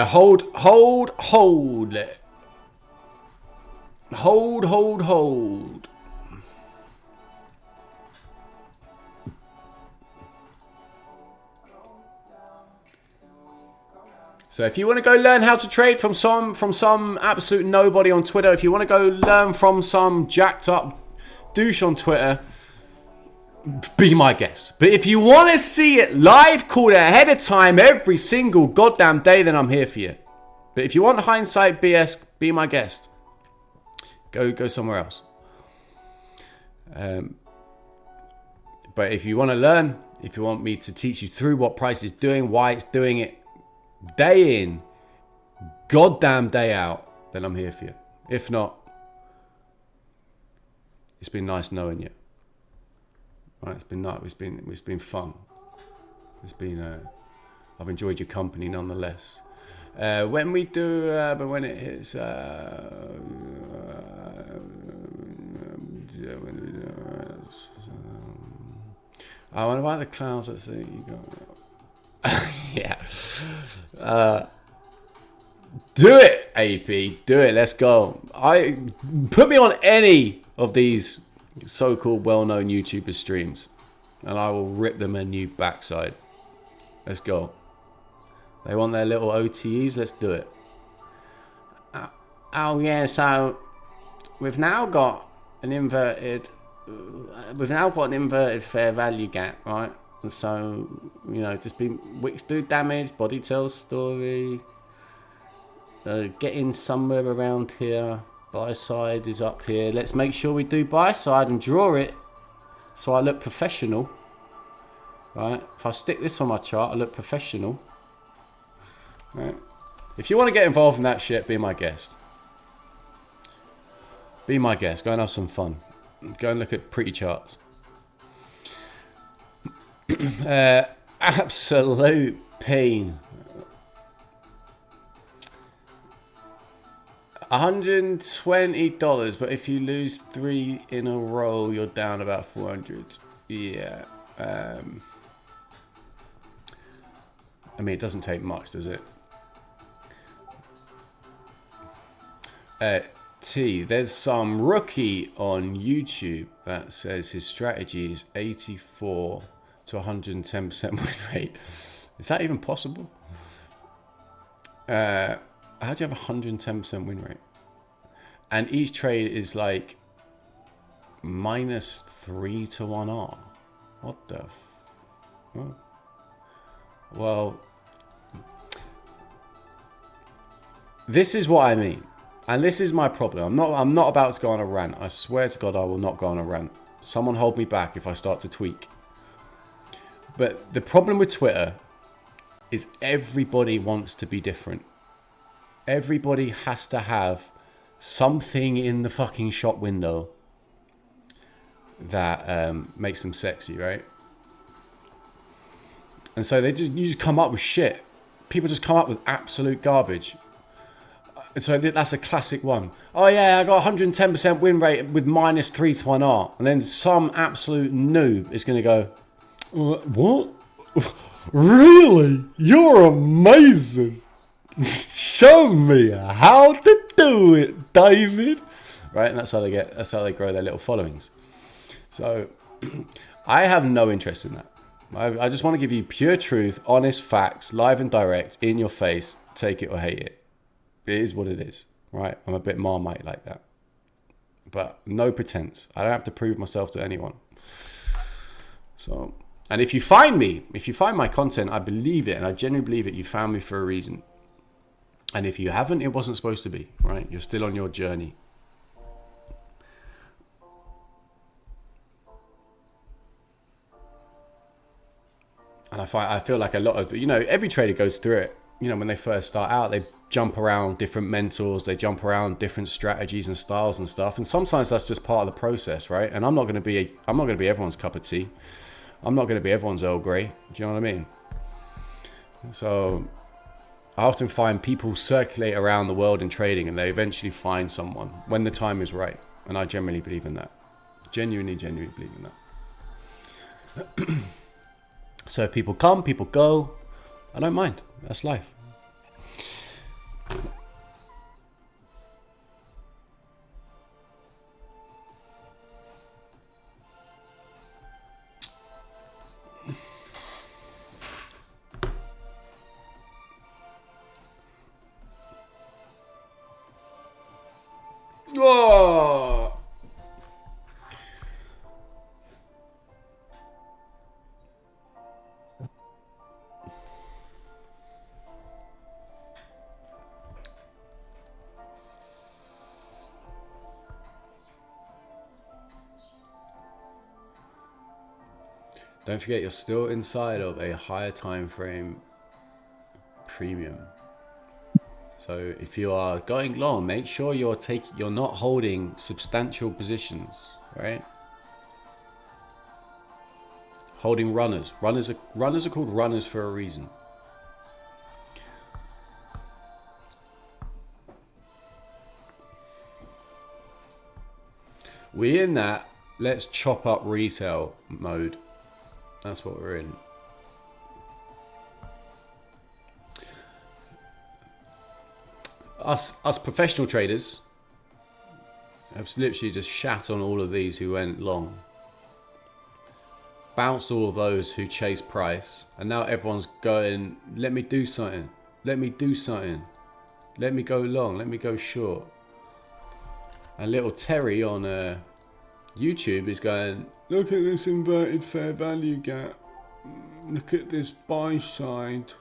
Hold. So if you want to go learn how to trade from some absolute nobody on Twitter, if you want to go learn from some jacked up douche on Twitter, be my guest. But if you want to see it live, called ahead of time every single goddamn day, then I'm here for you. But if you want hindsight BS, be my guest. Go somewhere else. But if you want to learn, if you want me to teach you through what price is doing, why it's doing it, day in, goddamn day out, then I'm here for you. If not, it's been nice knowing you. Right, it's been nice. It's been fun. It's been. I've enjoyed your company nonetheless. When we do, but when it hits. I wonder why the clouds. Let's see. You go. Yeah. Do it, AP. Do it. Let's go. Put me on any of these so-called well-known YouTuber streams, and I will rip them a new backside. Let's go. They want their little OTEs. Let's do it. Oh yeah. So we've now got an inverted. Fair value gap, right? And so, you know, just be wicks do damage, body tells story. Getting somewhere around here. Buy side is up here. Let's make sure we do buy side and draw it so I look professional. Right? If I stick this on my chart, I look professional. Right? If you want to get involved in that shit, be my guest. Be my guest. Go and have some fun. Go and look at pretty charts. Absolute pain. $120, but if you lose 3 in a row, you're down about 400. Yeah. I mean, it doesn't take much, does it? There's some rookie on YouTube that says his strategy is 84 to 110% win rate. Is that even possible? How do you have 110% win rate? And each trade is like -3 to 1R. What the? Well, this is what I mean. And this is my problem. I'm not about to go on a rant. I swear to God, I will not go on a rant. Someone hold me back if I start to tweak. But the problem with Twitter is everybody wants to be different. Everybody has to have something in the fucking shop window that makes them sexy, right? And so you just come up with shit. People just come up with absolute garbage. And so that's a classic one. Oh yeah, I got 110% win rate with -3 to 1R. And then some absolute noob is going to go, what? Really? You're amazing. Show me how to do it, David. Right? And that's how they grow their little followings. So I have no interest in that. I just want to give you pure truth, honest facts, live and direct, in your face, take it or hate it. It is what it is, right? I'm a bit Marmite like that. But no pretense. I don't have to prove myself to anyone. So, and if you find my content, I believe it, and I genuinely believe it, you found me for a reason. And if you haven't, it wasn't supposed to be, right? You're still on your journey. And I feel like a lot of, every trader goes through it. When they first start out, they jump around different mentors, they jump around different strategies and styles and stuff. And sometimes that's just part of the process, right? And I'm not going to be everyone's cup of tea. I'm not going to be everyone's Earl Grey. Do you know what I mean? So I often find people circulate around the world in trading and they eventually find someone when the time is right. And I generally believe in that. Genuinely believe in that. So if people come, people go. I don't mind. That's life. Oh! Don't forget, you're still inside of a higher time frame premium. So if you are going long, make sure you're not holding substantial positions, right? Holding runners. Runners are called runners for a reason. We're in that let's chop up retail mode. That's what we're in. Us professional traders have literally just shat on all of these who went long. Bounced all of those who chase price. And now everyone's going, let me do something. Let me do something. Let me go long. Let me go short. And little Terry on YouTube is going, look at this inverted fair value gap. Look at this buy side.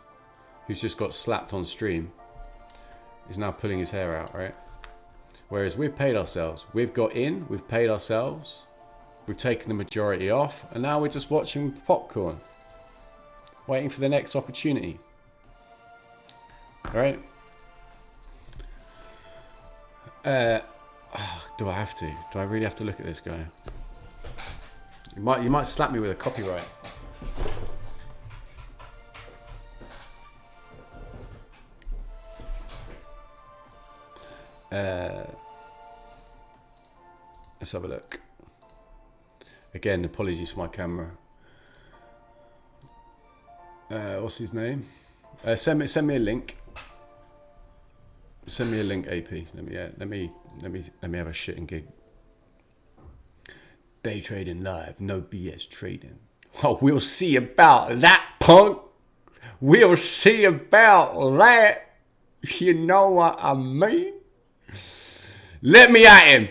Who's just got slapped on stream. Is now pulling his hair out, right? Whereas we've paid ourselves. We've got in, we've paid ourselves. We've taken the majority off. And now we're just watching popcorn. Waiting for the next opportunity. Alright? Do I have to? Do I really have to look at this guy? You might slap me with a copyright. Let's have a look. Again, apologies for my camera. What's his name? Send me a link. Send me a link, AP. Let me have a shitting gig. Day trading live, no BS trading. Oh, we'll see about that, punk. We'll see about that. You know what I mean? Let me at him.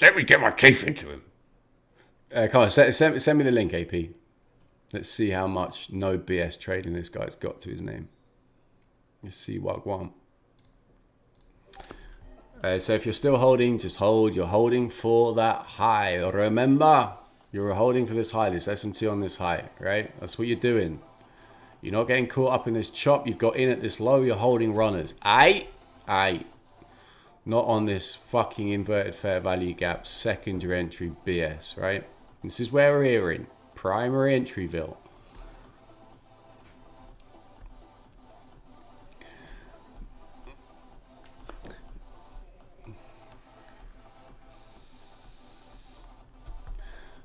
Let me get my teeth into him. Come on, send me the link, AP. Let's see how much no BS trading this guy's got to his name. Let's see what I want. So if you're still holding, just hold. You're holding for that high. Remember, you're holding for this high, this SMT on this high, right? That's what you're doing. You're not getting caught up in this chop. You've got in at this low. You're holding runners. Aye. Not on this fucking inverted fair value gap secondary entry BS, right? This is where we're in. Primary entryville.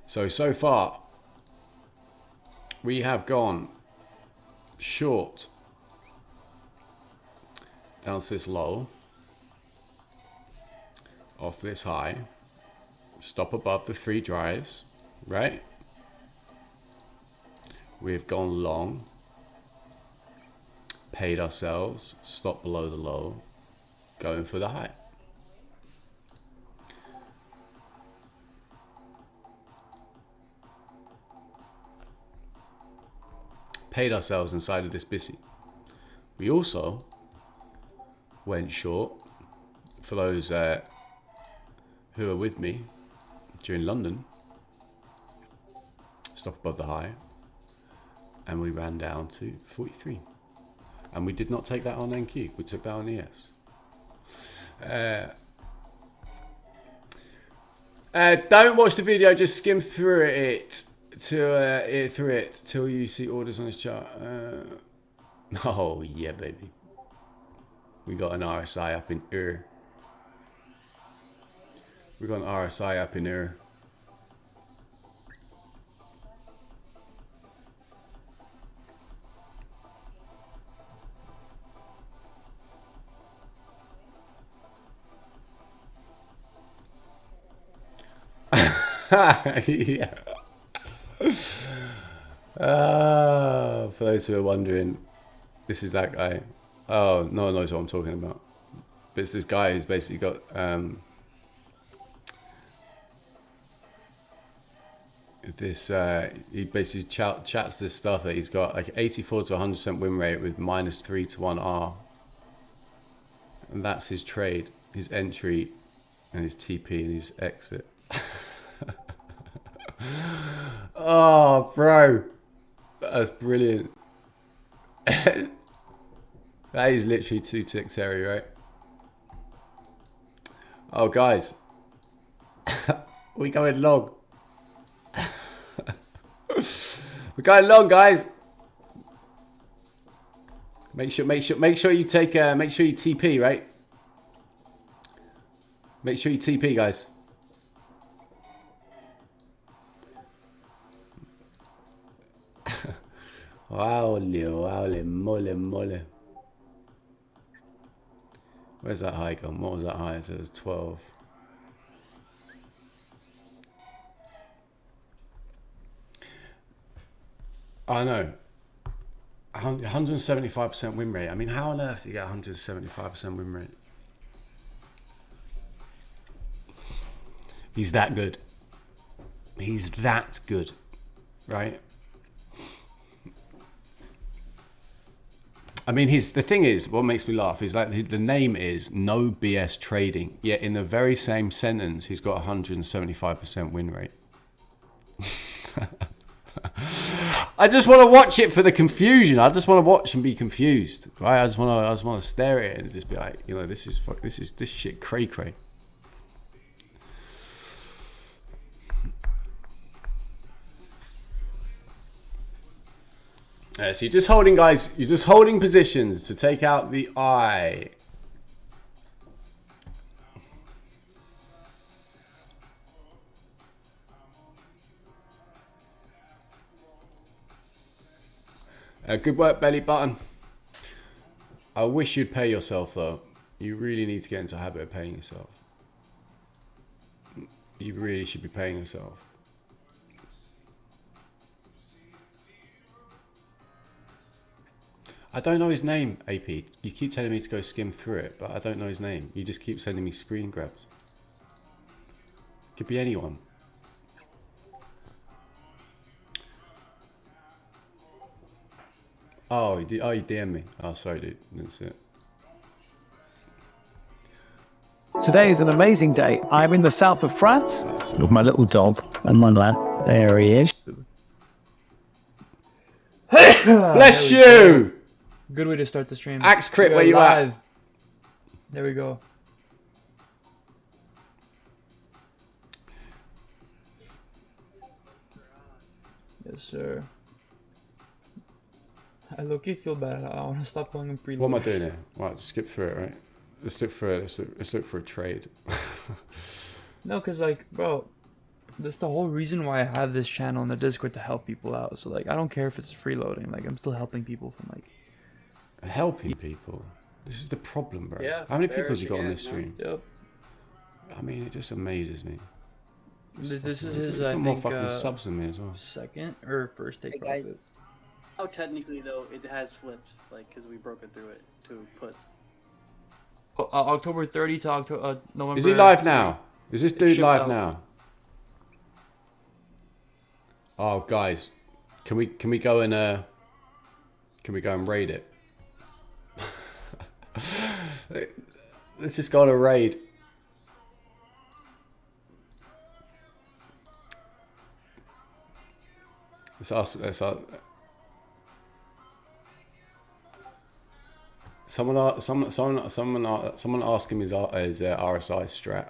So far, we have gone short down to this low, off this high, stop above the 3 drives, right? We've gone long, paid ourselves, stop below the low, going for the high. Paid ourselves inside of this busy. We also went short, for those who are with me during London, stop above the high, and we ran down to 43. And we did not take that on NQ, we took that on ES. Don't watch the video, just skim through it till you see orders on this chart. Oh yeah, baby. We got an RSI up in here. We got an RSI up in here. Yeah. For those who are wondering, this is that guy. Oh, no one knows what I'm talking about. But it's this guy who's basically got this. He basically chats this stuff that he's got like 84 to 100% win rate with -3 to 1 R, and that's his trade, his entry, and his TP and his exit. Oh, bro, that's brilliant. That is literally 2 tick Terry, right? Oh, guys, we going long. We're going long, guys. Make sure you take make sure you TP, right? Make sure you TP, guys. Wow, mole. Where's that high gone? What was that high? So it was 12. I know. 175% win rate. I mean, how on earth do you get 175% win rate? He's that good. He's that good, right? I mean, the thing is, what makes me laugh is like the name is No BS Trading, yet in the very same sentence, he's got 175% win rate. I just want to watch it for the confusion. I just want to watch and be confused, right? I just want to stare at it and just be like, you know, this shit cray cray. So you're just holding, guys. You're just holding positions to take out the eye. Good work, belly button. I wish you'd pay yourself, though. You really need to get into a habit of paying yourself. You really should be paying yourself. I don't know his name, AP. You keep telling me to go skim through it, but I don't know his name. You just keep sending me screen grabs. Could be anyone. Oh, you DM'd me. Oh, sorry, dude. Didn't see it. Today is an amazing day. I'm in the south of France with my little dog and my lad. There he is. Bless you! Good way to start the stream. Axe Crit, We are where you live. at? There we go. Yes, sir. I low-key feel bad. I want to stop calling him preload. What am I doing here? Right, skip through it, right? Let's look for it. Let's look for a trade. No, because, like, bro, that's the whole reason why I have this channel in the Discord, to help people out. So, like, I don't care if it's freeloading. Like, I'm still helping people from, like... Helping people? This is the problem, bro. Yeah, how many people have you got on this stream? Yep. I mean, it just amazes me. This is He's his, got I more think, fucking subs than me as well. second or first take Hey, guys. profit. Oh, technically though, it has flipped, like, because we broke it through it to puts. October 30 to October, November... Is he live now? Is this dude shipped live out. now? Oh, guys, can we go and raid it? Let's just go on a raid. Someone asked him his RSI strat.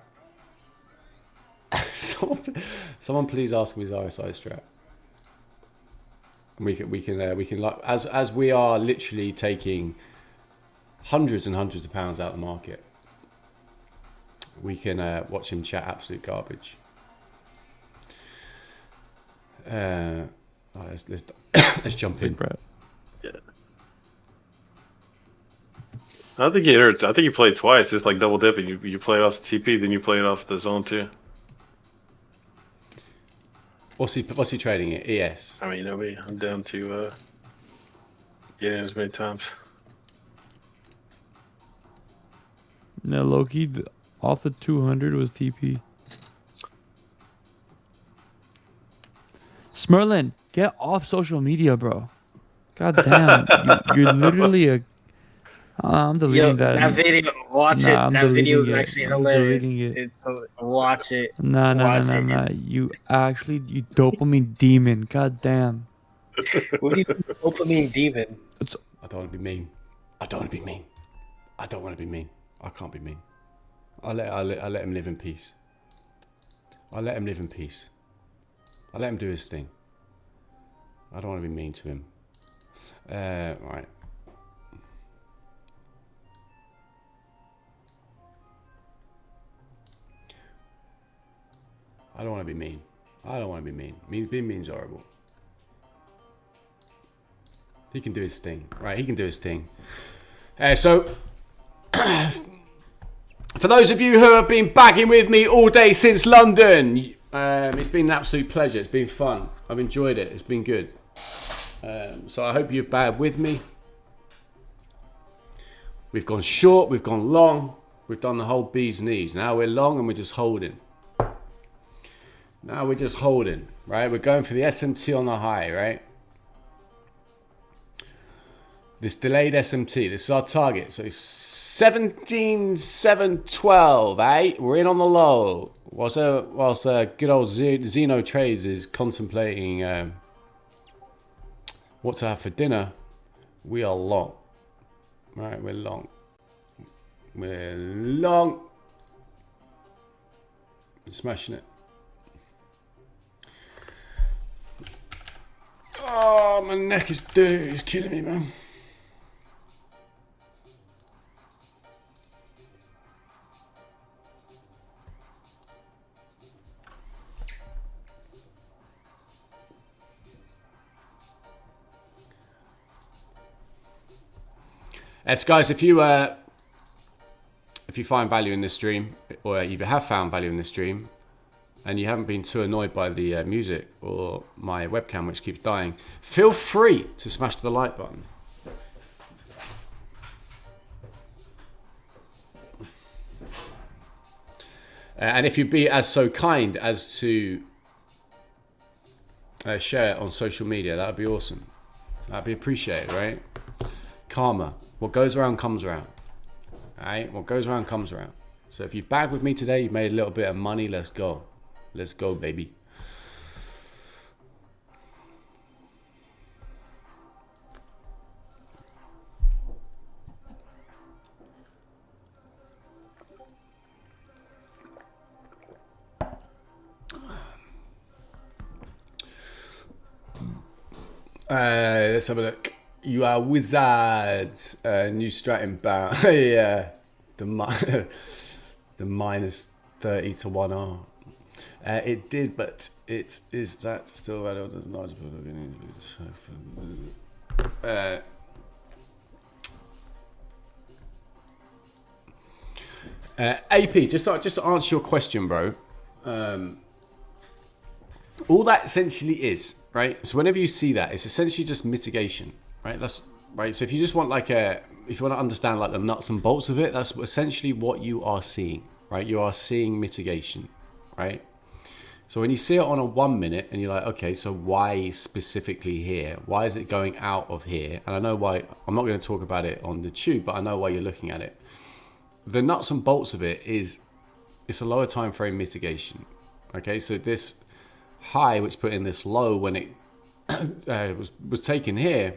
someone please ask him his RSI strat. We can like as we are literally taking hundreds and hundreds of pounds out of the market. We can watch him chat absolute garbage. Let's jump in. Yeah. I think he hurt. I think you played twice. It's like double dipping. You play it off the TP, then you play it off the zone too. What's he trading it? ES. I mean, I'm down to get in as many times. No, Loki, off the 200 was TP. Smerlin, get off social media, bro. God damn, you're literally a. I'm deleting that. That video, watch it. I'm That video is deleting it. actually I'm hilarious. deleting it. Watch it. Nah. You dopamine demon. God damn. What do you mean, dopamine demon? I don't want to be mean. I don't want to be mean. I don't want to be mean. I can't be mean. I let him live in peace. I let him live in peace. I let him do his thing. I don't want to be mean to him. Right. I don't want to be mean. I don't want to be mean. Being mean's horrible. He can do his thing. Right, he can do his thing. So, for those of you who have been bagging with me all day since London, it's been an absolute pleasure. It's been fun. I've enjoyed it. It's been good. So I hope you've bagged with me. We've gone short. We've gone long. We've done the whole bee's knees. Now we're long and we're just holding. Now we're just holding, right? We're going for the SMT on the high, right? This delayed SMT, this is our target. So it's 17,712, eh? We're in on the low. Whilst good old Zeno Trades is contemplating what to have for dinner, we are long. Right, we're long. We're long. We're smashing it. Oh, my neck is dirty. It's killing me, man. So guys, if you find value in this stream, or you have found value in this stream, and you haven't been too annoyed by the music or my webcam which keeps dying, feel free to smash the like button. And if you'd be so kind as to share it on social media, that would be awesome. That'd be appreciated, right? Karma. What goes around comes around. Alright? What goes around comes around. So if you bagged with me today, you've made a little bit of money, let's go. Let's go, baby. Let's have a look. You are wizards. New strat inbound. Yeah. The minus 30 to 1R. It did, but it is that still valid as large. AP, just to answer your question, bro. All that essentially is, right? So whenever you see that, it's essentially just mitigation, right? That's right. So if you just want if you want to understand like the nuts and bolts of it, that's essentially what you are seeing, right? You are seeing mitigation, right? So when you see it on a 1 minute and you're like, okay, so why specifically here? Why is it going out of here? And I know why. I'm not going to talk about it on the tube, but I know why you're looking at it. The nuts and bolts of it is it's a lower time frame mitigation. Okay, so this high which put in this low when it was taken here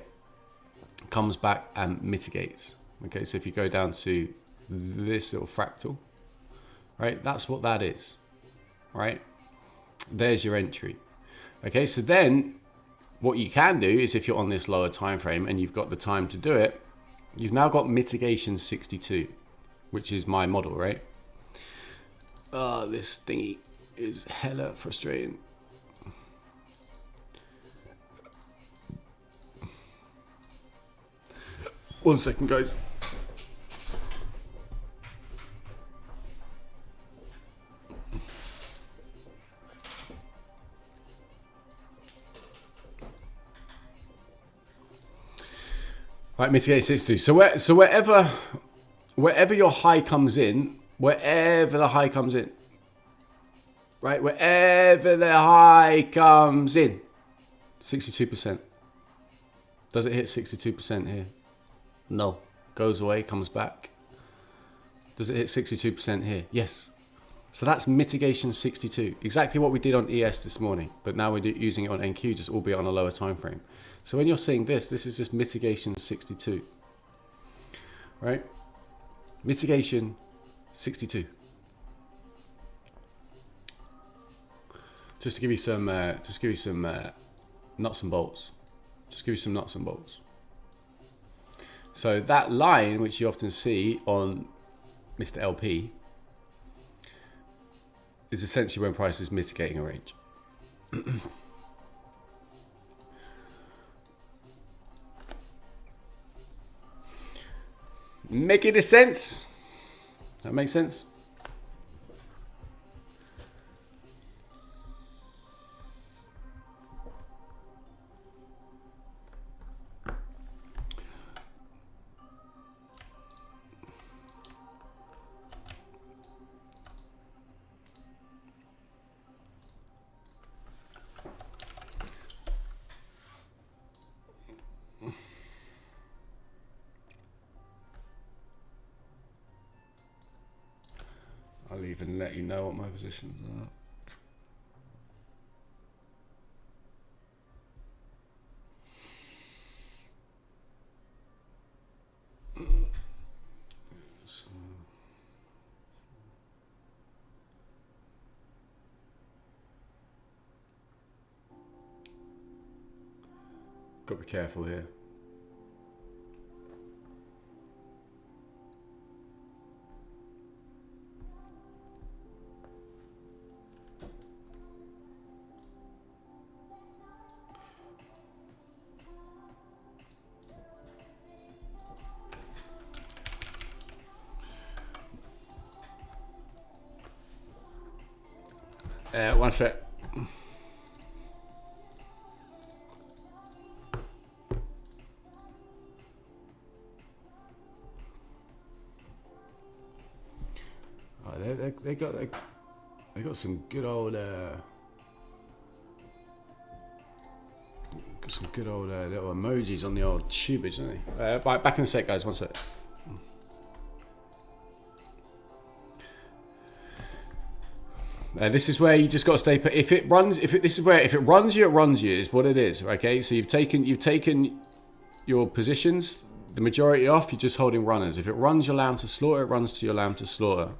comes back and mitigates. Okay, so if you go down to this little fractal, right, that's what that is, right? There's your entry. Okay, so then what you can do is, if you're on this lower time frame and you've got the time to do it, you've now got mitigation 62, which is my model, right? This thingy is hella frustrating. One second, guys. Right, mitigate 62. So wherever your high comes in, wherever the high comes in, right, wherever the high comes in, 62%. Does it hit 62% here? No. Goes away, comes back. Does it hit 62% here? Yes. So that's mitigation 62. Exactly what we did on ES this morning, but now we're using it on NQ, just albeit on a lower time frame. So when you're seeing this is just mitigation 62, right? Mitigation 62. Just to give you some, nuts and bolts. Just give you some nuts and bolts. So that line, which you often see on Mr. LP, is essentially when price is mitigating a range. Make any sense? That makes sense? I'll even let you know what my positions are. Got to be careful here. One sec. Oh, they got some good old little emojis on the old tubage, don't they? Right, back in a sec, guys. One sec. This is where you just got to stay put. If it runs you, it runs you. Is what it is. Okay, so you've taken your positions, the majority off. You're just holding runners. If it runs your lamb to slaughter, it runs to your lamb to slaughter.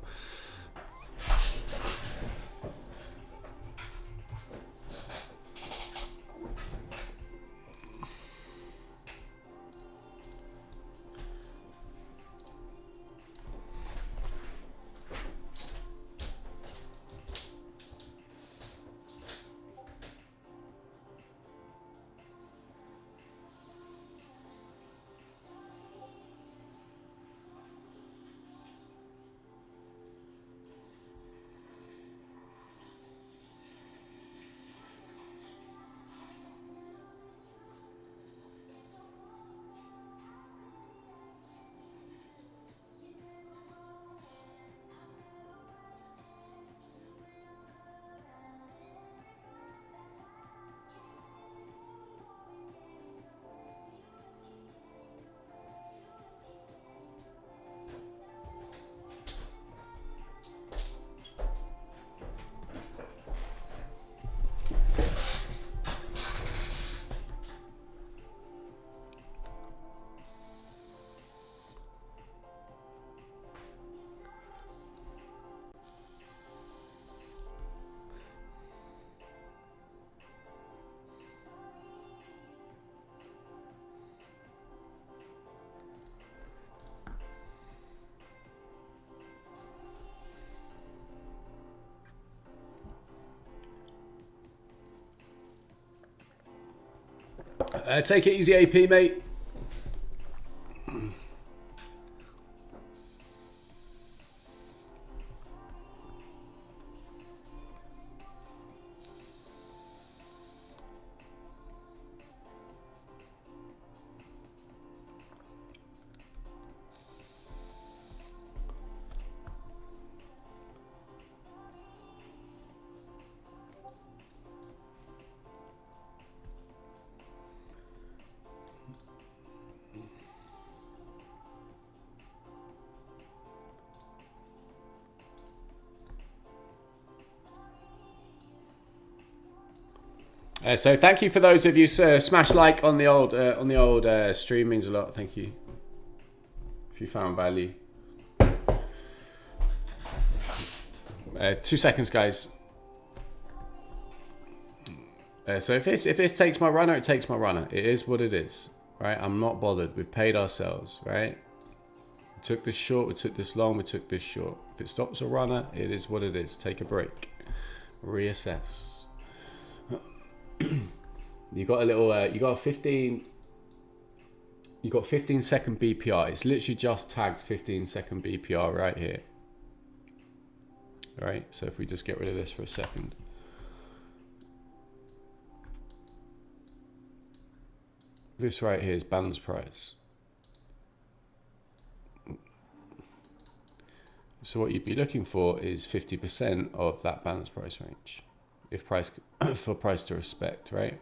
Take it easy, AP, mate. So thank you for those of you smash like on the old stream, means a lot. Thank you. If you found value. 2 seconds, guys. So if this takes my runner, it takes my runner. It is what it is, right? I'm not bothered. We've paid ourselves, right? We took this short, we took this long, we took this short. If it stops a runner, it is what it is. Take a break. Reassess. You got a little, you got a 15 second BPR. It's literally just tagged 15-second BPR right here. All right, so if we just get rid of this for a second. This right here is balance price. So what you'd be looking for is 50% of that balance price range. If price, for price to respect, right?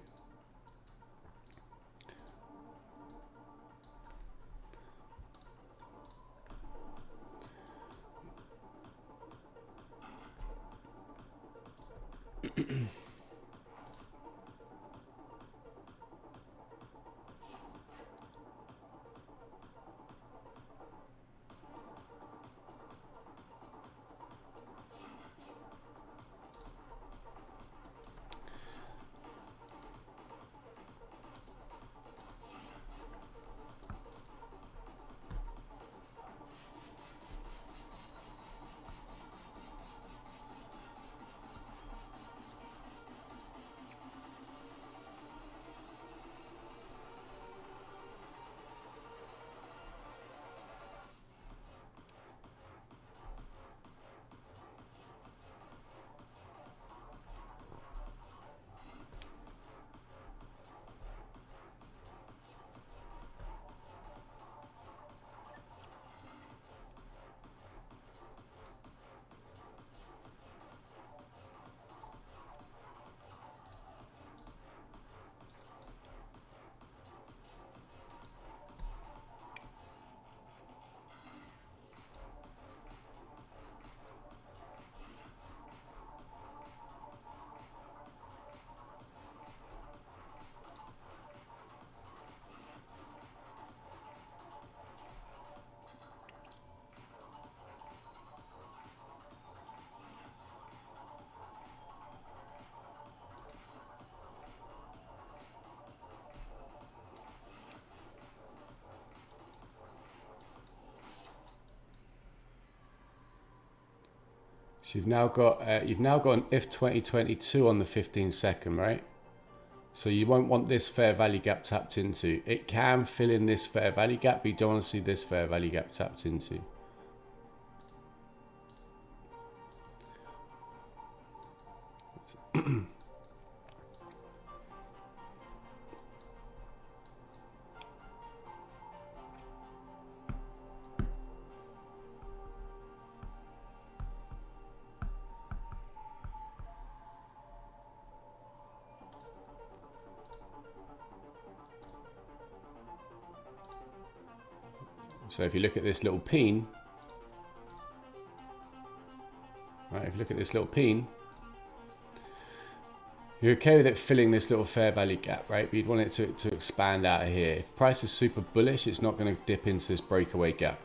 So you've now got an if 2022 on the 15-second, right? So you won't want this fair value gap tapped into. It can fill in this fair value gap, but you don't want to see this fair value gap tapped into. So if you look at this little peen, right, if you look at this little peen, you're okay with it filling this little fair value gap, right? But you'd want it to expand out of here. If price is super bullish, it's not going to dip into this breakaway gap.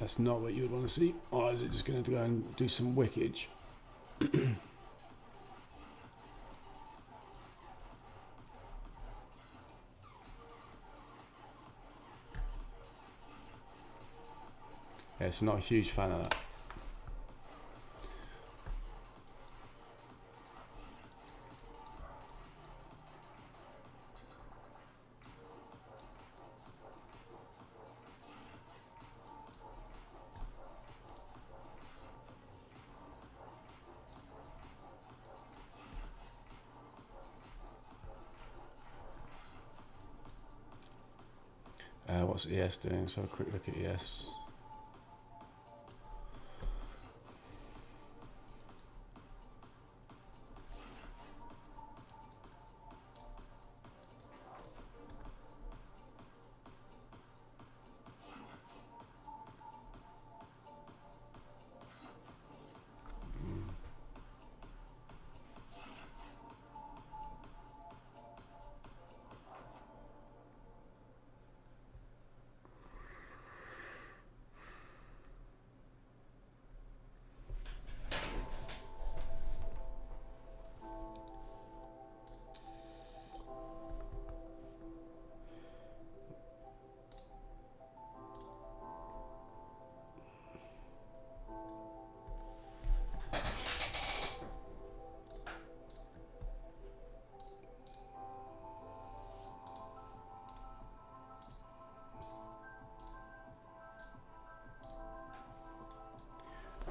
That's not what you would want to see. Or is it just going to go and do some wickage? Yeah, it's not a huge fan of that. What's ES doing? So a quick look at ES.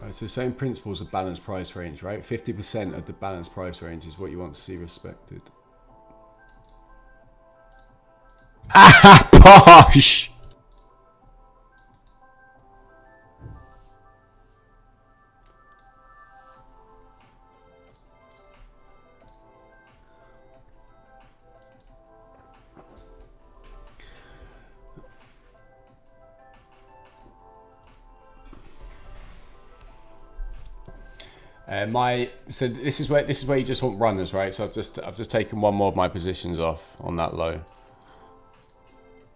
It's the same principles of balanced price range, right? 50% of the balanced price range is what you want to see respected. Ah, posh! So this is where you just want runners, right? So I've just taken one more of my positions off on that low.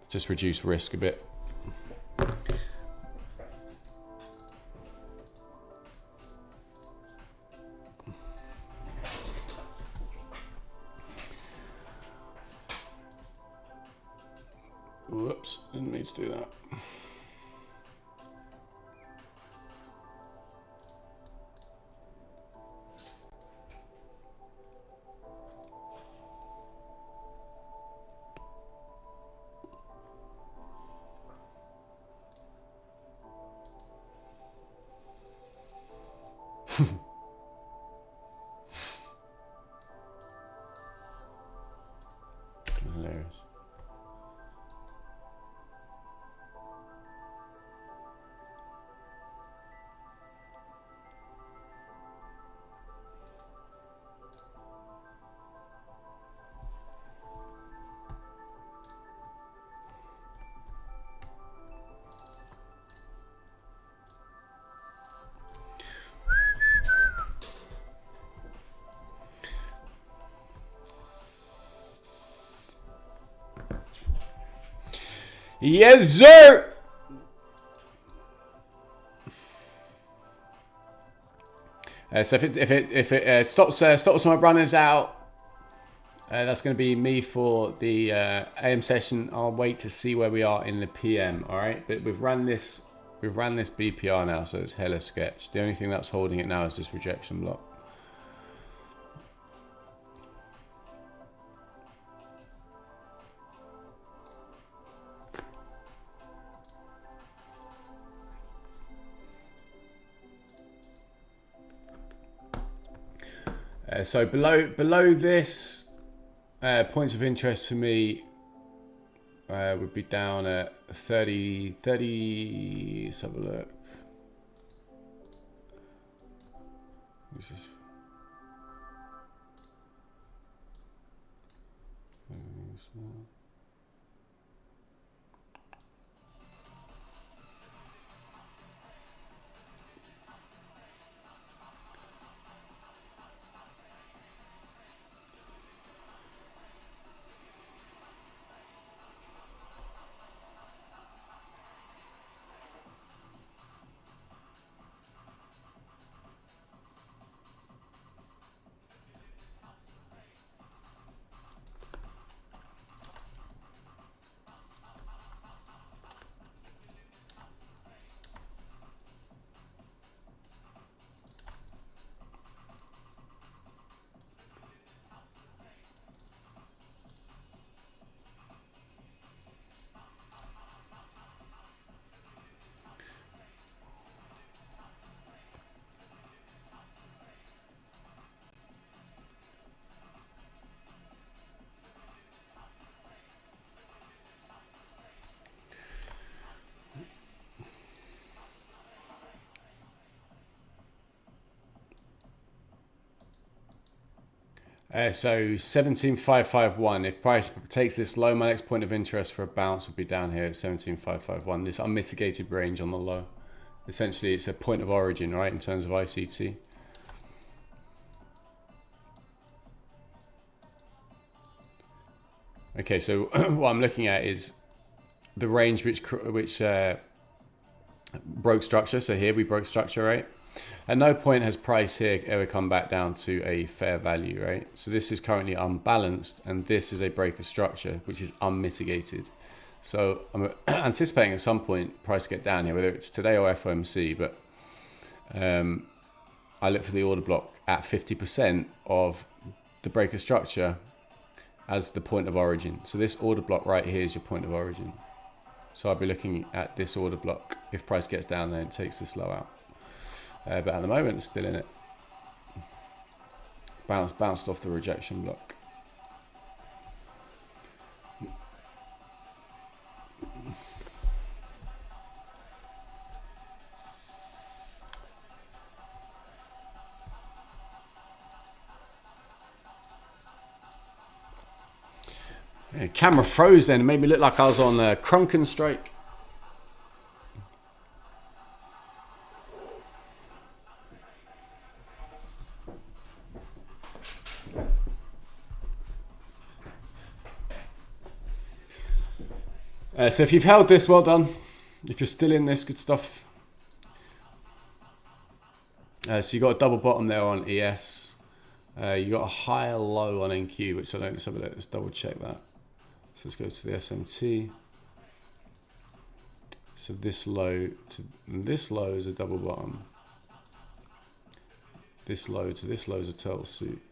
Just reduce risk a bit. Whoops, didn't need to do that. Hilarious. Yes, sir. So if it stops my runners out, that's going to be me for the AM session. I'll wait to see where we are in the PM. All right, but we've ran this BPR now, so it's hella sketch. The only thing that's holding it now is this rejection block. So below this, points of interest for me would be down at 30. Let's have a look. This is small. So 17,551. If price takes this low, my next point of interest for a bounce would be down here at 17,551. This unmitigated range on the low. Essentially, it's a point of origin, right, in terms of ICT. Okay, so what I'm looking at is the range which broke structure. So here we broke structure, right? At no point has price here ever come back down to a fair value, right? So this is currently unbalanced, and this is a break of structure, which is unmitigated. So I'm anticipating at some point price get down here, whether it's today or FOMC, but I look for the order block at 50% of the break of structure as the point of origin. So this order block right here is your point of origin. So I'll be looking at this order block. If price gets down there, it takes this low out. But at the moment, it's still in it. Bounced off the rejection block. Yeah, camera froze then. It made me look like I was on a Crunken strike. So if you've held this, well done. If you're still in this, good stuff. So you got a double bottom there on ES. You got a higher low on NQ, which I don't. Let's double check that. So let's go to the SMT. So this low to this low is a double bottom. This low to this low is a turtle suit.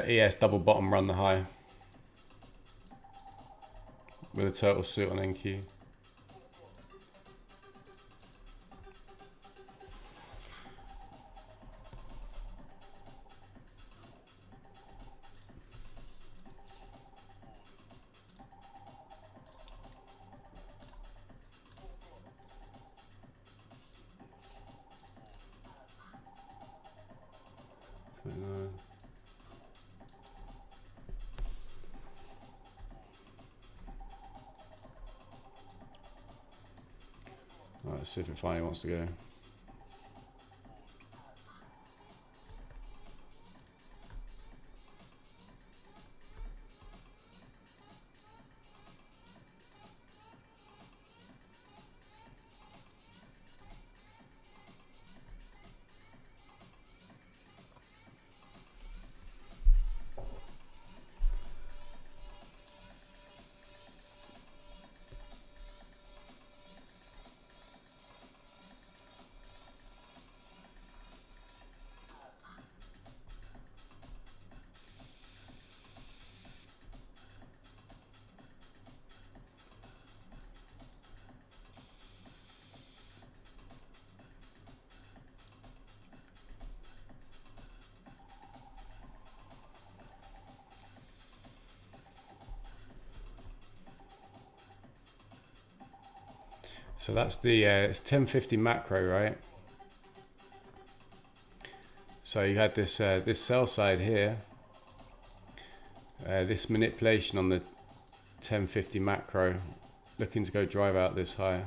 ES double bottom, run the high with a turtle suit on NQ. Right, let's see if it finally wants to go. So that's the it's 1050 macro, right? So you had this this sell side here, this manipulation on the 1050 macro, looking to go drive out this high.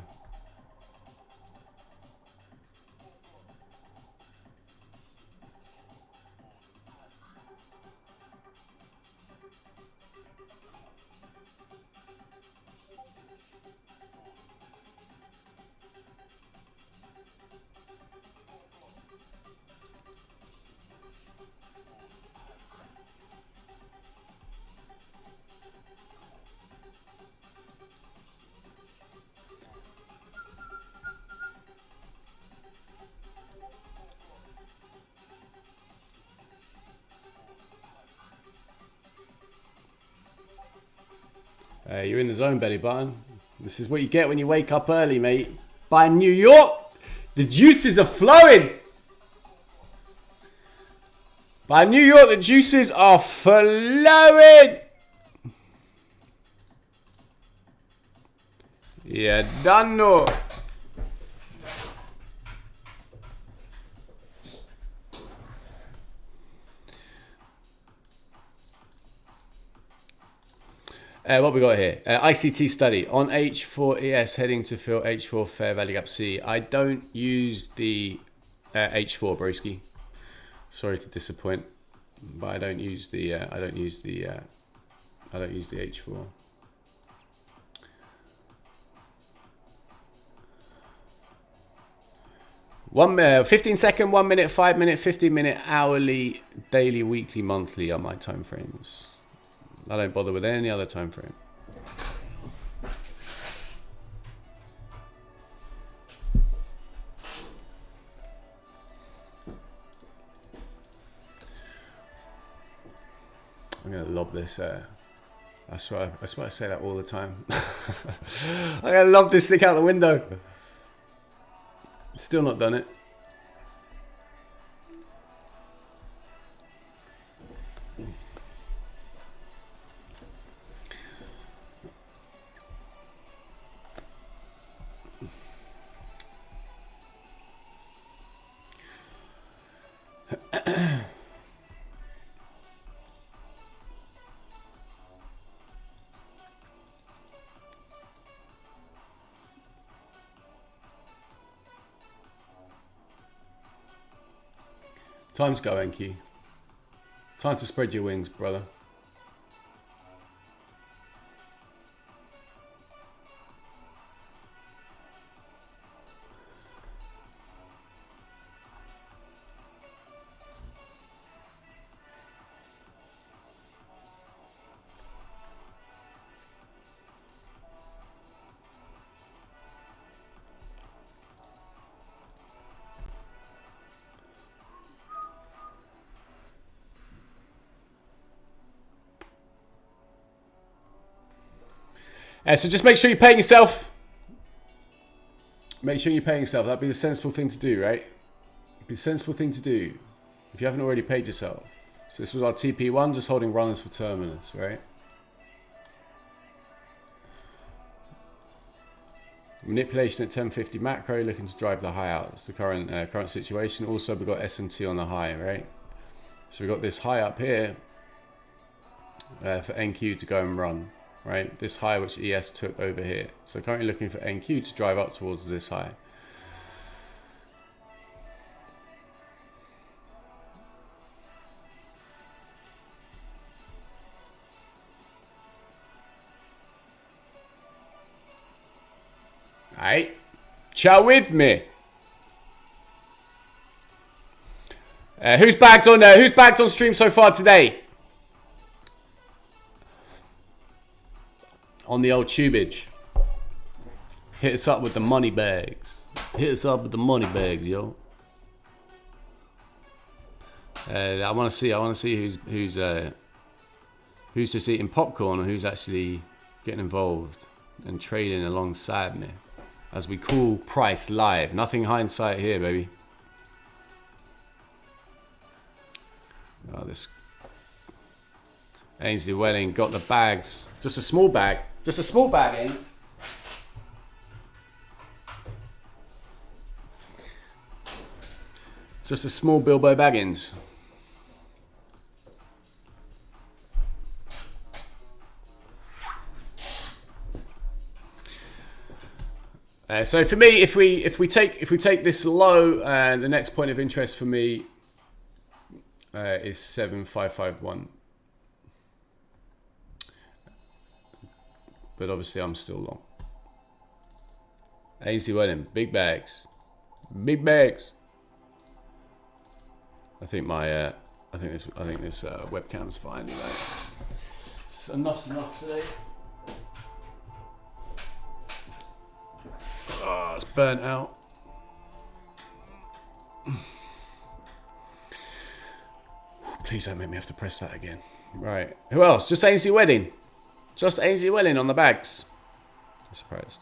You're in the zone, belly button. This is what you get when you wake up early, mate. By New York, the juices are flowing. By New York, the juices are flowing. Yeah, done no. What we got here? ICT study on H4 ES heading to fill H4 fair value gap C. I don't use the H4 broski. Sorry to disappoint, but I don't use the H4. 15 second, 1 minute, 5 minute, 15 minute, hourly, daily, weekly, monthly are my time frames. I don't bother with any other time frame. I'm gonna lob this. I swear I say that all the time. I'm gonna lob this stick out the window. Still not done it. Time to go, Enki. Time to spread your wings, brother. So just make sure you're paying yourself. Make sure you're paying yourself. That'd be the sensible thing to do, right? It'd be the sensible thing to do if you haven't already paid yourself. So this was our TP1, just holding runners for terminus, right? Manipulation at 1050 macro, looking to drive the high out. That's the current situation. Also, we've got SMT on the high, right? So we've got this high up here for NQ to go and run. Right, this high which ES took over here. So currently looking for NQ to drive up towards this high. Alright, chat with me. Who's bagged on stream so far today? On the old tubage. Hit us up with the money bags. Hit us up with the money bags, yo. I want to see who's just eating popcorn and who's actually getting involved and trading alongside me as we call price live. Nothing hindsight here, baby. Oh, this Ainsley Welling got the bags. Just a small bag. Just a small bag in. Just a small Bilbo Baggins. So for me, if we take this low, and the next point of interest for me is 7551. But obviously I'm still long. Ainsley Welling, big bags. Big bags. I think my I think this webcam's fine, you know. Enough's enough today. Oh, it's burnt out. Please don't make me have to press that again. Right. Who else? Just Ainsley Welling. Just Ainsley Welling on the bags. surprised.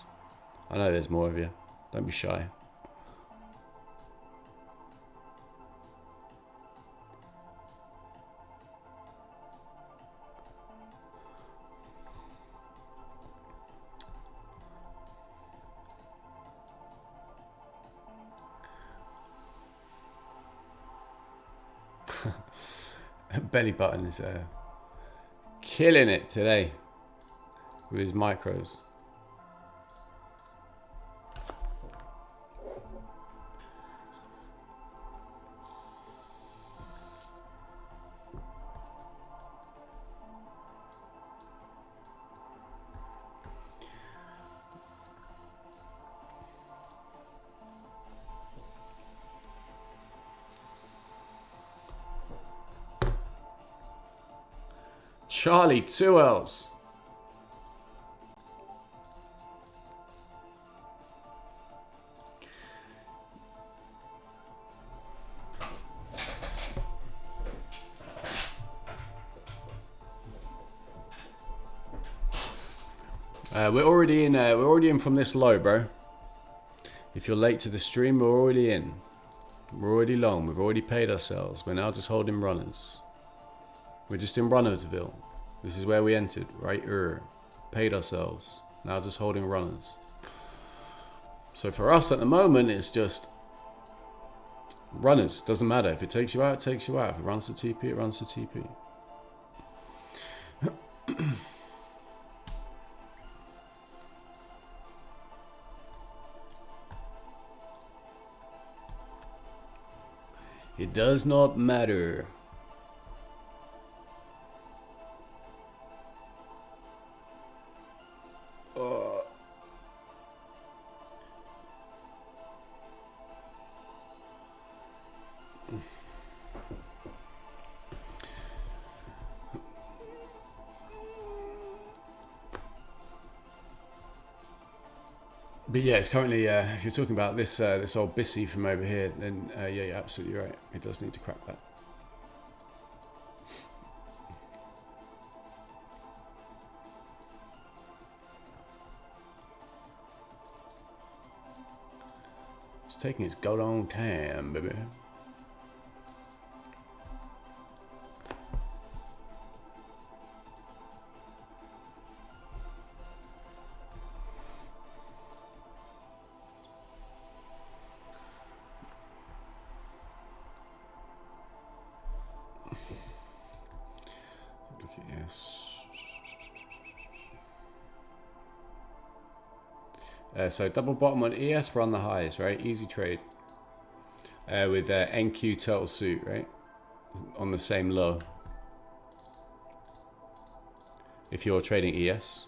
I know there's more of you. Don't be shy. Belly button is killing it today with his micros. Charlie, 2 L's. We're already in. We're already in from this low, bro. If you're late to the stream, we're already in. We're already long. We've already paid ourselves. We're now just holding runners. We're just in Runnersville. This is where we entered, right? Paid ourselves. Now just holding runners. So for us at the moment, it's just runners. Doesn't matter. If it takes you out, it takes you out. If it runs to TP, it runs to TP. It does not matter. But yeah, it's currently, if you're talking about this this old Bissy from over here, then yeah, you're absolutely right. It does need to crack that. It's taking its god on time, baby. Look at this. So double bottom on ES, run the highs, right? Easy trade. With NQ turtle suit, right? On the same low. If you're trading ES.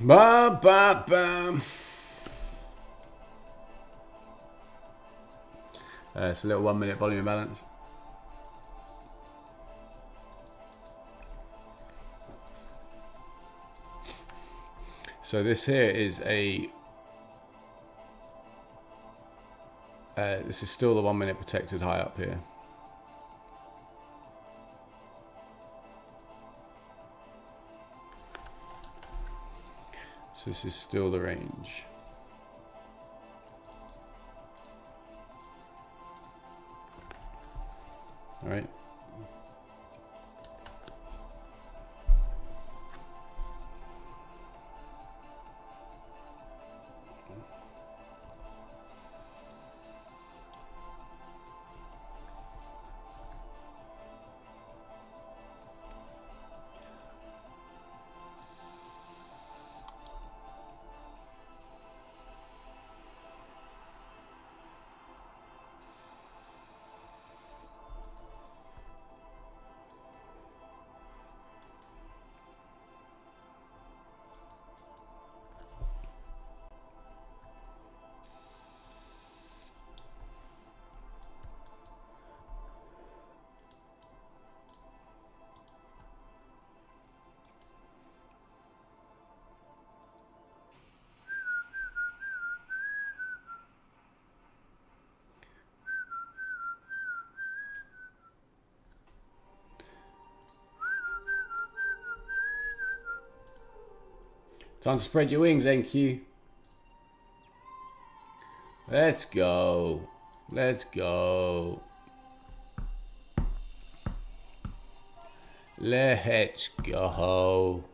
Ba ba bam. It's a little 1 minute volume imbalance. So this here is a this is still the 1 minute protected high up here. So this is still the range. All right. Time to spread your wings, NQ. Let's go. Let's go. Let's go.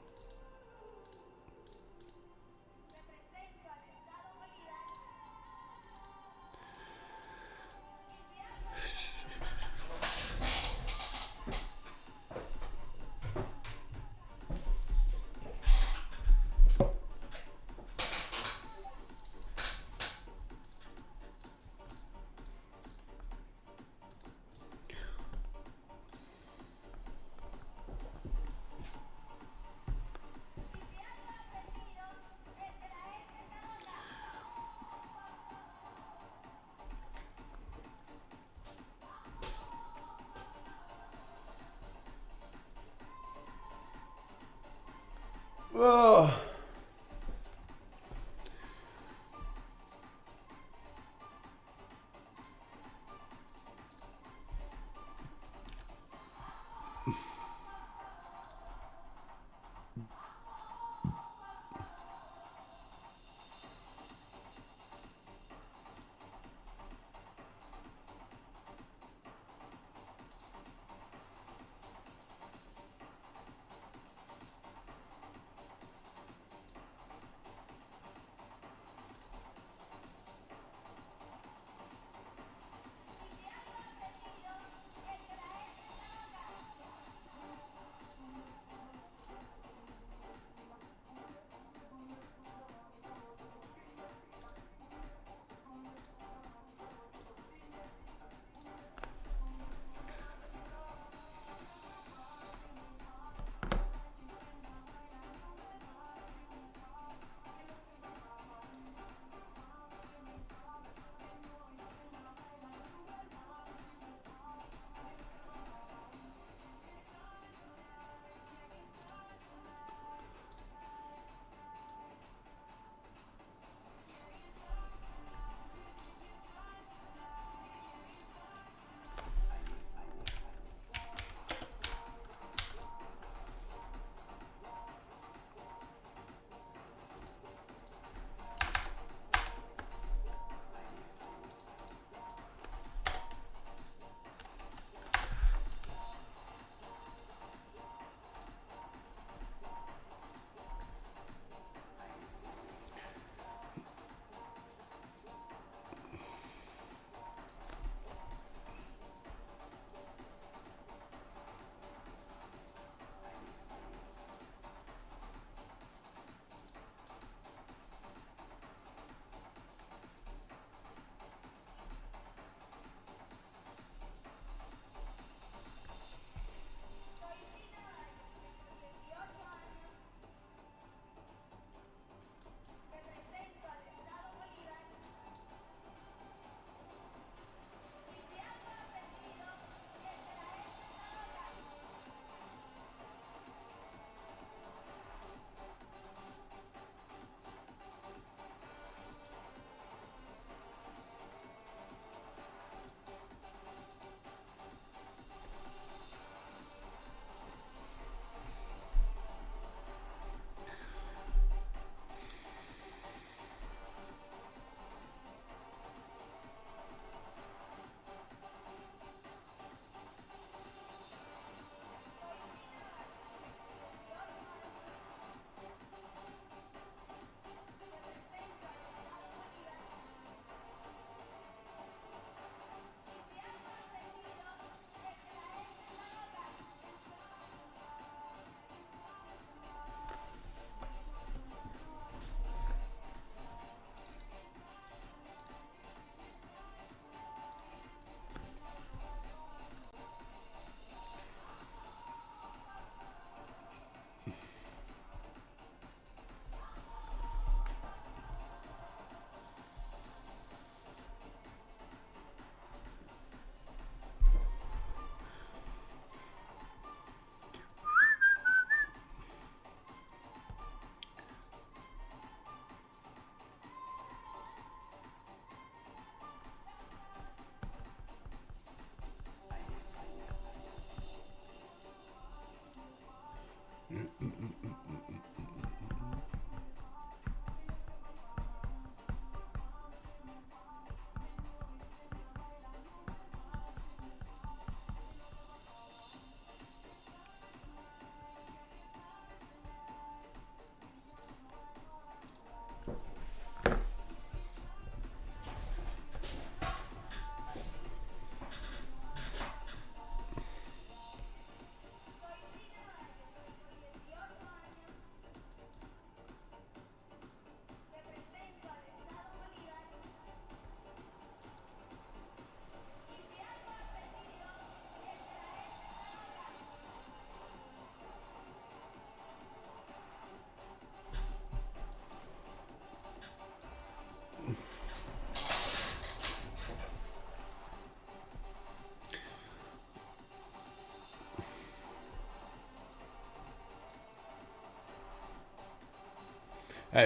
Oh.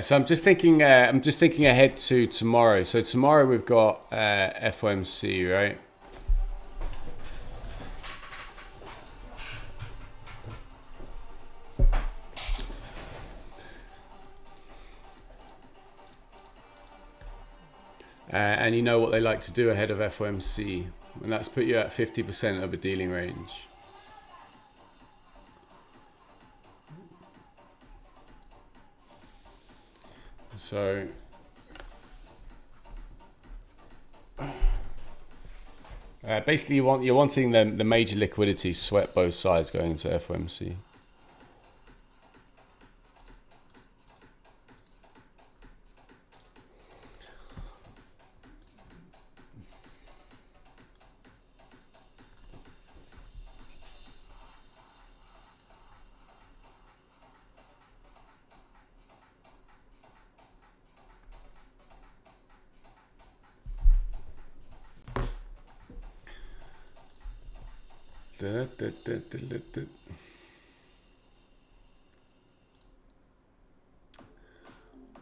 So I'm just thinking. I'm just thinking ahead to tomorrow. So tomorrow we've got FOMC, right? And you know what they like to do ahead of FOMC, and that's put you at 50% of a dealing range. So basically, you're wanting the major liquidity sweat both sides going into FOMC.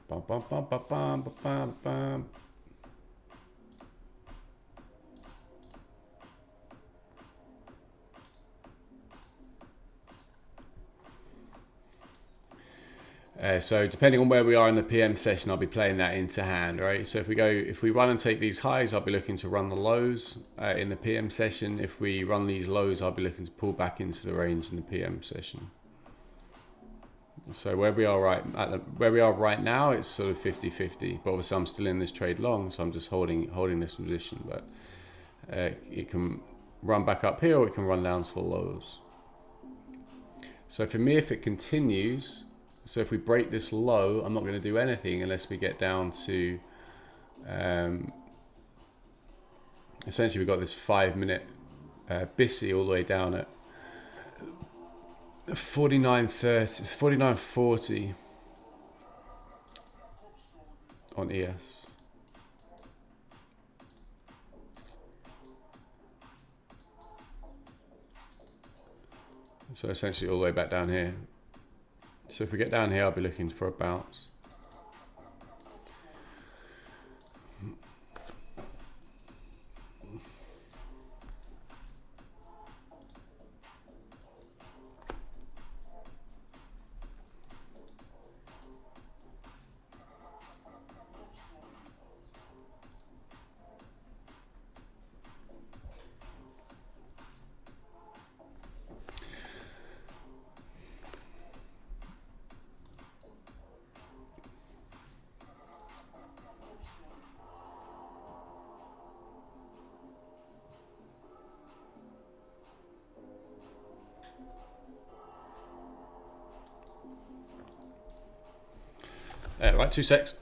Bum, bum, bum, bum, bum, bum, bum. So depending on where we are in the PM session, I'll be playing that into hand, right? So if we run and take these highs, I'll be looking to run the lows in the PM session. If we run these lows, I'll be looking to pull back into the range in the PM session. So where we are right now, it's sort of 50-50. But obviously I'm still in this trade long, so I'm just holding this position. But it can run back up here, or it can run down to the lows. So for me, if it continues, so if we break this low, I'm not going to do anything unless we get down to, essentially we've got this 5-minute BISI all the way down at 49.40 on ES. So essentially all the way back down here. So if we get down here, I'll be looking for a bounce. Right, 2 secs.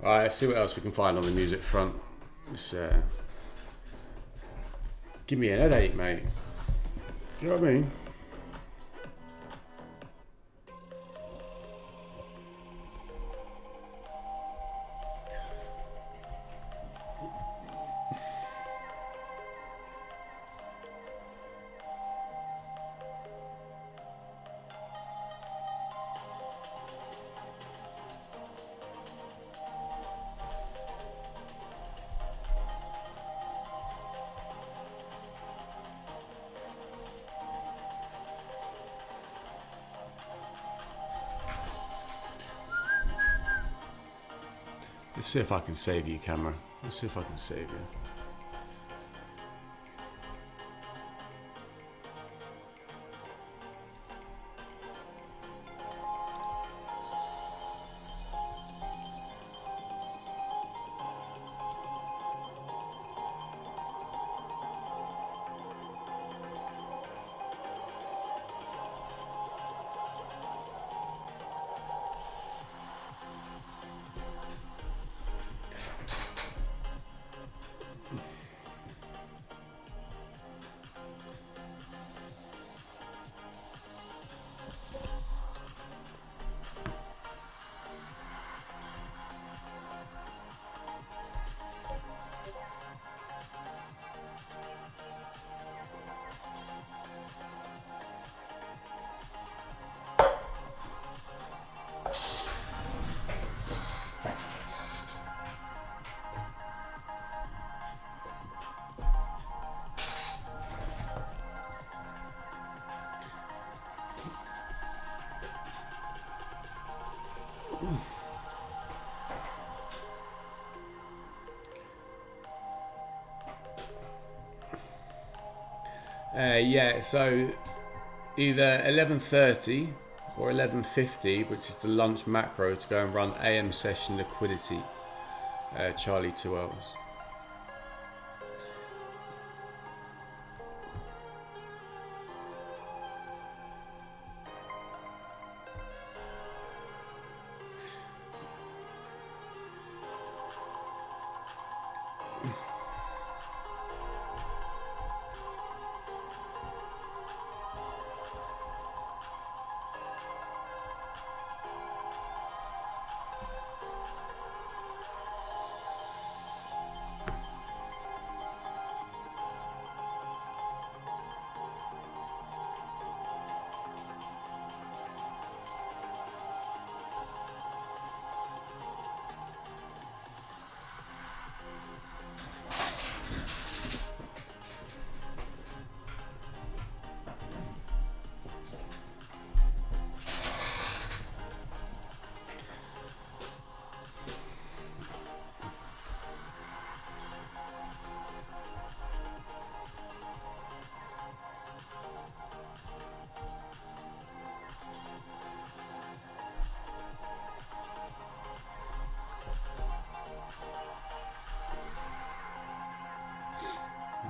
Alright, let's see what else we can find on the music front. It's, give me an headache, mate. Do you know what I mean? Let's see if I can save you, camera. Let's see if I can save you. Yeah, so either 11:30 or 11:50, which is the lunch macro to go and run AM session liquidity. Charlie 2 hours.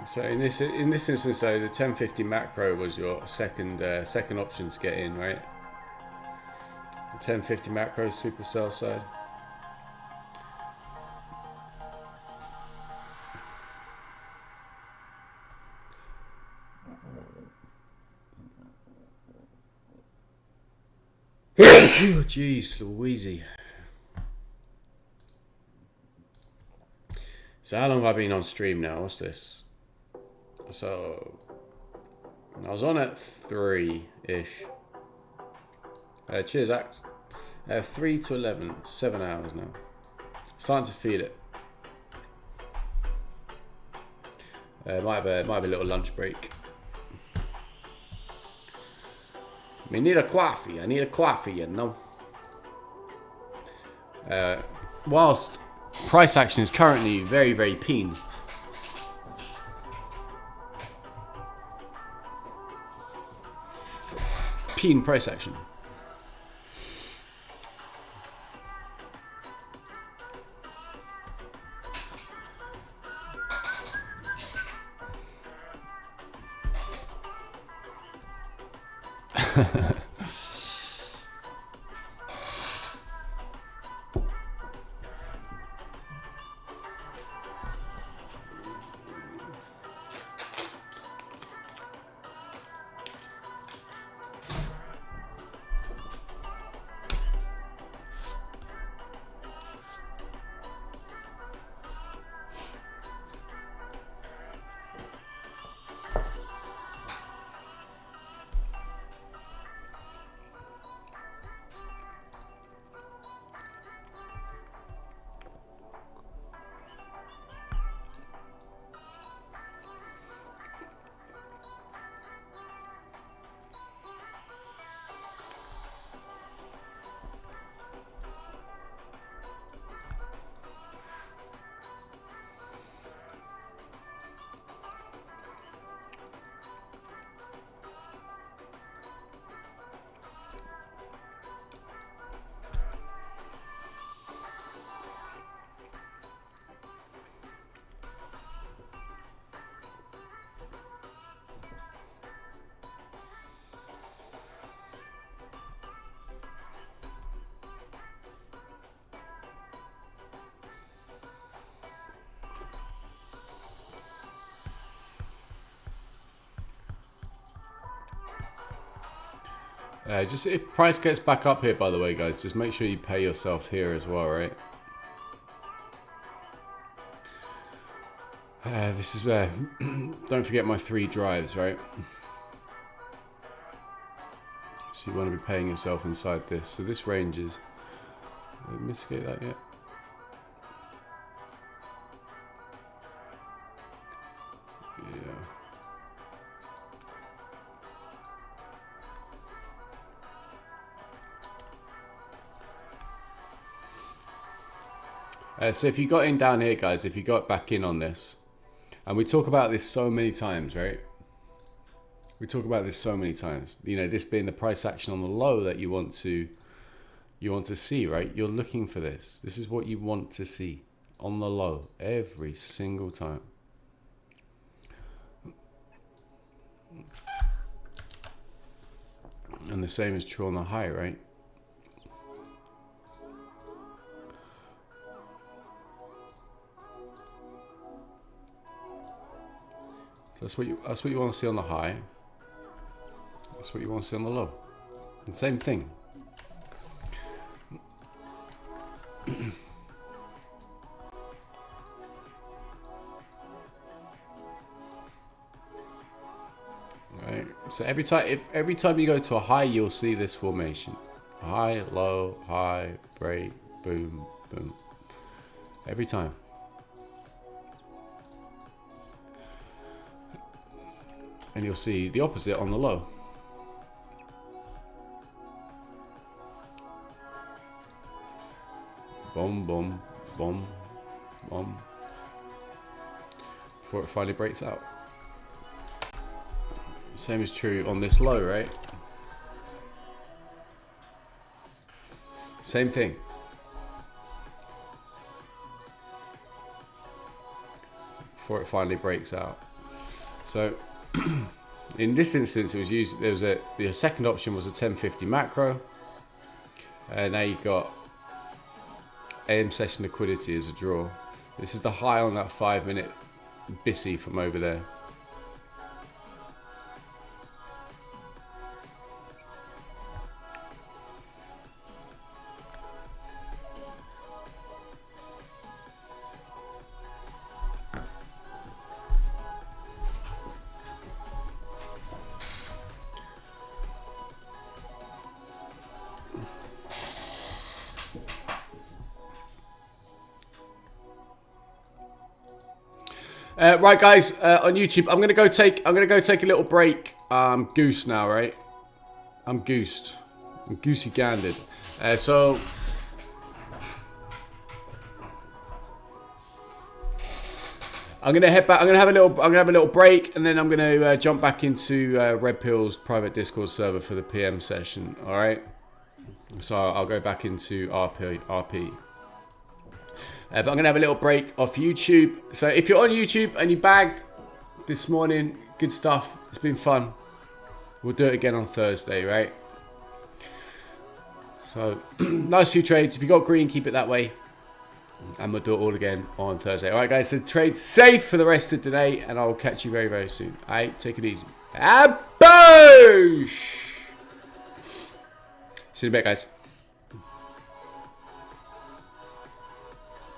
So in this instance though, the 1050 macro was your second option to get in, right? The 1050 macro super sell side. Oh, jeez, Louise. So how long have I been on stream now? What's this? So I was on at 3-ish. Cheers, Axe. 3 to 11, 7 hours now. Starting to feel it. Might have a little lunch break. I need a coffee. I need a coffee, you know. Whilst price action is currently very, very keen. Keen price action. Just if price gets back up here, by the way, guys, just make sure you pay yourself here as well, right? This is where, don't forget my 3 drives, right? So you want to be paying yourself inside this. So this range is, did I mitigate that yet? Yeah. So if you got in down here, guys, if you got back in on this, and we talk about this so many times, right? We talk about this so many times. You know, this being the price action on the low that you want to see, right? You're looking for this. This is what you want to see on the low every single time. And the same is true on the high, right? So that's what you want to see on the high. That's what you want to see on the low. And same thing. Right. So every time you go to a high, you'll see this formation: high, low, high, break, boom, boom. Every time. And you'll see the opposite on the low. Boom, boom, boom, boom. Before it finally breaks out. Same is true on this low, right? Same thing. Before it finally breaks out. So in this instance, it was used. There was the second option was a 1050 macro, and now you've got AM session liquidity as a draw. This is the high on that 5-minute BISI from over there. Right, guys, on YouTube, I'm gonna go take a little break. I'm goose now, right? I'm goosed. I'm goosey gandered. So I'm gonna head back. I'm gonna have a little break, and then I'm gonna jump back into Red Pill's private Discord server for the PM session. All right. So I'll go back into RP. But I'm going to have a little break off YouTube. So if you're on YouTube and you bagged this morning, good stuff. It's been fun. We'll do it again on Thursday, right? So nice few trades. If you got green, keep it that way. And we'll do it all again on Thursday. All right, guys. So trade safe for the rest of today. And I'll catch you very, very soon. All right, take it easy. Aboosh! See you in a bit, guys.